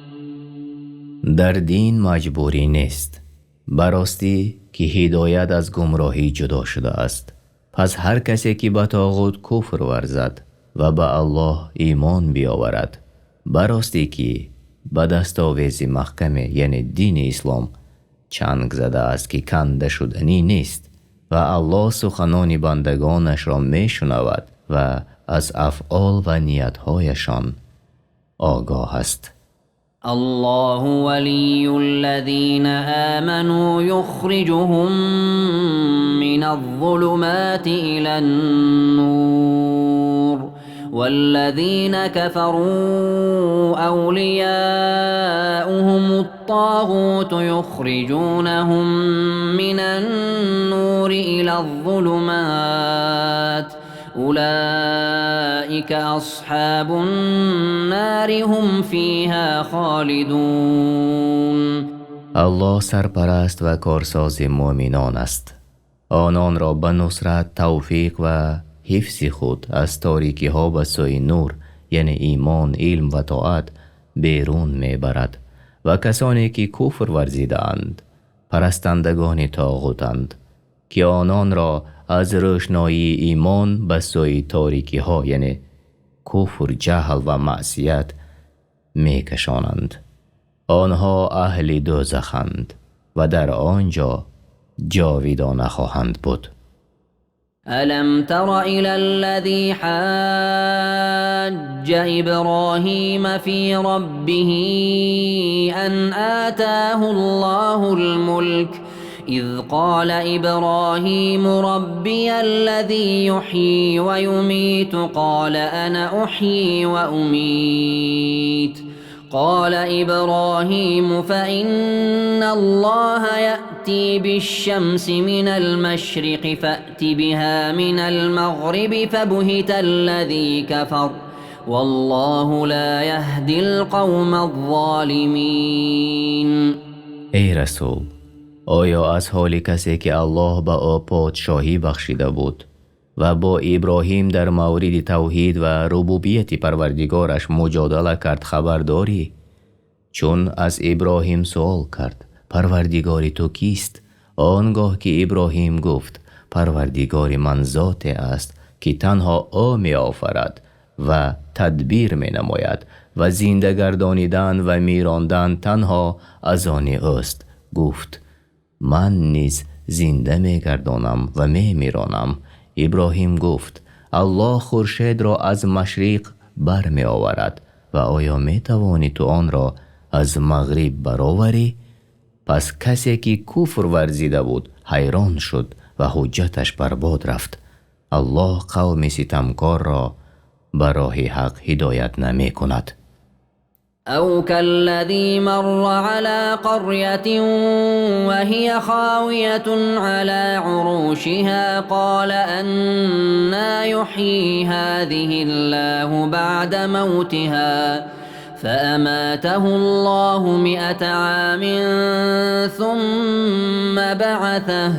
در دین مجبوری نیست، براستی که هدایت از گمراهی جدا شده است. پس هر کسی که به طاغوت کفر ورزد و به الله ایمان بیاورد، براستی که به دستاویز محکم یعنی دین اسلام چنگ زده است که کنده شدنی نیست و الله سخنان بندگانش را می شنود و از افعال و نیتهایشان آگاه است. الله ولي الذين آمنوا يخرجهم من الظلمات إلى النور والذين كفروا أولياؤهم الطاغوت يخرجونهم من النور إلى الظلمات أولئك أصحاب النار هم فيها خالدون. الله سرپرست و کارساز مؤمنان است. آنان را به نصرت، توفیق و حفظ خود از تاریکی ها به سوی نور یعنی ایمان، علم و طاعت بیرون میبرد و کسانی که کفر ورزیدند پرستندگان طاغوتند که آنان را از روشنایی ایمان به سوی تاریکی ها یعنی کفر، جهل و معصیت میکشانند. آنها اهل دوزخند و در آنجا جاویدانه خواهند بود. ألم تر إلى الذي حاج إبراهيم في ربه أن آتاه الله الملك إذ قال إبراهيم ربي الذي يحيي ويميت قال أنا أحيي وأميت قال إبراهيم فإن الله يأتي بالشمس من المشرق فأت بها من المغرب فبهت الذي كفر والله لا يهدي القوم الظالمين. ای رسول، آیا از حال کسی که الله به او پادشاهی بخشیده بود و با ابراهیم در مورد توحید و ربوبیت پروردگارش مجادله کرد خبر داری؟ چون از ابراهیم سوال کرد پروردگار تو کیست؟ آنگاه که ابراهیم گفت پروردگار من ذات است که تنها او می آفرد و تدبیر می نماید و زنده گردانیدن و میراندن تنها از آن اوست. گفت من نیز زنده می گردانم و می میرانم. ابراهیم گفت الله خورشید را از مشرق بر می آورد و آیا می توانی تو آن را از مغرب برآوری؟ پس کسی که کفر ورزیده بود حیران شد و حجتش برباد رفت. الله قوم ستمکار را به راه حق هدایت نمی کند. أو كالذي مر على قرية وهي خاوية على عروشها قال أنى يحيي هذه الله بعد موتها فأماته الله 100 عام ثم بعثه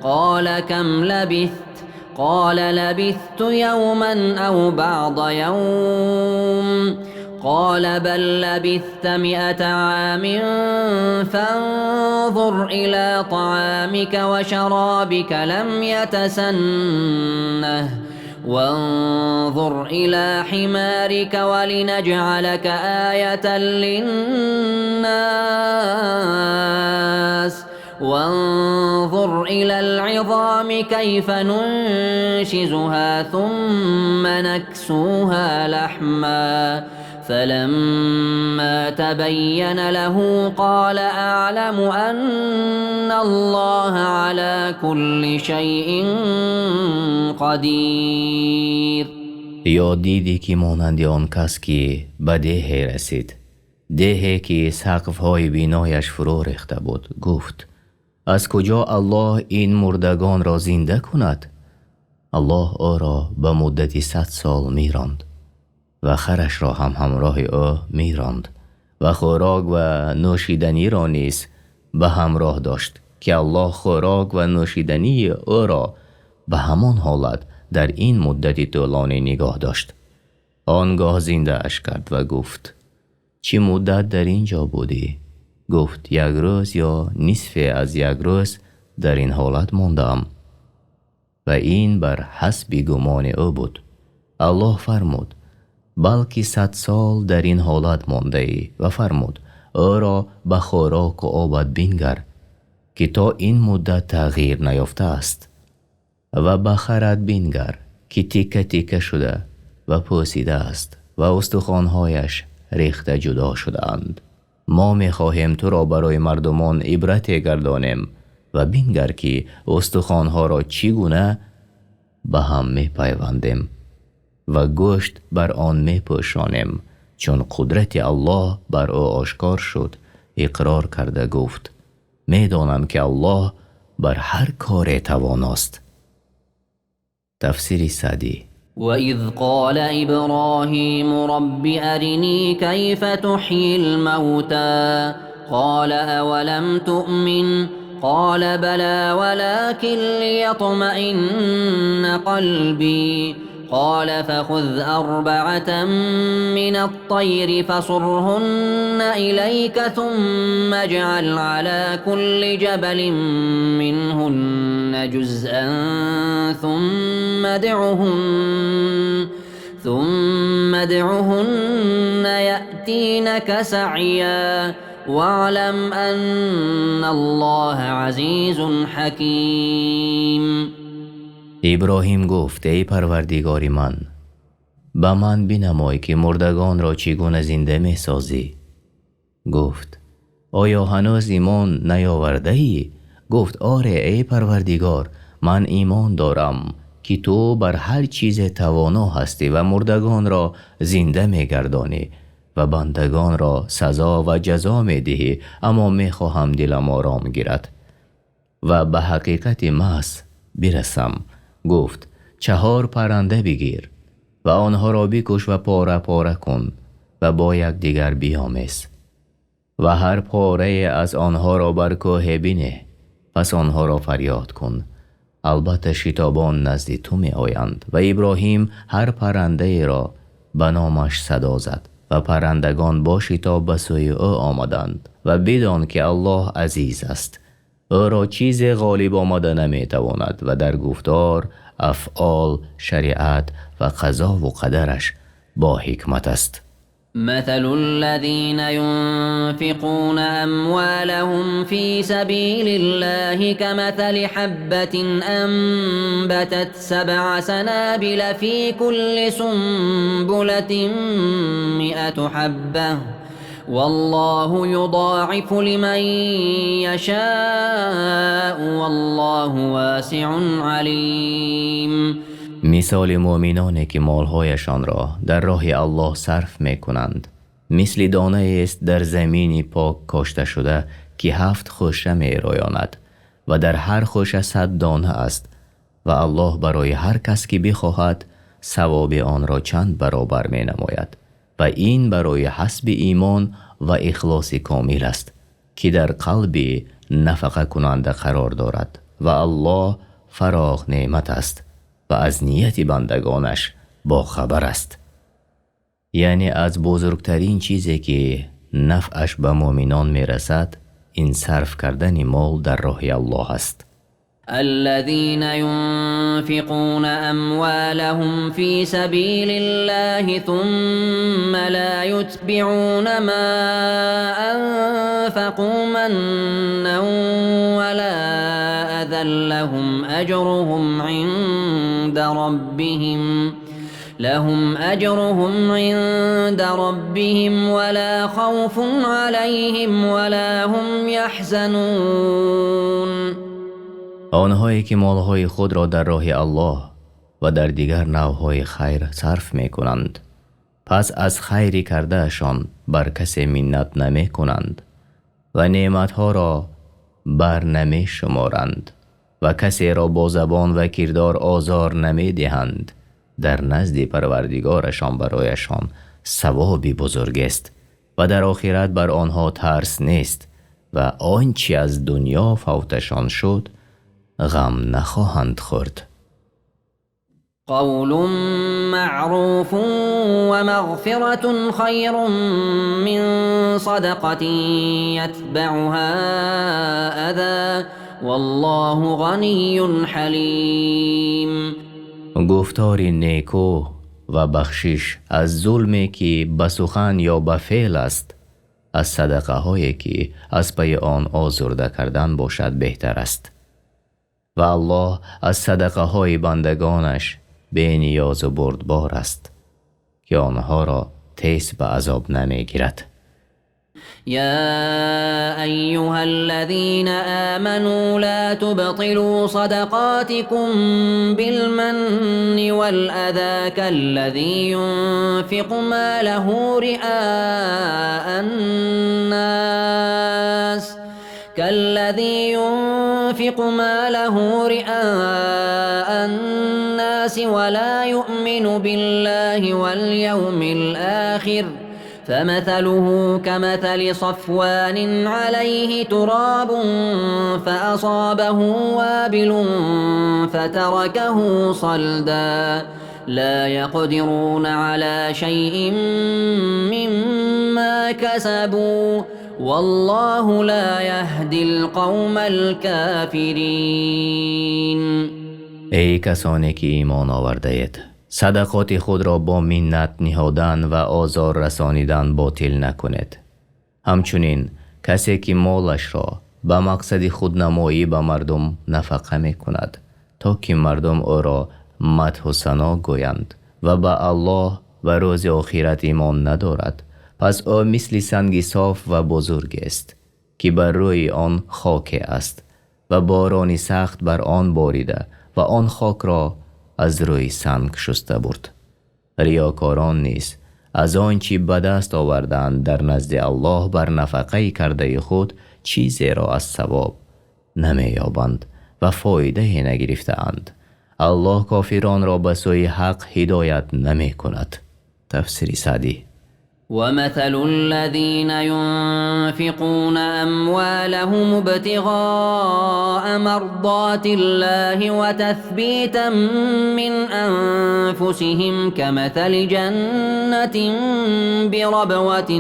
قال كم لبثت قال لبثت يوما أو بعض يوم قال بل لبثت 100 عام فانظر إلى طعامك وشرابك لم يتسنه وانظر إلى حمارك ولنجعلك آية للناس وانظر إلى العظام كيف ننشزها ثم نكسوها لحما فلما تبين له قال أعلم أن الله على كل شيء قدیر. یا دیدی که مانند آن کس که به دهی رسید، دهی که سقف‌های بینایش فرو ریخته بود، گفت از کجا الله این مردگان را زنده کند؟ الله او را به مدت 100 سال میراند و خرش را هم همراه او میراند و خوراک و نوشیدنی را نیز به همراه داشت که الله خوراک و نوشیدنی او را به همان حالت در این مدت طولانی نگاه داشت. آنگاه زنده اش کرد و گفت چه مدت در اینجا بودی؟ گفت 1 روز یا نصف از 1 روز در این حالت ماندم و این بر حسب گمان او بود. الله فرمود بلکه 100 سال در این حالت مانده ای و فرمود او را به خوراک و آبت بنگر که تا این مدت تغییر نیافته است و به خرت بنگر که تیکه تیکه شده و پوسیده است و استخوانهایش ریخته جدا شده اند. ما می خواهیم تو را برای مردمان عبرت گردانیم و بینگر که استخوانها را چگونه به هم می پیوندیم و گوشت بر آن می پوشانیم. چون قدرت الله بر او آشکار شد اقرار کرده گفت می دانم که الله بر هر کار تواناست. تفسیر سعدی. وإذ قال إبراهيم رب أرني كيف تحيي الموتى قال أولم تؤمن قال بلى ولكن ليطمئن قلبي قال فخذ أربعة من الطير فصرهن إليك ثم اجعل على كل جبل منهن جزءا ثم ادعهن يأتينك سعيا واعلم أن الله عزيز حكيم. ابراهیم گفت ای پروردگار من به من بنمای که مردگان را چگونه زنده می سازی. گفت آیا هنوز ایمان نیاورده ای؟ گفت آره ای پروردگار من ایمان دارم که تو بر هر چیز توانا هستی و مردگان را زنده می گردانی و بندگان را سزا و جزا می دهی، اما می خواهم دلم آرام گیرد و به حقیقت محض برسم. گفت 4 پرنده بگیر و آنها را بکش و پاره پاره کن و با یکدیگر بیامیز و هر پاره از آنها را بر کوه بینه، پس آنها را فریاد کن. البته شتابان نزد تو می آیند. و ابراهیم هر پرنده را به نامش صدا زد و پرندگان با شتاب به سوی او آمدند و بدان که الله عزیز است، او را چیز غالب آمده نمی تواند و در گفتار، افعال، شریعت و قضا و قدرش با حکمت است. مثل الذين ينفقون أموالهم في سبيل الله كمثل حبة أنبتت 7 سنابل في كل سنبلة 100 حبة والله يضاعف لمن يشاء والله واسع عليم. مثال مؤمنانی که مالهایشان را در راه الله صرف می کنند مثل دانه است در زمینی پاک کاشته شده که 7 خوشه می رویاند و در هر خوشه 100 دانه است و الله برای هر کس که بخواهد ثواب آن را چند برابر می نماید و این برای حسب ایمان و اخلاص کامل است که در قلب نفقه کننده قرار دارد و الله فراخ نعمت است و از نیت بندگانش با خبر است. یعنی از بزرگترین چیزی که نفعش به مؤمنان می رسد این صرف کردن مال در راه الله است. الذين ينفقون أموالهم في سبيل الله ثم لا يتبعون ما أنفقوا منا ولا أذى لهم أجرهم عند ربهم ولا خوف عليهم ولا هم يحزنون. آنهایی که مالهای خود را در راه الله و در دیگر نوعهای خیر صرف می کنند پس از خیری کردهشان بر کسی منت نمی کنند و نعمتها را بر نمی شمارند و کسی را با زبان و کردار آزار نمی دهند. در نزد پروردگارشان برایشان ثوابی بزرگ است و در آخرت بر آنها ترس نیست و آنچه از دنیا فوتشان شد غم نخواهند خورد. قول معروف ومغفرة خير من صدقة يتبعها أذى والله غني حليم. گفتار نیکو و بخشش از ظلمی که به سخن یا به فعل است از صدقه هایی که از پی آن آزرده کردن باشد بهتر است و الله از صدقه های بندگانش بی نیاز و بردبار است که آنها را تیس به عذاب نمی گیرد. يا أيها الذين آمنوا لا تبطلوا صدقاتكم بالمن والأذى كالذي ينفق ماله رئاء الناس ولا يؤمن بالله واليوم الآخر فمثله كمثل صفوان عليه تراب فأصابه وابل فتركه صلدا لا يقدرون على شيء مما كسبوا والله لا يهدي القوم الكافرين. ای کسانی که ایمان آورده اید، صدقات خود را با منت نهادن و آزار رسانیدن باطل نکنید. همچنین کسی که مالش را به مقصد خودنمایی به مردم نفقه می کند تا که مردم او را مدح و ثنا گویند و به الله و روز آخرت ایمان ندارد، پس او مثل سنگ صاف و بزرگ است که بر روی آن خاک است و بارانی سخت بر آن باریده و آن خاک را از روی سنگ شسته برد. ریاکاران نیز از آنچه به دست آوردند در نزد الله بر نفقه کرده خود چیزی را از ثواب نمی‌یابند و فایده نگرفتند. الله کافران را به سوی حق هدایت نمی کند. تفسیر سعدی. ومثل الذين ينفقون أموالهم ابتغاء مرضات الله وتثبيتا من أنفسهم كمثل جنة بربوة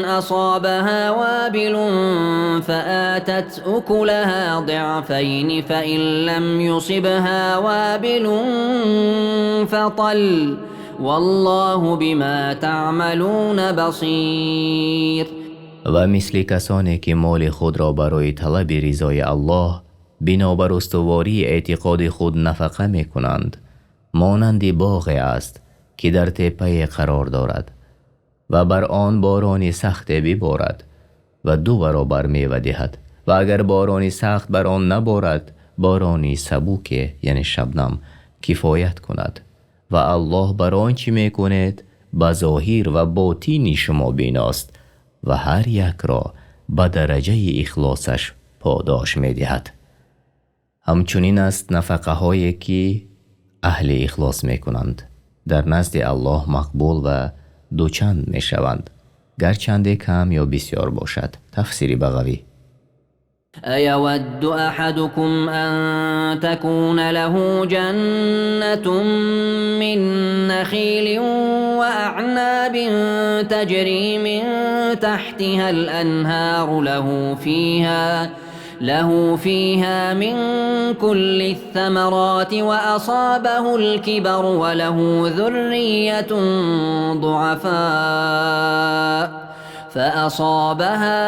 أصابها وابل فآتت أكلها ضعفين فإن لم يصبها وابل فطل والله بما تعملون بصير. و مثل کسانی که مال خود را برای طلب رضای الله بنابر استواری اعتقاد خود نفقه می کنند، مانند باغی است که در تپه قرار دارد و بر آن بارانی سخت ببارد و 2 برابر میوه دهد و اگر بارانی سخت بر آن نبارد بارانی سبوک یعنی شبنم کفایت کند و الله بر آنچه میکند به ظاهر و باطن شما بیناست و هر یک را به درجه اخلاصش پاداش میدهد. همچنین است نفقه هایی که اهل اخلاص میکنند در نزد الله مقبول و دوچند می شوند، گرچند کم یا بسیار باشد. تفسیر بغوی. أيود أحدكم أن تكون له جنة من نخيل وأعناب تجري من تحتها الأنهار له فيها من كل الثمرات وأصابه الكبر وله ذرية ضعفاء فأصابها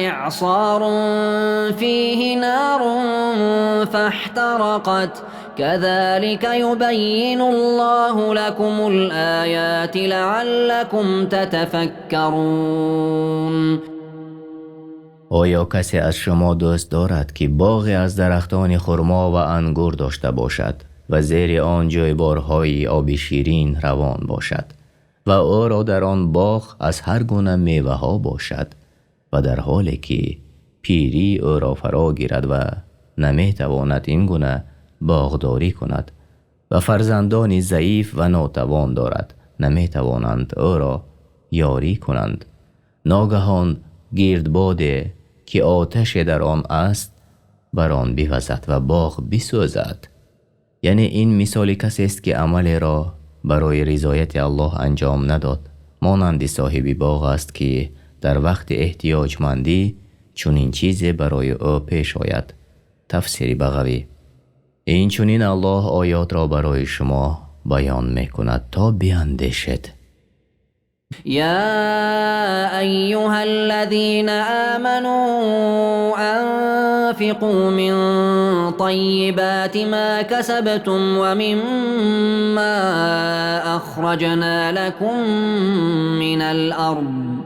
إعصار فيه نار فاحترقت كذلك يبين الله لكم الآيات لعلكم تتفكرون. آیا کسی از شما دوست دارد که باغی از درختان خرما و انگور داشته باشد و زیر آن جویبارهای آب شیرین روان باشد و او را در آن باغ از هر گونه میوه ها باشد و در حالی که پیری او را فرا گیرد و نمی تواند این گونه باغداری کند و فرزندانی ضعیف و ناتوان دارد نمی توانند او را یاری کنند، ناگهان گردباد که آتش در آن است بر آن بوزد و باغ بسوزد. یعنی این مثال کسی است که عمل را برای رضایت الله انجام نداد، مانند صاحب باغ است که در وقت احتیاجمندی چنین چیزی برای او پیش آید. تفسیر بغوی. این چنین الله آیات را برای شما بیان میکند تا بیندیشید. يا أيها الذين آمنوا وأنفقوا من طيبات ما كسبتم ومما أخرجنا لكم من الأرض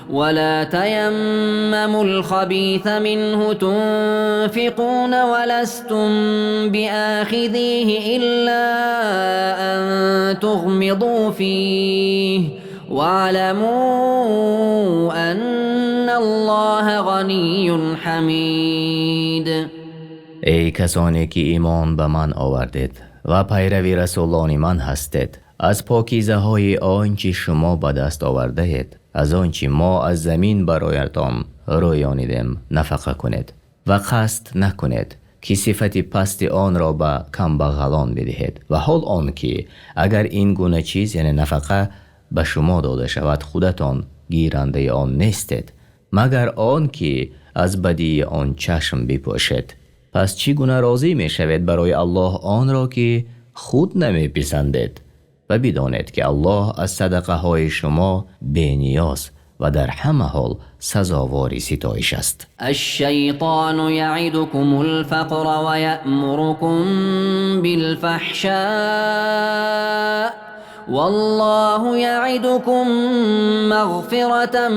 ولا تيمموا الخبيث منه تنفقون ولستم بآخذيه إلا أن تغمضوا فيه واعلموا أن الله غني حمید. ای کسانی که ایمان به من آوردید و پیروی رسولان من هستید، از پاکیزه های آنچه شما به دست آورده اید، از آنچه ما از زمین برایتان رویانیدیم نفقه کنید و قصد نکنید که صفت پست آن را به کمبغلان بدهید، و حال آن که اگر این گونه چیز یعنی نفقه به شما داده شود خودتان گیرنده آن نیستید مگر آن که از بدی آن چشم بپوشید. پس چگونه راضی می شوید برای الله آن را که خود نمی پسندید؟ و بدانید که الله از صدقه های شما بی نیاز و در همه حال سزاوار ستایش است. الشیطان یعدکم الفقر و یأمرکم بالفحشاء والله یعدکم مغفرة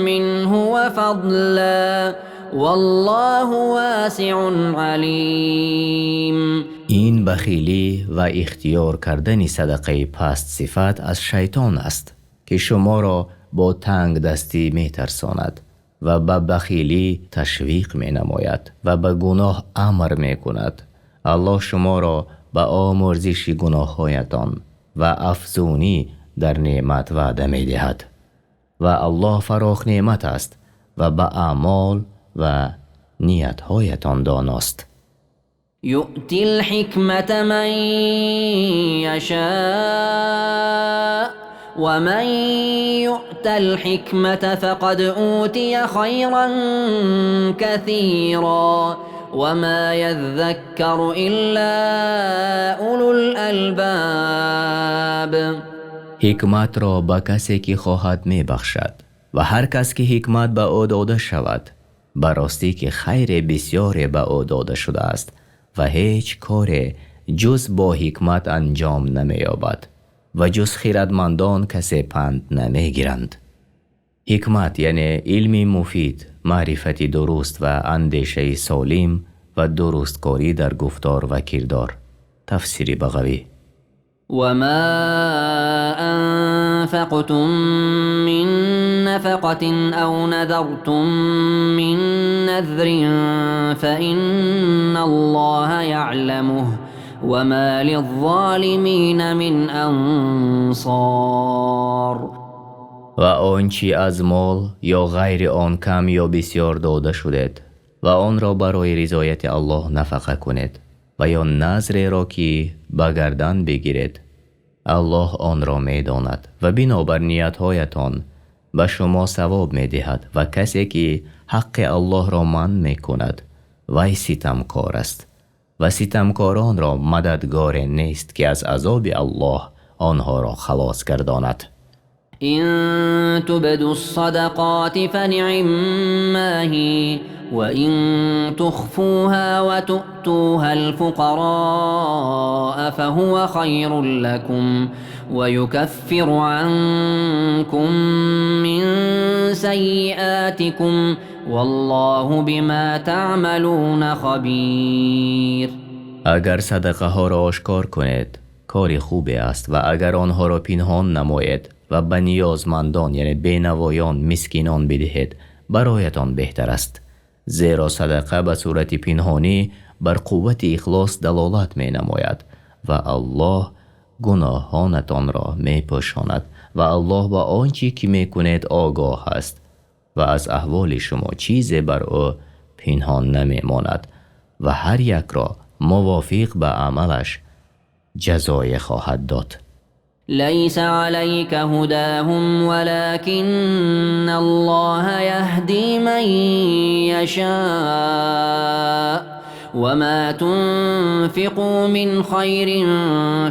منه و فضلا والله واسع علیم. این بخیلی و اختیار کردن صدقه پست صفت از شیطان است که شما را با تنگ دستی می ترساند و به بخیلی تشویق می نماید و به گناه امر می کند. الله شما را به آمرزش گناه هایتان و افزونی در نعمت وعده می دهد و الله فراخ نعمت است و به اعمال و نیت هایتان داناست. یؤتی الحکمت من یشاء و من یؤت الحکمت فقد اوتی خیرا کثیرا و ما یذکر الا اولو الالباب. حکمت را به کسی که خواهد می بخشد و هر کس که حکمت به او داده شود براستی که خیر بسیار به او داده شده است و هیچ کار جز با حکمت انجام نمی یابد و جز خیرتمندان کسی پند نمی گیرند. حکمت یعنی علم مفید، معرفت درست و اندیشه سالم و درست کاری در گفتار و کردار. تفسیر بغوی. وما أنفقتم من نفقة أو نذرتم من نذر فإن الله يعلمه وما للظالمين من أنصار. و آنچه از مال یا غیر آن کم یا بسیار داده شدید و آن را برای رضایت الله نفقه کنید و یا نذر را که به گردن بگیرید، الله آن را می داند و بنابر نیتهایتان به شما ثواب می دهد و کسی که حق الله را منع می کند وی ستمکار است و ستمکاران را مددگار نیست که از عذاب الله آنها را خلاص گرداند. إن تبدوا الصدقات فنعما هي وإن تخفوها وتؤتوها الفقراء فهو خير لكم ويكفر عنكم من سيئاتكم والله بما تعملون خبير. اگر صدقه ها را آشکار کنید کاری خوبی است و اگر آنها را پنهان نمایید و به نیازمندان یعنی بینوایان مسکینان بدهید برایتان بهتر است، زیرا صدقه به صورت پنهانی بر قوت اخلاص دلالت می نماید و الله گناهانتان را می پوشاند و الله با آنچه که می کنید آگاه است و از احوال شما چیزی بر او پنهان نمی ماند و هر یک را موافق به عملش جزای خواهد داد. ليس عليك هداهم ولكن الله يهدي من يشاء وما تنفقوا من خير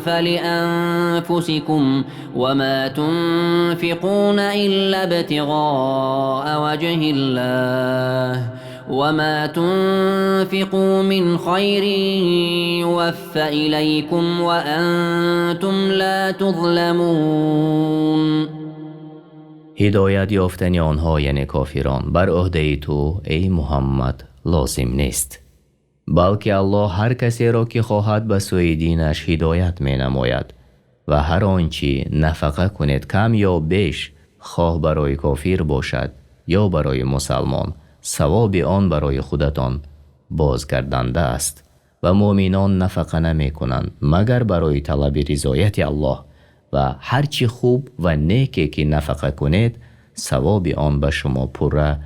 فلأنفسكم وما تنفقون إلا ابتغاء وجه الله وما تنفقوا من خير يوف إليكم وأنتم لا تظلمون. هدایت یافتن آنها یعنی کافران بر عهده تو ای محمد لازم نیست، بلکه الله هر کسی را که خواهد به سوی دینش هدایت می نماید و هر آنچه نفقه کنید کم یا بیش، خواه برای کافر باشد یا برای مسلمان، ثواب آن برای خودتان بازگردنده است و مؤمنان نفقه نمی کنند مگر برای طلب رضایت الله و هرچی خوب و نیکی که نفقه کنید ثواب آن به شما پوره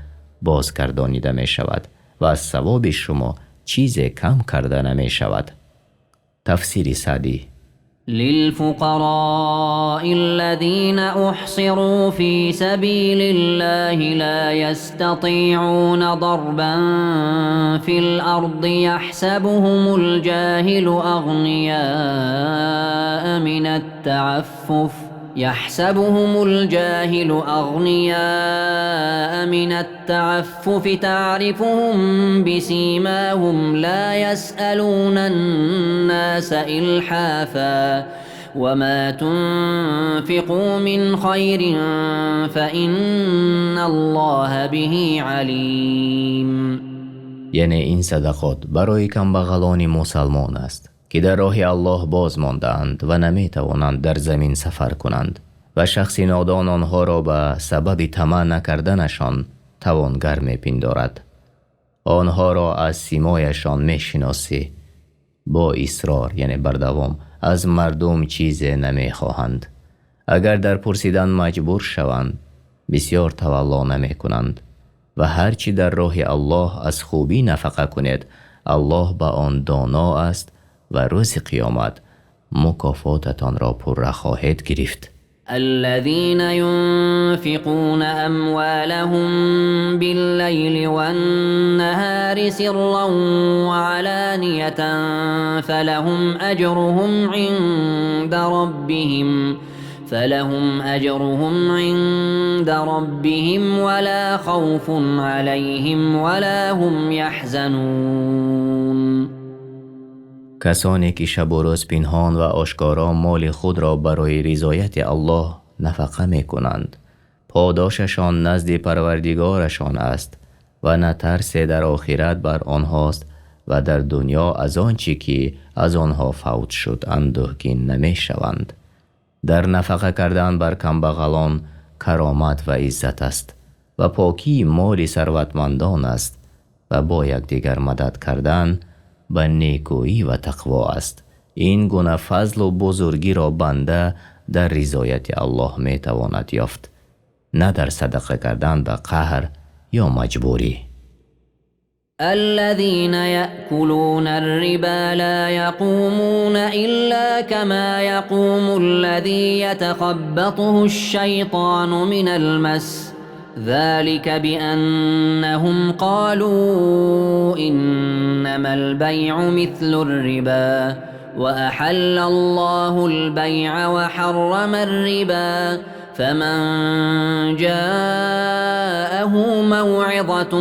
بازگردانیده می شود و از ثواب شما چیزی کم کرده نمی شود. تفسیر سعدی: للفقراء الذين أحصروا في سبيل الله لا يستطيعون ضربا في الأرض يحسبهم الجاهل أغنياء من التعفف تعرفهم بسيماهم لا يسألون الناس إلحافا وما تنفقوا من خير فإن الله به عليم. یعنی این صدقات برای کمبغلان مسلمان است که در راه الله باز ماندند و نمی توانند در زمین سفر کنند و شخص نادان آنها را به سبب طمع نکردنشان توانگر می پندارد. آنها را از سیمایشان می شناسی، با اصرار یعنی بردوام از مردم چیزی نمی خواهند. اگر در پرسیدن مجبور شوند بسیار تولا نمی کنند و هرچی در راه الله از خوبی نفقه کنید الله به آن دانا است و روز قیامت مکافاتتان را پره خواهد گرفت. الذين ينفقون أموالهم بالليل والنهار سرا وعلانية فلهم أجرهم عند ربهم ولا خوف عليهم ولا هم يحزنون. کسانی که شب و روز پنهان و آشکارا مال خود را برای رضایت الله نفقه می کنند، پاداششان نزد پروردگارشان است و نه ترس در آخرت بر آنهاست و در دنیا از آنچه که از آنها فوت شد اندوهگین نمی شوند. در نفقه کردن بر کمبغلان کرامت و عزت است و پاکی مال ثروتمندان است و با یکدیگر مدد کردن به نیکویی و تقوا است. این گونه فضل و بزرگی را بنده در رضایت الله می تواند یافت، نه در صدقه کردن به قهر یا مجبوری. الذين يأكلون الربا لا يقومون إلا كما يقوم الذي يتخبطه الشيطان من المس، ذلك بأنهم قالوا إنما البيع مثل الربا وأحل الله البيع وحرم الربا، فمن جاءه موعظة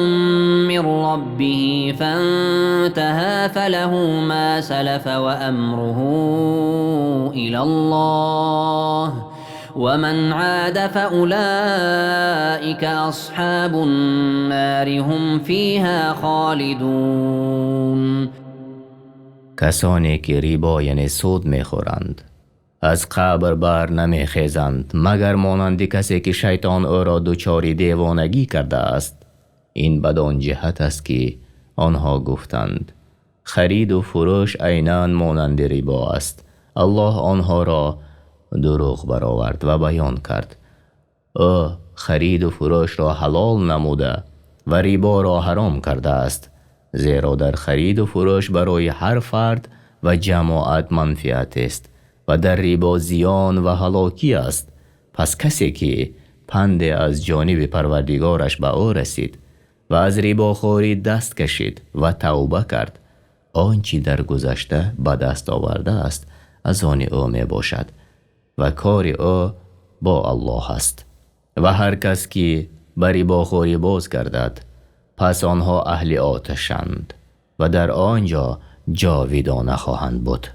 من ربه فانتهى فله ما سلف وأمره إلى الله ومن عاد فأولئك أصحاب النار هم فيها خالدون. کسانی که ریبا یعنی سود میخورند از قبر بر نمیخیزند مگر مانند کسی که شیطان او را دچار دیوانگی کرده است. این بدان جهت است که آنها گفتند خرید و فروش عیناً مانند ریبا است. الله آنها را دروغ برآورد و بیان کرد او خرید و فروش را حلال نموده و ریبا را حرام کرده است، زیرا در خرید و فروش برای هر فرد و جماعت منفعت است و در ریبا زیان و هلاکی است. پس کسی که پند از جانب پروردگارش به او رسید و از ریباخوری دست کشید و توبه کرد، آنچه در گذشته به دست آورده است از آن او می باشد و کار او با الله است. و هر کس که به ریباخوری باز گردد پس آنها اهل آتشند و در آنجا جاویدانه خواهند بود.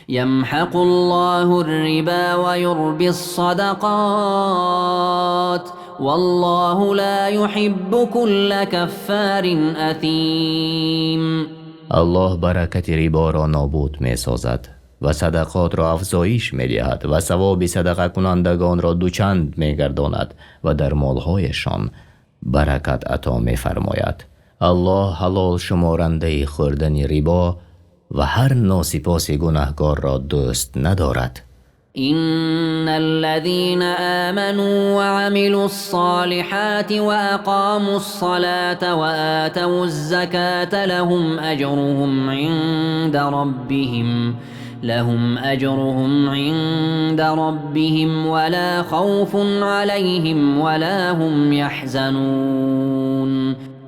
يمحق الله الربا ويربي الصدقات والله لا يحب كل كفار أثيم. الله برکت ریبا را نابود می سازد و صدقات را افزایش می دهد و ثواب صدقه کنندگان را دوچند می گرداند و در مالهایشان برکت عطا می فرماید. الله حلال شمارنده خوردن ریبا و هر ناسپاس گناهکار را دوست ندارد. إن الذين آمنوا وعملوا الصالحات وأقاموا الصلاة وآتوا الزكاة لهم أجرهم عند ربهم ولا خوف عليهم ولا هم يحزنون.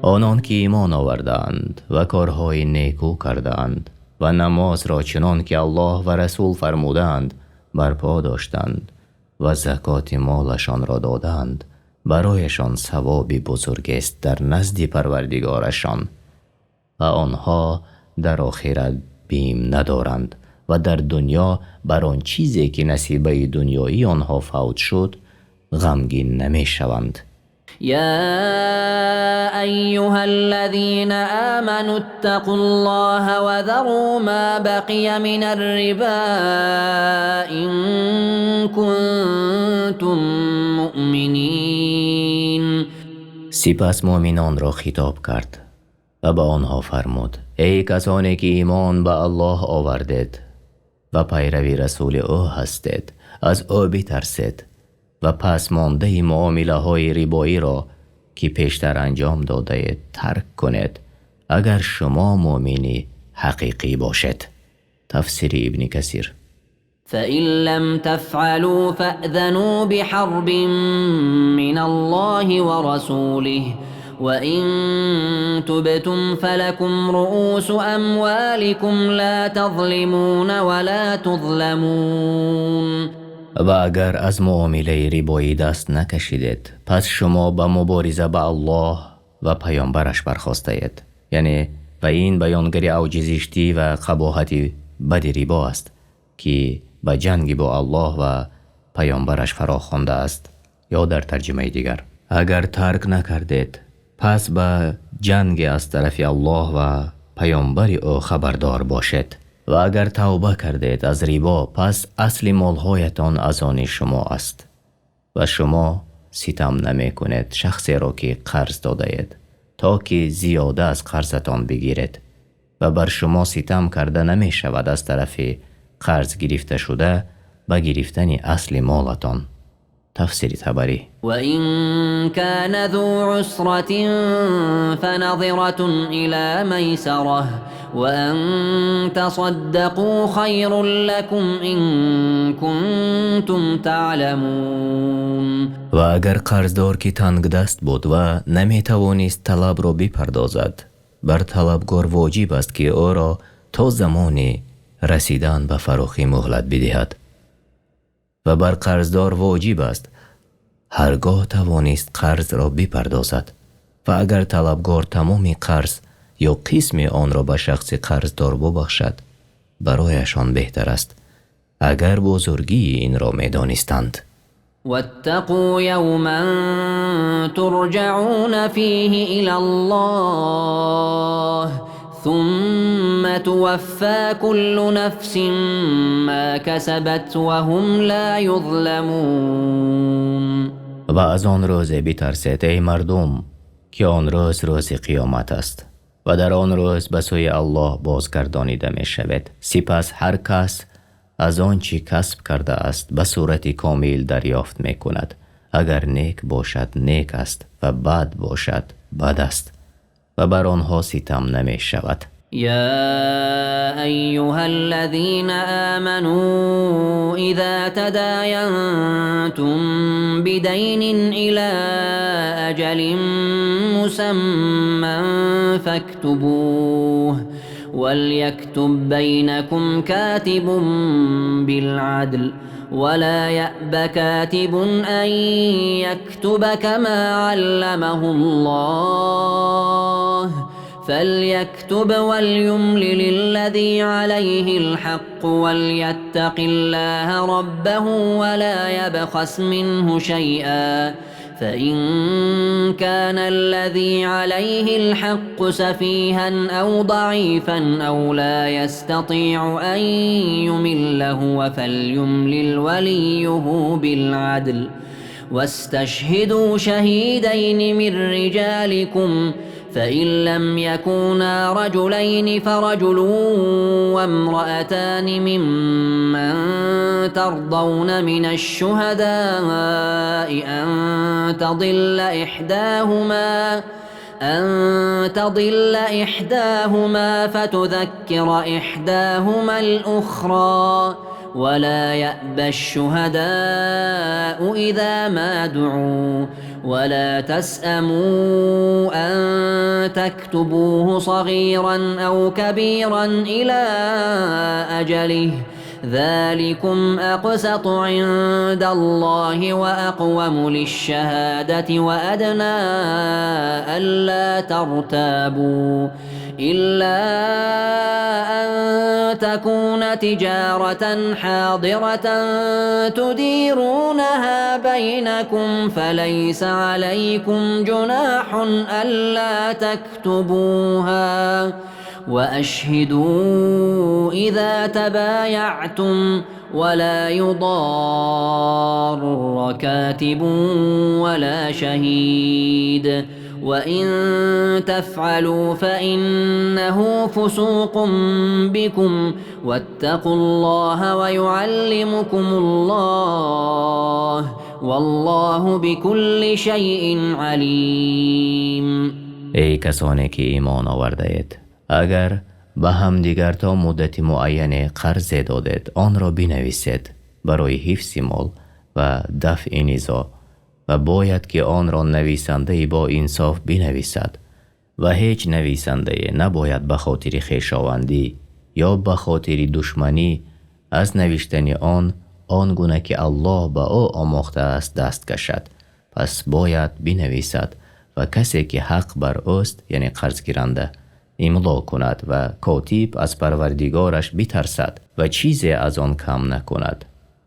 آنان که ایمان آوردند و کارهای نیکو کردند و نماز را چنان که الله و رسول فرمودند برپا داشتند و زکات مالشان را دادند، برایشان ثوابی بزرگ است در نزد پروردگارشان و آنها در آخرت بیم ندارند و در دنیا بر آن چیزی که نصیبه دنیایی آنها فوت شد غمگین نمی شوند. يا أيها الذين آمنوا اتقوا الله وذروا ما بقي من الربا إن كنتم مؤمنين. سپس مؤمنان را خطاب کرد و به آنها فرمود: ای کسانی که ایمان به الله آوردید و پیروی رسول او هستید، از او بترسید و پس مانده معامله های ریبایی را که پیشتر انجام داده اید ترک کنید اگر شما مؤمنی حقیقی باشد. تفسیر ابن کثیر. فإن لم تفعلوا فأذنوا بحرب من الله ورسوله وإن تبتم فلكم رؤوس أموالكم لا تظلمون ولا تظلمون. و اگر از معامله ریبایی دست نکشیدید پس شما به مبارزه با الله و پیامبرش برخاسته اید. یعنی و این بیانگر عاجزی و قباحت بد ریبا است که به جنگ با الله و پیامبرش فراخوانده است. یا در ترجمه دیگر اگر ترک نکردید پس به جنگ از طرف الله و پیامبر او خبردار باشید. و اگر توبه کردید از ریبا پس اصل مالهایتان از آن شما است و شما ستم نمی کنید شخصی را که قرض داده اید تا که زیاده از قرضتان بگیرید و بر شما ستم کرده نمی شود از طرف قرض گرفته شده به گرفتن اصل مالتان. تفسیر طبری. و این کان ذو عسرة فنظرة إلى میسرة و ان تصدقوا خیر لكم ان کنتم تعلمون. و اگر قرضدار که تنگ دست بود و نمی توانست طلب را بپردازد، بر طلبگار واجب است که او را تا زمان رسیدن به فراخی مهلت بدهد و بر قرضدار واجب است هرگاه توانست قرض را بپردازد و اگر طلبگار تمام قرض یا قسم آن را به شخص قرضدار ببخشد برایشان بهتر است اگر بزرگی این را می‌دانستند. واتقوا یوما ترجعون فیه الی الله ثم توفى كل نفس ما كسبت وهم لا يظلمون. و از آن روز بترسید ای مردم که آن روز روز قیامت است و در آن روز به سوی الله بازگردانیده می شود. سپس هر کس از آن چی کسب کرده است به صورت کامل دریافت می کند. اگر نیک باشد نیک است و بد باشد بد است و بر آنها ستم نمی شود. يا أيها الذين آمنوا إذا تداينتم بدين إلى أجل مسمى فاكتبوه وليكتب بينكم كاتب بالعدل ولا يأب كاتب أن يكتب كما علمه الله فليكتب وليملل الذي عليه الحق وليتق الله ربه ولا يبخس منه شيئا فإن كان الذي عليه الحق سفيها أو ضعيفا أو لا يستطيع أن يمل هو فليملل وليه بالعدل واستشهدوا شهيدين من رجالكم فإن لم يكونا رجلين فرجل وامرأتان ممن ترضون من الشهداء أن تضل إحداهما فتذكر إحداهما الأخرى ولا يأبى الشهداء إذا ما دعوا ولا تسأموا أن تكتبوه صغيرا أو كبيرا إلى أجله ذلكم أقسط عند الله وأقوم للشهادة وأدنى ألا ترتابوا إلا أن تكون تجارة حاضرة تديرونها بينكم فليس عليكم جناح ألا تكتبوها وأشهدوا إذا تبايعتم ولا يضار كاتب ولا شهيد وإن تفعلوا فإنه فسوق بكم واتقوا الله ويعلمكم الله والله بكل شيء علیم. ای کسانی که ایمان آورده اید، اگر به هم دیگر تا مدت معین قرض دادید آن را بنویسید برای حفظ مال و دفع نزاع و باید که آن را نویسنده با انصاف بنویسد و هیچ نویسنده نباید به خاطر خویشاوندی یا به خاطر دشمنی از نوشتن آن گونه که الله به او آموخته است دست کشد. پس باید بنویسد و کسی که حق بر اوست یعنی قرض گیرنده امضا کند و کاتب از پروردگارش بترسد و چیزی از آن کم نکند.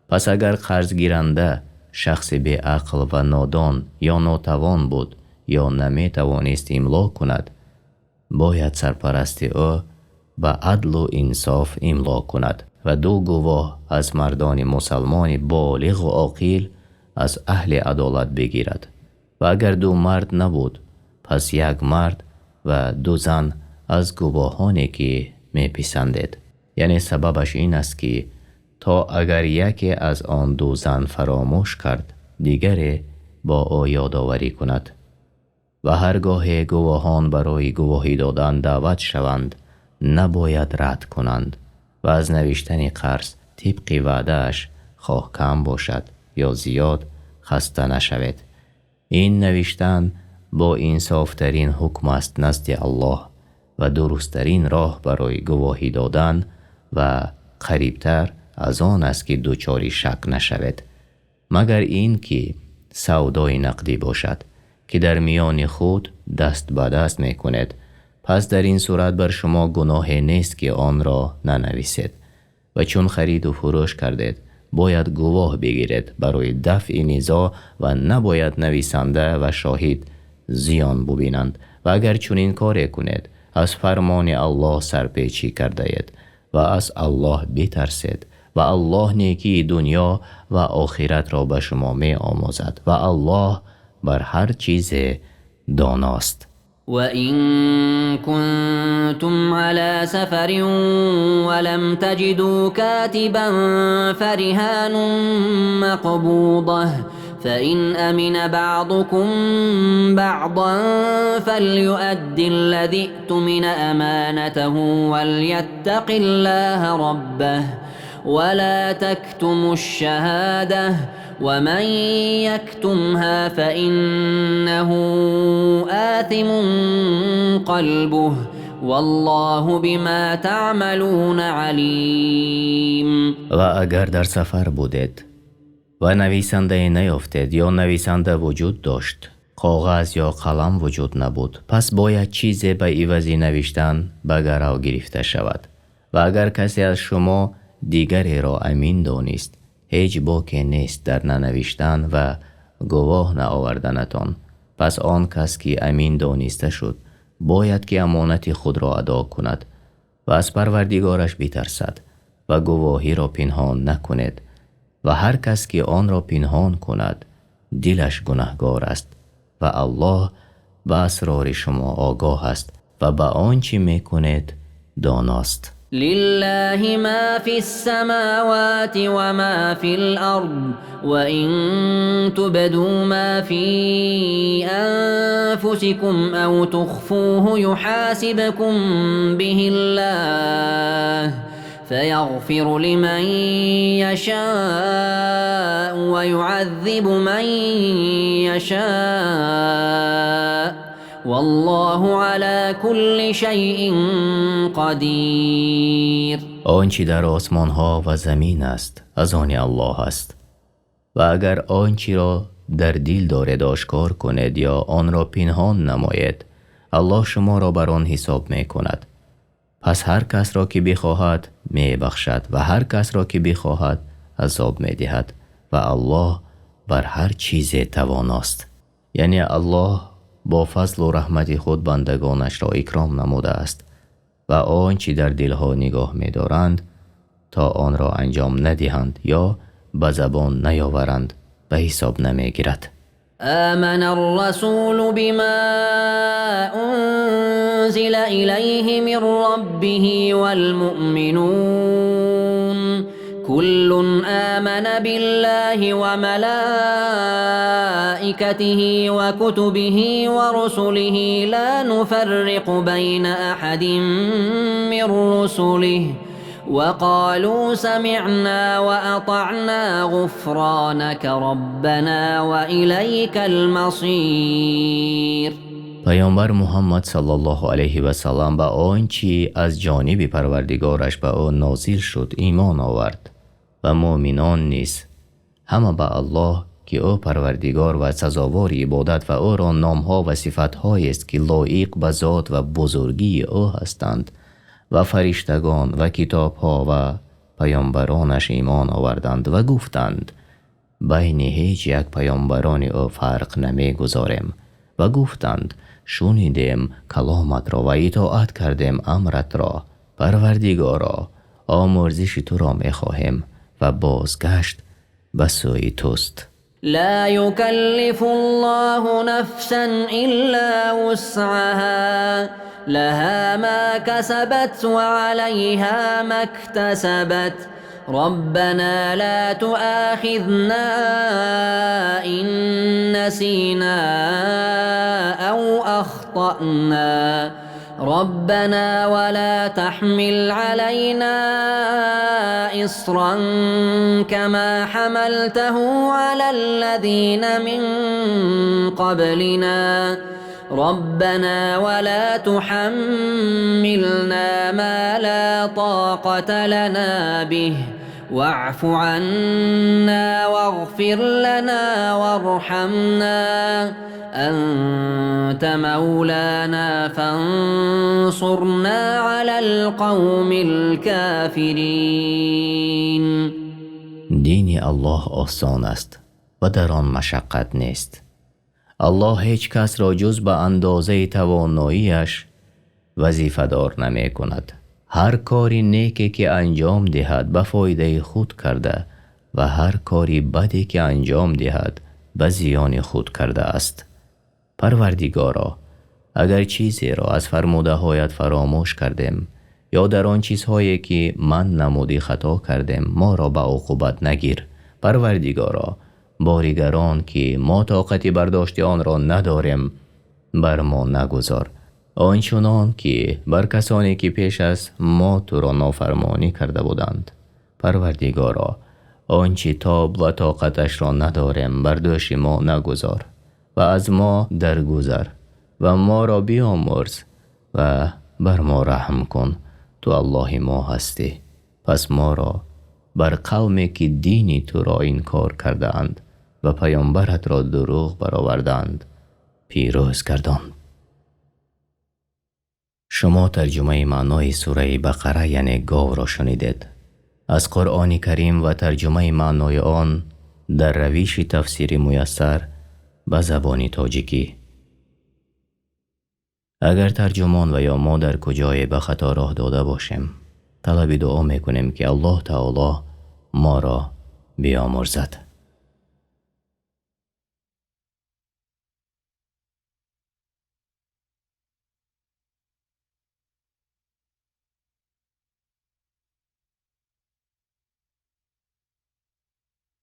پس اگر قرض گیرنده شخص بی عقل و نادان یا ناتوان بود یا نمی توانست امضا کند، باید سرپرست او به عدل و انصاف امضا کند و دو گواه از مردان مسلمان بالغ و عاقل از اهل عدالت بگیرد و اگر دو مرد نبود پس یک مرد و دو زن از گواهانی که می پسندید. یعنی سببش این است که تا اگر یکی از آن دو زن فراموش کرد دیگری با او یادآوری کند و هرگاه گواهان برای گواهی دادن دعوت شوند نباید رد کنند و از نوشتن قرض طبق وعده‌اش خواه کم باشد یا زیاد خسته نشوید. این نوشتن با انصافترین حکم است نزد الله و درستترین راه برای گواهی دادن و قریبتر از آن است که دوچاری شک نشود، مگر این که سودای نقدی باشد که در میان خود دست به دست می کند. پس در این صورت بر شما گناه نیست که آن را ننویسید و چون خرید و فروش کردید باید گواه بگیرید برای دفع نزاع و نباید نویسنده و شاهد زیان ببینند و اگر چنین کاری کنید از فرمان الله سرپیچی کرده اید و از الله بترسید و الله نیکی دنیا و آخرت را به شما می آموزد و الله بر هر چیز داناست. وَإِن كُنتُمْ عَلَى سَفَرٍ وَلَمْ تَجِدُوا كَاتِبًا فَرِهَانٌ مَّقْبُوضَةٌ فَإِنْ أَمِنَ بَعْضُكُم بَعْضًا فَلْيُؤَدِّ الَّذِي اؤْتُمِنَ أَمَانَتَهُ وَلْيَتَّقِ اللَّهَ رَبَّهُ ولا تكتموا الشهادة ومن يكتمها فإنه آثم قلبه والله بما تعملون علیم. و اگر در سفر بودید و نویسنده نیافتید یا نویسنده وجود داشت، کاغذ یا قلم وجود نبود، پس باید چیزی به عوض نوشتن به گرو گرفته شود. و اگر کسی از شما دیگری را امین دانست، هیچ باکی نیست در ننوشتن و گواه نآوردنتان. پس آن کس که امین دانسته شد باید که امانت خود را ادا کند و از پروردگارش بترسد و گواهی را پنهان نکند. و هر کس که آن را پنهان کند دلش گناهگار است و الله به اسرار شما آگاه است و به آنچه میکنید داناست. لله ما في السماوات وما في الأرض وإن تبدوا ما في أنفسكم أو تخفوه يحاسبكم به الله فيغفر لمن يشاء ويعذب من يشاء والله على كل شيء قدیر. آنچه در آسمان ها و زمین است از آن الله است و اگر آنچه را در دل دارید آشکار کنید یا آن را پنهان نمایید، الله شما را بر آن حساب می کند. پس هر کس را که بخواهد می بخشد و هر کس را که بخواهد عذاب می دهد و الله بر هر چیز تواناست. یعنی الله با فضل و رحمت خود بندگانش را اکرام نموده است و آنچه در دلها نگاه می دارند تا آن را انجام ندهند یا به زبان نیاورند به حساب نمی گیرد. آمن الرسول بما أنزل إليه من ربه والمؤمنون كل آمن بالله وملائكته وكتبه ورسله لا نفرق بين أحد من رسله وقالوا سمعنا وأطعنا غفرانك ربنا وإليك المصير. پیامبر محمد صلی الله علیه و سلم به آنچه از جانب پروردگارش به آن نازل شد ایمان آورد و مؤمنان نیز همه به الله که او پروردگار و سزاوار عبادت و او را نامها و صفتهایی است که لایق به ذات و بزرگی او هستند و فرشتگان و کتابها و پیامبرانش ایمان آوردند و گفتند بین هیچ یک پیامبران او فرق نمی گذاریم و گفتند شنیدیم کلامت را و اطاعت کردیم امرت را. پروردگارا آمرزش تو را می خواهیم و بازگشت به سوی توست. لا يكلف الله نفسا إلا وسعها لها ما كسبت وعليها ما اكتسبت ربنا لا تؤاخذنا إن نسينا أو أخطأنا ربنا ولا تحمل علينا إصرا كما حملته على الذين من قبلنا ربنا ولا تحملنا ما لا طاقة لنا به واعف عنا واغفر لنا وارحمنا أنت مولانا فانصرنا على القوم الكافرين. دین الله آسان است و در آن مشقت نیست. الله هیچ کس را جز به اندازه تواناییش وظیفه دار نمی کند. هر کاری نیکی که انجام دهد به فایده خود کرده و هر کاری بدی که انجام دهد به زیان خود کرده است. پروردگارا اگر چیزی را از فرموده هایت فراموش کردیم یا در آن چیزهایی که من نمودی خطا کردیم ما را به عقوبت نگیر. پروردگارا باریگران که ما طاقت برداشت آن را نداریم بر ما نگذار، آنچنان که بر کسانی که پیش از ما تو را نافرمانی کرده بودند. پروردگارا آنچه تاب و طاقتش را نداریم بر دوش ما نگذار و از ما درگذر و ما را بیامرز و بر ما رحم کن، تو الله ما هستی. پس ما را بر قومی که دینی تو را انکار کردند و پیامبرت را دروغ برآوردند پیروز گردان. شما ترجمه معنای سوره بقره یعنی گاو را شنیدید. از قرآن کریم و ترجمه معنای آن در روش تفسیر میسر به زبان تاجیکی. اگر ترجمان و یا ما در کجای به خطا راه داده باشیم، طلب دعا میکنیم که الله تعالی ما را بیامرزد.